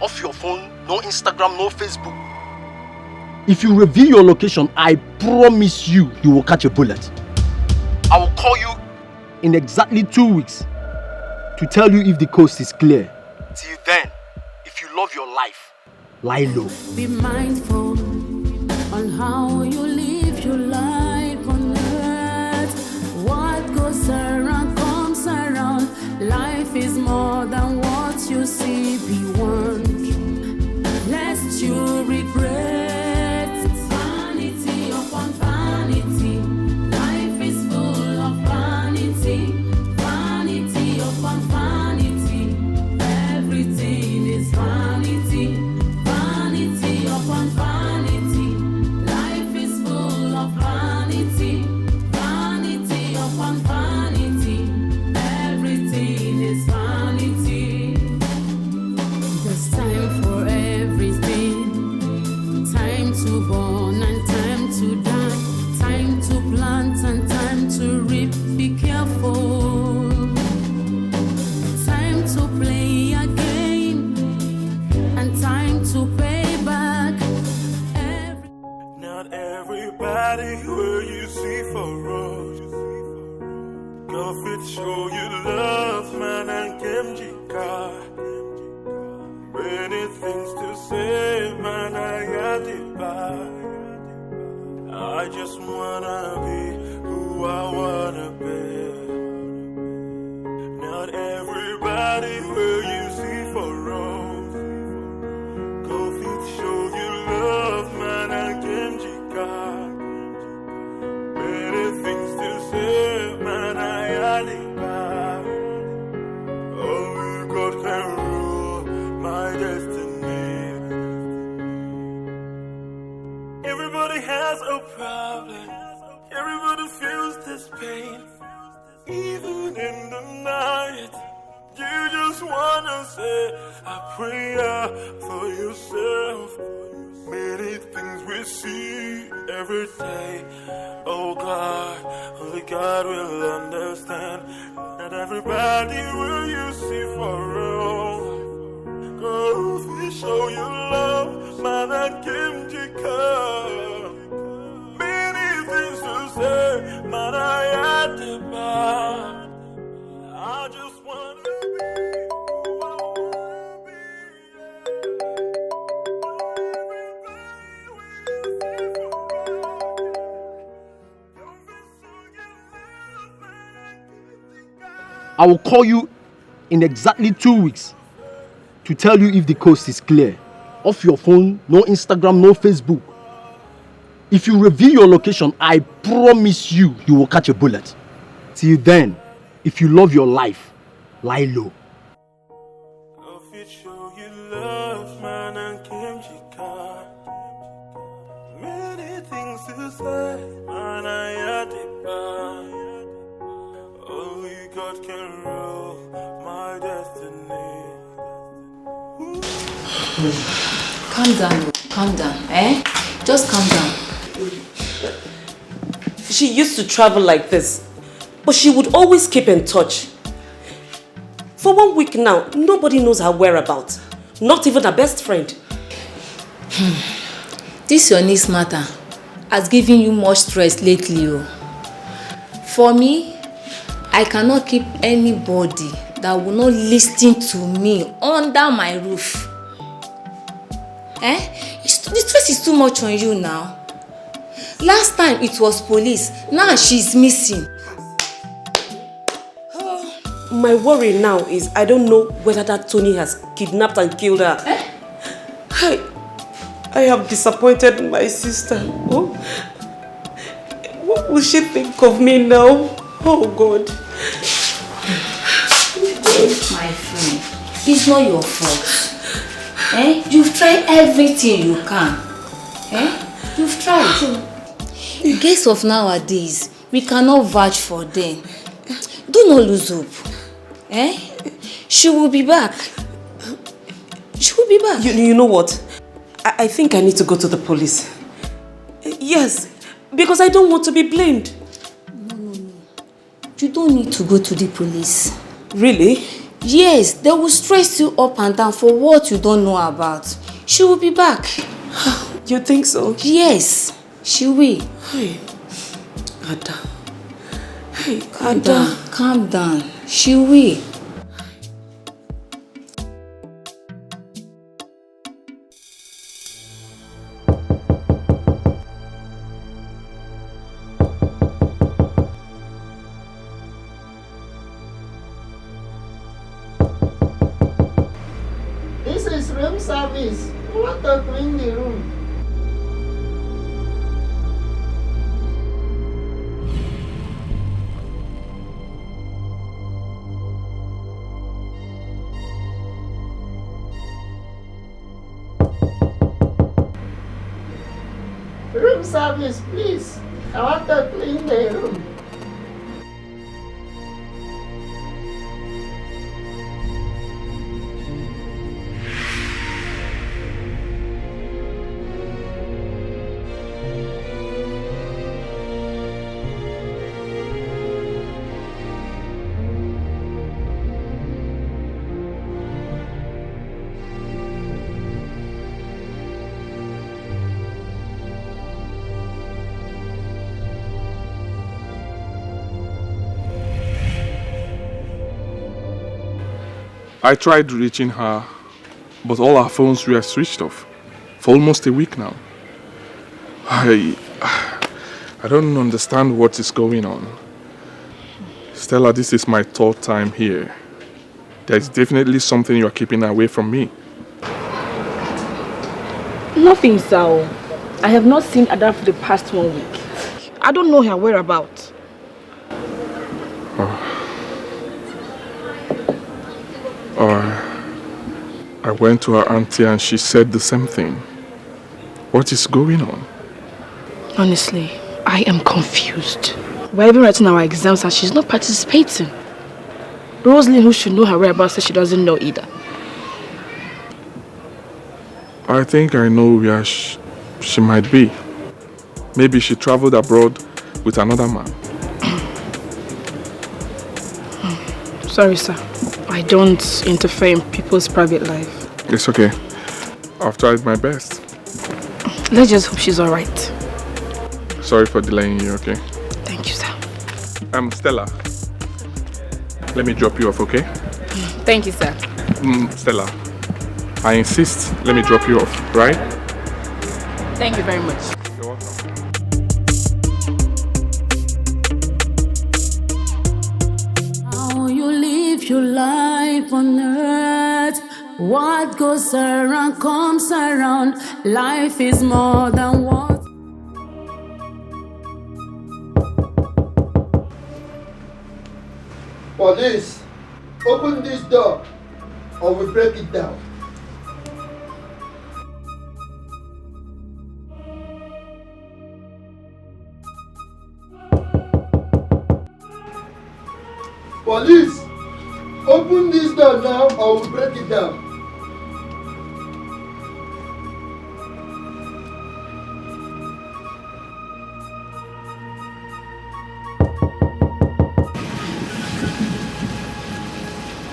A: Off your phone, no Instagram, no Facebook. If you reveal your location, I promise you will catch a bullet. I will call you in exactly 2 weeks to tell you if the coast is clear. Till then, if you love your life, lie low.
L: Be mindful on how you live your life on earth. What goes around comes around. Life is more than what you see beyond. Lest you regret vanity upon vanity. Life is full of vanity, vanity upon vanity. Everything is vanity, vanity upon vanity. Life is full of vanity, vanity upon vanity. Everything is vanity. There's time for everything. Time to born and time to die. Time to plant and time to reap. Be careful. Time to play a game and time to pay back.
H: Not everybody will you see for road. Go fit show you love, man, and Kemjika. Many things to say, man, I got it back. I just wanna be who I wanna be. Not everybody will you see for road. Go fit show you love, man, and Kemjika. Many things to say, man, I had it back. Only God can rule my destiny. Everybody has a problem. Everybody feels this pain. Even in the night, you just wanna say a prayer for yourself. Many things we see every day. Oh God, only God will understand. Not everybody will you see for real. Go if show you love, man, and Kimjika. Many things to say, man, I had to buy. I just wanna be who I wanna be.
A: I will call you in exactly 2 weeks to tell you if the coast is clear. Off your phone, no Instagram, no Facebook. If you reveal your location, I promise you, you will catch a bullet. Till then, if you love your life, lie low.
H: Show you love, man, and Kimjika. Many things to say, man, I had it back. Only God can rule my destiny.
C: Calm down, eh? Just calm down.
Q: She used to travel like this, but she would always keep in touch. For 1 week now, nobody knows her whereabouts. Not even her best friend.
P: This your niece matter has given you much stress lately. Oh. For me, I cannot keep anybody that will not listen to me under my roof. The stress is too much on you now. Last time it was police, now she's missing.
Q: My worry now is I don't know whether that Tony has kidnapped and killed her. I have disappointed my sister. Oh, what will she think of me now? Oh God.
P: My friend, it's not your fault. You've tried everything you can. You've tried. Guests of nowadays, we cannot vouch for them. Do not lose hope. She will be back. She will be back.
Q: You know what? I think I need to go to the police. Yes, because I don't want to be blamed.
P: No. You don't need to go to the police.
Q: Really?
P: Yes, they will stress you up and down for what you don't know about. She will be back.
Q: You think so?
P: Yes, she will.
Q: Hey, Ada. Hey,
P: Ada, calm down. She will.
F: service. I want to clean the room. Room service, please. I want to clean the room.
T: I tried reaching her, but all her phones were switched off for almost a week now. I don't understand what is going on. Stella, this is my third time here. There's definitely something you are keeping away from me.
B: Nothing, Sao. I have not seen Ada for the past 1 week. I don't know her whereabouts.
T: I went to her auntie and she said the same thing. What is going on?
B: Honestly, I am confused. We're even writing our exams and she's not participating. Rosaline, who should know her whereabouts, says she doesn't know either.
T: I think I know where she might be. Maybe she traveled abroad with another man.
B: Sorry, sir. I don't interfere in people's private life.
T: It's okay. I've tried my best.
B: Let's just hope she's alright.
T: Sorry for delaying you, okay?
B: Thank you, sir.
T: Stella. Let me drop you off, okay?
B: Thank you, sir.
T: Stella, I insist. Let me drop you off, right?
B: Thank you very much.
T: You're welcome.
L: How you live your life on earth. What goes around comes around. Life is more than what.
F: Police, open this door or we break it down. Police, open this door now or we break it down.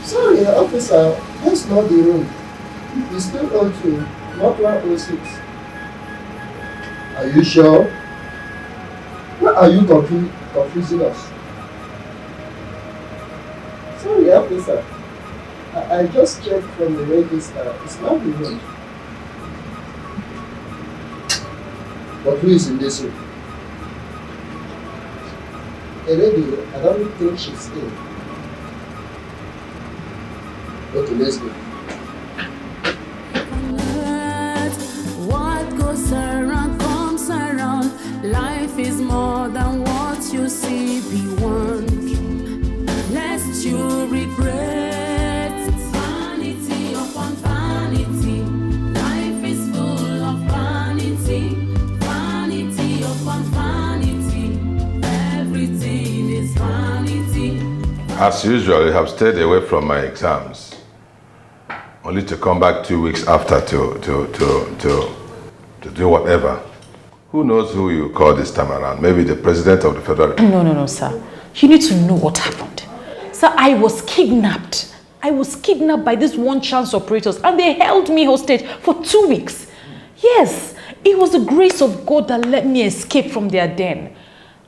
F: Sorry, officer, that's not the room. It's still O2, not 106. Are you sure? Why are you confusing us? Sorry, officer. I just checked from the register. It's not the room. But who is in this room? A lady, I don't think she's in. Okay, let's go.
L: What goes around comes around. Life is more than what you see beyond. Lest you regret vanity upon vanity. Life is full of vanity, vanity upon vanity. Everything is vanity.
M: As usual, you have stayed away from my exams. Only to come back 2 weeks after to do whatever. Who knows who you call this time around? Maybe the president of the federal...
C: No, sir. You need to know what happened. Sir, I was kidnapped. I was kidnapped by these one-chance operators and they held me hostage for 2 weeks. Yes, it was the grace of God that let me escape from their den.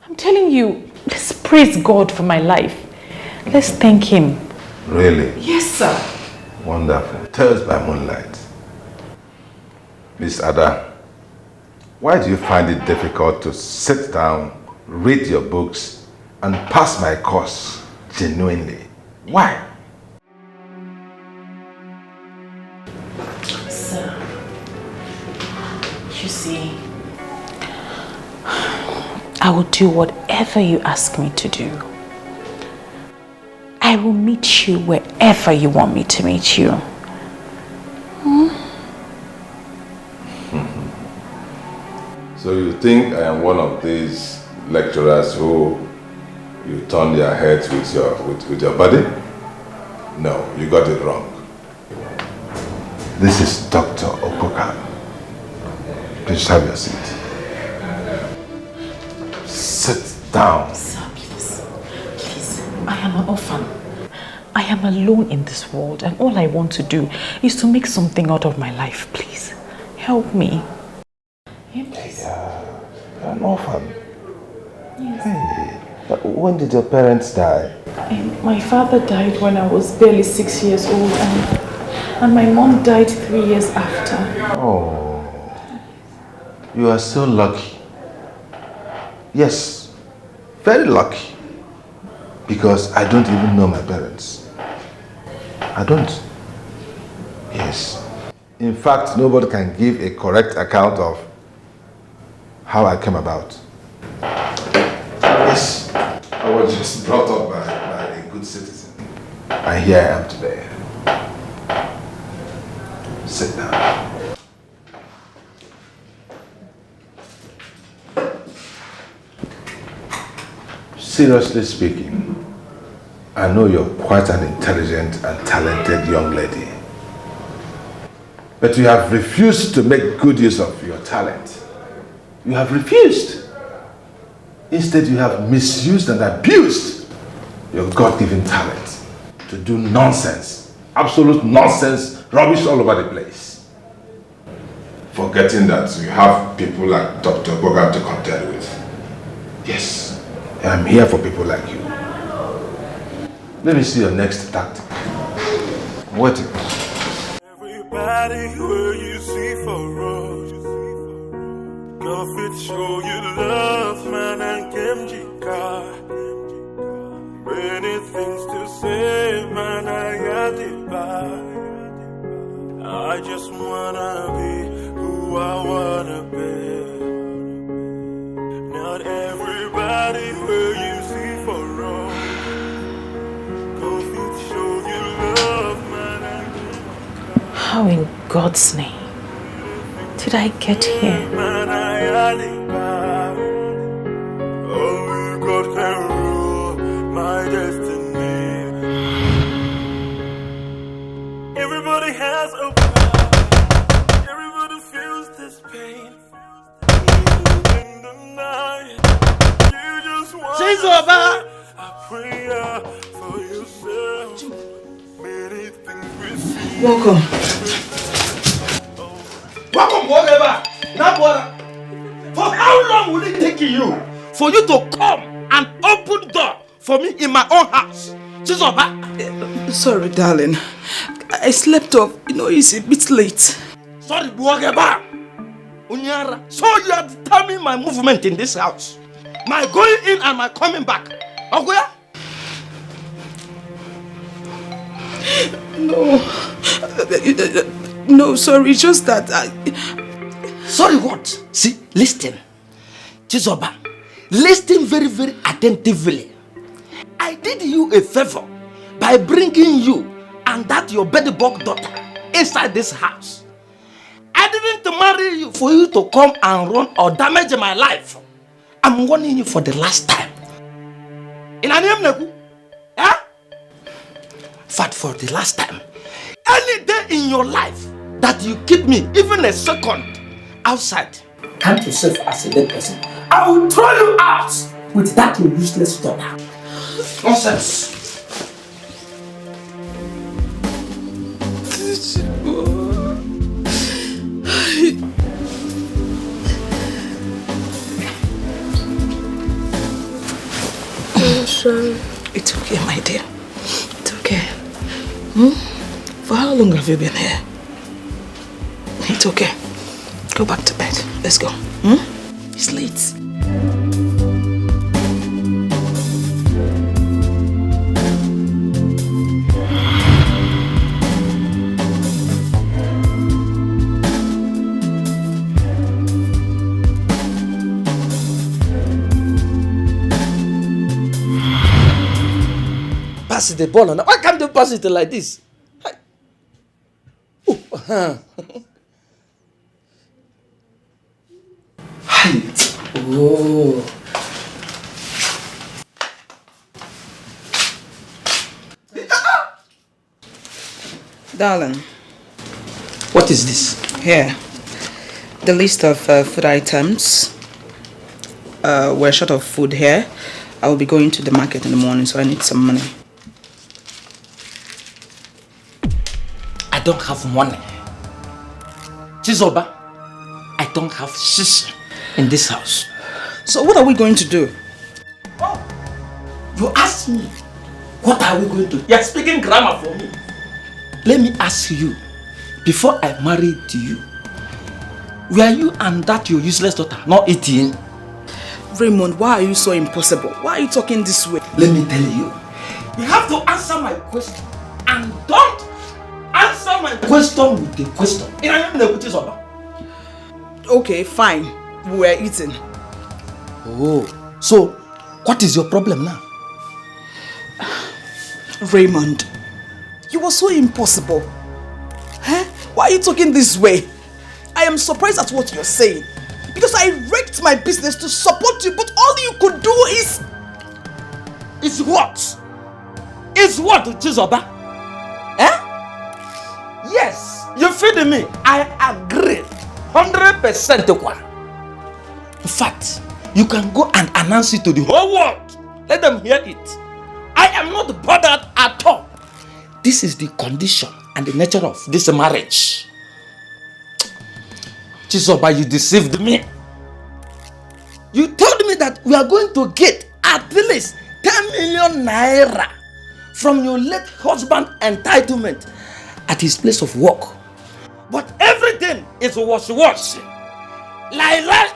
C: I'm telling you, let's praise God for my life. Let's thank Him.
M: Really?
C: Yes, sir.
M: Wonderful. Tales by moonlight. Miss Ada, why do you find it difficult to sit down, read your books, and pass my course genuinely? Why?
C: Sir, You see, I will do whatever you ask me to do. I will meet you wherever you want me to meet you.
M: So you think I am one of these lecturers who you turn their heads with your body? No, you got it wrong. This is Dr. Okoka. Please have your seat. Sit down.
C: Sir, please. Please. I am an orphan. I am alone in this world, and all I want to do is to make something out of my life. Please, help me.
M: You're an orphan.
C: Yes.
M: Hey, but when did your parents die?
C: My father died when I was barely 6 years old, and my mom died 3 years after.
M: Oh, you are so lucky. Yes, very lucky. Because I don't even know my parents. I don't. Yes. In fact, nobody can give a correct account of how I came about. Yes, I was just brought up by a good citizen. And here I am today. Sit down. Seriously speaking, I know you're quite an intelligent and talented young lady. But you have refused to make good use of your talent. You have refused. Instead, you have misused and abused your God-given talent to do nonsense, absolute nonsense, rubbish all over the place. Forgetting that you have people like Dr. Bogan to contend with. Yes, I'm here for people like you. Let me see your next tactic. What?
H: Everybody who you see for us, God fit show you love, man, and Kemjika. Many things to say, man, I got it back. I just wanna be who I wanna be. Not everybody who you see for us.
C: How in God's name did I get here?
H: Only God can rule my destiny. Everybody has a plan. Everybody feels this pain. In the night, you just want to say a prayer for yourself. Many things we see.
A: Welcome. Welcome, whatever. For how long will it take you for you to come and open door for me in my own house?
I: Sorry, darling. I slept off. You know, it's a bit late.
A: Sorry, whatever. Unyara. So you are determining my movement in this house. My going in and my coming back. Okay?
I: No, sorry, just that
A: Sorry what? See, listen. Chizoba, listen very, very attentively. I did you a favor by bringing you and that your bedbug daughter inside this house. I didn't marry you for you to come and run or damage my life. I'm warning you for the last time. In a name, Neku? Eh? But for the last time, any day in your life that you keep me even a second outside, count yourself as a dead person. I will throw you out with that useless daughter. Nonsense.
I: I'm sorry. It's okay, my dear. It's okay. For how long have you been here? It's okay. Go back to bed. Let's go. It's late.
J: pass the ball. Why can't they pass it like this? Oh, oh.
B: Darling.
J: What is this?
B: Here. The list of food items. We're short of food here. I will be going to the market in the morning, so I need some money.
J: I don't have money. Chizoba, I don't have shish in this house.
B: So what are we going to do?
J: Oh, you asked me, what are we going to do? You're speaking grammar for me. Let me ask you, before I married you, were you and that your useless daughter not eating?
B: Raymond, why are you so impossible? Why are you talking this way?
J: Let me tell you, you have to answer my question and don't answer my question with the question.
B: Okay, fine. We were eating.
J: Oh, so what is your problem now?
B: Raymond, you are so impossible. Huh? Why are you talking this way? I am surprised at what you're saying. Because I wrecked my business to support you, but all you could do is...
J: Is what? Is what, Chizoba? Eh? Yes, you feed me. I agree. 100%. In fact, you can go and announce it to the whole world. Let them hear it. I am not bothered at all. This is the condition and the nature of this marriage. Chizoba, you deceived me. You told me that we are going to get at least 10 million naira from your late husband entitlement at his place of work. But everything is wash. Lie.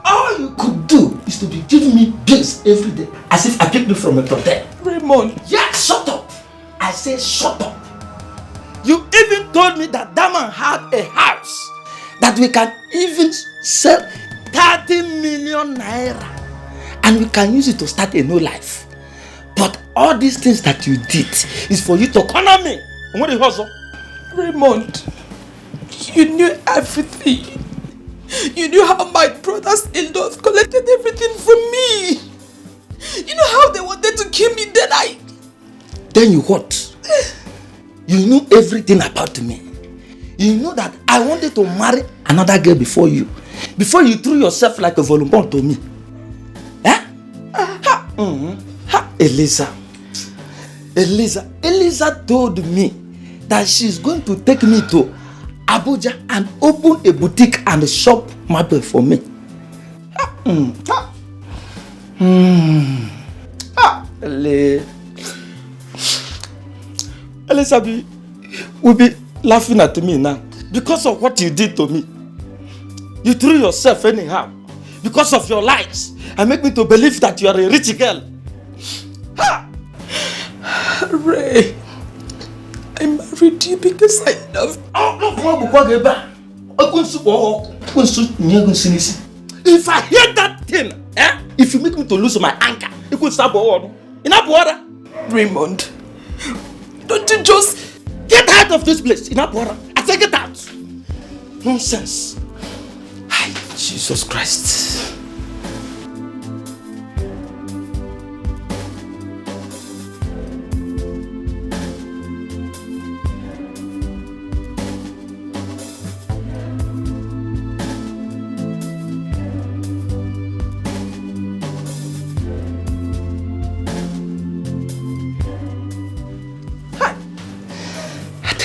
J: All you could do is to be giving me bills every day as if I picked you from a hotel.
B: Raymond.
J: Yeah, shut up. I say shut up. You even told me that man had a house that we can even sell 30 million naira and we can use it to start a new life. But all these things that you did is for you to corner me.
B: Raymond, you knew everything. You knew how my brothers-in-laws collected everything from me. You know how they wanted to kill me,
J: Then you what? You knew everything about me. You know that I wanted to marry another girl before you. Before you threw yourself like a volleyball to me. Eh? Eliza told me that she's going to take me to Abuja and open a boutique and shop marble for me. Elizabeth will be laughing at me now because of what you did to me. You threw yourself anyhow because of your lies and make me to believe that you are a rich girl.
B: Ray, I married you because I love you.
J: If I hear that thing, if you make me to lose my anchor, it could stop all. Enough water.
B: Raymond, don't you just
J: get out of this place? Enough water. I say get out. Nonsense. Hi, Jesus Christ.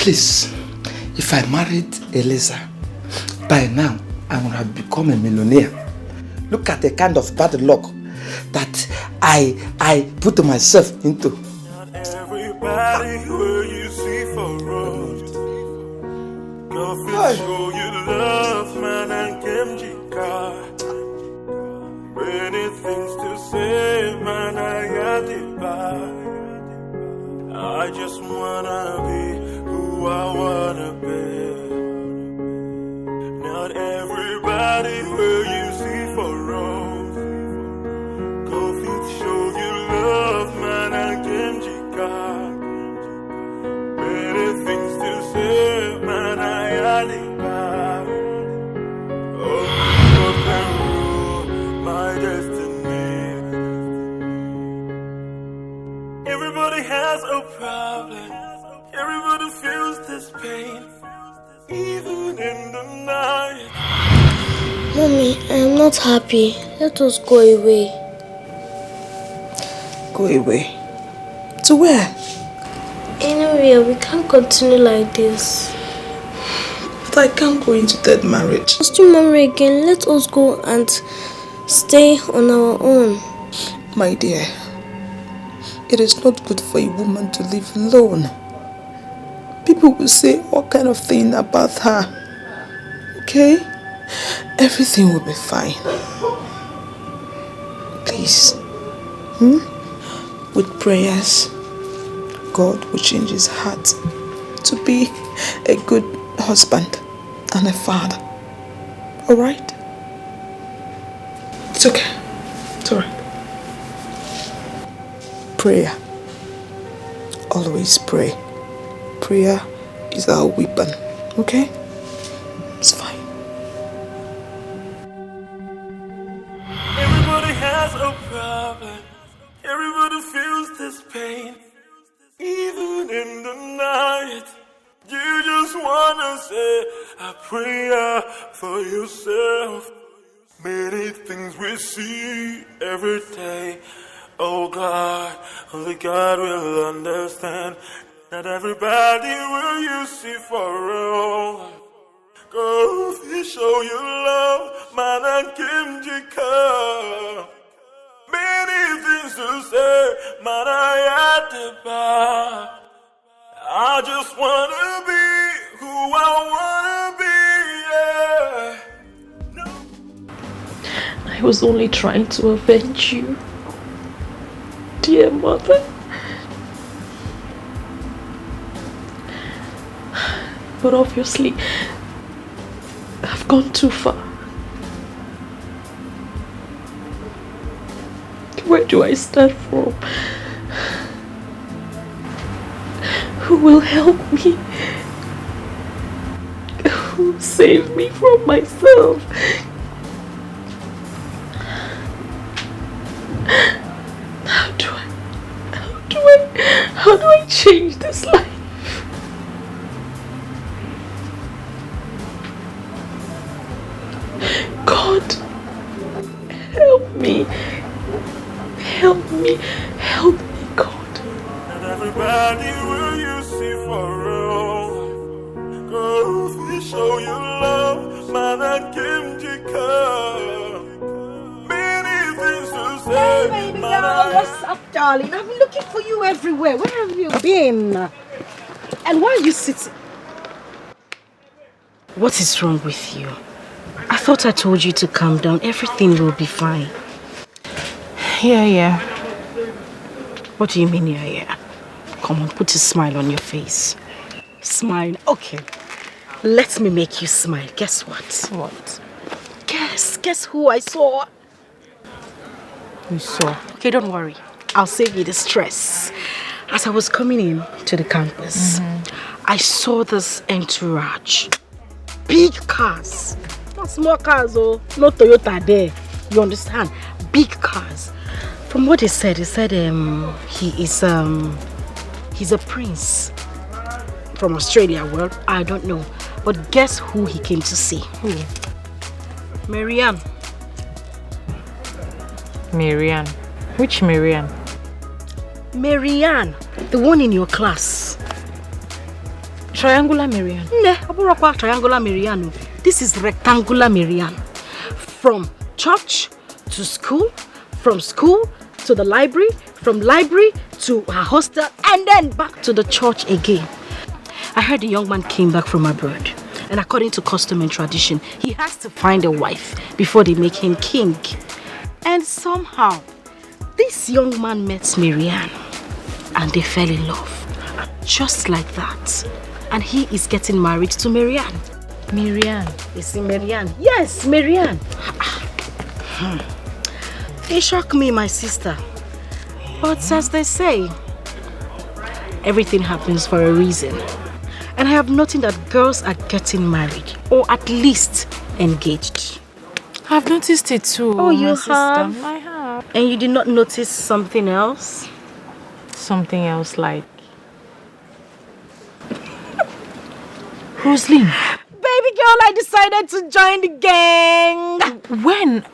J: Please, if I married Eliza, by now I would have become a millionaire. Look at the kind of bad luck that I put myself into.
H: Not everybody who you see for road. Go show you love, man, and Kimjika. Many things to say, man, I got it back. I just wanna be who I wanna be. Not everybody will you see for wrong. Go feet show you love, man, and
O: not happy. Let us go away.
N: Go away? To where?
O: Anywhere. We can't continue like this.
N: But I can't go into that marriage.
O: Still marry again. Let us go and stay on our own.
N: My dear, it is not good for a woman to live alone. People will say all kind of thing about her. Okay? Everything will be fine. Please. With prayers, God will change his heart to be a good husband and a father. Alright? It's okay. It's alright. Prayer. Always pray. Prayer is our weapon. Okay? It's fine.
H: Everybody has a problem. Everybody feels this pain. Even in the night, you just wanna say a prayer for yourself. Many things we see every day. Oh God, only God will understand. Not everybody will you see for real. Go show your love, man, and Dikeh. Many things to say, man, I had to buy. I just wanna be who I wanna be, yeah.
P: I was only trying to avenge you, dear mother. But obviously, I've gone too far. Where do I start from? Who will help me? Who will save me from myself? How do I change this life? God, help me. Help me. Help me, God.
H: Not everybody will you see for real. Go show your love, man, and Dikeh. Many things to say.
G: Hey, baby girl, what's up, darling? I've been looking for you everywhere. Where have you been? And why are you sitting? What is wrong with you? I thought I told you to calm down. Everything will be fine.
B: Yeah.
G: What do you mean, yeah? Come on, put a smile on your face. Smile. Okay. Let me make you smile. Guess what?
B: What?
G: Guess who I saw?
B: You saw?
G: Okay, don't worry. I'll save you the stress. As I was coming in to the campus, I saw this entourage. Big cars. Not small cars, oh. No Toyota there. You understand? Big cars. From what he said he's a prince from Australia. Well, I don't know. But guess who he came to see?
B: Who?
G: Marianne.
B: Marianne. Which Marianne?
G: Marianne, the one in your class.
B: Triangular Marianne?
G: No, triangular Marianne. This is rectangular Marianne. From church to school, from school to the library, from library to her hostel, and then back to the church again. I heard the young man came back from abroad, and according to custom and tradition, he has to find a wife before they make him king. And somehow, this young man met Marianne, and they fell in love. Just like that. And he is getting married to Marianne.
B: Marianne?
G: You see Marianne? Yes, Marianne. It shocked me, my sister. But as they say, everything happens for a reason. And I have noticed that girls are getting married, or at least engaged.
B: I've noticed it too.
G: Oh, you
B: sister.
G: have?
B: I have.
G: And you did not notice something else?
B: Something else like... Rosaline.
G: Baby girl, I decided to join the gang.
B: When?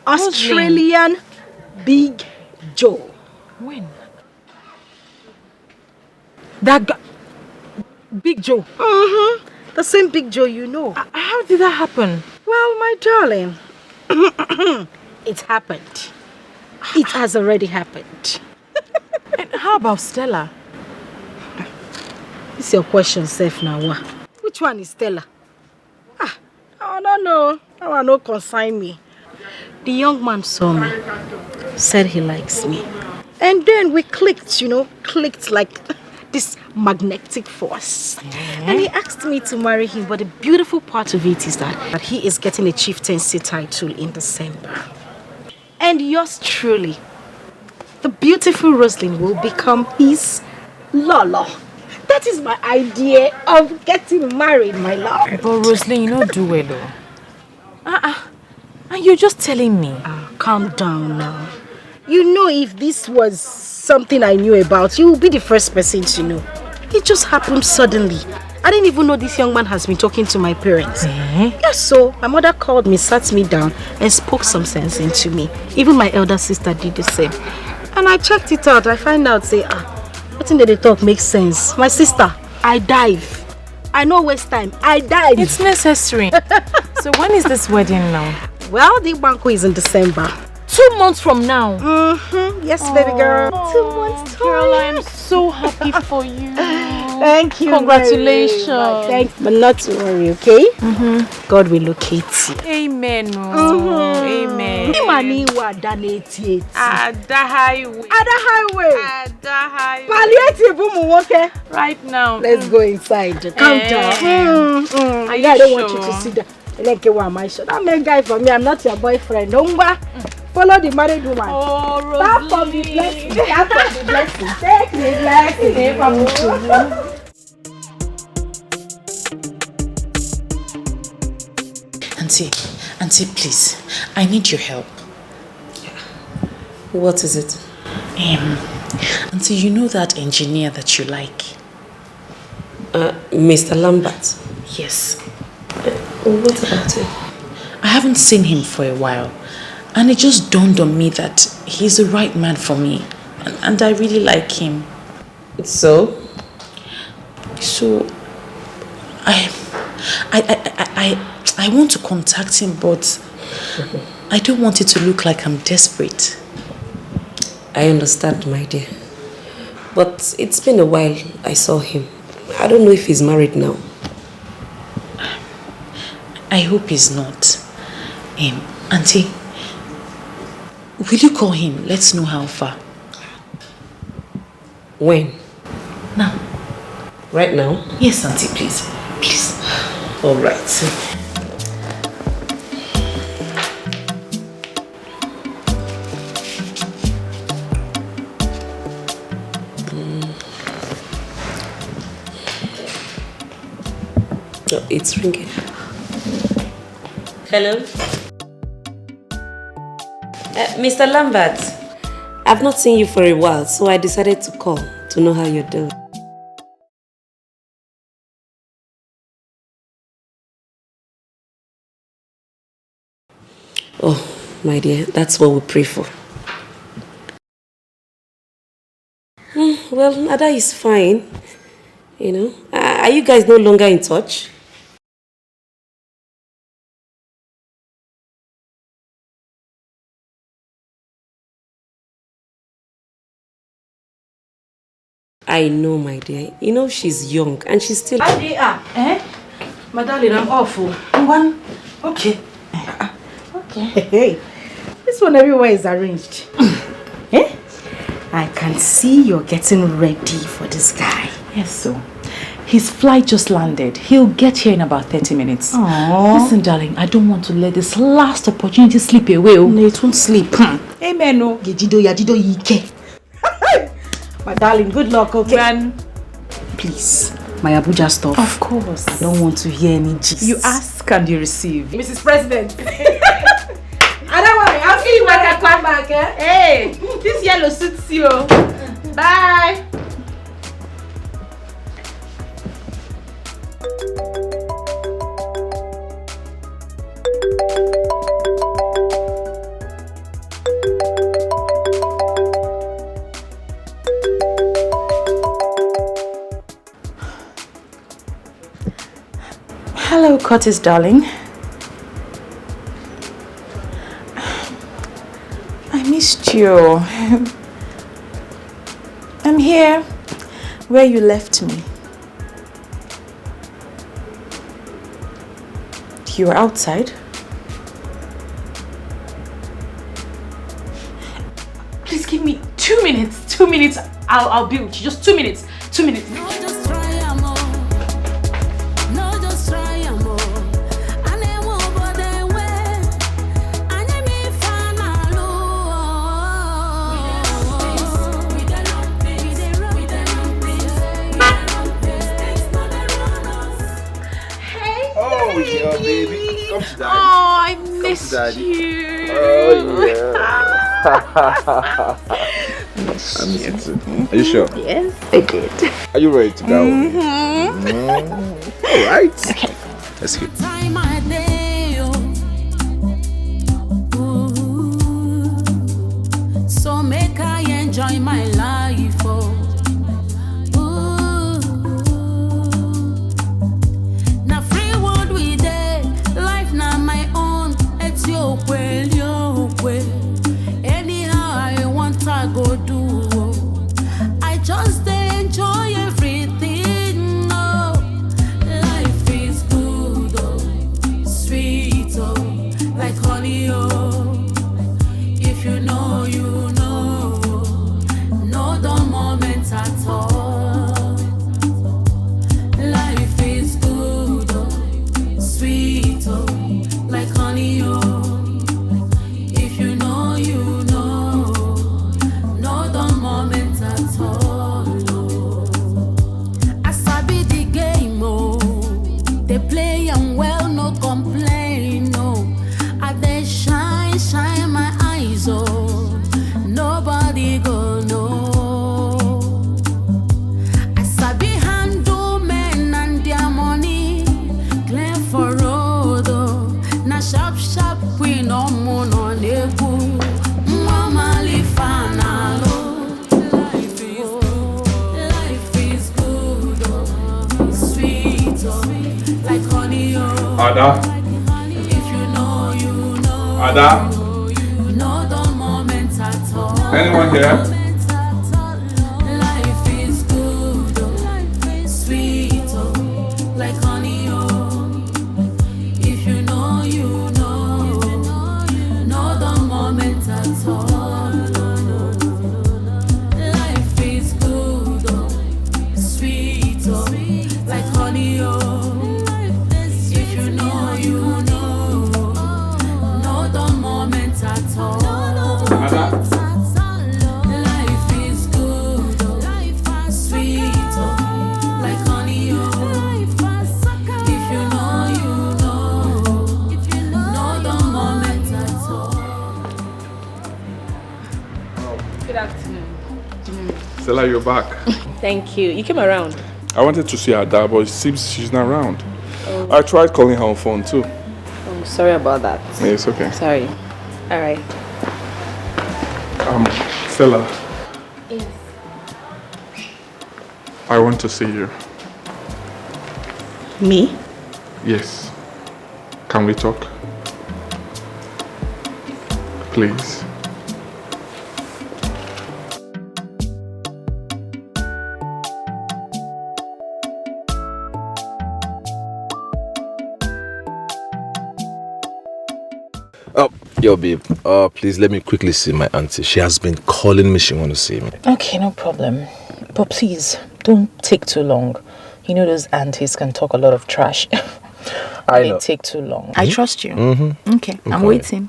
G: Australian Big Joe.
B: When? That guy, Big Joe.
G: Mm-hmm. The same Big Joe you know.
B: How did that happen?
G: Well, my darling, it happened. It has already happened.
B: And how about Stella?
G: It's your question, safe now. Which one is Stella? I don't know. That one no consign me. The young man saw me, said he likes me. And then we clicked, clicked like this magnetic force. And he asked me to marry him, but the beautiful part of it is that he is getting a chieftaincy title in December. And yours truly, the beautiful Roslyn, will become his Lolo. That is my idea of getting married, my love.
B: But Roslyn, you don't do well though. And you're just telling me.
G: Calm down now. You know, if this was something I knew about, you will be the first person to know. It just happened suddenly. I didn't even know this young man has been talking to my parents. Yes, so my mother called me, sat me down and spoke some sense into me. Even my elder sister did the same. And I checked it out. I find out, say, nothing that they talk makes sense. My sister, I dive. I know waste time. I dive.
B: It's necessary. So when is this wedding now?
G: Well, the banquet is in December.
B: 2 months from now.
G: Mm-hmm. Yes, baby girl. 2 months time.
B: Girl, I'm so happy for you.
G: Thank you.
B: Congratulations.
G: Thanks, but not to worry, okay? God will locate you.
B: Amen. Amen. Ada highway.
G: Palliative, okay?
B: Right now.
G: Let's go inside. Calm down.
B: Are you
G: I don't
B: sure?
G: want you to see that. Like you are my shot. That man guy for me. I'm not your boyfriend. Follow the married woman.
B: Oh,
G: Start from the blessing. Start from the blessing. Take the blessing.
P: Auntie, please. I need your help.
Q: What is it?
P: Auntie, you know that engineer that you like?
Q: Mr. Lambert?
P: Yes.
Q: What about him?
P: I haven't seen him for a while. And it just dawned on me that he's the right man for me. And I really like him.
Q: So?
P: So, I want to contact him, but I don't want it to look like I'm desperate.
Q: I understand, my dear. But it's been a while I saw him. I don't know if he's married now.
P: I hope he's not. Auntie, will you call him? Let's know how far.
Q: When?
P: Now.
Q: Right now?
P: Yes, Auntie, please. Please.
Q: All right. Oh, it's ringing. Hello? Mr. Lambert, I've not seen you for a while, so I decided to call to know how you're doing. Oh, my dear, that's what we pray for. Well, Ada is fine. You know, are you guys no longer in touch? I know, my dear. You know she's young and she's still...
G: My darling, I'm awful.
P: Okay.
G: Okay. Hey, this one everywhere is arranged. I can see you're getting ready for this guy.
C: Yes, so. His flight just landed. He'll get here in about 30 minutes.
G: Aww.
C: Listen, darling, I don't want to let this last opportunity slip away.
G: No, it won't sleep.
C: Amen. No.
G: My darling, good luck, okay?
C: Man.
G: Please, my Abuja stuff.
C: Of course.
G: I don't want to hear any gist.
C: You ask and you receive.
G: Mrs. President. I don't worry, I'll see you when I come back, eh?
B: Hey, this yellow suits you. Bye.
C: Curtis, darling. I missed you. I'm here where you left me. You were outside? Please give me 2 minutes. 2 minutes. I'll be with you. Just 2 minutes. 2 minutes.
M: Baby, come to daddy.
C: Oh, I missed you.
M: Oh yeah. I miss you too. Are you sure?
C: Yes, I did.
M: Are you ready to go? All right.
C: Okay.
M: Let's go.
L: So make I enjoy my life. Oh. Anyhow I want I go do. I just enjoy everything. No, life is good, oh, sweet, oh, like honey, oh. If you know, you know, no the moment at all. Life is good, oh, sweet, oh, like honey, oh.
T: Ada? Ada? Anyone here?
L: Life is good, life is sweet, like honey, oh. If you know, you know the moment at all. Life is good, sweet, like honey, oh.
T: Stella, you're back.
B: Thank you. You came around.
T: I wanted to see Ada, but it seems she's not around.
B: Oh.
T: I tried calling her on phone too.
B: Oh, sorry about that.
T: Yeah, it's okay.
B: Sorry. All right.
T: Stella.
B: Yes.
T: I want to see you.
B: Me?
T: Yes. Can we talk? Please.
D: Yo, babe, please let me quickly see my auntie. She has been calling me. She wants to see me.
C: Okay, no problem. But please, don't take too long. You know those aunties can talk a lot of trash.
D: I know.
C: They take too long. I trust you.
D: Mm-hmm.
C: Okay, I'm waiting.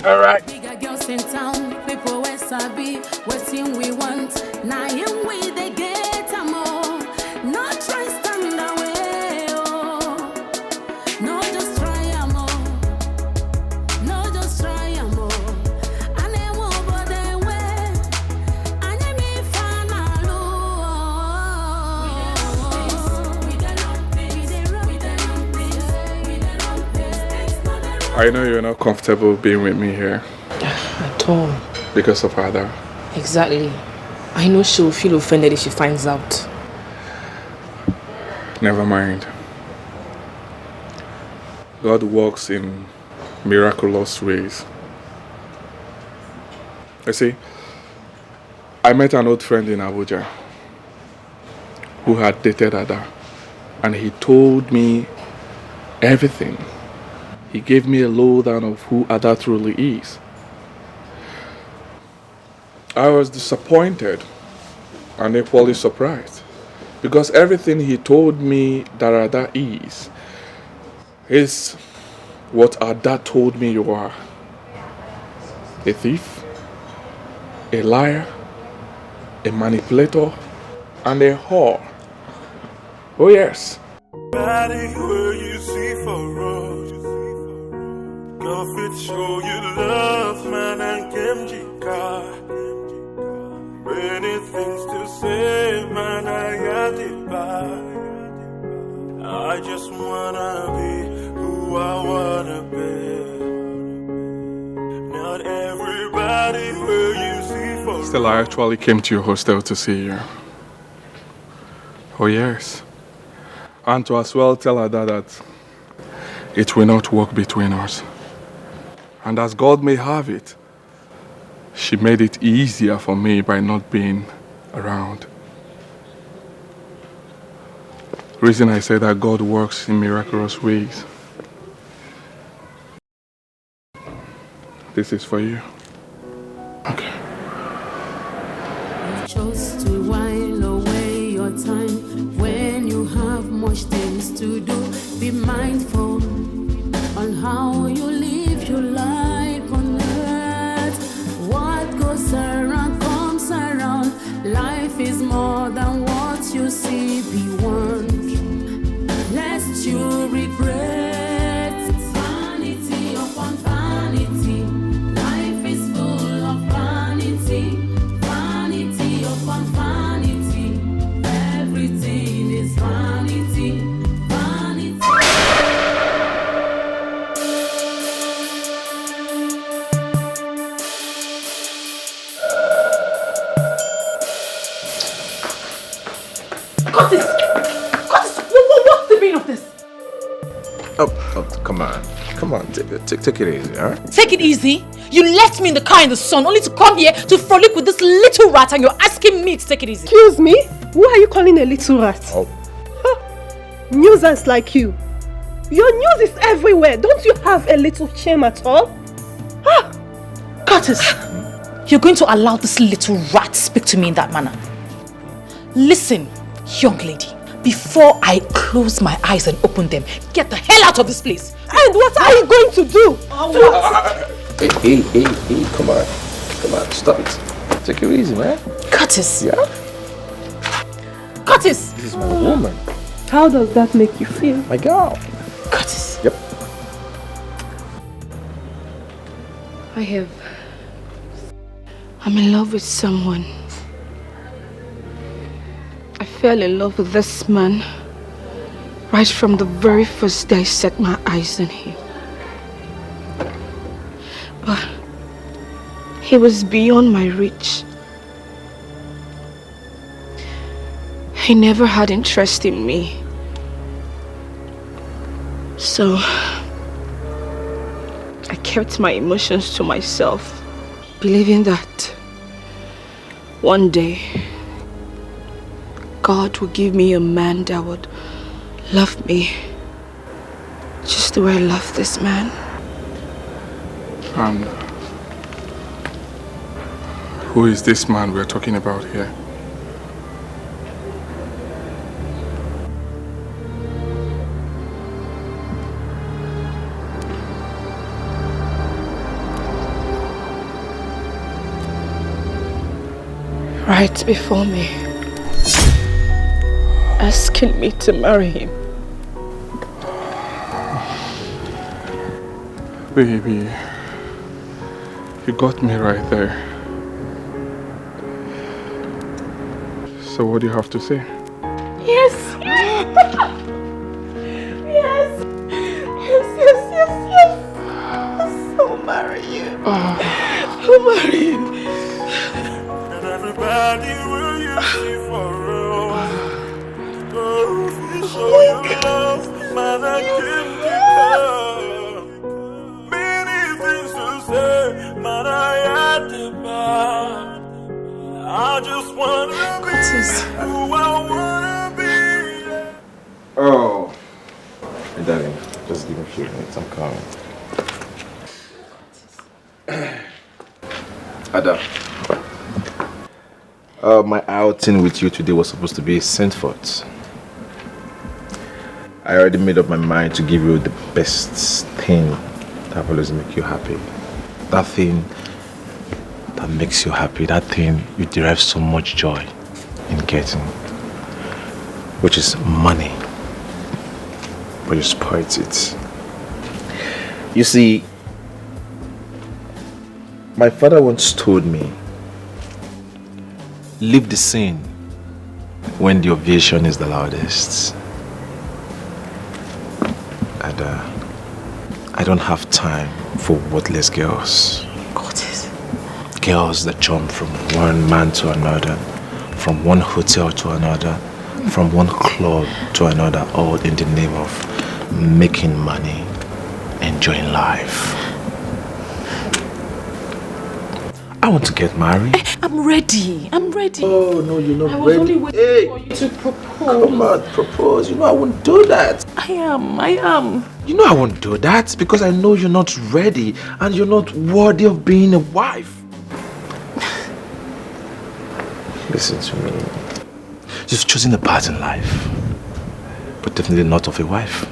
D: All right.
L: Bigger girls in town, people where sabi, waiting we want. Now him we they get a more. Not try stand away, oh. No just try a more. No just try a more. And they won't bother way. And they me fan
T: I know you're not comfortable being with me here.
B: At all.
T: Because of Ada.
B: Exactly. I know she'll feel offended if she finds out.
T: Never mind. God works in miraculous ways. You see, I met an old friend in Abuja who had dated Ada, and he told me everything. He gave me a lowdown of who Ada truly is. I was disappointed and equally surprised because everything he told me that Ada is what Ada told me you are. A thief, a liar, a manipulator, and a whore. Oh yes.
H: Body where you see for road. Go fit show you love, man, and Kemjika. Many things to say, man, I got it back. I just wanna be who I wanna be. Not everybody where you see for road.
T: Still, I actually came to your hostel to see you. Oh yes. And to as well tell Ada that it will not work between us. And as God may have it, she made it easier for me by not being around. Reason I say that God works in miraculous ways. This is for you. Okay.
L: You chose to while away your time when you have much things to do. Be mindful on how you live your life on earth. What goes around comes around. Life is more than what you see beyond. Lest you regret vanity upon vanity. Life is full of vanity, vanity upon vanity. Everything is vanity, vanity.
N: Curtis! Curtis! What's the meaning of this?
D: Oh, come on. Come on, take it easy, alright?
C: Take it easy. You left me in the car in the sun only to come here to frolic with this little rat and you're asking me to take it easy.
S: Excuse me? Who are you calling a little rat?
D: Oh.
S: Nuisance like you. Your news is everywhere. Don't you have a little shame at all?
C: Curtis, you're going to allow this little rat speak to me in that manner. Listen, young lady, before I close my eyes and open them, get the hell out of this place.
S: And what are you going to do?
D: Hey, come on. Come on, stop it. Take it easy, man.
C: Curtis.
D: Yeah?
C: Curtis!
D: This is my woman.
S: How does that make you feel?
D: My girl.
C: Curtis.
D: Yep.
B: I'm in love with someone. I fell in love with this man right from the very first day I set my eyes on him. But he was beyond my reach. He never had interest in me. So I kept my emotions to myself, believing that one day God would give me a man that would love me just the way I love this man.
T: And who is this man we're talking about here?
B: Right before me, asking me to marry him.
T: Baby, you got me right there. So what do you have to say?
S: Yes! Yes! I'll marry you. I'll marry you.
H: And everybody will you see for real. Go, you show
D: Hey, darling, just give me a few minutes. I'm coming. Ada. My outing with you today was supposed to be sent forth. I already made up my mind to give you the best thing that will always make you happy. That thing that makes you happy, that thing you derive so much joy in getting, which is money. But you spoiled it. You see, my father once told me, leave the scene when the ovation is the loudest. And I don't have time for worthless girls. Girls that jump from one man to another, from one hotel to another, from one club to another, all in the name of making money, enjoying life. I want to get married.
C: I'm ready. I'm ready.
D: Oh, no, you're not
C: I was
D: ready.
C: only waiting for you to propose.
D: Come on, propose. You know I won't do that.
C: I am.
D: You know I won't do that because I know you're not ready and you're not worthy of being a wife. Listen to me. You've chosen a path in life, but definitely not of a wife.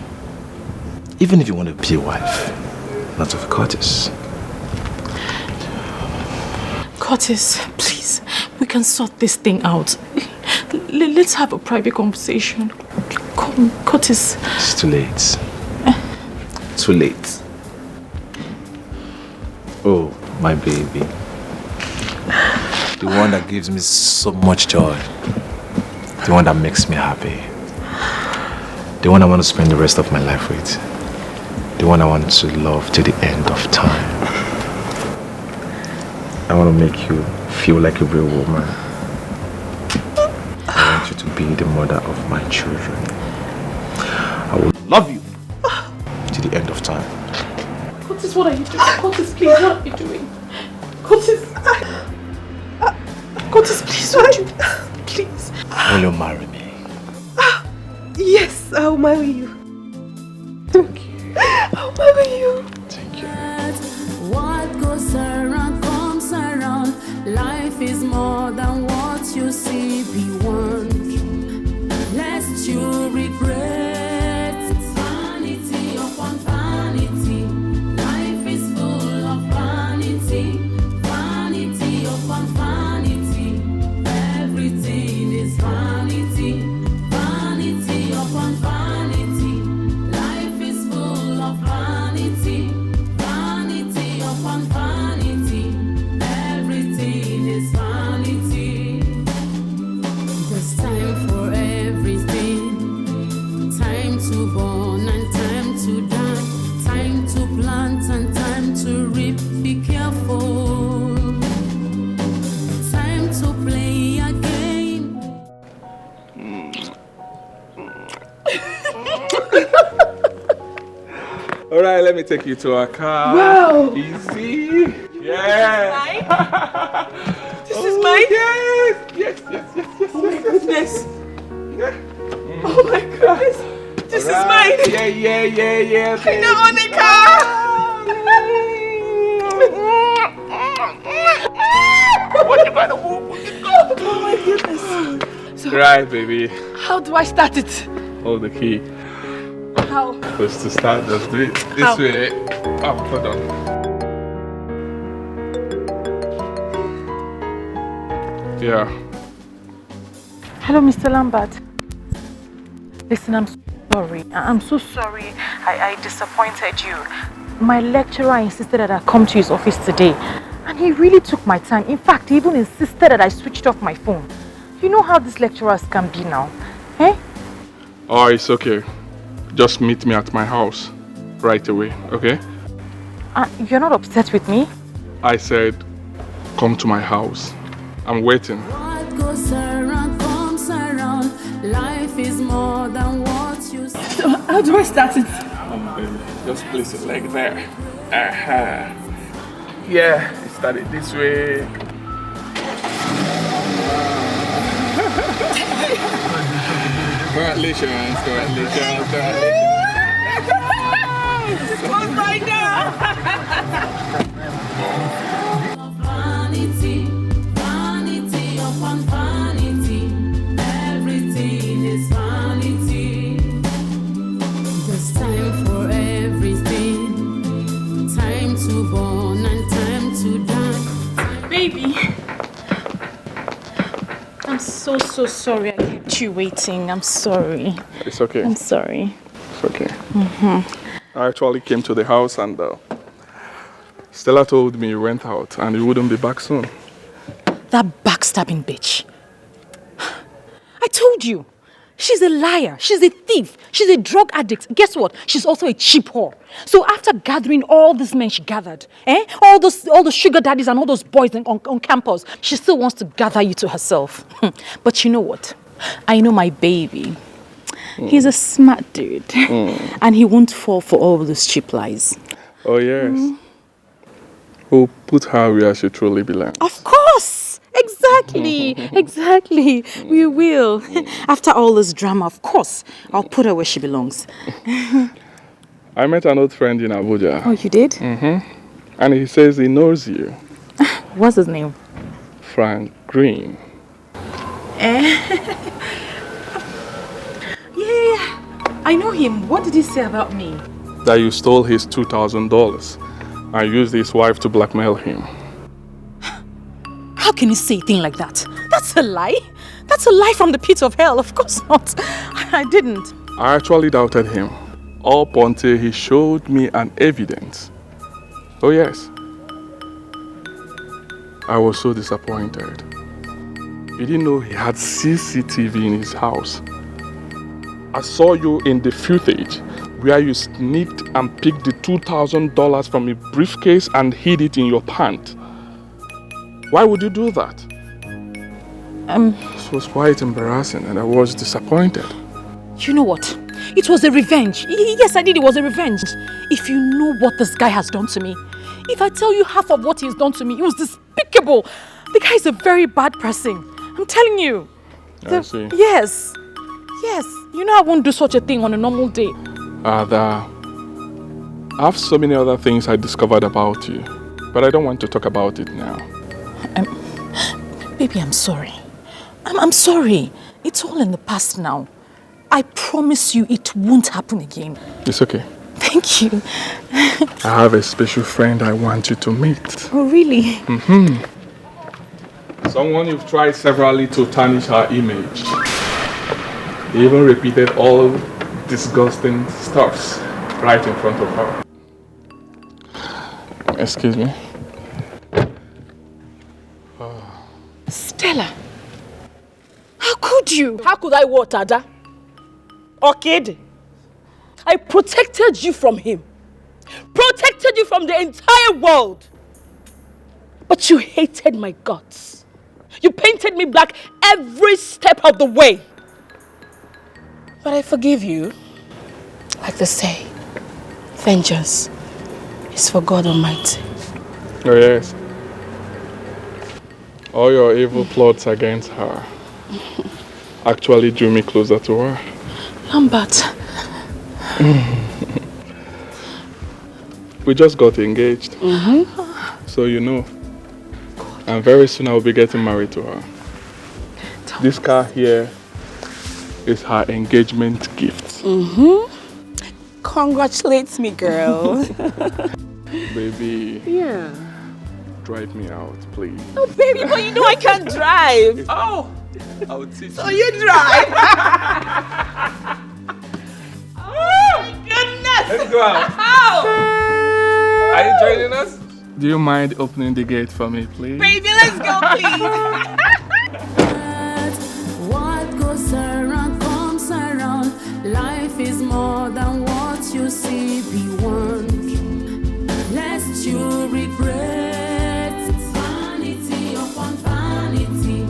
D: Even if you want to be a wife, not of a courtess.
C: Curtis, please, we can sort this thing out. Let's have a private conversation. Come, Curtis.
D: It's too late. Too late. Oh, my baby. The one that gives me so much joy. The one that makes me happy. The one I want to spend the rest of my life with. The one I want to love till the end of time. I want to make you feel like a real woman. I want you to be the mother of my children. I will love you till the end of time.
C: Curtis, what are you doing? Curtis, please, what are you doing? Curtis. Curtis, please, don't you? Please.
D: Will you marry me?
S: Yes, I'll marry you. Thank you. I'll marry you.
D: Thank you.
L: What goes around comes around. Life is more than what you see beyond. Lest you regret vanity upon vanity. Life is full of vanity, vanity upon vanity. Everything is vanity, vanity upon vanity. Life is full of vanity, vanity upon vanity. Everything is vanity. There's time for everything. Time to born and time to die. Time to plant and time to reap. Be careful. Time to play a game.
T: Alright, let me take you to our car.
S: Wow.
T: Easy. Yeah.
S: This is mine?
T: Yes.
S: Oh my goodness.
T: Yeah.
S: Oh my goodness. This is mine.
T: Yeah.
S: I now own a car. Oh my goodness. So,
T: Right, baby.
S: how do I start it?
T: Hold the key.
S: How?
T: First to start, just do it this
S: How?
T: way. Oh, hold on. Yeah.
C: Hello, Mr. Lambert. Listen, I'm sorry. I'm so sorry I disappointed you. My lecturer insisted that I come to his office today. And he really took my time. In fact, he even insisted that I switched off my phone. You know how these lecturers can be now. Eh?
T: Oh, it's okay. Just meet me at my house right away, okay?
C: You're not upset with me?
T: I said, come to my house. I'm waiting.
L: What goes around comes around. Life is more than what you see.
S: So how do I start it?
T: Baby, just place it like there. Aha. Yeah, start it this way. Congratulations.
B: Close by now.
L: Vanity, vanity upon vanity. Everything is vanity. There's time for everything. Time to born and time to die.
C: Baby. I'm so sorry I kept you waiting. I'm sorry.
T: It's okay.
C: I'm sorry.
T: It's okay. I actually came to the house and Stella told me you went out and you wouldn't be back soon.
C: That backstabbing bitch. I told you. She's a liar. She's a thief. She's a drug addict. Guess what? She's also a cheap whore. So after gathering all these men she gathered, all the sugar daddies and all those boys on campus, she still wants to gather you to herself. But you know what? I know my baby. He's a smart dude. And he won't fall for all those cheap lies.
T: Oh, yes. We'll put her where she truly belongs.
C: Of course! Exactly! Exactly! We will. After all this drama, of course, I'll put her where she belongs.
T: I met an old friend in Abuja.
C: Oh, you did?
T: And he says he knows you.
C: What's his name?
T: Frank Green.
C: Yeah, I know him. What did he say about me?
T: That you stole his $2,000 and used his wife to blackmail him.
C: How can you say a thing like that? That's a lie. That's a lie from the pit of hell. Of course not. I didn't.
T: I actually doubted him up until he showed me an evidence. Oh yes. I was so disappointed. You didn't know he had CCTV in his house. I saw you in the footage where you sneaked and picked the $2,000 from a briefcase and hid it in your pant. Why would you do that? It was quite embarrassing and I was disappointed.
C: You know what? It was a revenge. Yes, I did. It was a revenge. If you know what this guy has done to me, if I tell you half of what he's done to me, it was despicable. The guy is a very bad person. I'm telling you.
T: I see.
C: Yes. Yes. You know I won't do such a thing on a normal day.
T: I have so many other things I discovered about you, but I don't want to talk about it now.
C: Baby, I'm sorry. I'm sorry. It's all in the past now. I promise you it won't happen again.
T: It's okay.
C: Thank you.
T: I have a special friend I want you to meet.
C: Oh, really?
T: Someone you've tried severally to tarnish her image. He even repeated all disgusting stuffs right in front of her. Excuse me.
C: Stella, how could you?
B: How could I what, Ada? Orchid? I protected you from him. Protected you from the entire world. But you hated my guts. You painted me black every step of the way. But I forgive you. Like they say, vengeance is for God Almighty.
T: Oh yes. All your evil plots against her actually drew me closer to her.
C: Lambert.
T: We just got engaged. So you know. And very soon I will be getting married to her. This car here is her engagement gift.
B: Congratulate me, girl.
T: Baby.
B: Yeah.
T: Drive me out, please.
B: Oh, baby, but you know I can't drive.
T: Oh, I would teach
B: So you drive. Oh, my goodness.
T: Let's go out.
B: How?
T: Are you joining us? Do you mind opening the gate for me, please?
B: Baby, let's go, please.
L: What goes around comes around. Life is more than what you see beyond. Lest you regret. Vanity upon vanity.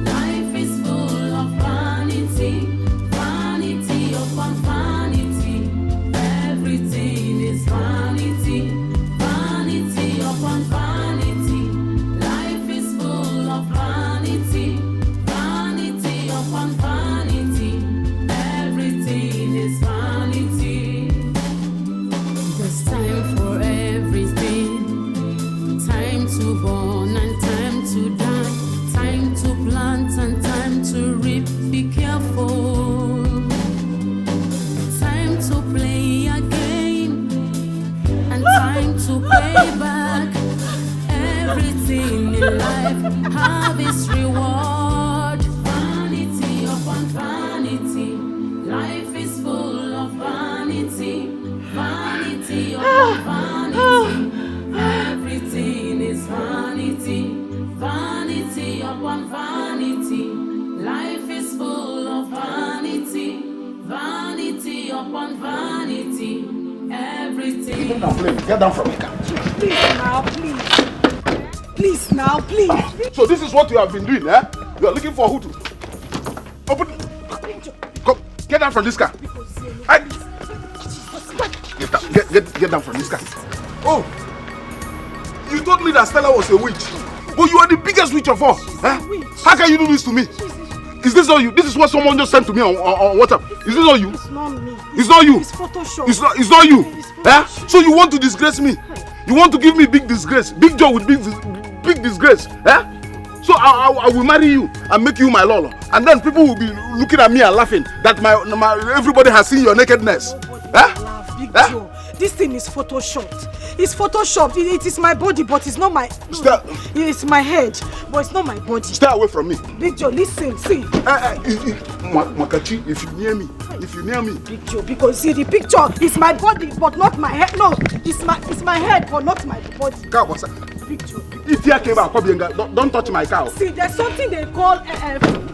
L: Life is full of vanity. Vanity upon vanity. Everything is vanity. Vanity upon vanity. Life is full of vanity. Vanity upon vanity. Everything is vanity. have its reward. Vanity upon vanity, life is full of vanity. Vanity upon vanity, everything is vanity. Vanity upon vanity, life is full of vanity. Vanity upon vanity, everything.
U: Get down from the car.
I: Please now, please. Please now, please.
U: So this is what you have been doing, eh? You are looking for who to open. Come, get down from this car. Get down from this car. Oh, you told me that Stella was a witch, but you are the biggest witch of all. Eh? How can you do this to me? Is this all you? This is what someone just sent to me on WhatsApp. Is this all you?
I: It's not me.
U: It's not you.
I: It's Photoshop.
U: It's not you. Eh? So you want to disgrace me? You want to give me big disgrace? Big job with big disgrace? Eh? So I will marry you and make you my lolo, and then people will be looking at me and laughing that my everybody has seen your nakedness. Eh?
I: Big Joe, this thing is photoshopped. It's photoshopped. It is my body, but it's not my. It's my head, but it's not my body.
U: Stay away from me.
I: Big Joe, listen, see.
U: Makachi, if you near me,
I: Big Joe, because see the picture is my body, but not my head. No, it's my head, but not my body. Big Joe.
U: Don't touch my cow.
I: See, there's something they call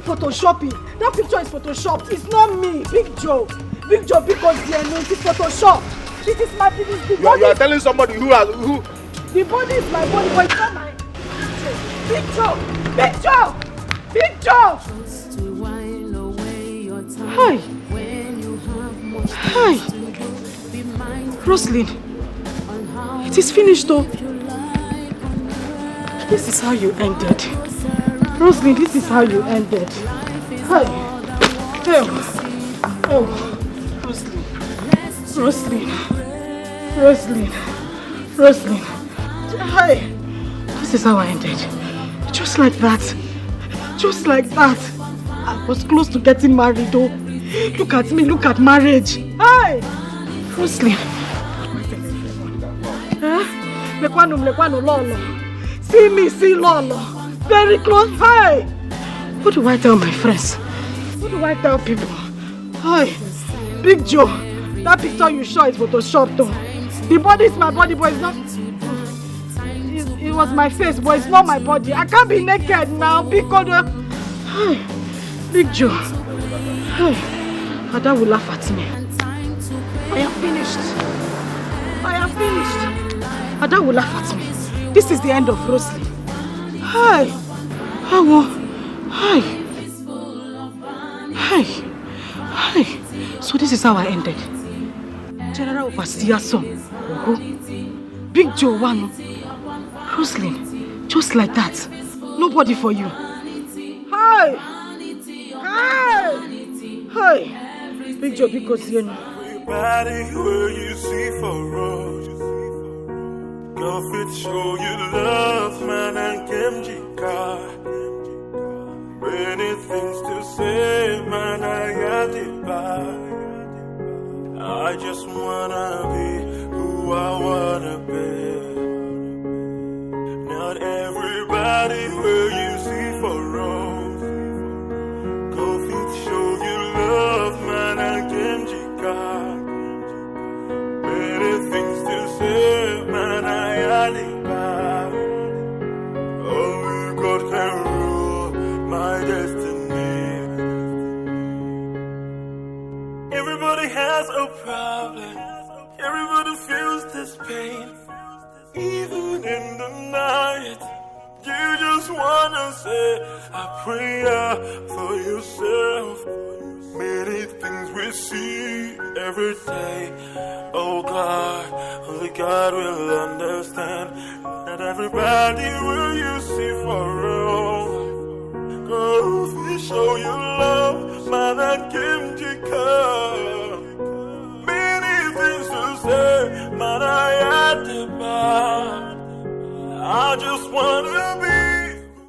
I: photoshopping. That picture is photoshopped. It's not me, Big Joe. Big Joe, because the name is photoshopped. It is my body.
U: You are telling somebody who.
I: The body is my body, but it's not my. Big Joe! Big Joe! Big Joe! Hi! Hi! Roslyn, it is finished though. This is how you ended. Roslyn, this is how you ended. Hi! Oh! Roslyn. Hi! This is how I ended. Just like that. I was close to getting married though. Look at me, look at marriage. Hi! Roslyn. Lekwano, Lolo. See me, see Lolo. Very close. Hi! What do I tell my friends? What do I tell people? Hi! Big Joe, that picture you show is photoshopped though. The body is my body, but it's not. It was my face, but it's not my body. I can't be naked now because. Hi, Big Joe. Hi, Ada will laugh at me. I am finished. Ada will laugh at me. This is the end of Roslyn. Hi, Hi. So this is how I ended. General Overseer son. Big Joe one. Roslyn, just like that. Nobody for you. Hi. Big Joe, because you know.
H: Everybody where you see for road. Go fit show you love, man, and Kimjika. Many things to say, man, I got it back. I just wanna be who I wanna be. Not everybody where you see for road. Go fit show you love, man, and Kimjika. Many things to say, man, I got it back. Only God can rule my destiny. Everybody has a problem. Everybody feels this pain. Even in the night, you just wanna say a prayer for yourself. Many things we see every day. Oh God, only God will understand. Not everybody will you see for real. Go show you love, man, and Kimjika. Many things to say, man, I had to buy. I just wanna